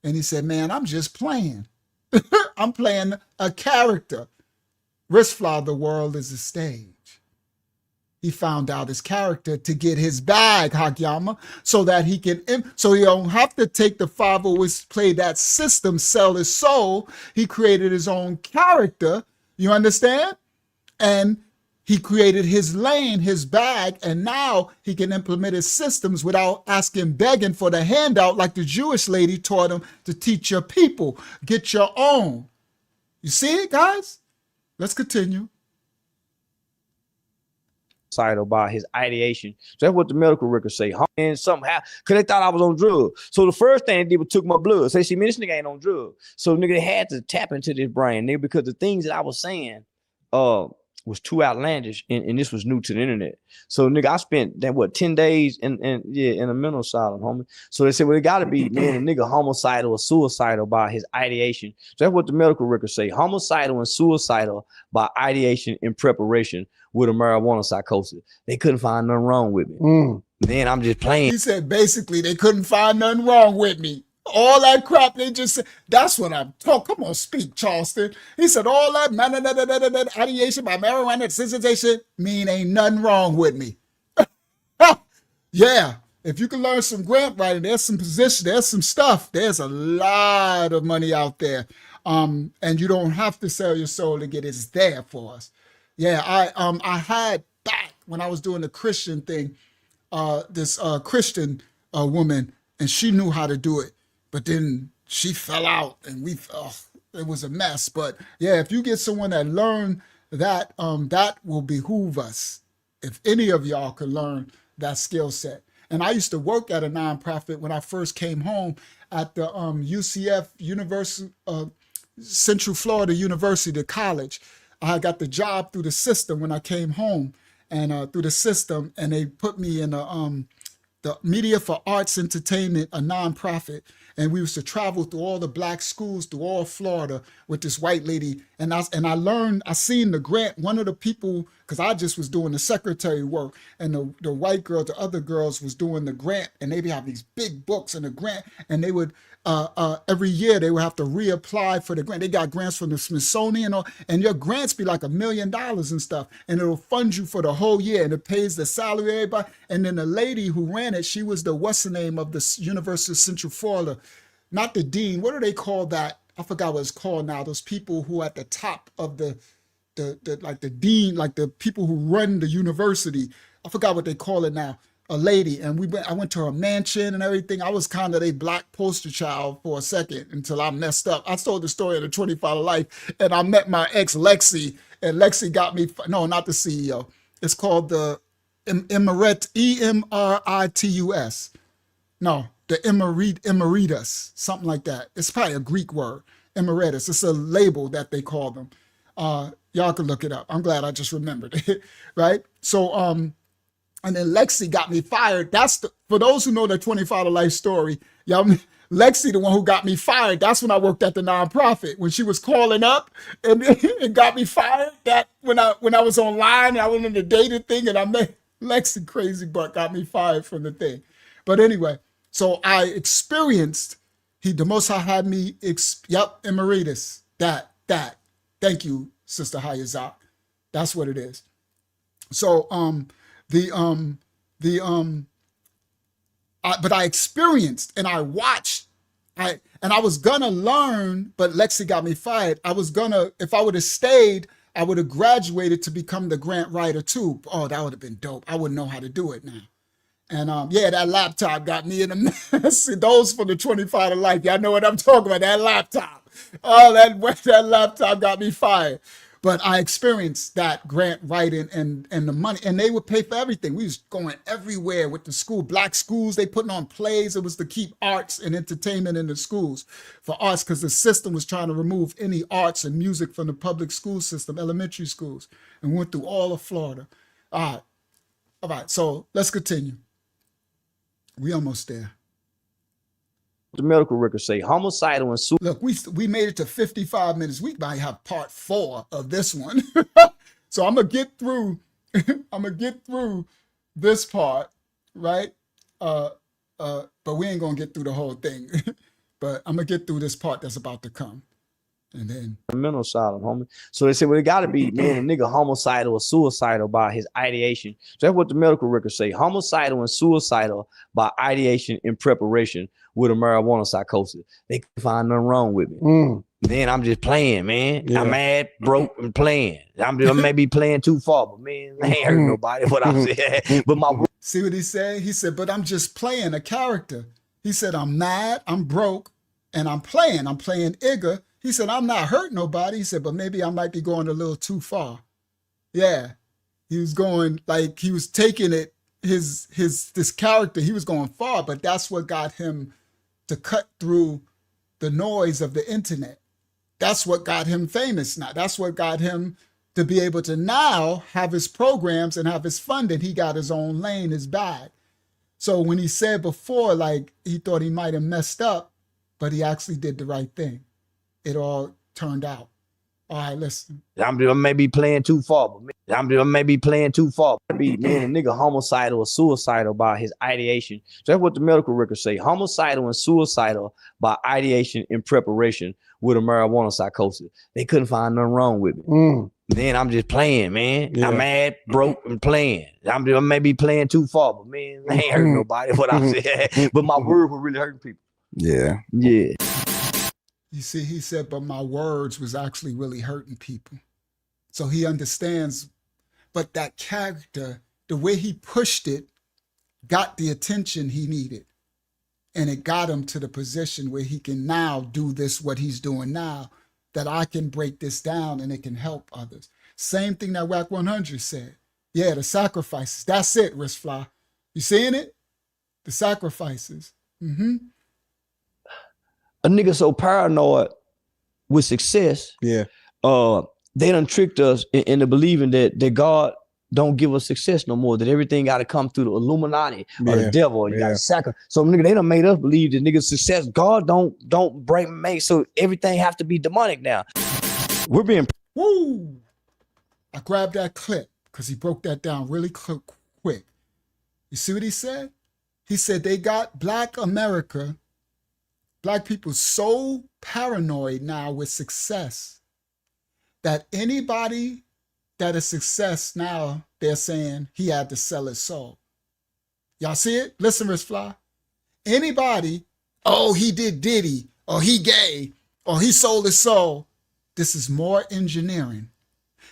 And he said, man, I'm just playing. I'm playing a character. Rissfla, the world is a stage. He found out his character to get his bag, Hakyama, so that he can, so he don't have to take the 501 play that system, sell his soul. He created his own character. You understand? And he created his lane, his bag, and now he can implement his systems without begging for the handout like the Jewish lady taught him to teach your people. Get your own. You see it, guys? Let's continue. suicidal by his ideation. So that's what the medical records say. And something happened because they thought I was on drugs. So the first thing they did was took my blood. So they said, man, this nigga ain't on drugs. So nigga, they had to tap into this brain, nigga, because the things that I was saying was too outlandish, and this was new to the internet. So nigga, I spent that 10 days in a mental asylum, homie. So they said, well, it gotta be, man, a nigga homicidal or suicidal by his ideation. So that's what the medical records say. Homicidal and suicidal by ideation in preparation with a marijuana psychosis. They couldn't find nothing wrong with me. Man, I'm just playing. He said basically they couldn't find nothing wrong with me. All that crap they just said, that's what I'm talking. Come on, speak, Charleston. He said all that ideation by marijuana sensitization mean ain't nothing wrong with me. Yeah, if you can learn some grant writing, there's some position, there's some stuff. There's a lot of money out there. And you don't have to sell your soul to get it. It's there for us. Yeah, I had back when I was doing the Christian thing, this Christian woman, and she knew how to do it. But then she fell out, and it was a mess. But yeah, if you get someone that learned that, that will behoove us. If any of y'all could learn that skill set. And I used to work at a nonprofit when I first came home at the UCF University, Central Florida University, the college. I got the job through the system when I came home, and through the system, and they put me in the Media for Arts Entertainment, a nonprofit. And we used to travel through all the black schools through all Florida with this white lady. And I seen the grant, one of the people, because I just was doing the secretary work, and the white girl, the other girls was doing the grant, and they'd have these big books in the grant, and they would, every year they would have to reapply for the grant. They got grants from the Smithsonian, and your grants be like $1 million and stuff, and it'll fund you for the whole year, and it pays the salary of everybody. And then the lady who ran it, she was the what's the name of the University of Central Florida, not the dean. What do they call that? I forgot what it's called now. Those people who at the top of the like the dean, like the people who run the university. I forgot what they call it now. A lady, and I went to her mansion and everything. I was kind of a black poster child for a second until I messed up. I told the story of the 25 Life, and I met my ex Lexi, and Lexi got me. No, not the CEO. It's called the Emeritus, EMRITUS. No, the Emeritus, something like that. It's probably a Greek word, Emeritus. It's a label that they call them. Y'all can look it up. I'm glad I just remembered it, right? So, and then Lexi got me fired. For those who know the 25 to Life story, y'all, Lexi, the one who got me fired, that's when I worked at the nonprofit. When she was calling up and got me fired, that when I was online, I went in the dating thing, and I met Lexi, crazy butt, got me fired from the thing. But anyway, so I experienced The Most High had me, Emeritus, that. Thank you, Sister Hayazak. That's what it is. So, but I experienced and I watched, and I was gonna learn, but Lexi got me fired. If I would have stayed, I would have graduated to become the grant writer too. Oh, that would have been dope. I wouldn't know how to do it now. And that laptop got me in a mess. Those for the 25 to life. Y'all know what I'm talking about, that laptop. Oh, that laptop got me fired. But I experienced that grant writing and the money, and they would pay for everything. We was going everywhere with the school. Black schools, they putting on plays. It was to keep arts and entertainment in the schools for arts, because the system was trying to remove any arts and music from the public school system, elementary schools, and went through all of Florida. All right, so let's continue. We almost there. The medical records say homicidal and suicide. Look, we made it to 55 minutes. We might have part 4 of this one. So I'm gonna get through. I'm gonna get through this part, right? But we ain't gonna get through the whole thing. But I'm gonna get through this part that's about to come, and then mental asylum, homie. So they said, well, it got to be, man, a nigga homicidal or suicidal by his ideation. So that's what the medical records say. Homicidal and suicidal by ideation in preparation with a marijuana psychosis. They can find nothing wrong with me. Then I'm just playing, man. Yeah. I'm mad, broke, and playing. I may be playing too far, but man, I ain't hurting nobody. What I'm saying. But see what he said? He said, but I'm just playing a character. He said, I'm mad, I'm broke, and I'm playing. I'm playing Igga. He said, I'm not hurting nobody. He said, but maybe I might be going a little too far. Yeah. He was going, like, he was taking it, this character, he was going far, but that's what got him to cut through the noise of the internet. That's what got him famous now. That's what got him to be able to now have his programs and have his funding. He got his own lane, his bag. So when he said before, like, he thought he might have messed up, but he actually did the right thing. It all turned out. All right, listen. I may be playing too far, but I may be playing too far. Man, a nigga homicidal or suicidal by his ideation. So that's what the medical records say. Homicidal and suicidal by ideation in preparation with a marijuana psychosis. They couldn't find nothing wrong with me. Then I'm just playing, man. Yeah. I'm mad, broke, and playing. I may be playing too far, but man, I ain't hurting nobody. What I'm saying. But my words were really hurting people. Yeah. Yeah. You see, he said, but my words was actually really hurting people. So he understands, but that character, the way he pushed it, got the attention he needed. And it got him to the position where he can now do this, what he's doing now, that I can break this down and it can help others. Same thing that WAC 100 said. Yeah, the sacrifices. That's it, Wristfly. You seeing it? The sacrifices. A nigga so paranoid with success, they done tricked us into believing that God don't give us success no more, that everything got to come through the Illuminati or the devil. You got to sacrifice. So nigga, they done made us believe that nigga success, God don't make, so everything have to be demonic now. We're being... Woo! I grabbed that clip because he broke that down really quick. You see what he said? He said they got Black America, Black people so paranoid now with success that anybody that is success now, they're saying he had to sell his soul. Y'all see it? Listen, Miss Fly. Anybody, oh, he did Diddy, or he gay, or he sold his soul. This is more engineering.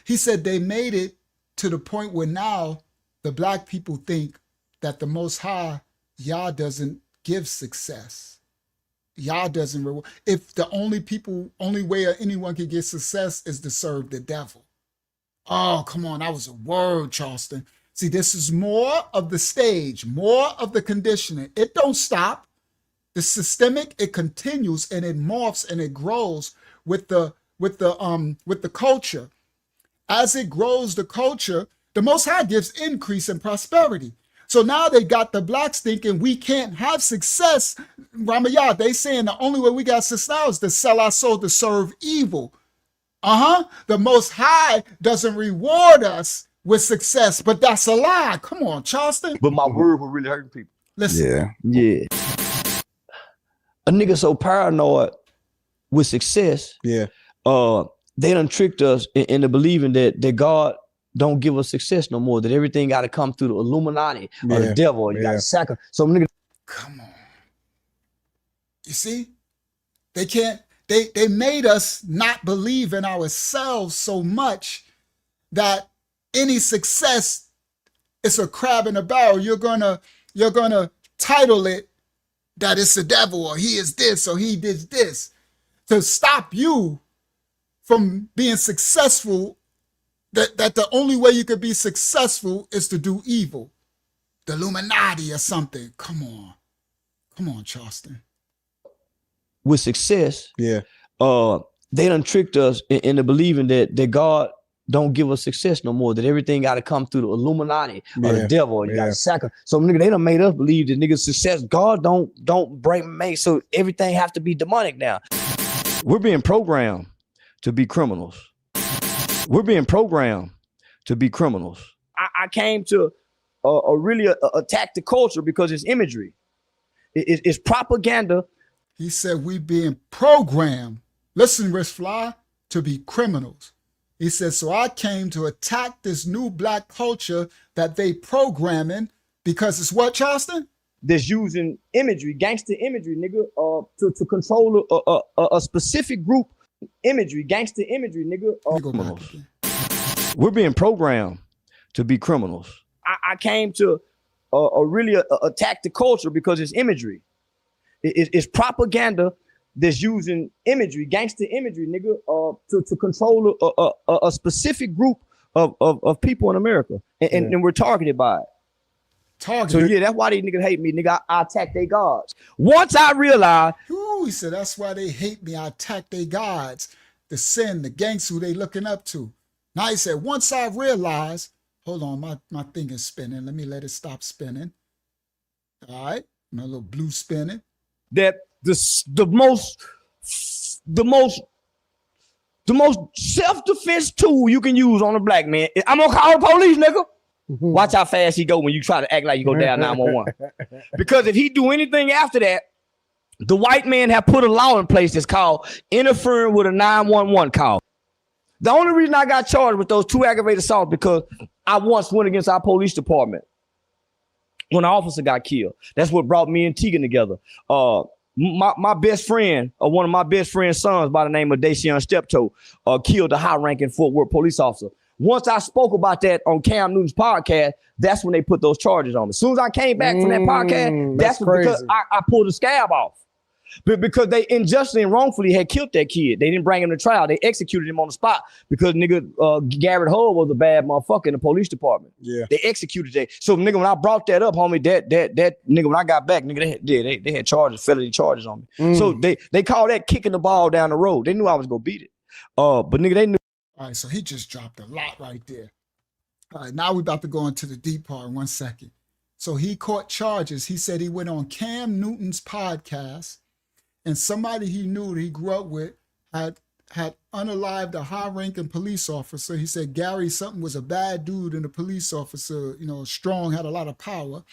He said they made it to the point where now the Black people think that the Most High, Yah doesn't give success. Yah doesn't reward. If the only way anyone can get success is to serve the devil. Oh, come on, that was a word, Charleston. See, this is more of the stage, more of the conditioning. It don't stop. The systemic, it continues and it morphs and it grows with the culture. As it grows, the culture, the Most High gives increase and prosperity. So now they got the Blacks thinking we can't have success. Ramayah, they saying the only way we got success now is to sell our soul to serve evil. The Most High doesn't reward us with success, but that's a lie. Come on, Charleston. But my word will really hurt people. Listen. Yeah. A nigga so paranoid with success. Yeah. They done tricked us into believing that God don't give us success no more, that everything got to come through the Illuminati or the devil, or you got to sacrifice. So nigga, come on. You see, they can't. They made us not believe in ourselves so much that any success is a crab in a barrel. You're gonna title it that it's the devil, or he is this, or he did this, to stop you from being successful. That the only way you could be successful is to do evil, the Illuminati or something. Come on, Charleston. With success, yeah, they done tricked us into believing that God don't give us success no more, that everything got to come through the Illuminati or the devil, or you got to sacrifice. So nigga, they done made us believe that nigga success, God don't make, so everything have to be demonic now. We're being programmed to be criminals. We're being programmed to be criminals. I came to really attack the culture because it's imagery. It's propaganda. He said we being programmed, listen, Rich Fly, to be criminals. He said, so I came to attack this new black culture that they programming because it's what, Charleston? That's using imagery, gangster imagery, nigga, to control a specific group. Imagery, gangster imagery, nigga. Criminals. We're being programmed to be criminals. I came to really attack the culture because it's imagery. It's propaganda that's using imagery, gangster imagery, nigga, to control a specific group of people in America, and we're targeted by it. So yeah, that's why these niggas hate me, nigga. I attack their gods. Once I realized, he said that's why they hate me. I attack their gods, the sin, the gangs who they looking up to. Now he said, once I realized, hold on, my thing is spinning. Let me let it stop spinning. All right, my little blue spinning. That the most self-defense tool you can use on a black man. I'm gonna call the police, nigga. Watch how fast he go when you try to act like you go down 911. Because if he do anything after that, the white man have put a law in place that's called interfering with a 911 call. The only reason I got charged with those 2 aggravated assaults because I once went against our police department when an officer got killed. That's what brought me and Tegan together. My best friend, one of my best friend's sons by the name of Dacian Steptoe, killed a high-ranking Fort Worth police officer. Once I spoke about that on Cam Newton's podcast, that's when they put those charges on me. As soon as I came back from that podcast, that's because I pulled the scab off. But because they unjustly and wrongfully had killed that kid. They didn't bring him to trial. They executed him on the spot because nigga Garrett Hull was a bad motherfucker in the police department. Yeah. They executed that. So nigga, when I brought that up, homie, that nigga, when I got back, nigga, they had charges, felony charges on me. So they called that kicking the ball down the road. They knew I was gonna beat it. But nigga, they knew. All right, so he just dropped a lot right there. All right, now we're about to go into the deep part in 1 second. So he caught charges. He said he went on Cam Newton's podcast, and somebody he knew that he grew up with had unalived a high-ranking police officer. He said Gary something was a bad dude and a police officer, strong, had a lot of power.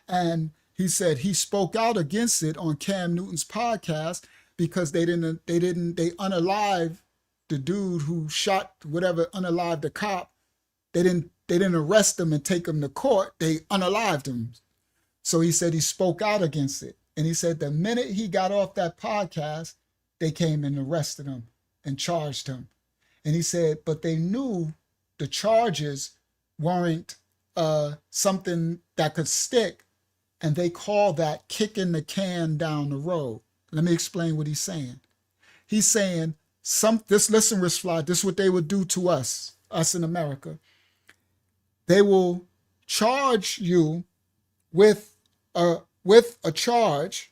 And he said he spoke out against it on Cam Newton's podcast because they unalived the dude who shot whatever, unalived the cop. They didn't arrest him and take him to court. They unalived him. So he said he spoke out against it. And he said the minute he got off that podcast, they came and arrested him and charged him. And he said, but they knew the charges weren't something that could stick. And they call that kicking the can down the road. Let me explain what he's saying. He's saying, listen, Rich Fly, this is what they would do to us in America. They will charge you with a charge,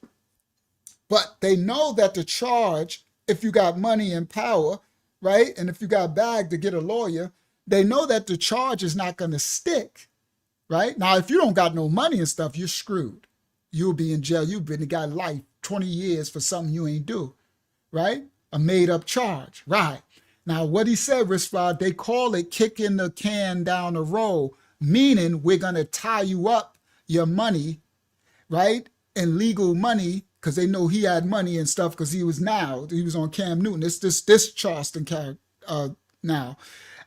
but they know that the charge, if you got money and power, right, and if you got bag to get a lawyer, they know that the charge is not going to stick, right? Now, if you don't got no money and stuff, you're screwed. You'll be in jail. You've been got life, 20 years for something you ain't do, right? A made-up charge, right? Now, what he said, Rich Fly, they call it kicking the can down the road, meaning we're going to tie you up your money, right, and legal money because they know he had money and stuff because he was on Cam Newton. It's this Charleston character now.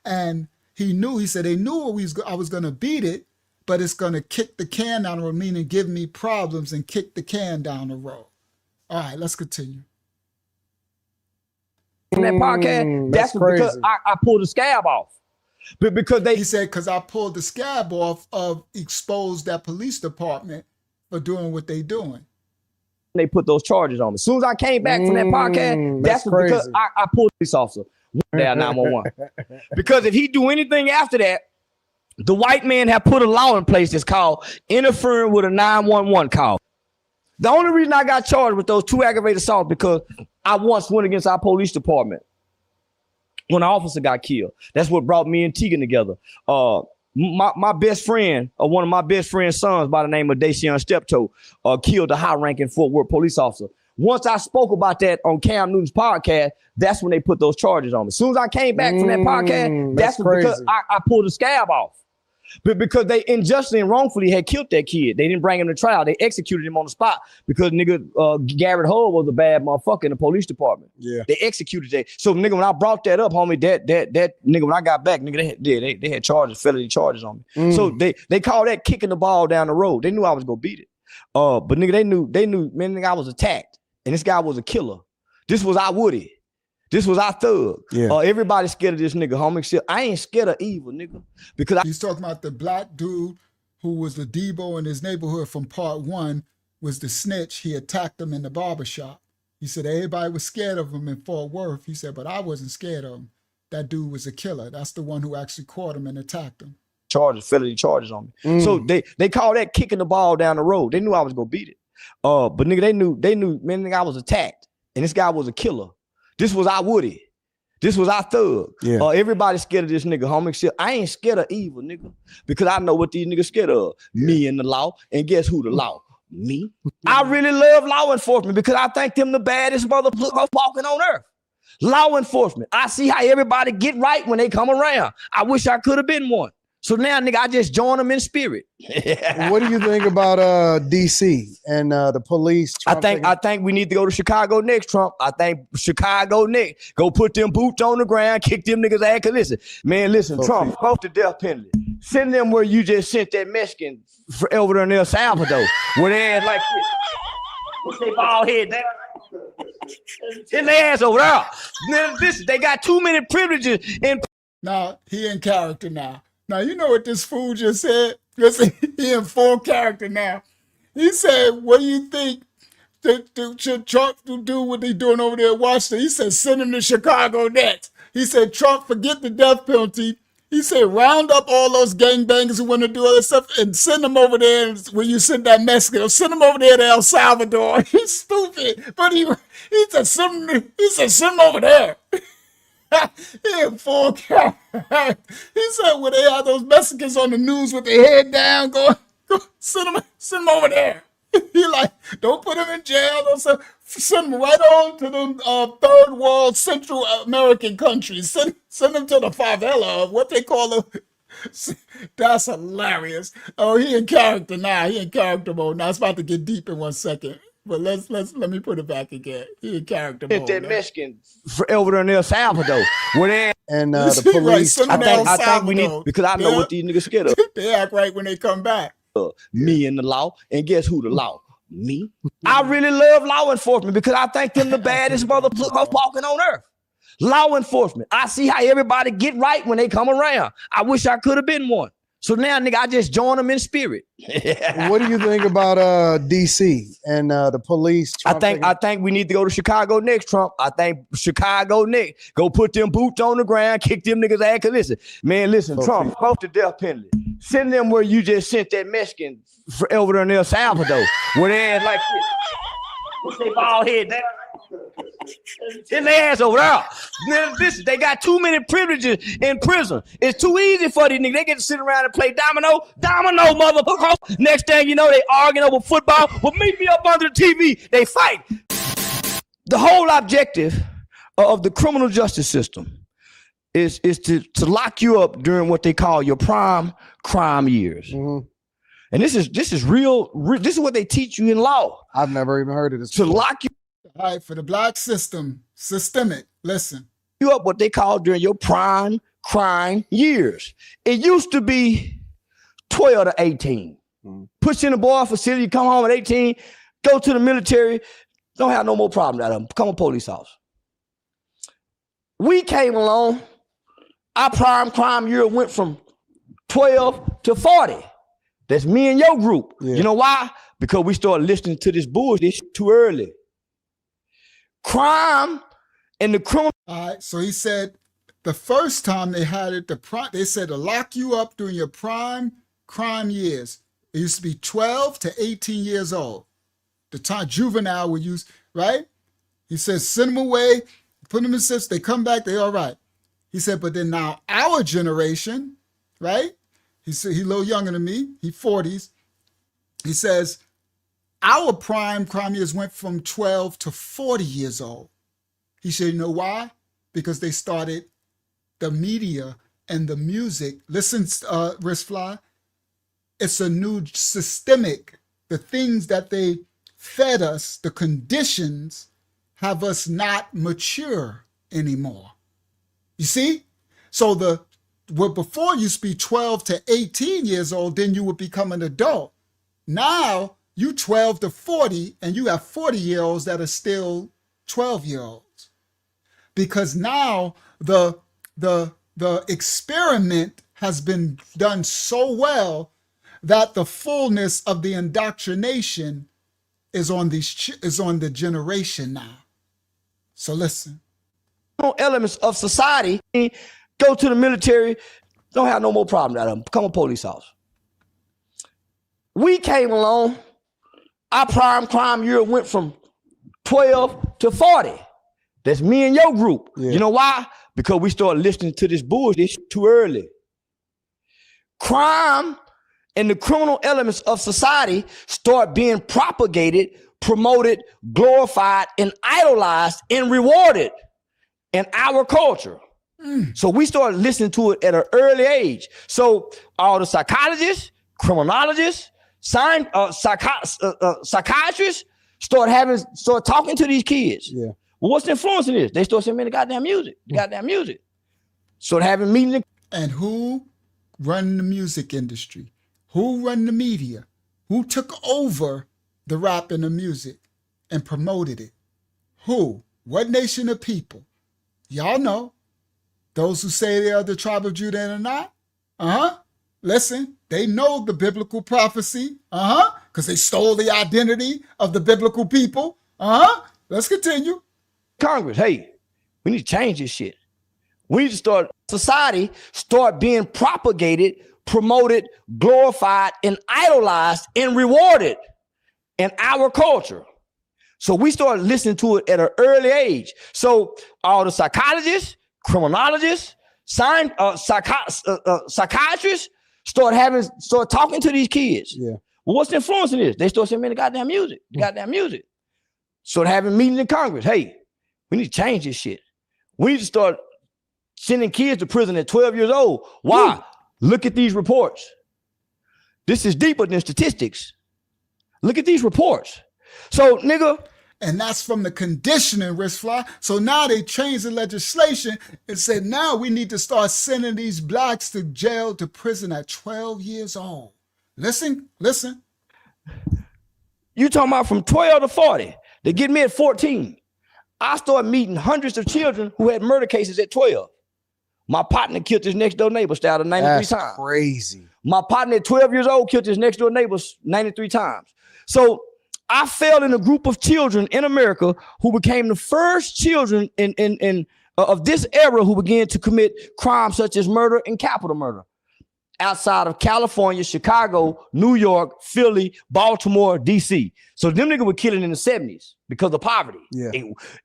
And he said they knew I was going to beat it, but it's going to kick the can down the road, meaning give me problems and kick the can down the road. All right, let's continue. In that podcast, that's because I pulled the scab off. But he said, because I pulled the scab off of exposed that police department for doing what they doing. They put those charges on me. As soon as I came back from that podcast, that's because I pulled a police officer there 911. Because if he do anything after that, the white men have put a law in place that's called interfering with a 911 call. The only reason I got charged with those 2 aggravated assaults because I once went against our police department when an officer got killed. That's what brought me and Tegan together. My best friend, one of my best friend's sons by the name of Dacian Steptoe, killed a high-ranking Fort Worth police officer. Once I spoke about that on Cam Newton's podcast, that's when they put those charges on me. As soon as I came back from that podcast, that's because I pulled the scab off. But because they unjustly and wrongfully had killed that kid. They didn't bring him to trial. They executed him on the spot because Garrett Hull was a bad motherfucker in the police department. Yeah. They executed that. So nigga, when I brought that up, homie, that nigga, when I got back, nigga, they had charges, felony charges on me. So they call that kicking the ball down the road. They knew I was gonna beat it. But nigga, they knew, man, nigga, I was attacked. And this guy was a killer. This was our Woody. This was our thug. Yeah. Everybody scared of this nigga, homie. I ain't scared of evil, nigga. Because he's talking about the black dude who was the Debo in his neighborhood from part 1 was the snitch. He attacked him in the barbershop. He said everybody was scared of him in Fort Worth. He said, but I wasn't scared of him. That dude was a killer. That's the one who actually caught him and attacked him. Felony charges on me. So they call that kicking the ball down the road. They knew I was gonna beat it. But nigga, they knew, man, nigga, I was attacked. And this guy was a killer. This was our Woody. This was our thug. Yeah. Everybody scared of this nigga, homie. I ain't scared of evil, nigga. Because I know what these niggas scared of. Me and the law. And guess who the law? Me. I really love law enforcement because I think them the baddest motherfuckers walking on earth. Law enforcement. I see how everybody get right when they come around. I wish I could have been one. So now, nigga, I just join them in spirit. What do you think about DC and the police? I think we need to go to Chicago next, Trump. I think Chicago next. Go put them boots on the ground, kick them niggas' ass. Cause listen, Trump, off the death penalty. Send them where you just sent that Mexican over there in El Salvador, where they ass like this. What's their bald head down? Send their ass over there. Now, listen, they got too many privileges. Now, he in character now. Now, you know what this fool just said? Listen, he in full character now. He said, what do you think should Trump do what they doing over there in Washington? He said, send him to Chicago next. He said, Trump, forget the death penalty. He said, round up all those gangbangers who want to do all this stuff and send them over there when you send that Mexican. Or send them over there to El Salvador. He's stupid. But he said, send them over there. He in full character. He said when they had those Mexicans on the news with their head down, go send them over there. He like, don't put them in jail. Don't send them right on to them third world Central American countries. Send them to the favela, what they call them. That's hilarious. Oh, he in character now. He in character mode now. It's about to get deep in 1 second. But let me put it back again. He in character mode. That Mexican over there in El Salvador. And the police. Right, I think we need, because I know what these niggas scared of. They act right when they come back. Me and the law. And guess who the law? Me. I really love law enforcement because I think them the baddest motherfuckers walking on earth. Law enforcement. I see how everybody get right when they come around. I wish I could have been one. So now, nigga, I just join them in spirit. What do you think about DC and the police? I think we need to go to Chicago next, Trump. I think Chicago next. Go put them boots on the ground, kick them niggas' ass. Cause listen, Trump, off the death penalty. Send them where you just sent that Mexican over there in El Salvador, where they ass like this. What's their bald head down? Send their ass over there. Now, listen, they got too many privileges in prison. It's too easy for these niggas. They get to sit around and play domino, motherfucker. Next thing you know, they arguing over football. Well, meet me up under the TV. They fight. The whole objective of the criminal justice system is to lock you up during what they call your prime crime years. Mm-hmm. And this is real. This is what they teach you in law. I've never even heard of this. To lock you. All right, for the black systemic, listen. You up what they call during your prime crime years. It used to be 12 to 18. Put you in a boy facility, come home at 18, go to the military, don't have no more problem out of them. Become a police officer. We came along, our prime crime year went from 12 to 40. That's me and your group. Yeah. You know why? Because we started listening to this bullshit too early. Crime and the criminal. All right, so he said the first time they had it, they said to lock you up during your prime crime years. It used to be 12 to 18 years old. The time juvenile would use, right? He says, send them away, put them in system, they come back, they all right. He said, but then now our generation, right? He said, he's a little younger than me, he 40s. He says, our prime crime years went from 12 to 40 years old. He said, you know why? Because they started the media and the music. Listen, Wristfly, it's a new systemic. The things that they fed us, the conditions, have us not mature anymore. You see? So before you used to be 12 to 18 years old, then you would become an adult. Now you 12 to 40 and you have 40-year-olds that are still 12-year-olds. Because now the experiment has been done so well that the fullness of the indoctrination is on the generation now. So listen. Elements of society, go to the military, don't have no more problem out of them. Become a police officer. We came along, our prime crime year went from 12 to 40. That's me and your group. Yeah. You know why? Because we started listening to this bullshit too early. Crime and the criminal elements of society start being propagated, promoted, glorified, and idolized and rewarded in our culture. So we started listening to it at an early age. So all the psychologists, criminologists, psychiatrists start talking to these kids. Yeah. Well, what's influencing this? They start saying, man, the goddamn music, Start having meetings. And who run the music industry? Who run the media? Who took over the rap and the music and promoted it? Who? What nation of people? Y'all know. Those who say they are the tribe of Judah and are not. Listen, they know the biblical prophecy. Because they stole the identity of the biblical people. Let's continue. Congress, hey, we need to change this shit. We need to start being propagated, promoted, glorified, and idolized and rewarded in our culture. So we started listening to it at an early age. So all the psychologists, criminologists, psychiatrists start talking to these kids. Yeah. Well, what's influencing this? They start saying, man, the goddamn music. Start having meetings in Congress. Hey, we need to change this shit. We need to start sending kids to prison at 12 years old. Why? Look at these reports. This is deeper than statistics. Look at these reports. So, nigga. And that's from the conditioning, Wristfly. So now they changed the legislation and said, now we need to start sending these blacks to jail, to prison at 12 years old. Listen. You talking about from 12 to 40. They get me at 14. I started meeting hundreds of children who had murder cases at 12. My partner killed his next door neighbor, stabbed 93 times. That's crazy. My partner at 12 years old killed his next door neighbor 93 times. So I fell in a group of children in America who became the first children of this era who began to commit crimes such as murder and capital murder outside of California, Chicago, New York, Philly, Baltimore, DC. So them niggas were killing in the 70s because of poverty. Yeah.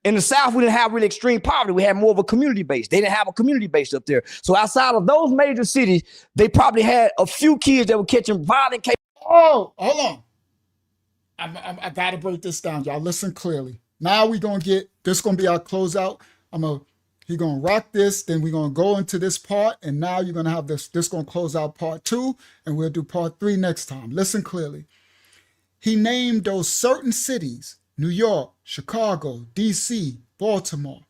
In the South, we didn't have really extreme poverty. We had more of a community base. They didn't have a community base up there. So outside of those major cities, they probably had a few kids that were catching violent cases. Oh, hold on. I got to break this down, y'all. Listen clearly. Now we're going to get, this going to be our closeout. He's going to rock this, then we're going to go into this part, and now you're going to have this going to close out part 2, and we'll do part 3 next time. Listen clearly. He named those certain cities, New York, Chicago, D.C., Baltimore.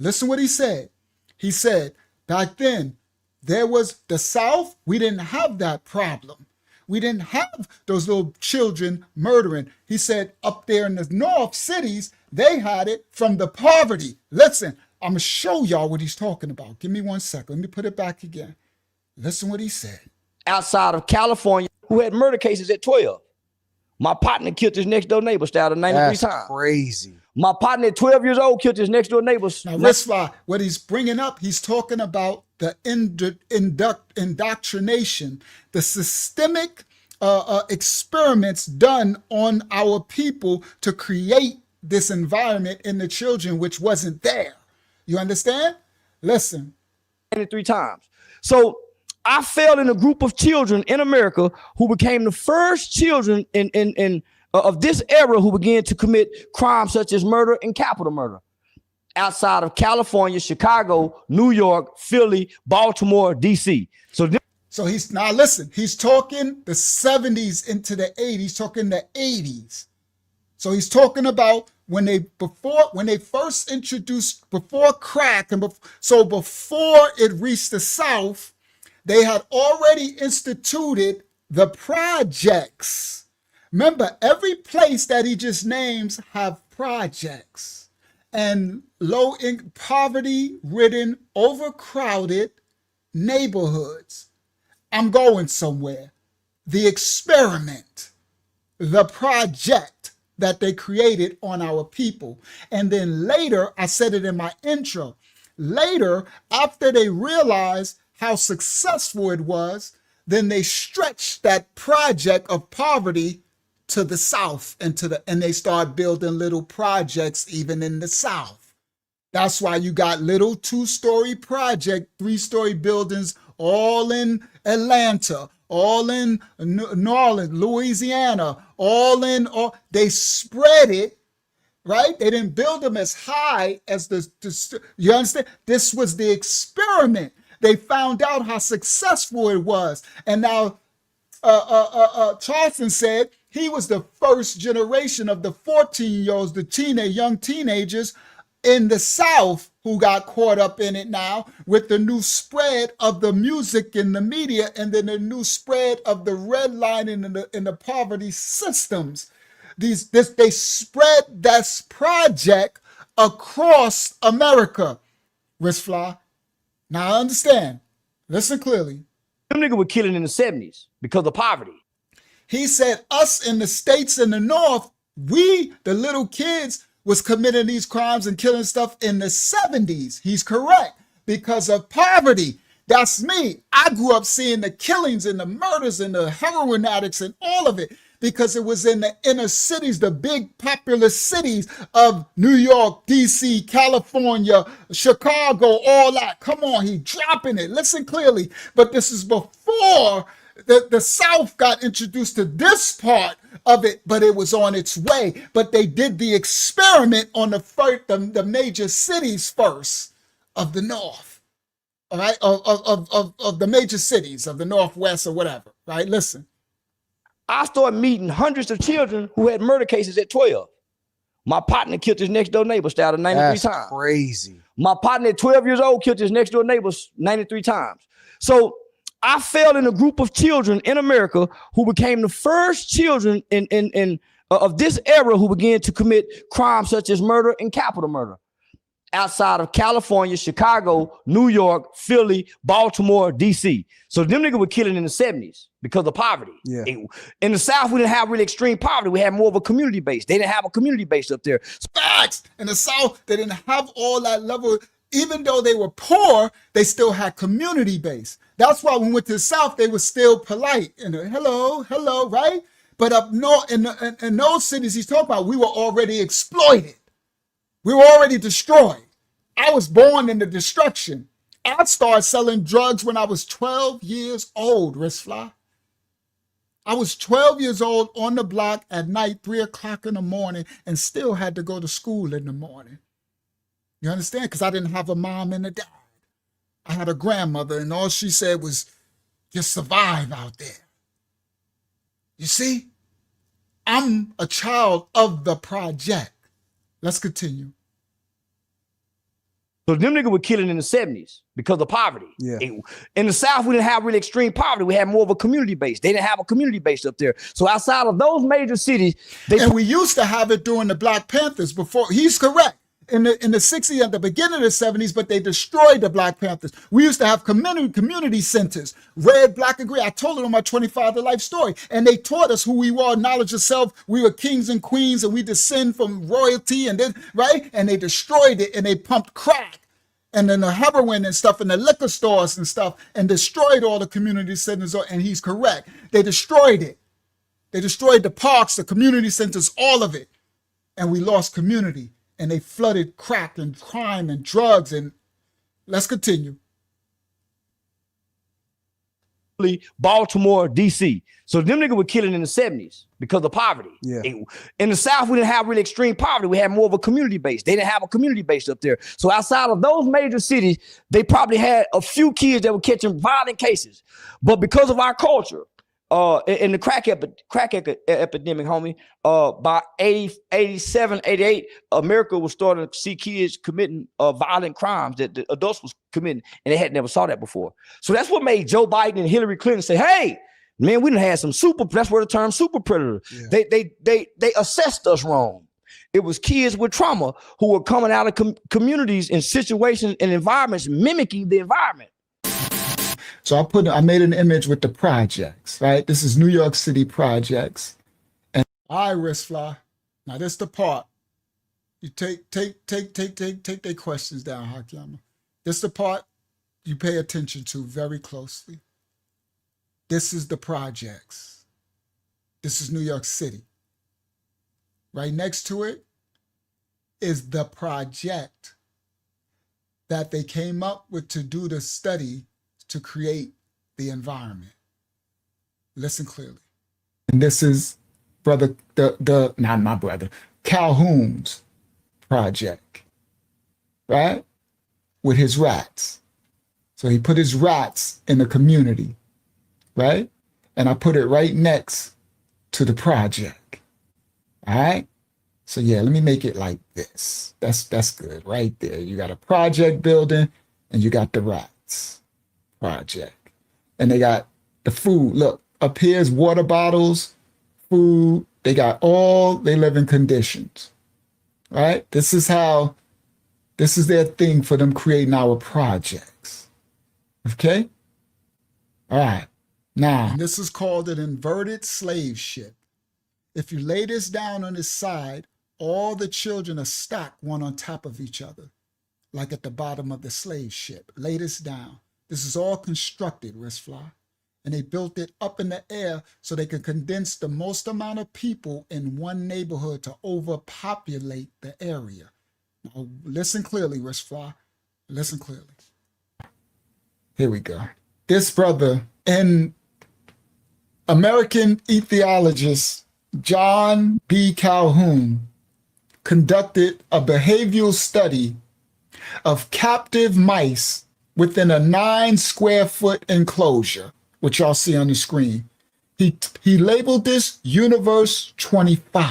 Listen what he said. He said, back then, there was the South, we didn't have that problem. We didn't have those little children murdering. He said up there in the North cities, they had it from the poverty. Listen, I'm going to show y'all what he's talking about. Give me 1 second. Let me put it back again. Listen what he said. Outside of California, who had murder cases at 12. My partner killed his next door neighbor, started 93 times. That's crazy. My partner at 12 years old killed his next door neighbor. Now, Risla, what he's bringing up, he's talking about the indoctrination, the systemic experiments done on our people to create this environment in the children, which wasn't there. You understand? Listen. 93 times. So I fell in a group of children in America who became the first children of this era who began to commit crimes such as murder and capital murder. Outside of California, Chicago, New York, Philly, Baltimore, D.C. So he's now listen, he's talking the 70s into the 80s, talking the 80s. So he's talking about when they first introduced, before crack, and before it reached the South, they had already instituted the projects. Remember, every place that he just names have projects, and poverty-ridden, overcrowded neighborhoods. I'm going somewhere. The experiment, the project that they created on our people. And then later, I said it in my intro, later, after they realized how successful it was, then they stretched that project of poverty to the South and they start building little projects even in the South. That's why you got little 2-story project, 3-story buildings all in Atlanta, all in New Orleans, Louisiana, they spread it, right? They didn't build them as high as you understand? This was the experiment. They found out how successful it was. And now Charleston said he was the first generation of the 14-year-olds, the young teenagers in the South who got caught up in it now with the new spread of the music and the media, and then the new spread of the redlining and the poverty systems. They spread that project across America. Risfly. Now I understand. Listen clearly. Them niggas were killing in the 70s because of poverty. He said us in the States in the North, we, the little kids, was committing these crimes and killing stuff in the 70s. He's correct. Because of poverty. That's me. I grew up seeing the killings and the murders and the heroin addicts and all of it, because it was in the inner cities, the big populous cities of New York, D.C., California, Chicago, all that. Come on, he dropping it. Listen clearly. But this is before the South got introduced to this part of it, but it was on its way. But they did the experiment on the major cities first of the North, all right, of the major cities of the Northwest or whatever, right? Listen. I started meeting hundreds of children who had murder cases at 12. My partner killed his next door neighbor, started 93 times. That's crazy. My partner at 12 years old killed his next door neighbor 93 times. So I fell in a group of children in America who became the first children of this era who began to commit crimes such as murder and capital murder. Outside of California, Chicago, New York, Philly, Baltimore, D.C. So them niggas were killing in the 70s because of poverty. Yeah. In the South, we didn't have really extreme poverty. We had more of a community base. They didn't have a community base up there. Facts. In the South, they didn't have all that level. Even though they were poor, they still had community base. That's why when we went to the South, they were still polite. And hello, right? But up north, in those cities he's talking about, we were already exploited. We were already destroyed. I was born in the destruction. I started selling drugs when I was 12 years old, Risfly. I was 12 years old on the block at night, 3 o'clock in the morning, and still had to go to school in the morning. You understand? Because I didn't have a mom and a dad. I had a grandmother, and all she said was, just survive out there. You see? I'm a child of the project. Let's continue. So them niggas were killing in the 70s because of poverty. Yeah. In the South, we didn't have really extreme poverty. We had more of a community base. They didn't have a community base up there. So outside of those major cities, and we used to have it during the Black Panthers before. He's correct. In the 60s, at the beginning of the 70s, but they destroyed the Black Panthers. We used to have community centers, red, black, and green. I told it on my 25 to life story. And they taught us who we were, knowledge of self. We were kings and queens, and we descend from royalty, and then, right? And they destroyed it, and they pumped crack and then the heroin and stuff in the liquor stores and stuff, and destroyed all the community centers. And he's correct. They destroyed it. They destroyed the parks, the community centers, all of it. And we lost community. And they flooded crack and crime and drugs. And let's continue. Baltimore, D.C. So them niggas were killing in the 70s because of poverty. Yeah. In the South, we didn't have really extreme poverty. We had more of a community base. They didn't have a community base up there. So outside of those major cities, they probably had a few kids that were catching violent cases. But because of our culture, in the crack epidemic, homie, by 87, 88, America was starting to see kids committing violent crimes that the adults was committing, and they had never saw that before. So that's what made Joe Biden and Hillary Clinton say, hey, man, we done had some that's where the term super predator. Yeah. They assessed us wrong. It was kids with trauma who were coming out of communities in situations and environments mimicking the environment. So I made an image with the projects, right? This is New York City projects. And I wrist fly. Now this the part. You take their questions down, Hakiyama. This the part you pay attention to very closely. This is the projects. This is New York City. Right next to it is the project that they came up with to do the study to create the environment. Listen clearly. And this is not my brother, Calhoun's project, right? With his rats. So he put his rats in the community, right? And I put it right next to the project, all right? So yeah, let me make it like this. That's good, right there. You got a project building and you got the rats. Project. And they got the food. Look, up here's water bottles, food. They got all their living conditions, right? This is their thing for them creating our projects. Okay? All right. Now, this is called an inverted slave ship. If you lay this down on its side, all the children are stacked one on top of each other, like at the bottom of the slave ship. Lay this down. This is all constructed, wristfly, and they built it up in the air so they could condense the most amount of people in one neighborhood to overpopulate the area. Now, listen clearly, wristfly. Listen clearly. Here we go. This brother and American ethnologist John B. Calhoun conducted a behavioral study of captive mice within a 9 square foot enclosure, which y'all see on the screen. He labeled this Universe 25.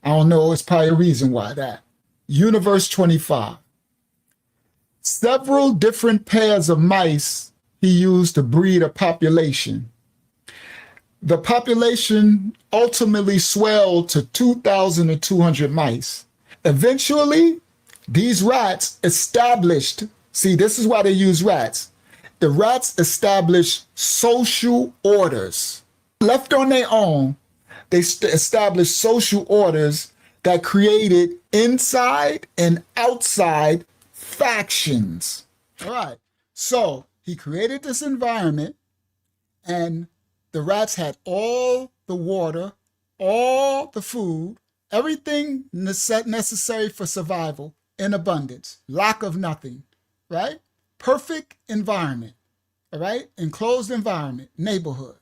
I don't know, it's probably a reason why that. Universe 25. Several different pairs of mice he used to breed a population. The population ultimately swelled to 2,200 mice. Eventually, these rats established, see, this is why they use rats. The rats established social orders. Left on their own, they established social orders that created inside and outside factions. All right, so he created this environment, and the rats had all the water, all the food, everything necessary for survival in abundance, lack of nothing, right? Perfect environment, all right? Enclosed environment, neighborhood.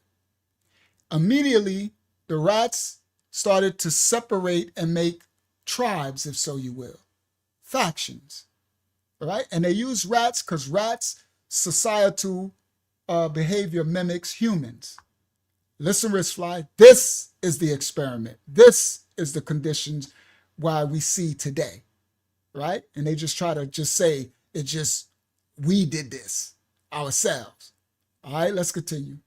Immediately, the rats started to separate and make tribes, if so you will. factions, all right? And they use rats because rats' societal behavior mimics humans. Listen, Ritzfly, this is the experiment. This is the conditions why we see today, right? And they just try to just say, we did this ourselves. All right, let's continue.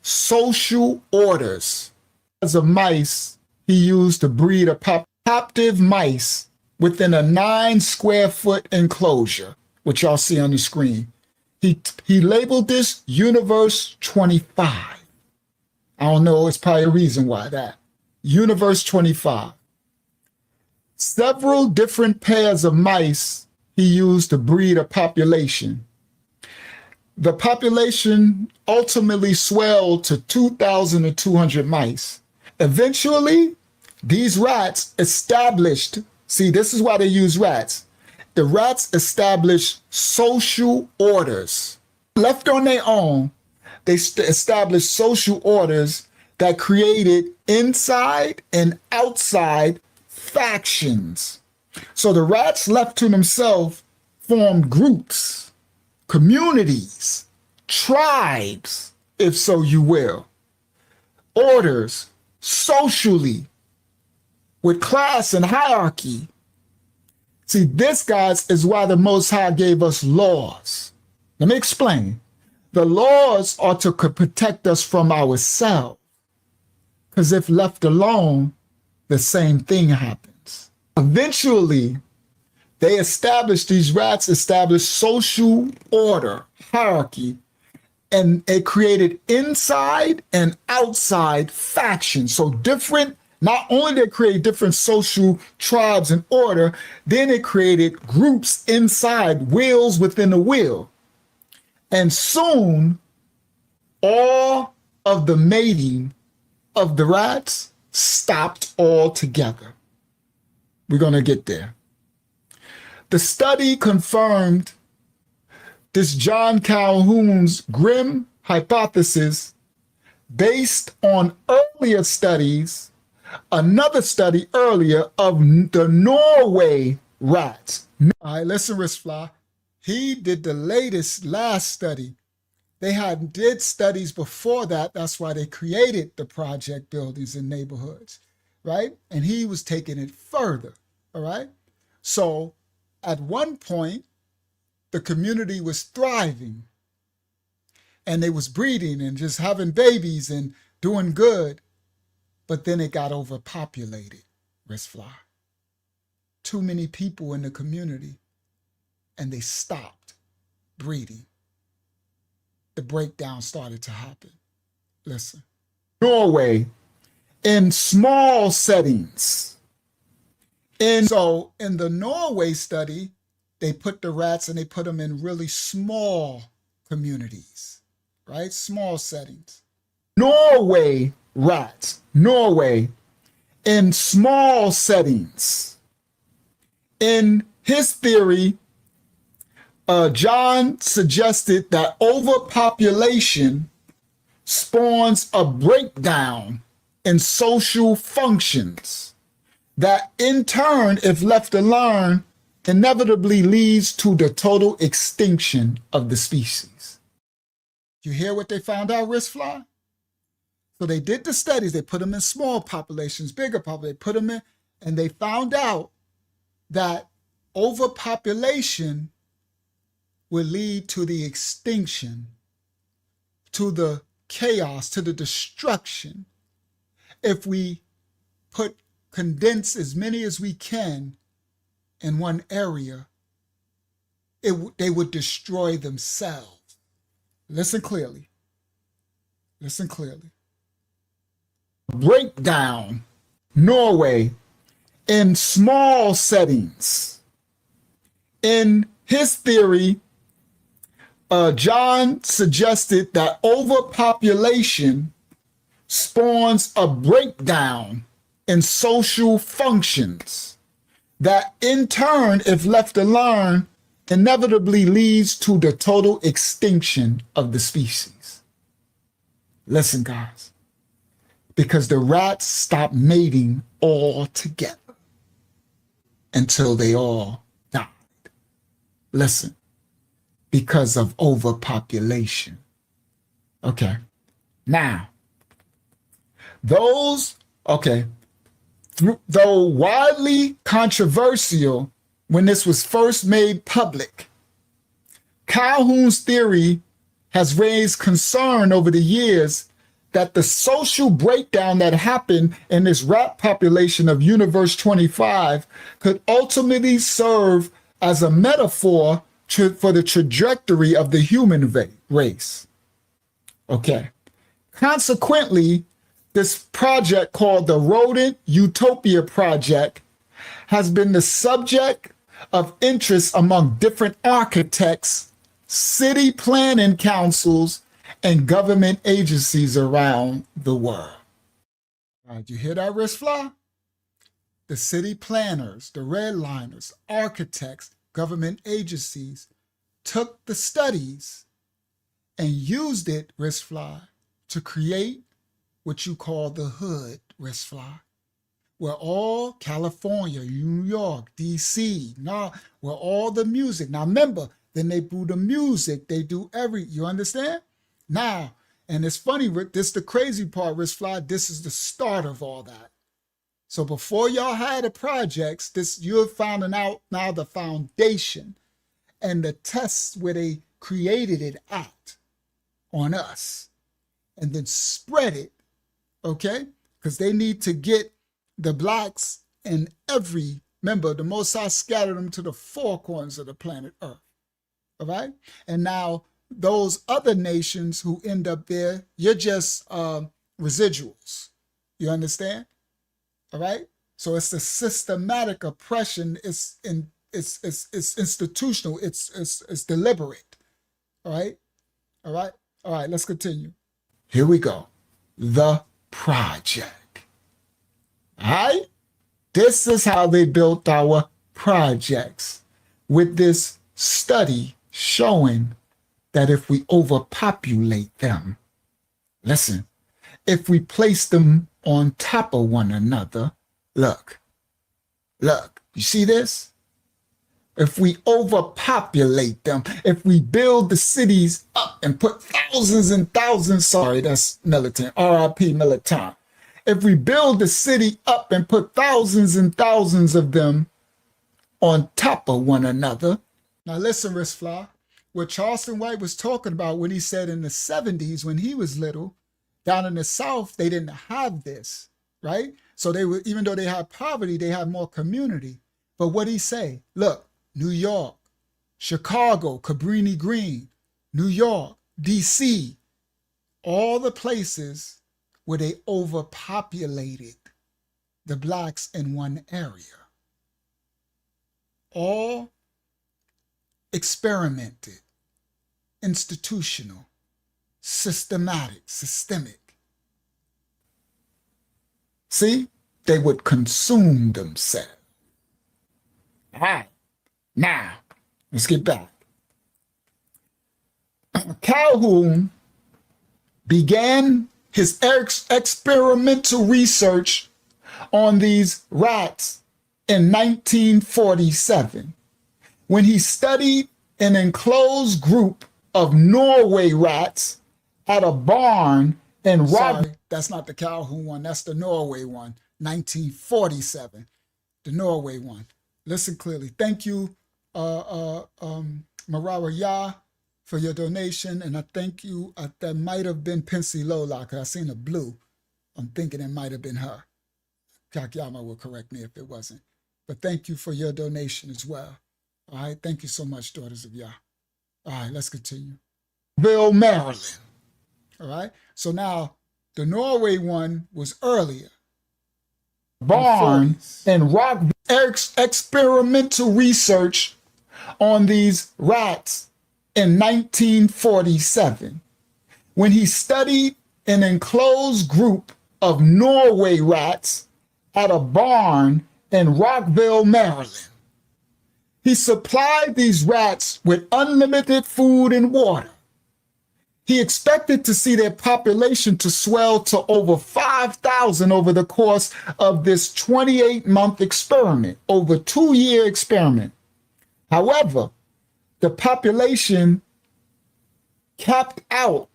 Social orders. As of mice, he used to breed a captive mice within a 9 square foot enclosure, which y'all see on the screen. He labeled this Universe 25. I don't know, it's probably a reason why that. Universe 25. Several different pairs of mice he used to breed a population. The population ultimately swelled to 2,200 mice. Eventually, these rats established, see, this is why they use rats. The rats established social orders. Left on their own, they established social orders that created inside and outside factions. So the rats left to themselves formed groups, communities, tribes, if so you will, orders, socially, with class and hierarchy. See, this, guys, is why the Most High gave us laws. Let me explain. The laws are to protect us from ourselves. Because if left alone, the same thing happens. Eventually, these rats established social order, hierarchy, and it created inside and outside factions. So not only did it create different social tribes and order, then it created groups inside, wheels within a wheel. And soon, all of the mating of the rats stopped altogether. We're going to get there. The study confirmed this John Calhoun's grim hypothesis based on earlier studies, another study earlier of the Norway rats. All right, listen, Ritzfly. He did the last study. They did studies before that. That's why they created the project buildings in neighborhoods, right? And he was taking it further, all right? So at one point, the community was thriving and they was breeding and just having babies and doing good. But then it got overpopulated, Ritzfly. Too many people in the community, and they stopped breeding. The breakdown started to happen. Listen. Norway, in small settings. So in the Norway study, they put the rats and they put them in really small communities, right? Small settings. Norway rats. Norway, in small settings. In his theory, John suggested that overpopulation spawns a breakdown in social functions that in turn, if left alone, inevitably leads to the total extinction of the species. You hear what they found out, Ritzfly? So they did the studies, they put them in small populations, bigger populations, they put them in, and they found out that overpopulation will lead to the extinction, to the chaos, to the destruction. If we condense as many as we can in one area, they would destroy themselves. Listen clearly. Listen clearly. Breakdown, Norway, in small settings. In his theory, John suggested that overpopulation spawns a breakdown in social functions that in turn, if left alone, inevitably leads to the total extinction of the species. Listen, guys, because the rats stop mating altogether. until they all died. Listen, because of overpopulation. Okay. Now, though widely controversial when this was first made public, Calhoun's theory has raised concern over the years that the social breakdown that happened in this rat population of Universe 25 could ultimately serve as a metaphor for the trajectory of the human race. Okay. Consequently, this project called the Rodent Utopia Project has been the subject of interest among different architects, city planning councils, and government agencies around the world. All right, you hear that, wrist fly? The city planners, the redliners, architects, government agencies took the studies and used it, wrist fly, to create what you call the hood, wrist fly, where all California, New York, DC, where all the music. Now remember, then they do the music, they do you understand? Now, and it's funny, this the crazy part, wrist fly, this is the start of all that. So before y'all had the projects, you're finding out now the foundation and the tests where they created it at on us and then spread it, okay? Because they need to get the blacks in remember, the Most High scattered them to the four corners of the planet Earth, all right? And now those other nations who end up there, you're just residuals, you understand? All right? So it's the systematic oppression, it's institutional, it's deliberate, all right? All right? All right, let's continue. Here we go. The project. All right? This is how they built our projects, with this study showing that if we overpopulate them, listen, if we place them on top of one another, look, you see this? If we overpopulate them, if we build the cities up and put thousands and thousands, sorry, that's militant, RIP militant. If we build the city up and put thousands and thousands of them on top of one another. Now listen, Wristfly, what Charleston White was talking about when he said in the 70s, when he was little, down in the South, they didn't have this, right? So they were, even though they had poverty, they had more community. But what'd he say? Look, New York, Chicago, Cabrini Green, New York, DC, all the places where they overpopulated the blacks in one area. All experimented, institutional, systemic. See, they would consume themselves. All right, now, let's get back. Calhoun began his experimental research on these rats in 1947, when he studied an enclosed group of Norway rats at a barn in Sorry, that's not the Calhoun one, that's the Norway one, 1947, the Norway one. Listen clearly. Thank you, Marara Yah, for your donation, and I thank you, that might have been Pensy Lola, because I seen a blue. I'm thinking it might have been her. Kakyama will correct me if it wasn't. But thank you for your donation as well. All right, thank you so much, Daughters of Yah. All right, let's continue. Rockville, Maryland. All right, so now the Norway one was earlier. Barn and Rockville experimental research on these rats in 1947, when he studied an enclosed group of Norway rats at a barn in Rockville, Maryland. He supplied these rats with unlimited food and water. He expected to see their population to swell to over 5,000 over the course of this 28-month experiment, over 2-year experiment. However, the population capped out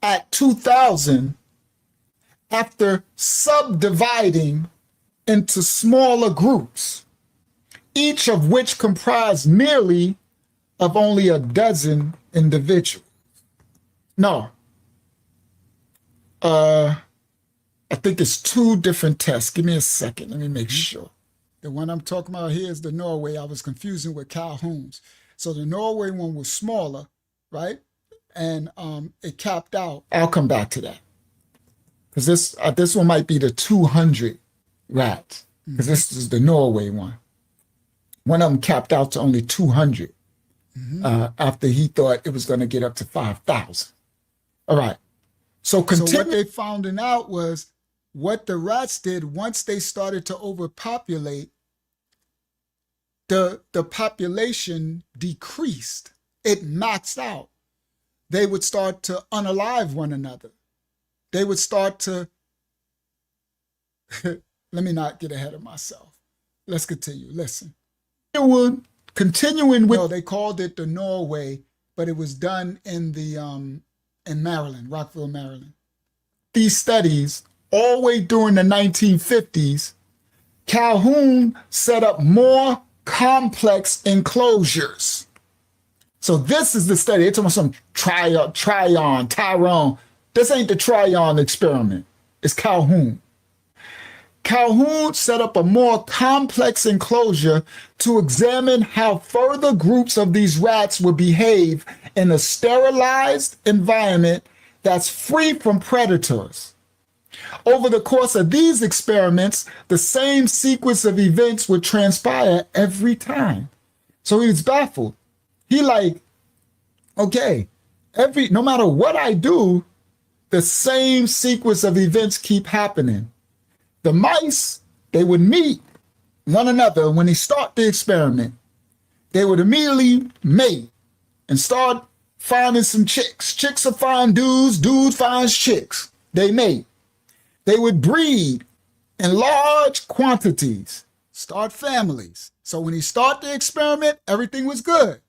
at 2,000 after subdividing into smaller groups, each of which comprised merely of only a dozen individuals. No. I think it's 2 different tests. Give me a second. Let me make sure. The one I'm talking about here is the Norway. I was confusing with Calhoun's. So the Norway one was smaller, right? And it capped out. I'll come back to that. Because this one might be the 200 rats. Because this is the Norway one. One of them capped out to only 200 after he thought it was going to get up to 5,000. All right. So what they found out was what the rats did once they started to overpopulate, the population decreased. It maxed out. They would start to unalive one another. They would start to, let me not get ahead of myself. Let's continue. Listen. Continuing with, no, they called it the Norway, but it was done in the in Maryland, Rockville, Maryland. These studies, all the way during the 1950s, Calhoun set up more complex enclosures. So this is the study. It's almost some Tyrone. This ain't the Tryon experiment. It's Calhoun. Calhoun set up a more complex enclosure to examine how further groups of these rats would behave in a sterilized environment that's free from predators. Over the course of these experiments, the same sequence of events would transpire every time. So he was baffled. He like, okay, no matter what I do, the same sequence of events keep happening. The mice, they would meet one another when they start the experiment. They would immediately mate and start finding some chicks. Chicks will find dudes, dudes finds chicks. They mate. They would breed in large quantities, start families. So when he started the experiment, everything was good.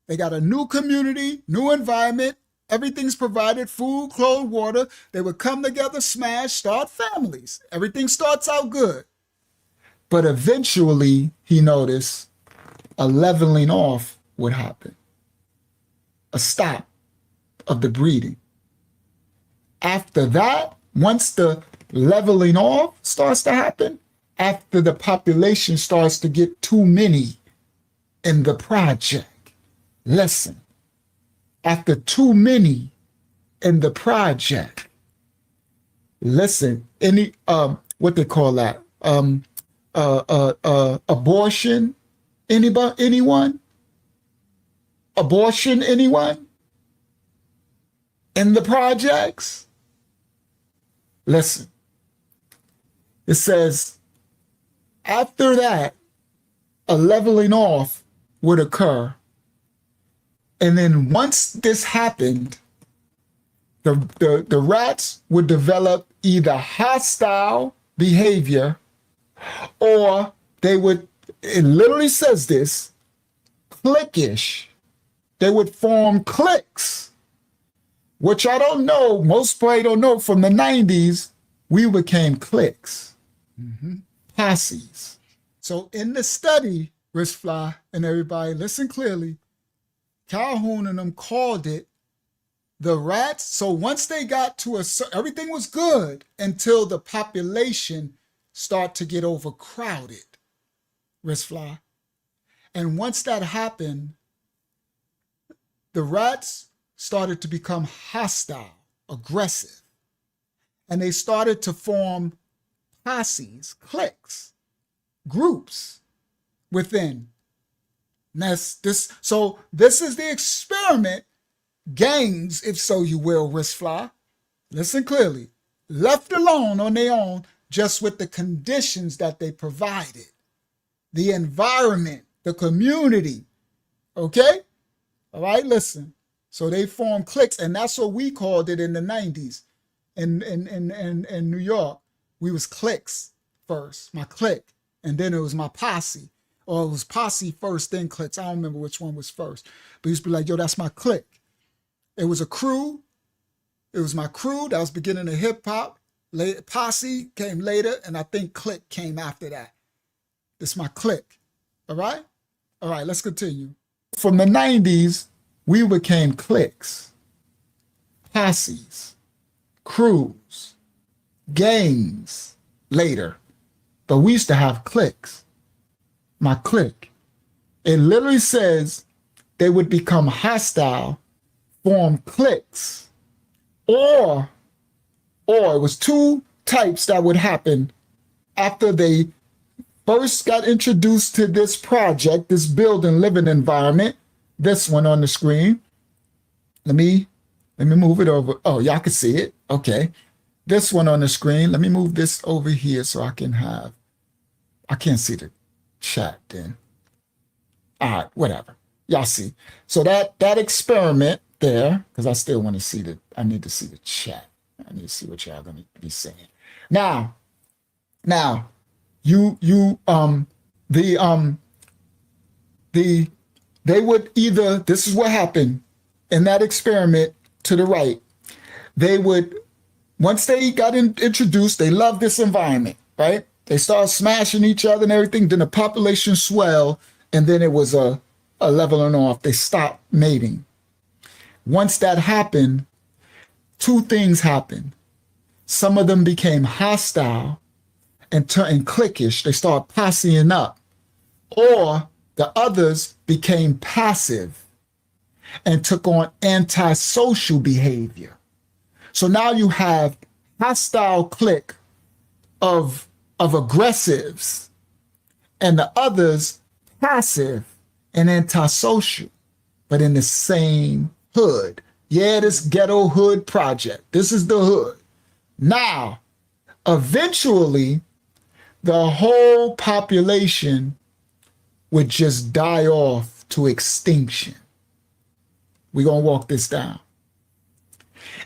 They got a new community, new environment, everything's provided, food, clothes, water. They would come together, smash, start families. Everything starts out good. But eventually, he noticed a leveling off would happen. A stop of the breeding. After that, once the leveling off starts to happen, after the population starts to get too many in the project. Listen. After too many in the project, listen, any what they call that? Abortion? Anyone? Abortion, anyone? In the projects? Listen. It says, after that, a leveling off would occur. And then once this happened, the rats would develop either hostile behavior or they would, it literally says this, cliquish. They would form cliques, which I don't know, most probably don't know, from the 90s, we became cliques, posses. So in the study, Rishfly and everybody, listen clearly, Calhoun and them called it the rats. So once they got to everything was good until the population start to get overcrowded, Rishfly. And once that happened, the rats started to become hostile, aggressive, and they started to form posses, cliques, groups within. So this is the experiment, gangs, if so you will, Rishfly. Listen clearly. Left alone on their own, just with the conditions that they provided. The environment, the community. Okay? All right, listen. So they formed cliques, and that's what we called it in the 90s. In New York, we was cliques first, my clique, and then it was my posse. Or it was posse first, then cliques. I don't remember which one was first. But he used to be like, yo, that's my clique. It was a crew. It was my crew that was beginning of hip hop. Posse came later, and I think clique came after that. It's my clique. All right? All right, let's continue. From the 90s, we became cliques, posses, crews, gangs later. But we used to have cliques. My clique. It literally says they would become hostile, form cliques, or it was two types that would happen after they first got introduced to this project, this building living environment. This one on the screen. Let me move it over. Oh, y'all can see it. Okay. This one on the screen. Let me move this over here so I can't see the chat then. All right, whatever. Y'all see. So that experiment there, because I still want to see I need to see the chat. I need to see what y'all gonna be saying. Now, they would either, this is what happened in that experiment to the right. They would, once they got introduced, they loved this environment, right? They started smashing each other and everything. Then the population swelled, and then it was a leveling off. They stopped mating. Once that happened, two things happened. Some of them became hostile and cliquish. They started posseing up. Or the others became passive and took on antisocial behavior. So now you have hostile clique of aggressives and the others passive and antisocial, but in the same hood. Yeah, this ghetto hood project. This is the hood. Now, eventually, the whole population would just die off to extinction. We're going to walk this down.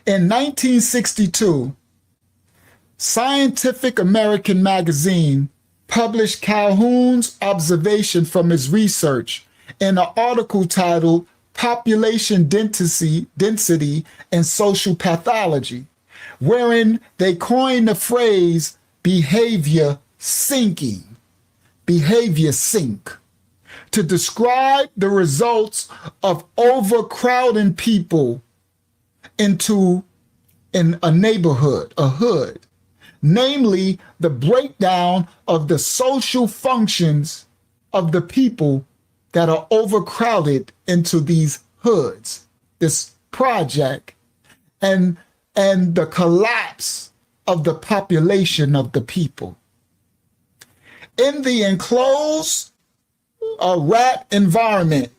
In 1962, Scientific American magazine published Calhoun's observation from his research in an article titled Population Density and Social Pathology, wherein they coined the phrase behavior sinking, behavior sink, to describe the results of overcrowding people into a neighborhood, a hood, namely the breakdown of the social functions of the people that are overcrowded into these hoods, this project, and the collapse of the population of the people. In the enclosed rat environment,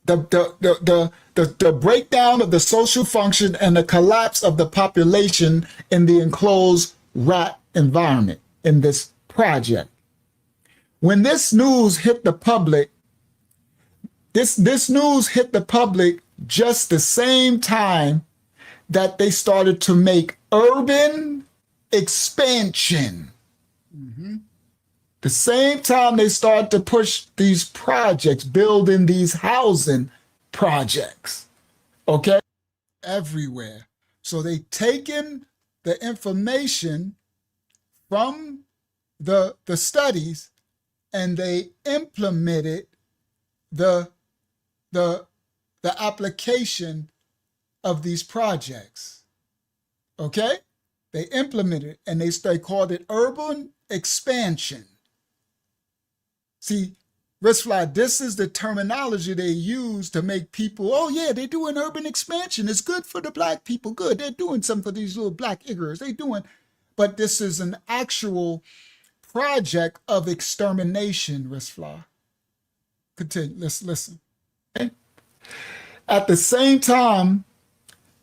the breakdown of the social function and the collapse of the population in the enclosed rat environment in this project. When this news hit the public, this news hit the public just the same time that they started to make urban expansion. The same time they started to push these projects, building these housing projects, okay? Everywhere. So they taken the information from the studies and they implemented the application of these projects, okay? They implemented it and they called it urban expansion. See, Riskfly, this is the terminology they use to make people, oh yeah, they're doing urban expansion. It's good for the black people. Good, they're doing something for these little black ignorants. They're doing, but this is an actual project of extermination, Riskfly. Continue, let's listen. Okay? At the same time,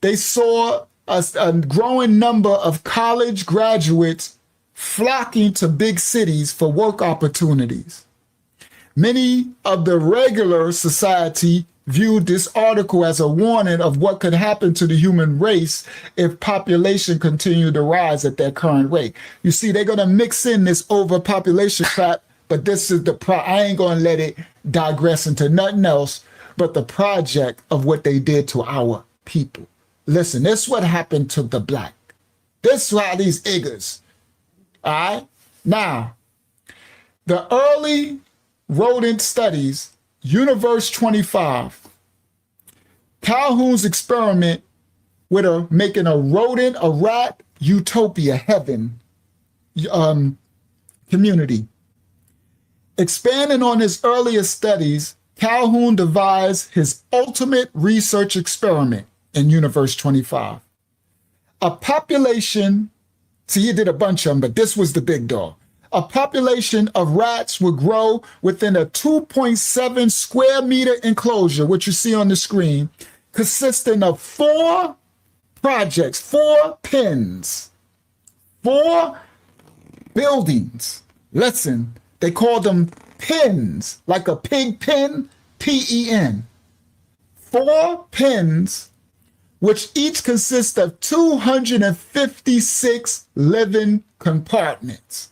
they saw a growing number of college graduates flocking to big cities for work opportunities. Many of the regular society viewed this article as a warning of what could happen to the human race if population continued to rise at their current rate. You see, they're going to mix in this overpopulation crap, but this is I ain't going to let it digress into nothing else but the project of what they did to our people. Listen, this is what happened to the black. This is why these Iggers. All right? Now, the early rodent studies, Universe 25, Calhoun's experiment with making a rodent, a rat, utopia, heaven, community. Expanding on his earlier studies, Calhoun devised his ultimate research experiment in Universe 25. A population, see, he did a bunch of them, but this was the big dog. A population of rats would grow within a 2.7 square meter enclosure, which you see on the screen, consisting of 4 projects, 4 pens, 4 buildings. Listen, they call them pens, like a pig pen, P-E-N. 4 pens, which each consist of 256 living compartments.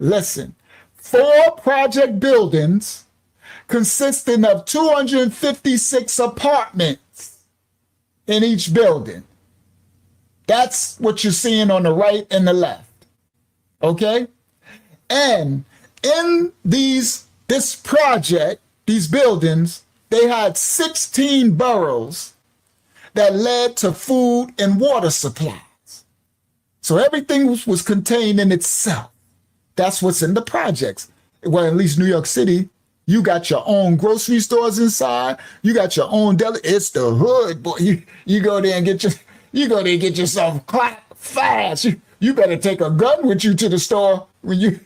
Listen, 4 project buildings consisting of 256 apartments in each building. That's what you're seeing on the right and the left. Okay? And in this project, these buildings, they had 16 boroughs that led to food and water supplies. So everything was contained in itself. That's what's in the projects. Well, at least New York City, you got your own grocery stores inside. You got your own deli. It's the hood, boy. You go there and get yourself clapped fast. You better take a gun with you to the store when you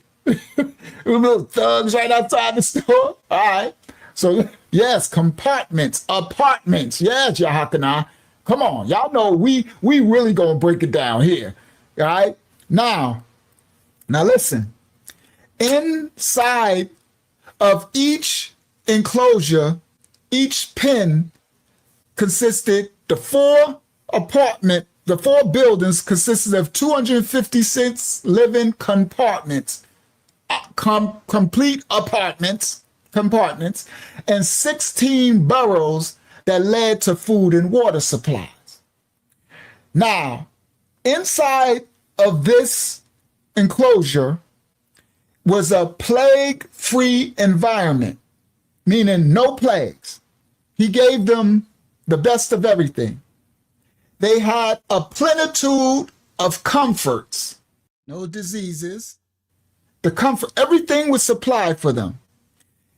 little thugs right outside the store. All right. So yes, compartments, apartments. Yes, Yahakana. Come on, y'all know we really gonna break it down here. All right. Now listen. Inside of each enclosure, each pen consisted the 4 buildings consisted of 256 living compartments, complete compartments, and 16 boroughs that led to food and water supplies. Now, inside of this enclosure was a plague-free environment, meaning no plagues. He gave them the best of everything. They had a plenitude of comforts, no diseases. The comfort, everything was supplied for them.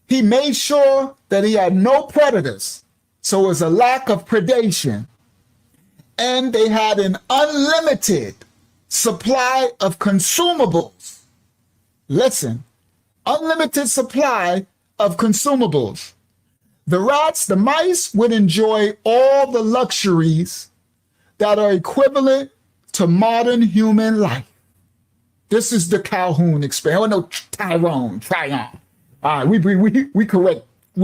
He made sure that he had no predators, so it was a lack of predation. And they had an unlimited supply of consumables. Listen, unlimited supply of consumables. The rats, the mice would enjoy all the luxuries that are equivalent to modern human life. This is the Calhoun experience. Oh, no, Tryon. All right, we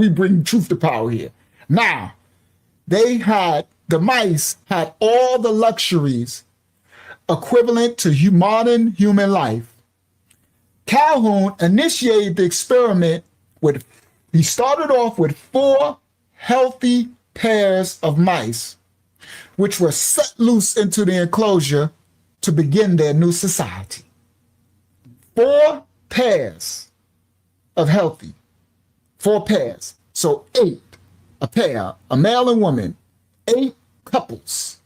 bring truth to power here. Now, the mice had all the luxuries equivalent to modern human life. Calhoun initiated the experiment he started off with 4 healthy pairs of mice, which were set loose into the enclosure to begin their new society. 4 pairs of healthy, 4 pairs. So 8, a pair, a male and woman, 8 couples.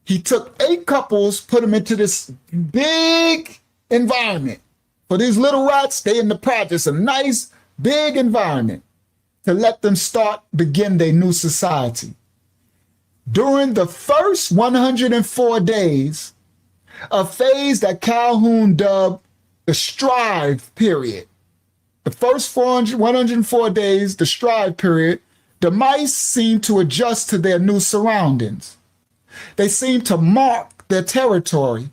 He took 8 couples, put them into this big environment. For these little rats, they in the projects, a nice big environment to let them begin their new society. During the first 104 days, a phase that Calhoun dubbed the strive period. The first 104 days, the strive period, the mice seemed to adjust to their new surroundings. They seemed to mark their territory,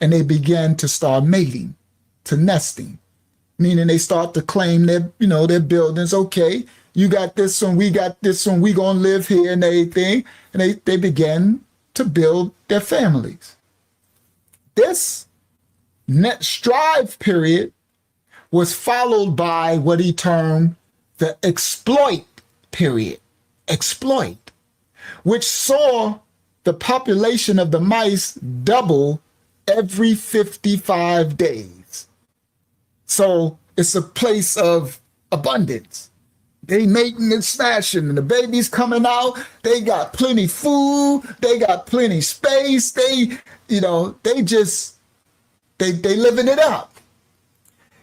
and they began to start mating, to nesting, meaning they start to claim their buildings. Okay, You got this one, we got this one, we gonna live here and everything. And they began to build their families. This net strive period was followed by what he termed the exploit period, exploit, which saw the population of the mice double every 55 days. So it's a place of abundance. They mating and smashing, and the babies coming out. They got plenty food. They got plenty space. They living it up.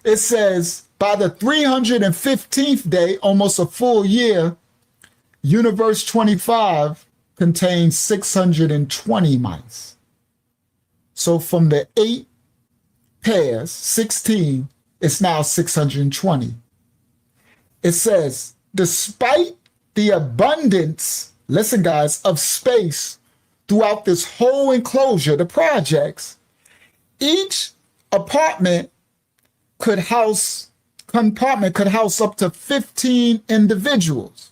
It says by the 315th day, almost a full year, Universe 25 contains 620 mice. So from the 8 pairs, 16, it's now 620. It says, despite the abundance, listen guys, of space throughout this whole enclosure, the projects, each compartment could house up to 15 individuals.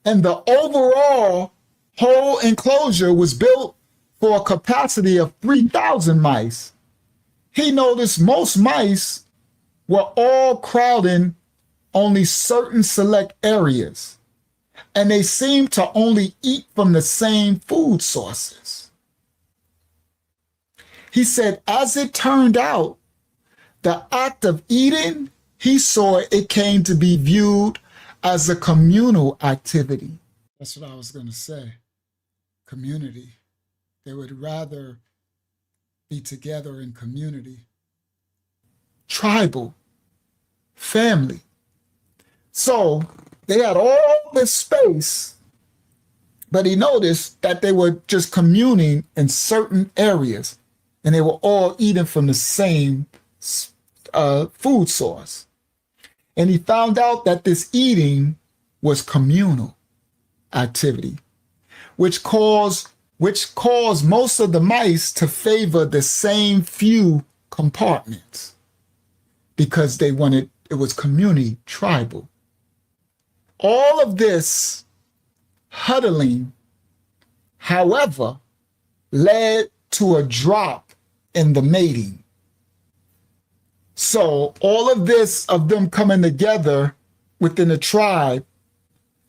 And the overall whole enclosure was built for a capacity of 3,000 mice. He noticed most mice were all crowding only certain select areas, and they seemed to only eat from the same food sources. He said, as it turned out, the act of eating, he saw it came to be viewed as a communal activity. That's what I was going to say. Community. They would rather be together in community. Tribal. Family. So they had all this space, but he noticed that they were just communing in certain areas, and they were all eating from the same food source. And he found out that this eating was communal activity, which caused most of the mice to favor the same few compartments because it was community, tribal. All of this huddling, however, led to a drop in the mating. So all of this of them coming together within a tribe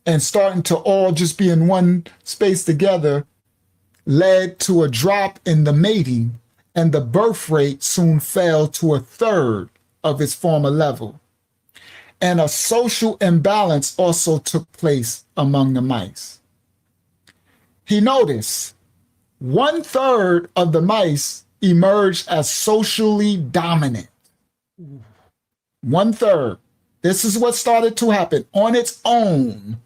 and starting to all just be in one space together led to a drop in the mating, and the birth rate soon fell to a third of its former level. And a social imbalance also took place among the mice. He noticed 1/3 of the mice emerged as socially dominant. 1/3. This is what started to happen on its own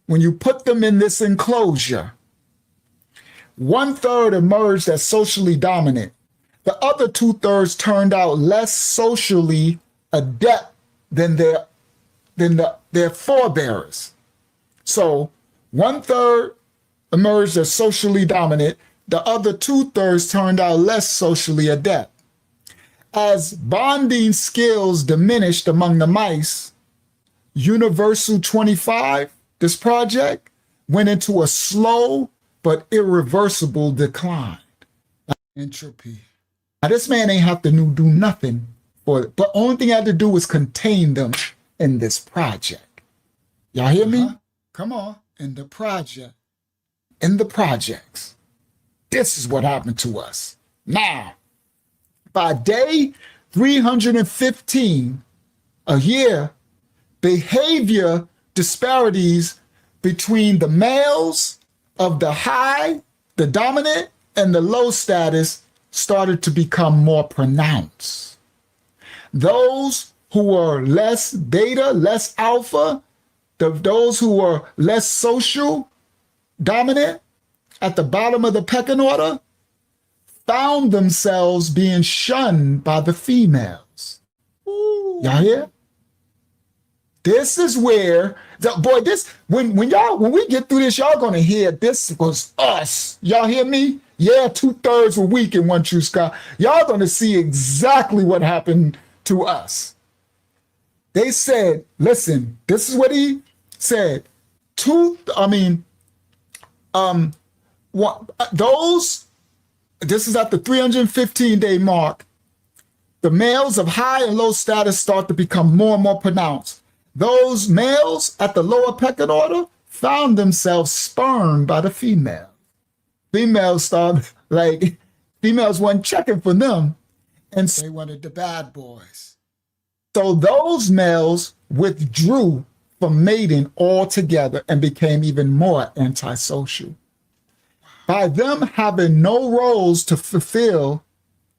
when you put them in this enclosure. 1/3 emerged as socially dominant. The other 2/3 turned out less socially adept than their forebearers. So 1/3 emerged as socially dominant. The other 2/3 turned out less socially adept. As bonding skills diminished among the mice, Universal 25, this project, went into a slow but irreversible decline. Entropy. Now this man ain't have to do nothing for it, but only thing he had to do was contain them in this project. Y'all hear me? Come on, in the project. In the projects. This is what happened to us. Now, by day 315 a year, behavior disparities between the males of the high, the dominant, and the low status started to become more pronounced. Those who were less beta, less alpha, those who were less social dominant at the bottom of the pecking order found themselves being shunned by the females. Y'all hear? This is where, when we get through this, y'all gonna hear this was us. Y'all hear me? Yeah, 2/3 were weak in One True Sky. Y'all gonna see exactly what happened to us. They said, listen, this is what he said. This is at the 315-day mark. The males of high and low status start to become more and more pronounced. Those males at the lower pecking order found themselves spurned by the female. Females weren't checking for them, and they wanted the bad boys. So those males withdrew from mating altogether and became even more antisocial. By them having no roles to fulfill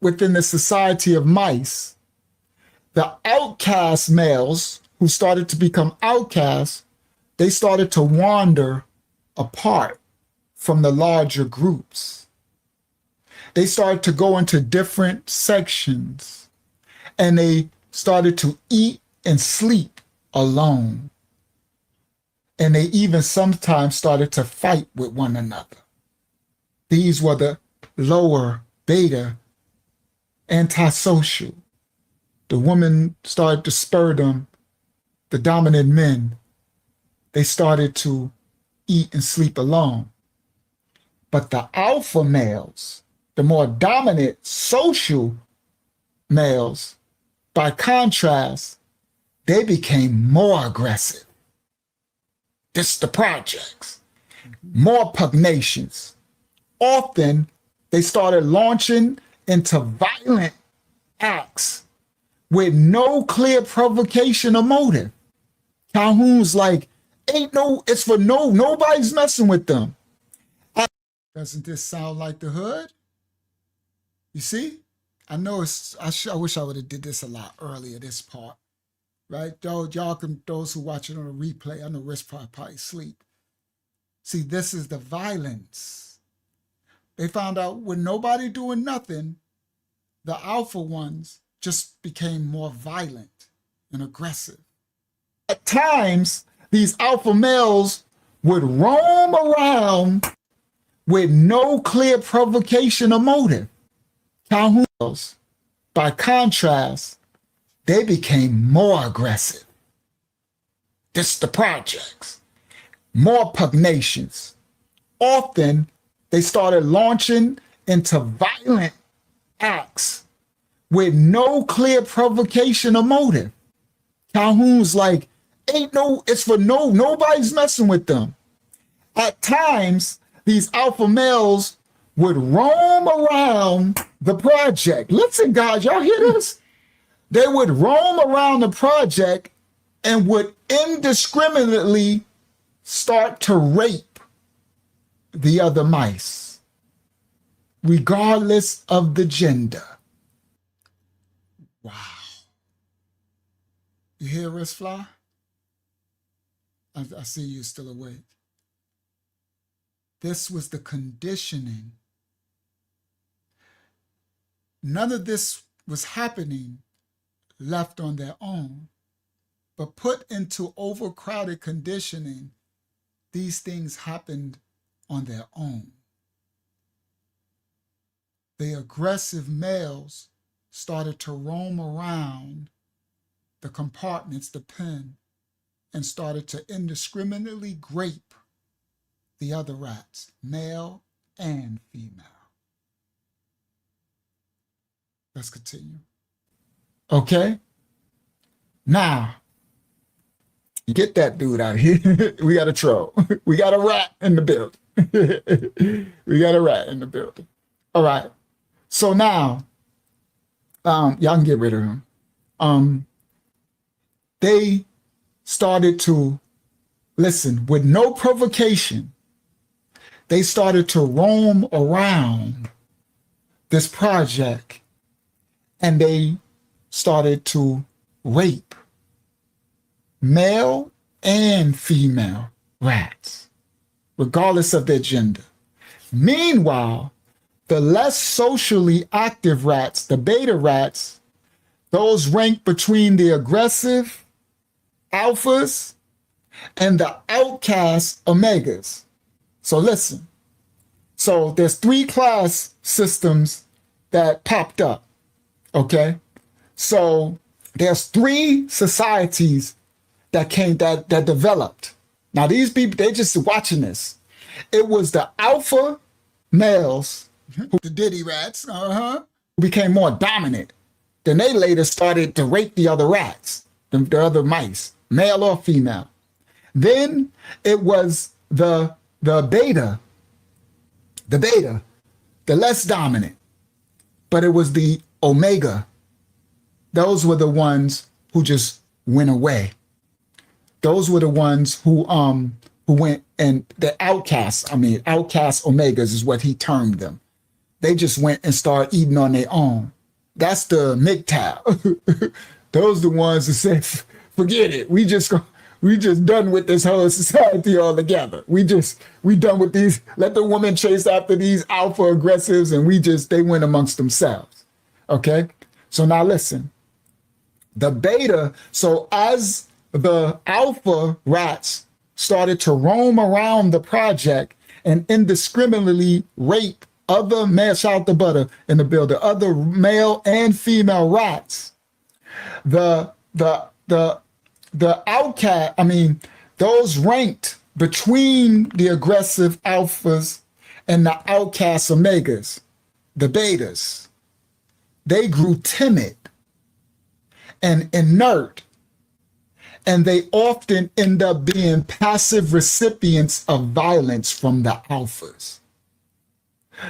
within the society of mice, the outcast males who started to become outcasts, they started to wander apart from the larger groups. They started to go into different sections, and they started to eat and sleep alone. And they even sometimes started to fight with one another. These were the lower beta antisocial. The women started to spur them. The dominant men, they started to eat and sleep alone. But the alpha males, the more dominant social males, by contrast, they became more aggressive. This is the projects. More pugnacious. Often, they started launching into violent acts with no clear provocation or motive. Calhoun's like, nobody's messing with them. Doesn't this sound like the hood? You see? I know I wish I would have did this a lot earlier, this part. Right? Those who watch it on a replay, I know Rich probably sleep. See, this is the violence. They found out with nobody doing nothing, the alpha ones just became more violent and aggressive. At times, these alpha males would roam around with no clear provocation or motive. Calhoun's, by contrast, they became more aggressive. This is the projects. More pugnacious. Often, they started launching into violent acts with no clear provocation or motive. Calhoun's like, nobody's messing with them. At times, these alpha males would roam around the project. Listen, guys, y'all hear this? They would roam around the project and would indiscriminately start to rape the other mice, regardless of the gender. Wow. You hear, Wristfly? I see you still awake. This was the conditioning. None of this was happening left on their own, but put into overcrowded conditioning, these things happened on their own. The aggressive males started to roam around the compartments, the pen, and started to indiscriminately grape the other rats, male and female. Let's continue. Okay? Now, get that dude out here. We got a troll. We got a rat in the building. We got a rat in the building. All right. So now, y'all can get rid of him. They started to, listen, with no provocation, they started to roam around this project, and they started to rape male and female rats, regardless of their gender. Meanwhile, the less socially active rats, the beta rats, those rank between the aggressive alphas and the outcast omegas. So listen. So there's 3 class systems that popped up. Okay. So there's 3 societies that developed. Now these people, they just watching this. It was the alpha males, the diddy rats, who became more dominant. Then they later started to rape the other rats, the other mice, male or female. Then it was the beta, the less dominant, but it was the omega. Those were the ones who just went away. Those were the ones who went, and the outcasts, outcast omegas is what he termed them. They just went and started eating on their own. That's the MGTOW. Those are the ones that said, forget it. We just done with this whole society altogether. We done with these, let the woman chase after these alpha aggressives, and they went amongst themselves. Okay? So now listen. The beta, so as the alpha rats started to roam around the project and indiscriminately rape other male, shout out to Butter in the building, other male and female rats, the outcast, those ranked between the aggressive alphas and the outcast omegas, the betas, they grew timid and inert, and they often end up being passive recipients of violence from the alphas.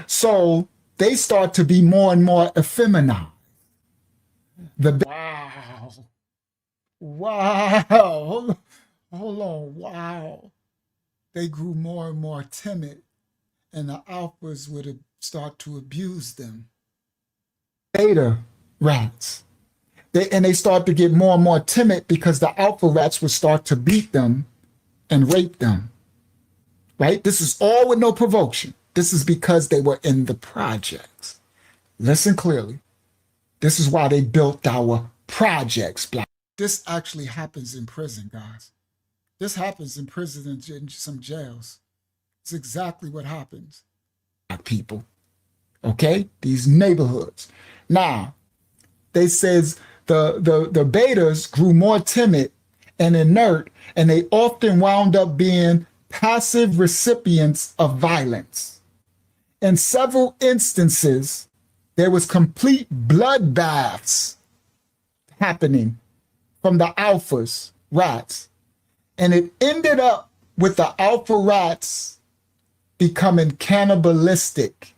So they start to be more and more effeminate. Wow. Hold on. Wow. They grew more and more timid, and the alphas would start to abuse them. Beta rats. They start to get more and more timid because the alpha rats would start to beat them and rape them. Right? This is all with no provocation. This is because they were in the projects. Listen clearly. This is why they built our projects. This actually happens in prison, guys. This happens in prison and in some jails. It's exactly what happens. People. Okay? These neighborhoods. Now, they says the betas grew more timid and inert, and they often wound up being passive recipients of violence. In several instances, there was complete bloodbaths happening from the alphas, rats, and it ended up with the alpha rats becoming cannibalistic.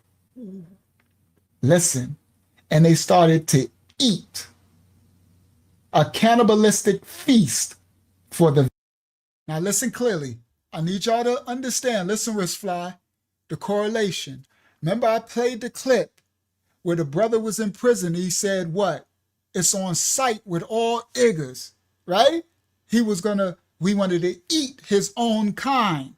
Listen, and they started to eat a cannibalistic feast for the. Now listen clearly. I need y'all to understand. Listen, Wristfly, the correlation. Remember, I played the clip where the brother was in prison. He said, what? It's on site with all Iggers, right? We wanted to eat his own kind.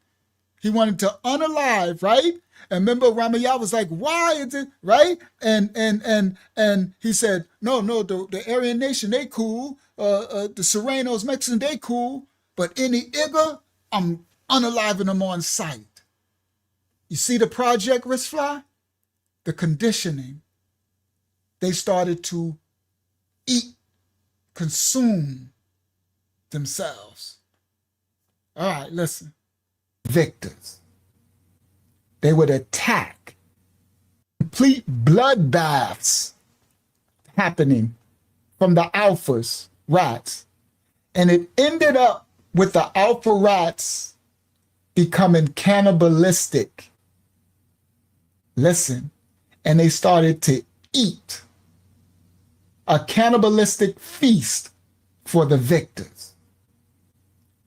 He wanted to unalive, right? And remember, Ramayah was like, why is it, right? And he said, no, the Aryan nation, they cool. The Serranos, Mexicans, they cool. But any Igger, I'm unaliving them on site. You see the project, Wristfly? The conditioning. They started to eat, consume themselves. All right, listen. Victors. They would attack. Complete bloodbaths happening from the alphas, rats. And it ended up with the alpha rats becoming cannibalistic. Listen, and they started to eat a cannibalistic feast for the victors.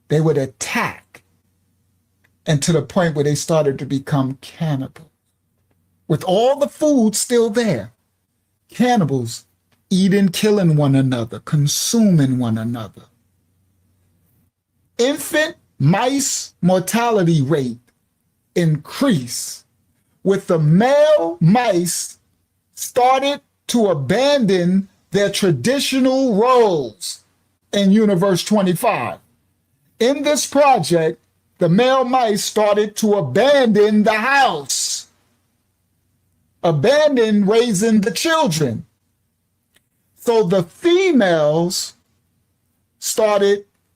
They would attack, and to the point where they started to become cannibals. With all the food still there, cannibals eating, killing one another, consuming one another. Infant mice mortality rate increased with the male mice started to abandon their traditional roles in Universe 25. In this project, the male mice started to abandon the house, abandon raising the children. So the females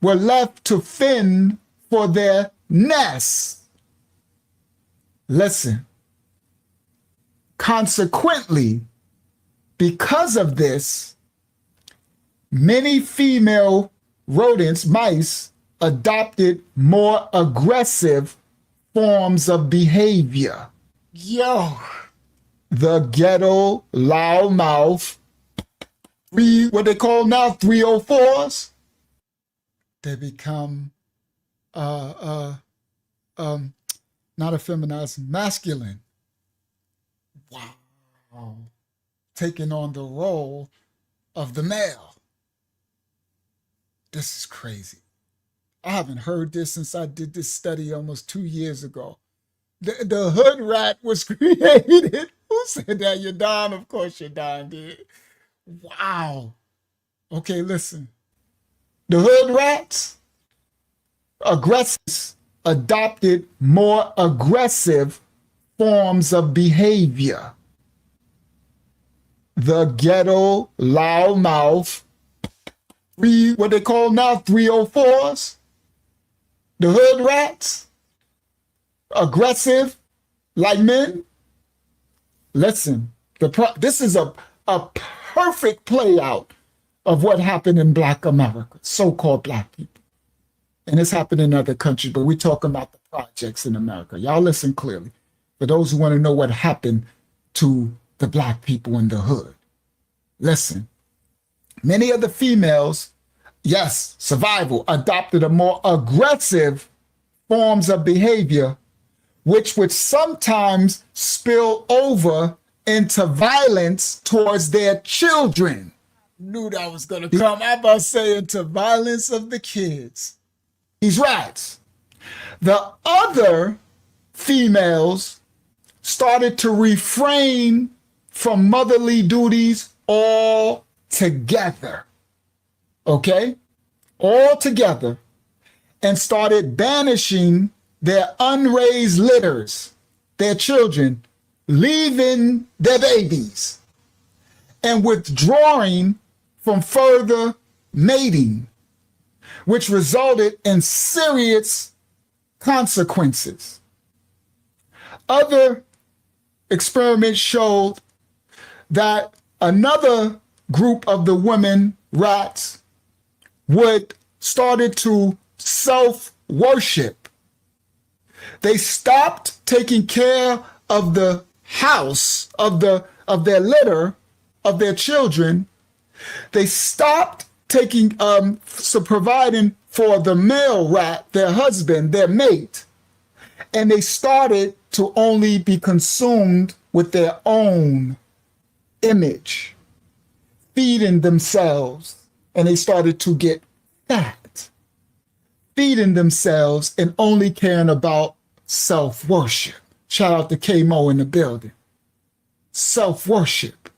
were left to fend for their nests. Listen, consequently, because of this, many female rodents, mice, adopted more aggressive forms of behavior. Yo, the ghetto loudmouth, what they call now 304s, they become not effeminized, masculine. Wow. Taking on the role of the male. This is crazy. I haven't heard this since I did this study almost 2 years ago. The hood rat was created. Who said that? You're Don? Of course you're Don, dude. Wow. Okay, listen. The hood rats, aggressive, adopted more aggressive forms of behavior. The ghetto loudmouth, what they call now 304s, the hood rats, aggressive like men. Listen, this is a perfect play out of what happened in Black America, so-called Black people. And it's happened in other countries, but we're talking about the projects in America. Y'all listen clearly. For those who want to know what happened to the Black people in the hood. Listen, many of the females, yes, survival, adopted a more aggressive forms of behavior, which would sometimes spill over into violence towards their children. Knew that was going to come. I'm about to say into violence of the kids. These rats. The other females started to refrain from motherly duties altogether. Okay? Altogether. And started banishing their unraised litters, their children, leaving their babies, and withdrawing from further mating, which resulted in serious consequences. Other experiments showed that another group of the women rats started to self-worship. They stopped taking care of the house, of their litter, of their children. They stopped providing for the male rat, their husband, their mate, and they started to only be consumed with their own image, feeding themselves, and they started to get fat, feeding themselves and only caring about self-worship. Shout out to K-Mo in the building. Self-worship.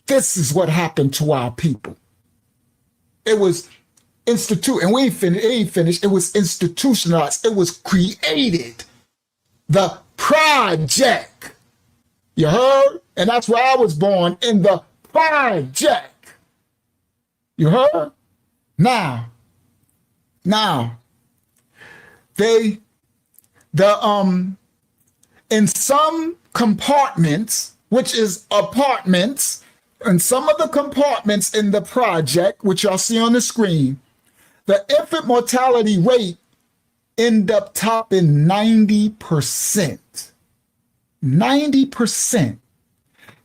This is what happened to our people. It was and it ain't finished. It was institutionalized. It was created. The project. You heard? And that's where I was born, in the project. You heard? Now, in some compartments, which is apartments, in some of the compartments in the project, which y'all see on the screen, the infant mortality rate ended up topping 90%. 90%.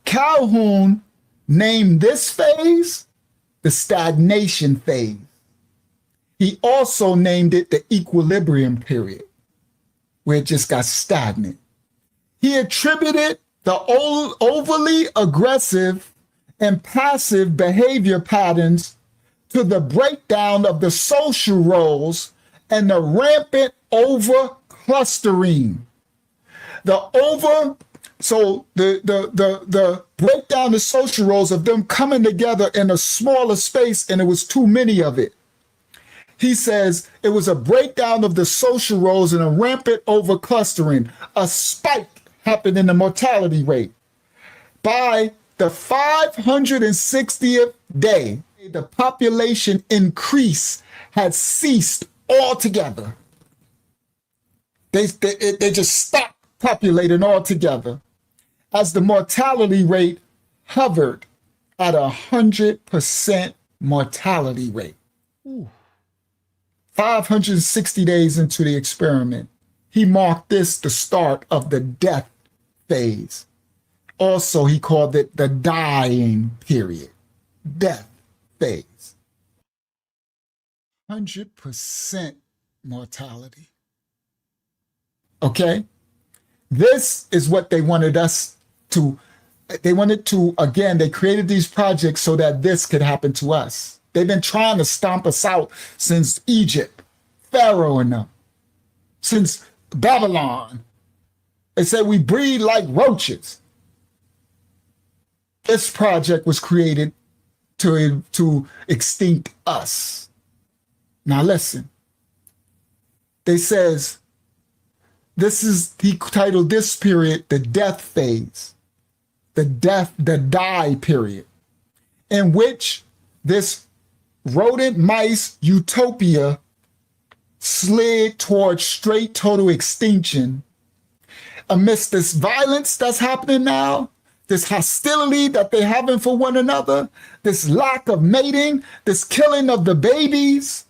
Calhoun named this phase the stagnation phase. He also named it the equilibrium period, where it just got stagnant. He attributed the overly aggressive and passive behavior patterns to the breakdown of the social roles and the rampant over-clustering. The breakdown of social roles of them coming together in a smaller space, and it was too many of it. He says it was a breakdown of the social roles and a rampant over-clustering. A spike happened in the mortality rate. By the 560th day, the population increase had ceased altogether. They just stopped populating altogether, as the mortality rate hovered at 100% mortality rate. 560 days into the experiment, he marked this the start of the death phase. Also, he called it the dying period, death phase. 100% mortality. Okay? This is what they wanted us to, again, they created these projects so that this could happen to us. They've been trying to stomp us out since Egypt, Pharaoh and them, since Babylon. They said we breed like roaches. This project was created to extinct us. Now listen, they says, he titled this period the death phase, the die period, in which this rodent mice utopia slid towards straight total extinction amidst this violence that's happening now, this hostility that they're having for one another, this lack of mating, this killing of the babies.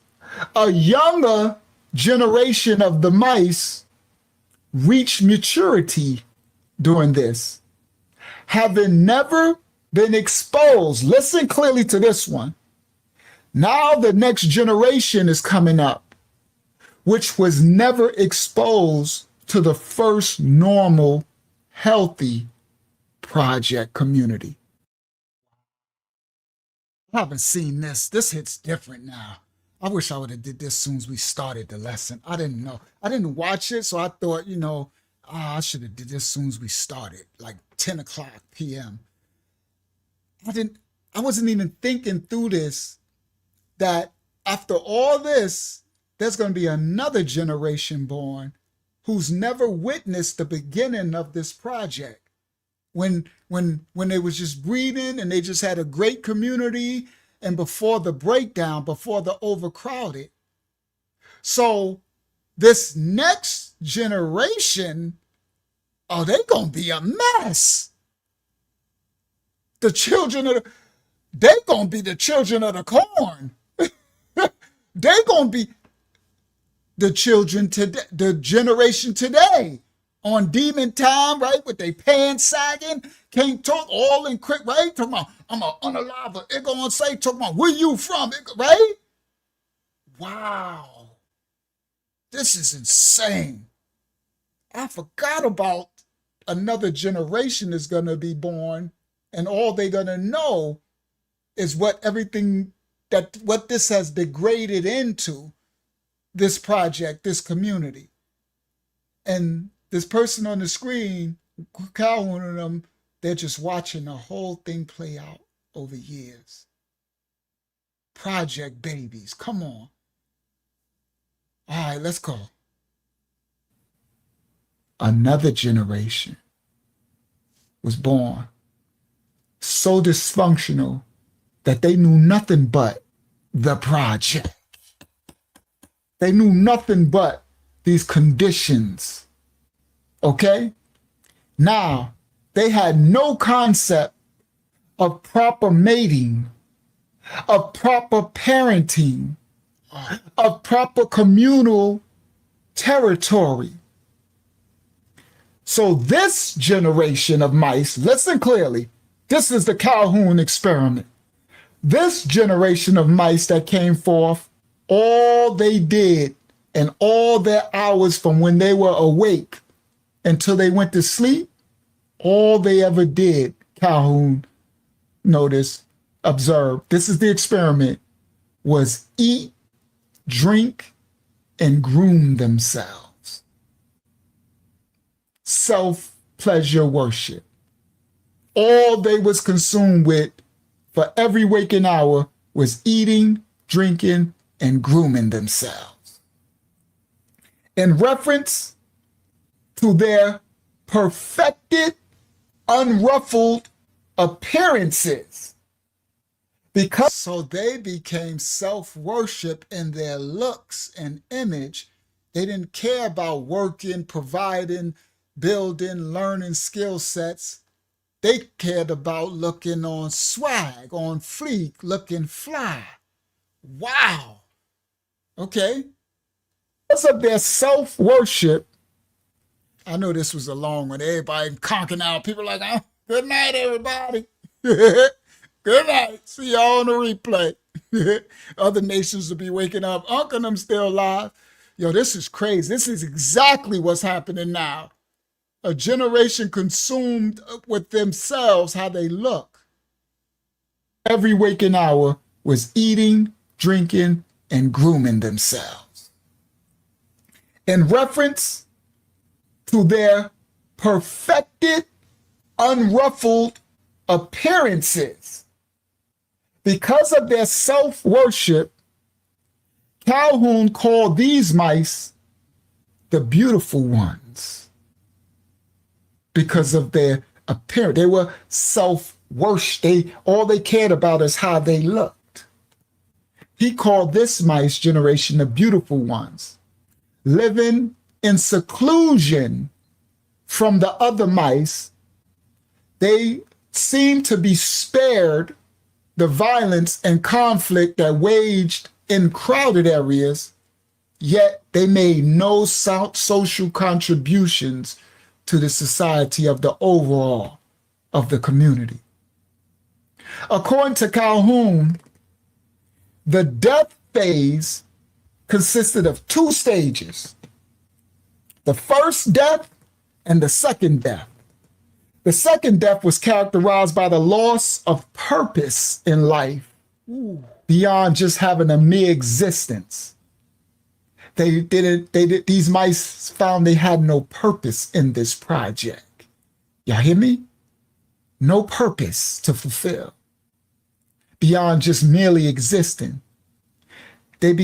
A younger generation of the mice reached maturity during this, having never been exposed. Listen clearly to this one. Now the next generation is coming up, which was never exposed to the first normal, healthy project community. I haven't seen this. This hits different now. I wish I would have did this as soon as we started the lesson. I didn't know. I didn't watch it, so I thought, I should have did this as soon as we started, like 10 o'clock p.m. I wasn't even thinking through this, that after all this, there's going to be another generation born who's never witnessed the beginning of this project. When they was just breeding and they just had a great community, and before the breakdown, before the overcrowded. So this next generation, they're going to be a mess. They're going to be the children of the corn. They're going to be the children today, the generation today, on demon time, right? With their pants sagging, can't talk, all in quick, right? Talking about, I'm an unalive, it gonna say, talking about, where you from, right? Wow. This is insane. I forgot about another generation is gonna be born, and all they're gonna know is what this has degraded into, this project, this community. And this person on the screen, Calhoun and them, they're just watching the whole thing play out over years. Project babies, come on. All right, let's go. Another generation was born, so dysfunctional that they knew nothing but the project. They knew nothing but these conditions. Okay? Now, they had no concept of proper mating, of proper parenting, of proper communal territory. So this generation of mice, listen clearly, this is the Calhoun experiment. This generation of mice that came forth, all they did and all their hours from when they were awake until they went to sleep, all they ever did, Calhoun noticed, observed, this is the experiment, was eat, drink, and groom themselves. Self-pleasure worship. All they was consumed with for every waking hour was eating, drinking, and grooming themselves. In reference to their perfected, unruffled appearances, Because so they became self-worship in their looks and image. They didn't care about working, providing, building, learning skill sets. They cared about looking on swag, on fleek, looking fly. Wow. Okay. Because of their self-worship, I know this was a long one. Everybody conking out. People like, oh, good night, everybody. Good night. See y'all on the replay. Other nations will be waking up. Uncle and them still alive. Yo, this is crazy. This is exactly what's happening now. A generation consumed with themselves, how they look. Every waking hour was eating, drinking, and grooming themselves. In reference to their perfected, unruffled appearances. Because of their self-worship, Calhoun called these mice the beautiful ones. Because of their appearance. They were self-worship. All they cared about is how they looked. He called this mice generation the beautiful ones, living in seclusion from the other mice. They seemed to be spared the violence and conflict that waged in crowded areas, yet they made no social contributions to the society of the overall of the community. According to Calhoun, the death phase consisted of two stages, the first death and the second death. The second death was characterized by the loss of purpose in life beyond just having a mere existence. These mice found they had no purpose in this project. Y'all hear me? No purpose to fulfill beyond just merely existing. They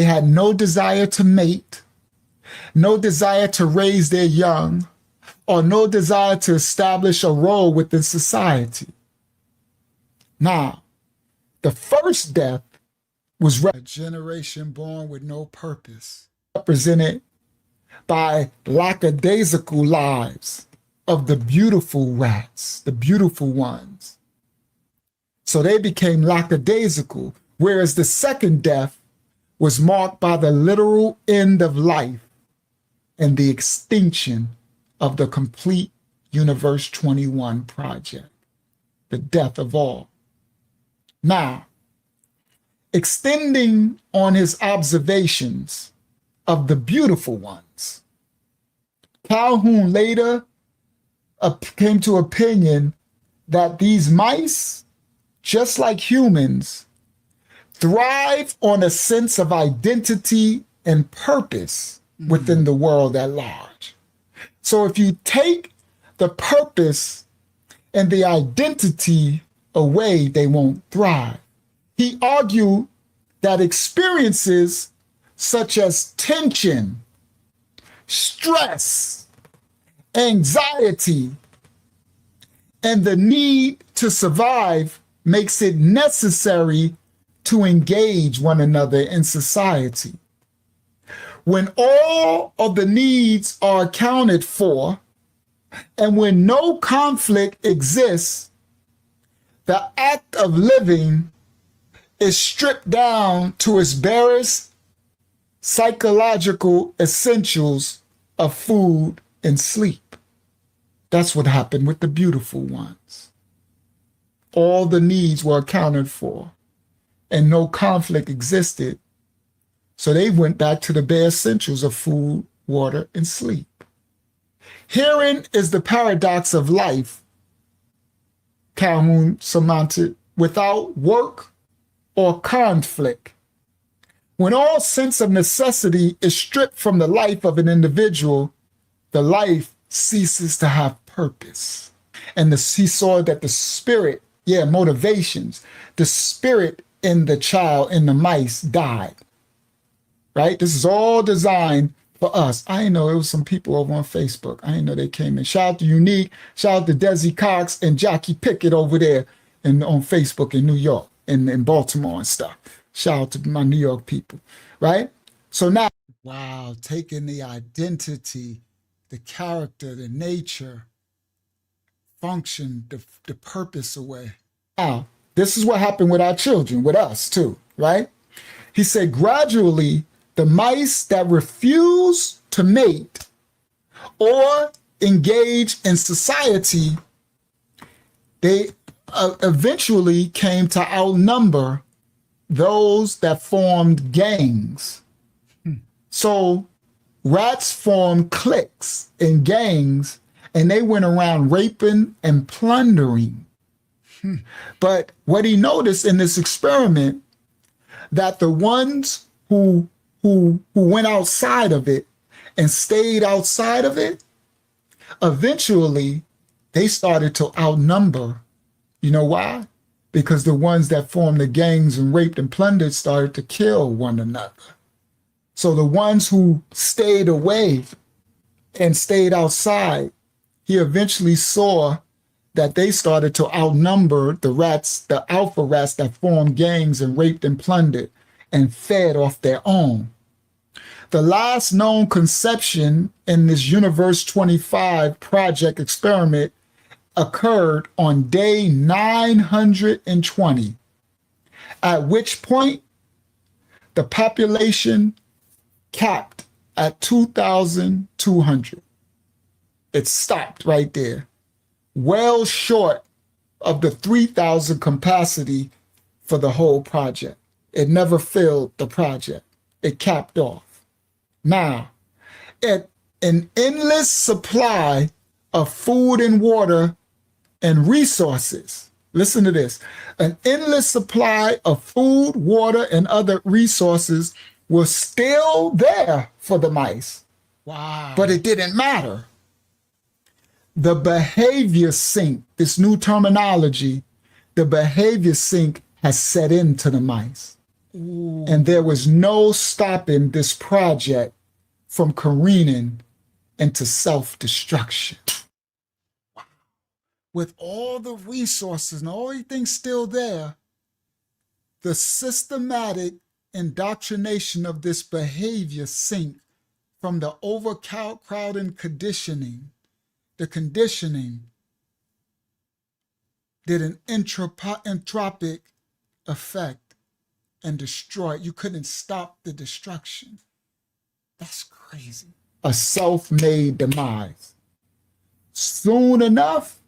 had no desire to mate, no desire to raise their young, or no desire to establish a role within society. Now, the first death was a generation born with no purpose, represented by lackadaisical lives of the beautiful rats, the beautiful ones. So they became lackadaisical, whereas the second death was marked by the literal end of life and the extinction of the complete Universe 21 project, the death of all. Now, extending on his observations of the beautiful ones, Calhoun later came to opinion that these mice, just like humans, thrive on a sense of identity and purpose within the world at large. So if you take the purpose and the identity away, they won't thrive. He argued that experiences such as tension, stress, anxiety, and the need to survive makes it necessary to engage one another in society. When all of the needs are accounted for, and when no conflict exists, the act of living is stripped down to its barest psychological essentials of food and sleep. That's what happened with the beautiful ones. All the needs were accounted for, and no conflict existed. So they went back to the bare essentials of food, water, and sleep. Herein is the paradox of life, Calhoun surmounted, without work or conflict. When all sense of necessity is stripped from the life of an individual, the life ceases to have purpose. And he saw that the spirit, motivations, the spirit in the child, in the mice, died. Right? This is all designed for us. I didn't know it was some people over on Facebook. I didn't know they came in. Shout out to Unique, shout out to Desi Cox and Jackie Pickett over there on Facebook in New York. in Baltimore and stuff. Shout out to my New York people, right? So now, wow, taking the identity, the character, the nature, function, the purpose away. Now, this is what happened with our children, with us too, right? He said, gradually, the mice that refuse to mate or engage in society, they eventually came to outnumber those that formed gangs. So rats formed cliques and gangs, and they went around raping and plundering. But what he noticed in this experiment, that the ones who went outside of it and stayed outside of it, eventually they started to outnumber. You know why? Because the ones that formed the gangs and raped and plundered started to kill one another. So the ones who stayed away and stayed outside, he eventually saw that they started to outnumber the rats, the alpha rats that formed gangs and raped and plundered and fed off their own. The last known conception in this Universe 25 project experiment occurred on day 920, at which point the population capped at 2,200. It stopped right there, well short of the 3,000 capacity for the whole project. It never filled the project. It capped off. Now, an endless supply of food and water and resources. Listen to this. An endless supply of food, water, and other resources was still there for the mice. Wow. But it didn't matter. The behavior sink, this new terminology, the behavior sink has set into the mice. Ooh. And there was no stopping this project from careening into self-destruction. Wow. With all the resources and everything still there, the systematic indoctrination of this behavior sink from the overcrowding conditioning, the conditioning did an entropic effect and destroyed. You couldn't stop the destruction. That's crazy. A self-made demise. Soon enough,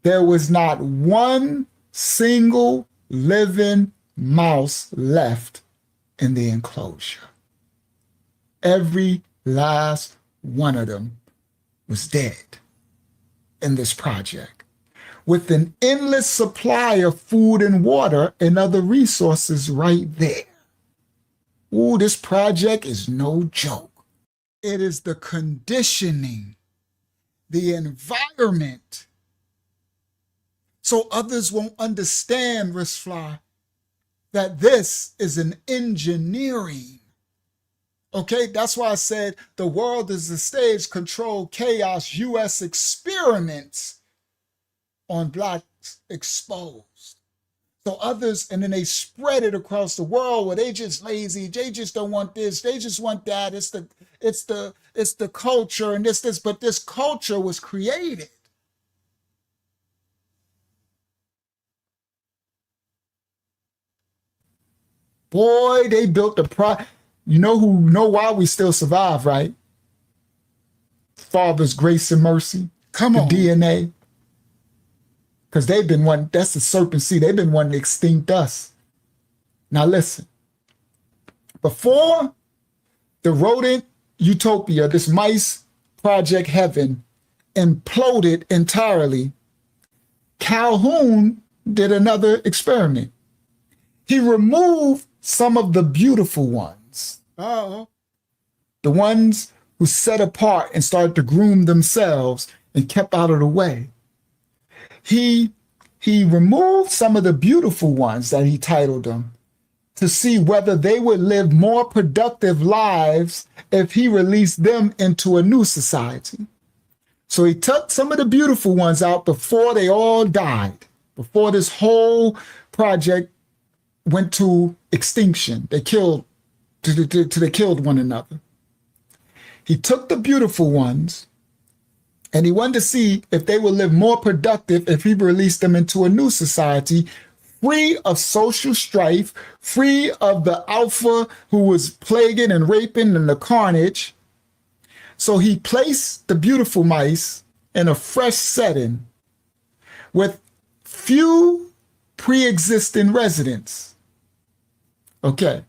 there was not one single living mouse left in the enclosure. Every last one of them was dead in this project, with an endless supply of food and water and other resources right there. Ooh, this project is no joke. It is the conditioning, the environment. So others won't understand, Rishfly, that this is an engineering. Okay, that's why I said the world is a stage, controlled chaos, U.S. experiments on blacks exposed. So others, and then they spread it across the world where they just lazy, they just don't want this, they just want that. It's the culture and this, but this culture was created. Boy, they built the You know why we still survive, right? Father's grace and mercy. Come on. The DNA. Because they've been wanting, that's the serpent seed. They've been wanting to extinct us. Now listen. Before the rodent utopia, this mice project heaven imploded entirely, Calhoun did another experiment. He removed some of the beautiful ones. The ones who set apart and started to groom themselves and kept out of the way. He removed some of the beautiful ones that he titled them to see whether they would live more productive lives if he released them into a new society. So he took some of the beautiful ones out before they all died, before this whole project went to extinction. They killed they killed one another. He took the beautiful ones and he wanted to see if they would live more productive if he released them into a new society, free of social strife, free of the alpha who was plaguing and raping and the carnage. So he placed the beautiful mice in a fresh setting with few pre-existing residents. Okay.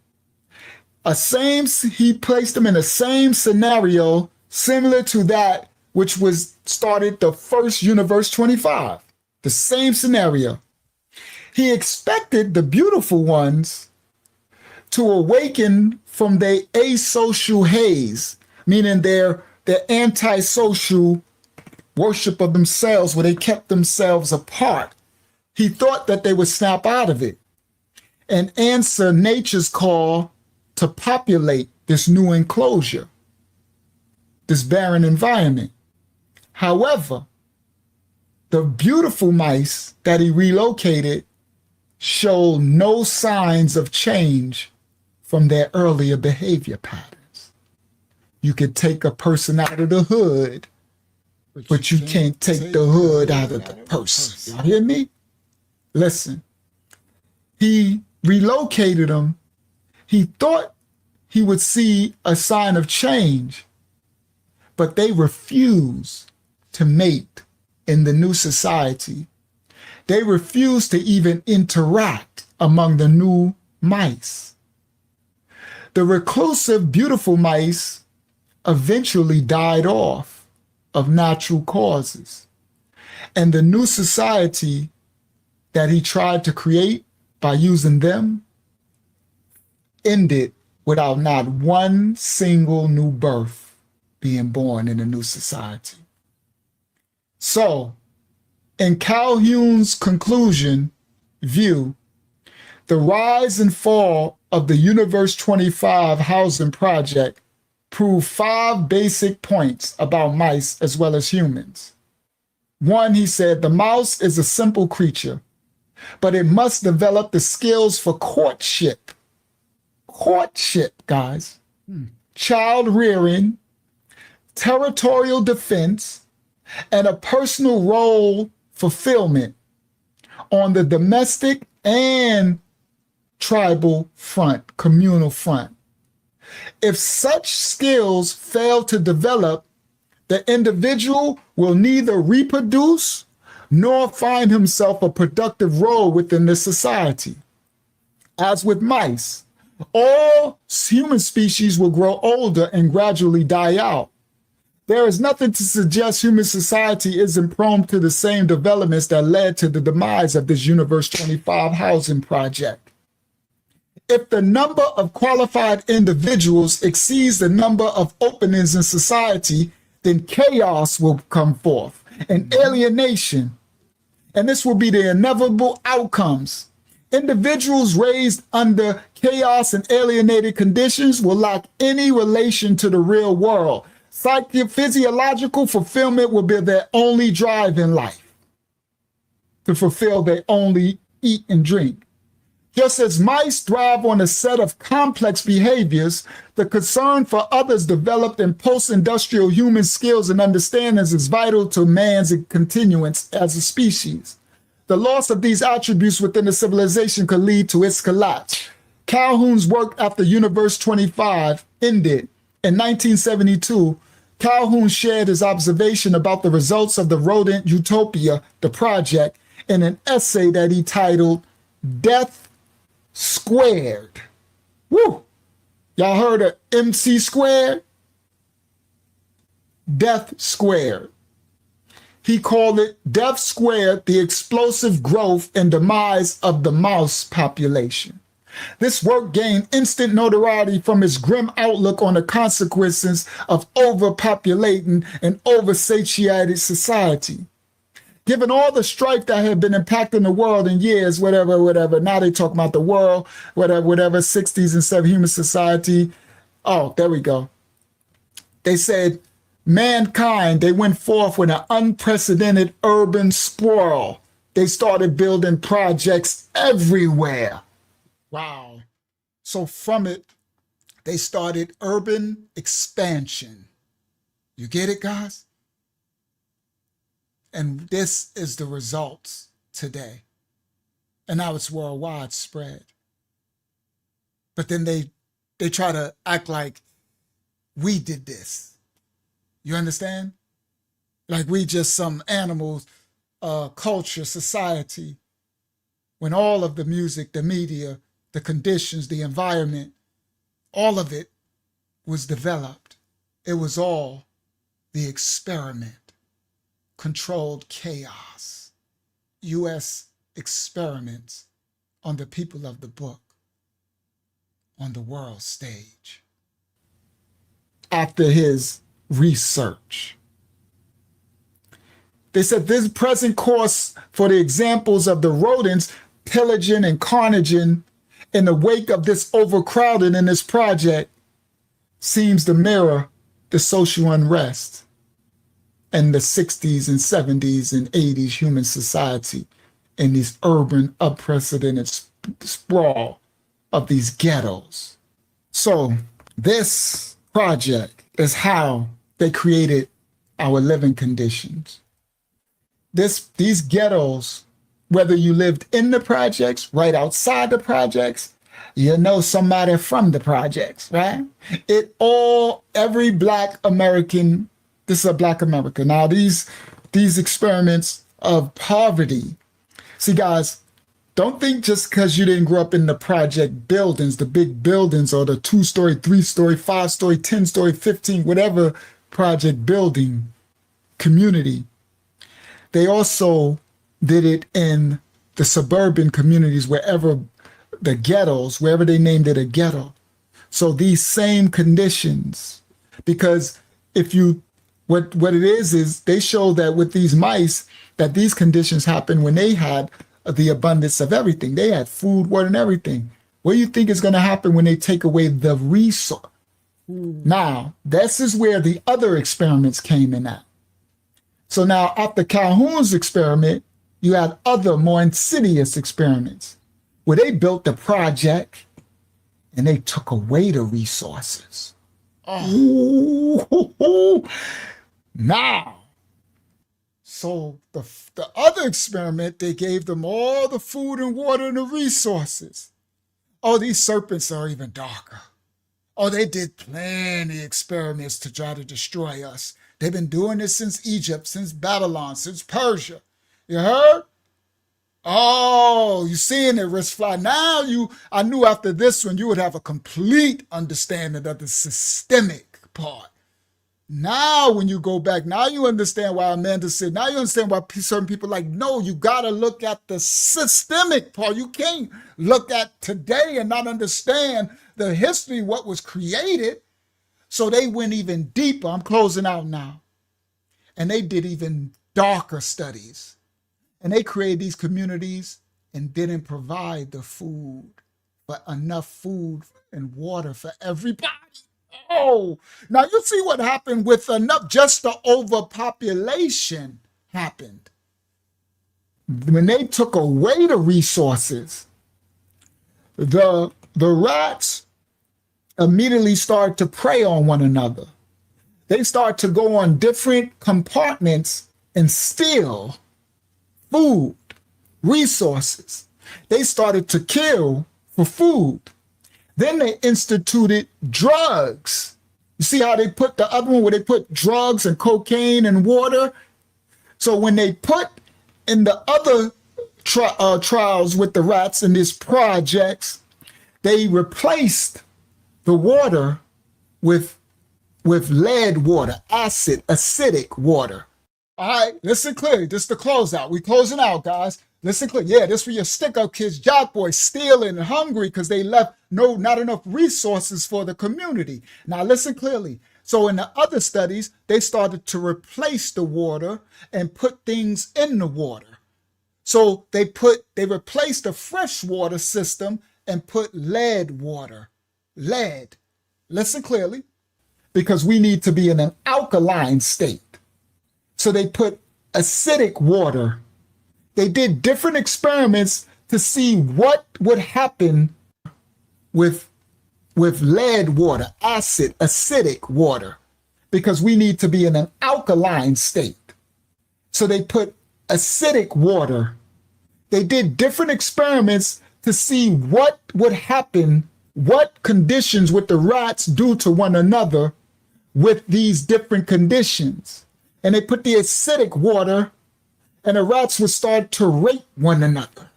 He placed them in the same scenario similar to that which was started the first Universe 25. The same scenario. He expected the beautiful ones to awaken from their asocial haze, meaning their antisocial worship of themselves, where they kept themselves apart. He thought that they would snap out of it and answer nature's call to populate this new enclosure, this barren environment. However, the beautiful mice that he relocated show no signs of change from their earlier behavior patterns. You could take a person out of the hood, but you can't take the hood out of the person. You hear me? Listen, he relocated them. He thought he would see a sign of change, but they refuse to mate in the new society. They refuse to even interact among the new mice. The reclusive, beautiful mice eventually died off of natural causes. And the new society that he tried to create by using them ended without not one single new birth being born in a new society. So, in Calhoun's conclusion view, the rise and fall of the Universe 25 housing project proved 5 basic points about mice as well as humans. 1, he said, the mouse is a simple creature, but it must develop the skills for courtship. Courtship, guys. Child rearing, territorial defense, and a personal role fulfillment on the domestic and tribal front, communal front. If such skills fail to develop, the individual will neither reproduce nor find himself a productive role within the society. As with mice, all human species will grow older and gradually die out. There is nothing to suggest human society isn't prone to the same developments that led to the demise of this Universe 25 housing project. If the number of qualified individuals exceeds the number of openings in society, then chaos will come forth and alienation. And this will be the inevitable outcomes. Individuals raised under chaos and alienated conditions will lack any relation to the real world. Physiological fulfillment will be their only drive in life, to fulfill their only eat and drink. Just as mice thrive on a set of complex behaviors, the concern for others developed in post-industrial human skills and understandings is vital to man's continuance as a species. The loss of these attributes within a civilization could lead to its collapse. Calhoun's work after Universe 25 ended in 1972. Calhoun shared his observation about the results of the rodent utopia, the project, in an essay that he titled Death Squared. Woo! Y'all heard of MC Squared? Death Squared. He called it Death Squared, the explosive growth and demise of the mouse population. This work gained instant notoriety from its grim outlook on the consequences of overpopulating an oversatiated society. Given all the strife that had been impacting the world in years, whatever, now they talk about the world, whatever, 60s and 70s human society. Oh, there we go. They said, mankind, they went forth with an unprecedented urban sprawl. They started building projects everywhere. Wow. So from it, they started urban expansion. You get it, guys? And this is the results today. And now it's worldwide spread. But then they try to act like we did this. You understand? Like we just some animals, culture, society, when all of the music, the media, the conditions, the environment, all of it was developed. It was all the experiment, controlled chaos, U.S. experiments on the people of the book, on the world stage. After his research, they said this present course for the examples of the rodents pillaging and carnaging in the wake of this overcrowding in this project seems to mirror the social unrest in the 60s and 70s and 80s human society in these urban unprecedented sprawl of these ghettos. So this project is how they created our living conditions. These ghettos, whether you lived in the projects, right outside the projects, you know somebody from the projects, right? Every Black American, this is a Black America. Now these experiments of poverty, see guys, don't think just because you didn't grow up in the project buildings, the big buildings or the 2-story, 3-story, 5-story, 10-story, 15, whatever project building community. They also did it in the suburban communities, wherever the ghettos, wherever they named it a ghetto. So these same conditions, because what it is they show that with these mice, that these conditions happen when they had the abundance of everything. They had food, water, and everything. What do you think is going to happen when they take away the resource? Now, this is where the other experiments came in at. So now after Calhoun's experiment, you had other more insidious experiments where they built the project and they took away the resources. Oh. Now, so the other experiment, they gave them all the food and water and the resources. Oh, these serpents are even darker. Oh, they did plenty experiments to try to destroy us. They've been doing this since Egypt, since Babylon, since Persia. You heard? Oh, you seeing it, wrist fly. Now I knew after this one, you would have a complete understanding of the systemic part. Now, when you go back, now you understand why Amanda said, now you understand why certain people are like, no, you got to look at the systemic part. You can't look at today and not understand the history, what was created. So they went even deeper. I'm closing out now. And they did even darker studies. And they created these communities and didn't provide the food, but enough food and water for everybody. Oh, now you see what happened with enough, just the overpopulation happened. When they took away the resources, the rats immediately start to prey on one another. They start to go on different compartments and steal food, resources. They started to kill for food. Then they instituted drugs. You see how they put the other one where they put drugs and cocaine and water? So when they put in the other trials with the rats in these projects, they replaced the water with lead water, acidic water. All right, listen clearly. This is the closeout. We closing out, guys. Listen clearly. Yeah, this for your stick-up kids, job boys, stealing and hungry because they left not enough resources for the community. Now listen clearly. So in the other studies, they started to replace the water and put things in the water. So they replaced the freshwater system and put lead water. Lead. Listen clearly, because we need to be in an alkaline state. So they put acidic water. They did different experiments to see what would happen with lead water, acidic water, because we need to be in an alkaline state. So they put acidic water. They did different experiments to see what would happen, what conditions would the rats do to one another with these different conditions. And they put the acidic water, and the rats would start to rape one another.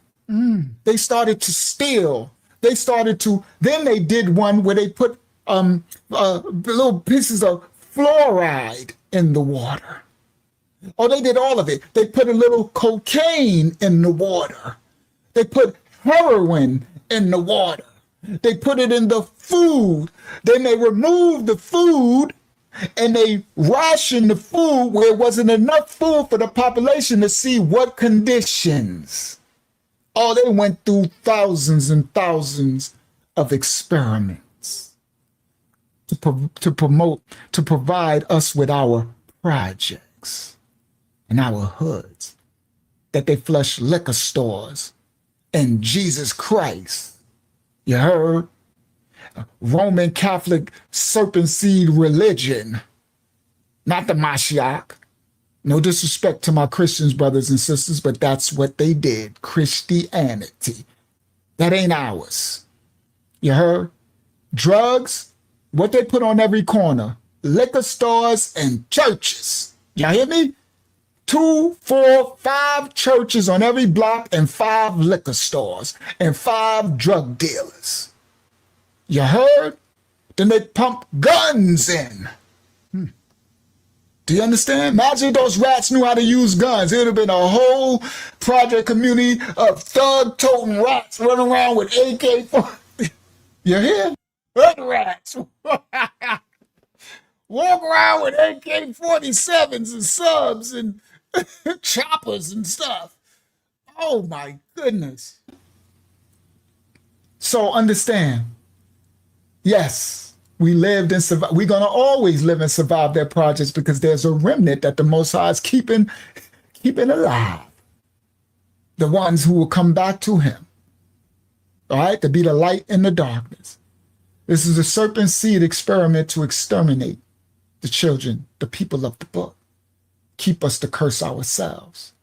They started to steal. Then they did one where they put little pieces of fluoride in the water. Oh, they did all of it. They put a little cocaine in the water. They put heroin in the water. They put it in the food. Then they removed the food and they rationed the food where it wasn't enough food for the population to see what conditions. Oh, they went through thousands and thousands of experiments to provide us with our projects and our hoods, that they flush liquor stores and Jesus Christ. You heard? Roman Catholic serpent seed religion, not the Mashiach. No disrespect to my Christians, brothers and sisters, but that's what they did. Christianity. That ain't ours. You heard? Drugs, what they put on every corner. Liquor stores and churches. Y'all hear me? 2, 4, 5 churches on every block and 5 liquor stores and 5 drug dealers. You heard? Then they pump guns in. Do you understand? Imagine those rats knew how to use guns. It would have been a whole project community of thug-toting rats running around with AK-40. You hear? Hood rats. Walk around with AK-47s and subs and choppers and stuff. Oh my goodness. So understand, yes, we lived and survived. We're going to always live and survive their projects because there's a remnant that the Most High is keeping alive. The ones who will come back to him, all right, to be the light in the darkness. This is a serpent seed experiment to exterminate the children, the people of the book. Keep us to curse ourselves.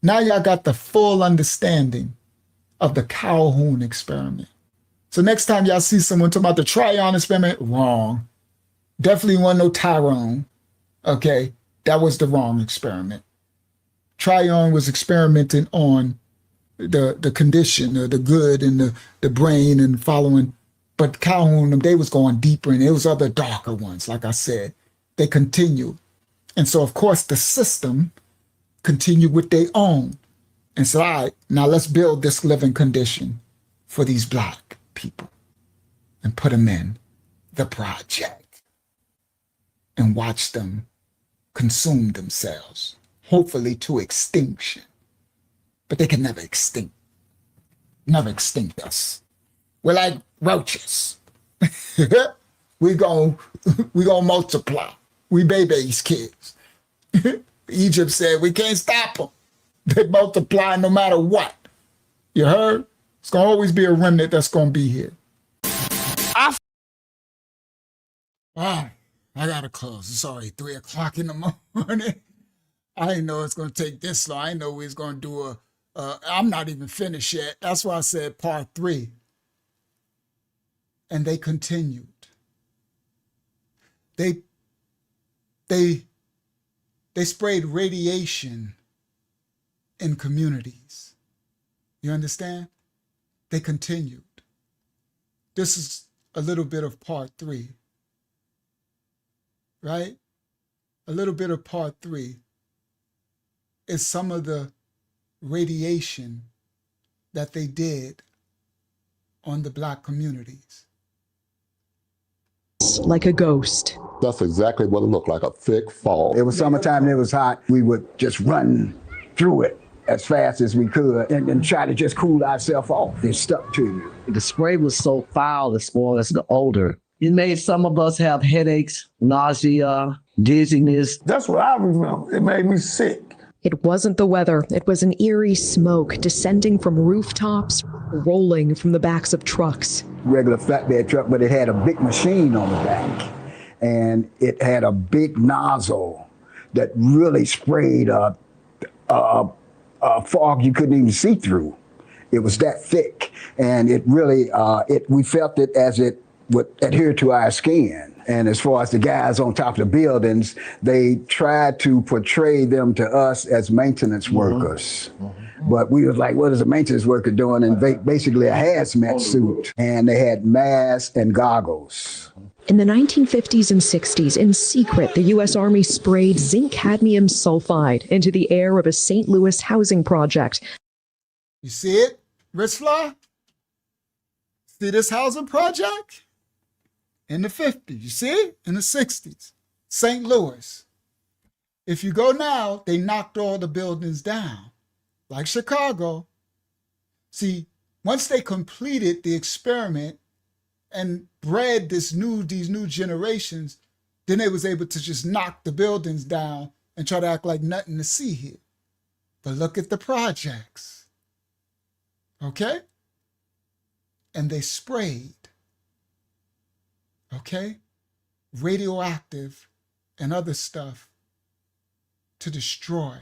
Now y'all got the full understanding of the Calhoun experiment. So next time y'all see someone talking about the Tryon experiment, wrong. Definitely wasn't no Tyrone. Okay, that was the wrong experiment. Tryon was experimenting on the condition, the good and the brain and following. But Calhoun, they was going deeper, and it was other darker ones. Like I said, they continued. And so, of course, the system continued with their own. And so, all right, now let's build this living condition for these Black people and put them in the project and watch them consume themselves, hopefully to extinction. But they can never extinct us. We're like roaches. we gonna multiply. We babies kids. Egypt said we can't stop them. They multiply no matter what. You heard? It's going to always be a remnant that's going to be here. All right, I got to close. It's already 3 o'clock in the morning. I didn't know it's going to take this long. I didn't know we was going to do I'm not even finished yet. That's why I said part 3. And they continued. They sprayed radiation in communities. You understand? They continued. This is a little bit of part 3, right? A little bit of part 3 is some of the radiation that they did on the Black communities. Like a ghost. That's exactly what it looked like, a thick fog. It was summertime and it was hot. We would just run through it as fast as we could and try to just cool ourselves off. It stuck to you. The spray was so foul as far as the odor. It made some of us have headaches, nausea, dizziness. That's what I remember. It made me sick. It wasn't the weather. It was an eerie smoke descending from rooftops, rolling from the backs of trucks. regular flatbed truck, but it had a big machine on the back. And it had a big nozzle that really sprayed a fog you couldn't even see through. It was that thick. And it really, we felt it as it would adhere to our skin. And as far as the guys on top of the buildings, they tried to portray them to us as maintenance workers. But we was like, what is a maintenance worker doing? And basically a hazmat suit. And they had masks and goggles. In the 1950s and 60s, in secret, the U.S. Army sprayed zinc cadmium sulfide into the air of a St. Louis housing project. You see it, Rich Fly? See this housing project? In the 50s, you see? In the 60s, St. Louis. If you go now, they knocked all the buildings down, like Chicago. See, once they completed the experiment and bred these new generations, then they was able to just knock the buildings down and try to act like nothing to see here. But look at the projects, okay? And they sprayed, okay, radioactive and other stuff to destroy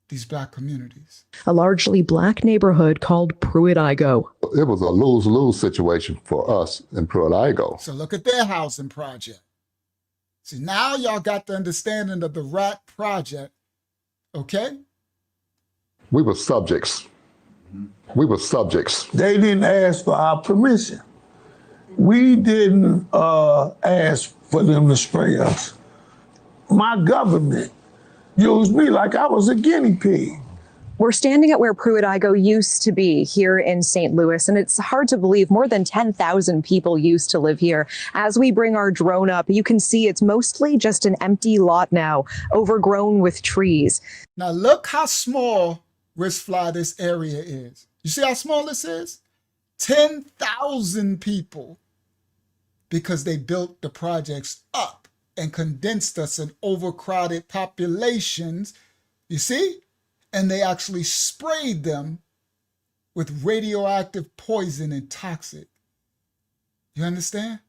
these Black communities. A largely Black neighborhood called Pruitt-Igoe. It was a lose-lose situation for us in Pruitt-Igoe. So look at their housing project. See, now y'all got the understanding of the RAT project, okay? We were subjects. We were subjects. They didn't ask for our permission. We didn't ask for them to spray us. My government used me like I was a guinea pig. We're standing at where Pruitt-Igoe used to be here in St. Louis, and it's hard to believe more than 10,000 people used to live here. As we bring our drone up, you can see it's mostly just an empty lot now, overgrown with trees. Now look how small, Rich Fly, this area is. You see how small this is? 10,000 people, because they built the projects up and condensed us in overcrowded populations, you see? And they actually sprayed them with radioactive poison and toxic. You understand?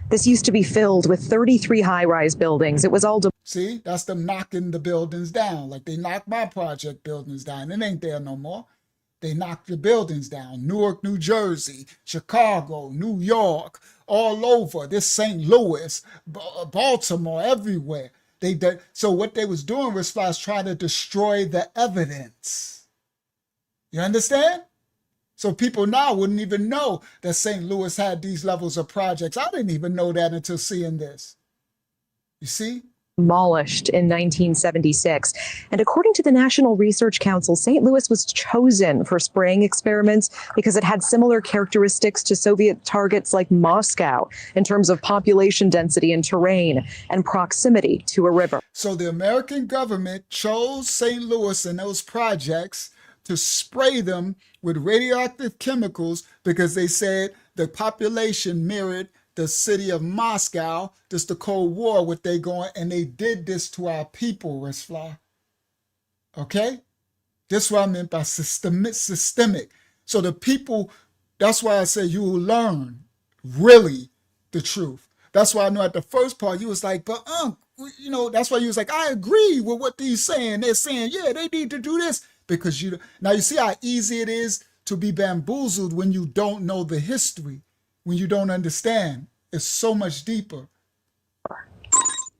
This used to be filled with 33 high-rise buildings. It was all... See, that's them knocking the buildings down, like they knocked my project buildings down. It ain't there no more. They knocked the buildings down. Newark, New Jersey, Chicago, New York, all over. This St. Louis, Baltimore, everywhere. So what they was doing was trying to destroy the evidence. You understand? So people now wouldn't even know that St. Louis had these levels of projects. I didn't even know that until seeing this. You see? Demolished in 1976. And according to the National Research Council, St. Louis was chosen for spraying experiments because it had similar characteristics to Soviet targets like Moscow in terms of population density and terrain and proximity to a river. So the American government chose St. Louis and those projects to spray them with radioactive chemicals because they said the population mirrored the city of Moscow, just the Cold War, what they going, and they did this to our people, Resfla. Okay? That's what I meant by systemic. So the people, that's why I say you will learn really the truth. That's why I know at the first part, you was like, but you know, that's why you was like, I agree with what they're saying. They're saying, yeah, they need to do this. Because now you see how easy it is to be bamboozled when you don't know the history. When you don't understand, it's so much deeper.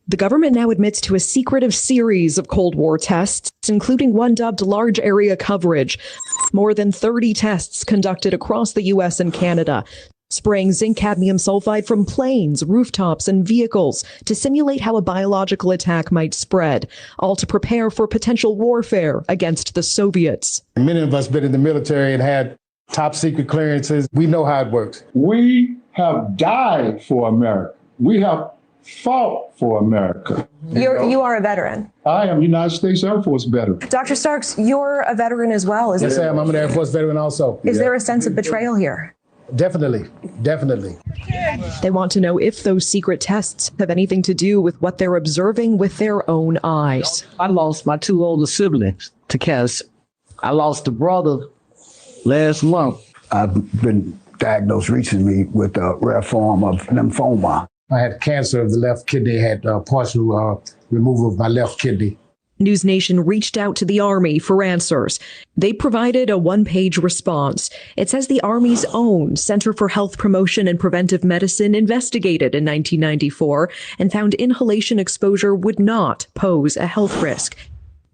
The government now admits to a secretive series of Cold War tests, including one dubbed large area coverage. More than 30 tests conducted across the U.S. and Canada, spraying zinc cadmium sulfide from planes, rooftops, and vehicles to simulate how a biological attack might spread, all to prepare for potential warfare against the Soviets. Many of us been in the military and had top secret clearances. We know how it works. We have died for America. We have fought for America. You are a veteran. I am United States Air Force veteran. Dr. Starks, you're a veteran as well. Yes, I am. I'm an Air Force veteran also. Is there a sense of betrayal here? Definitely. They want to know if those secret tests have anything to do with what they're observing with their own eyes. I lost my two older siblings to cancer. I lost a brother last month. I've been diagnosed recently with a rare form of lymphoma. I had cancer of the left kidney, had partial removal of my left kidney. News Nation reached out to the Army for answers. They provided a one-page response. It says the Army's own Center for Health Promotion and Preventive Medicine investigated in 1994 and found inhalation exposure would not pose a health risk.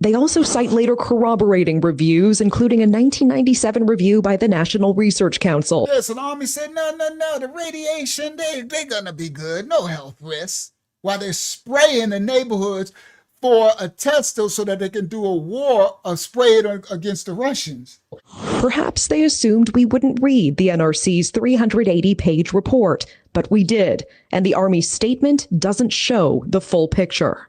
They also cite later corroborating reviews, including a 1997 review by the National Research Council. Yes, and the Army said, no, the radiation, they're going to be good, no health risks. While they're spraying the neighborhoods for a test so that they can do a war, spray it against the Russians. Perhaps they assumed we wouldn't read the NRC's 380-page report, but we did, and the Army's statement doesn't show the full picture.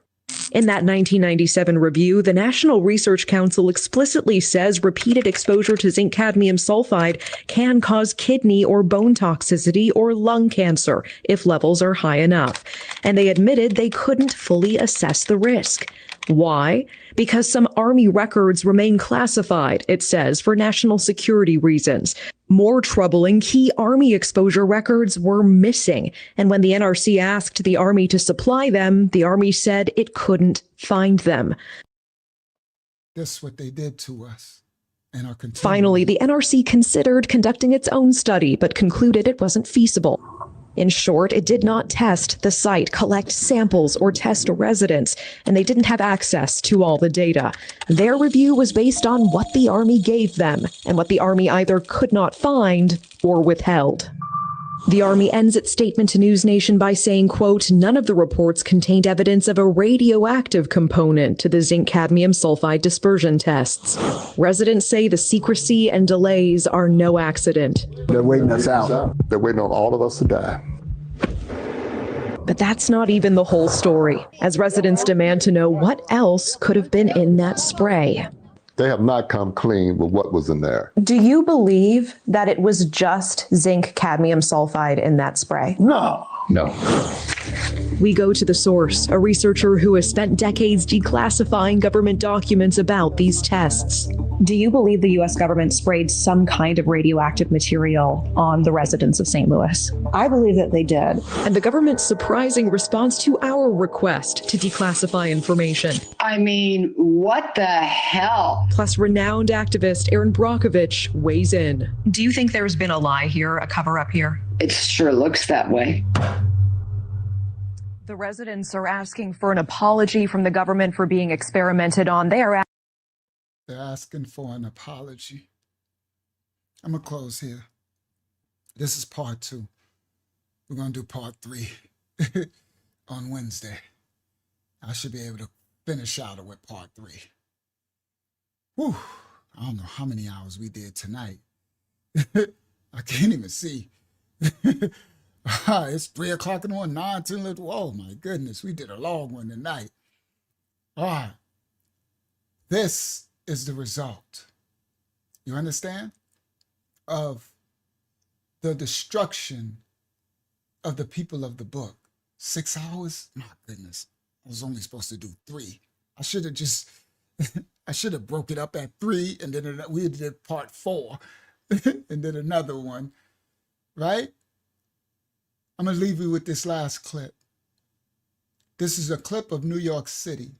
In that 1997 review, the National Research Council explicitly says repeated exposure to zinc cadmium sulfide can cause kidney or bone toxicity or lung cancer if levels are high enough. And they admitted they couldn't fully assess the risk. Why? Because some Army records remain classified, it says, for national security reasons. More troubling, key Army exposure records were missing. And when the NRC asked the Army to supply them, the Army said it couldn't find them. That's what they did to us. And are continuing. Finally, the NRC considered conducting its own study, but concluded it wasn't feasible. In short, it did not test the site, collect samples, or test residents, and they didn't have access to all the data. Their review was based on what the Army gave them, and what the Army either could not find or withheld. The Army ends its statement to News Nation by saying, quote, none of the reports contained evidence of a radioactive component to the zinc cadmium sulfide dispersion tests. Residents say the secrecy and delays are no accident. They're waiting us out. They're waiting on all of us to die. But that's not even the whole story, as residents demand to know what else could have been in that spray. They have not come clean with what was in there. Do you believe that it was just zinc cadmium sulfide in that spray? No. We go to the source, a researcher who has spent decades declassifying government documents about these tests. Do you believe the U.S. government sprayed some kind of radioactive material on the residents of St. Louis? I believe that they did. And the government's surprising response to our request to declassify information. I mean, what the hell? Plus, renowned activist Aaron Brockovich weighs in. Do you think there's been a lie here, a cover-up here? It sure looks that way. The residents are asking for an apology from the government for being experimented on. They're asking for an apology. I'm going to close here. This is part 2. We're going to do part 3 on Wednesday. I should be able to finish out with part 3. Whew. I don't know how many hours we did tonight. I can't even see. It's 3 o'clock in the morning, 9, 10, 11. Oh my goodness, we did a long one tonight. All right. This is the result. You understand? Of the destruction of the people of the book. 6 hours? My goodness. I was only supposed to do 3. I should have just, I should have broke it up at 3 and then we did part 4 and then another one, right? I'm going to leave you with this last clip. This is a clip of New York City.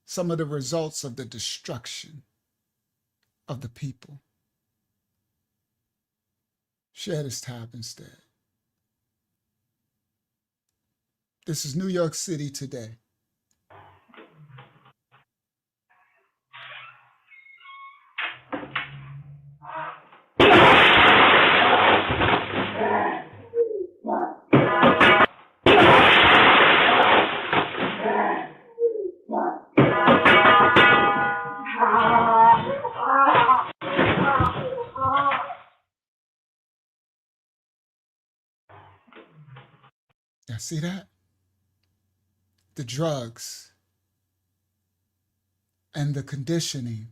Some of the results of the destruction of the people. Share this tab instead. This is New York City today. Now, see that? The drugs and the conditioning,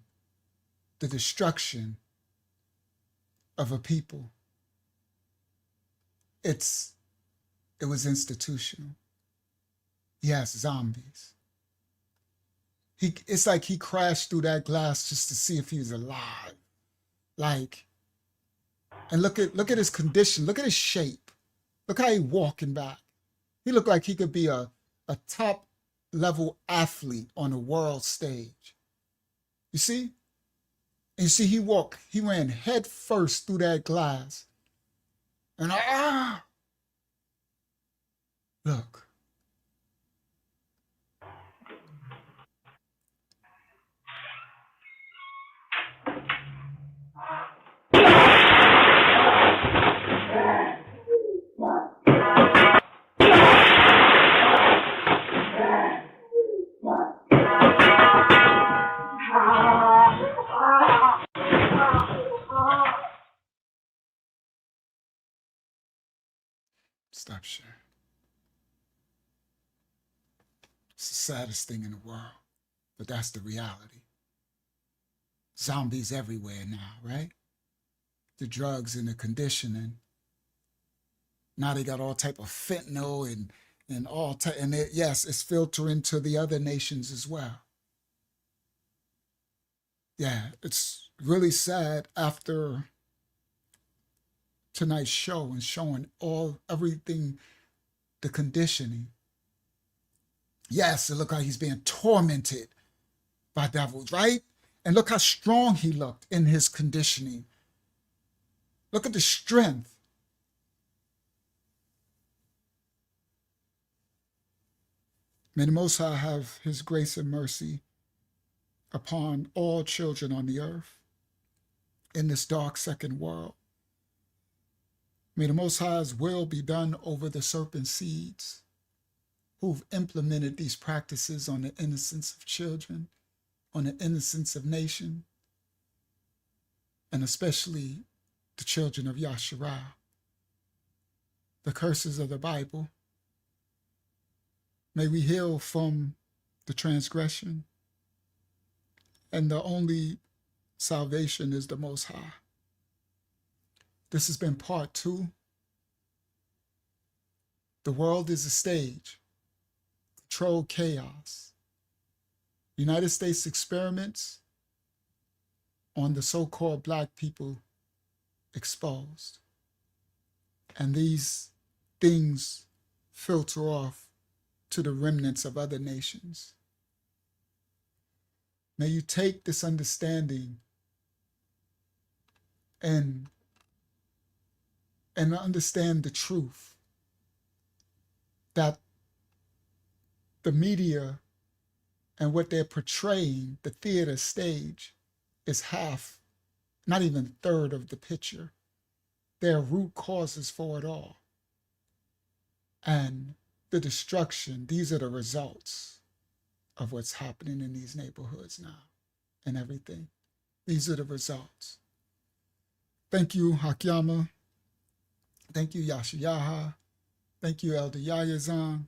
the destruction of a people. It was institutional. Yes, zombies. It's like he crashed through that glass just to see if he was alive. Like, And look at his condition. Look at his shape. Look how he walking back. He looked like he could be a top level athlete on a world stage. You see? And you see he ran head first through that glass. And look. Stop sharing. It's the saddest thing in the world, but that's the reality. Zombies everywhere now, right? The drugs and the conditioning. Now they got all type of fentanyl and all type, and yes, it's filtering to the other nations as well. Yeah, it's really sad after tonight's show and showing everything, the conditioning. Yes, it looked like he's being tormented by devils, right? And look how strong he looked in his conditioning. Look at the strength. May the Most High have his grace and mercy upon all children on the earth in this dark second world. May the Most High's will be done over the serpent seeds who've implemented these practices on the innocence of children, on the innocence of nation, and especially the children of Yasharah. The curses of the Bible. May we heal from the transgression, and the only salvation is the Most High. This has been part 2. The world is a stage. Controlled chaos. United States experiments on the so-called black people exposed. And these things filter off to the remnants of other nations. May you take this understanding and understand the truth that the media and what they're portraying, the theater stage, is half, not even a third of the picture. There are root causes for it all. And the destruction, these are the results of what's happening in these neighborhoods now and everything. These are the results. Thank you, Hakyama. Thank you, Yashayaha. Thank you, Elder Yayazan.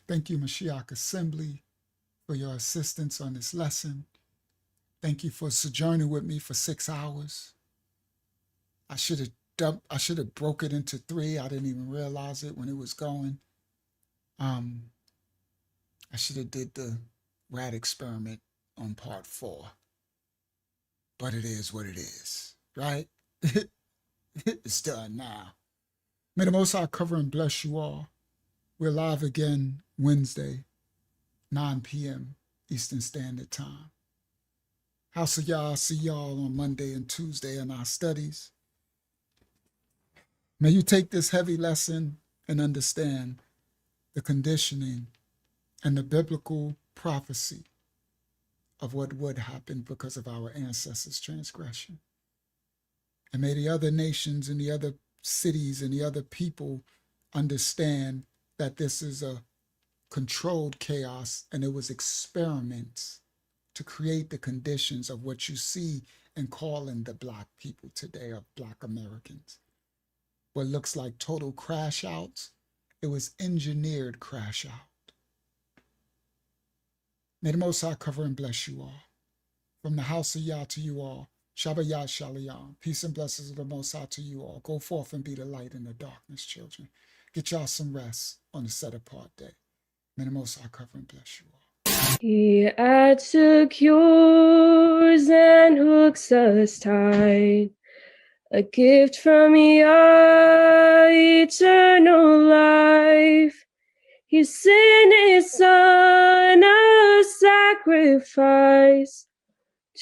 Thank you, Mashiach Assembly, for your assistance on this lesson. Thank you for sojourning with me for 6 hours. I should have broke it into 3. I didn't even realize it when it was going. I should have did the rat experiment on part 4. But it is what it is, right? It's done now. May the Most High cover and bless you all. We're live again Wednesday, 9 p.m. Eastern Standard Time. House of Yah, see y'all on Monday and Tuesday in our studies. May you take this heavy lesson and understand the conditioning and the biblical prophecy of what would happen because of our ancestors' transgression. And may the other nations and the other cities and the other people understand that this is a controlled chaos and it was experiments to create the conditions of what you see and calling the black people today, of black Americans. What looks like total crash outs, it was engineered crash out. May the Most High cover and bless you all. From the house of Yah to you all, Shabbat Yah Shalom. Peace and blessings of the Most High to you all. Go forth and be the light in the darkness, children. Get y'all some rest on the set-apart day. May the Most High cover and bless you all. He adds secures and hooks us tight a gift from your eternal life. He sent his son a sacrifice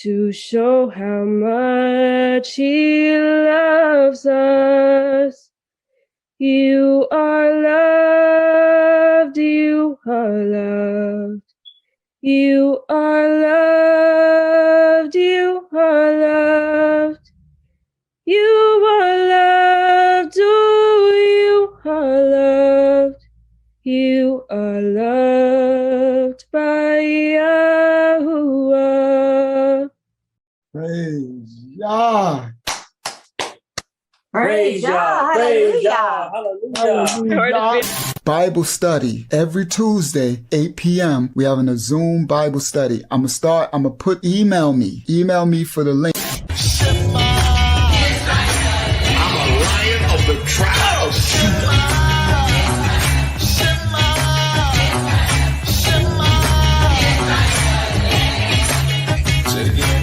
to show how much he loves us. You are loved, you are loved. You are loved, you are loved. You are loved, oh, you are loved. You are loved by Yahuwah. Praise Yah. Praise Yah. Hallelujah. Hallelujah. Bible study every Tuesday, 8 p.m. We having a Zoom Bible study. I'm gonna put email me for the link. I'm a lion of the tribe of Judah. Say it again.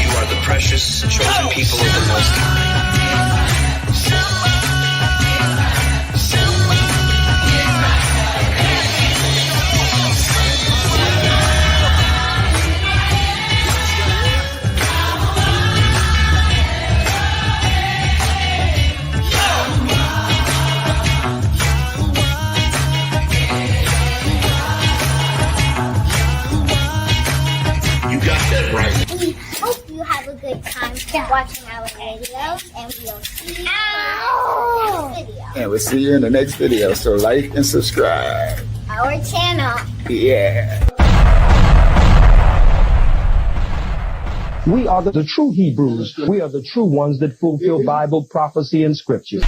You are the precious chosen people of the Most High. You got that right. We hope you have a good time watching our videos, and we'll see you in the next video. And we'll see you in the next video. So like and subscribe. Our channel. Yeah. We are the true Hebrews. We are the true ones that fulfill Bible prophecy and scripture.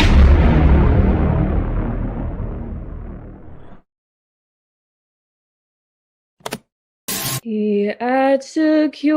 He took your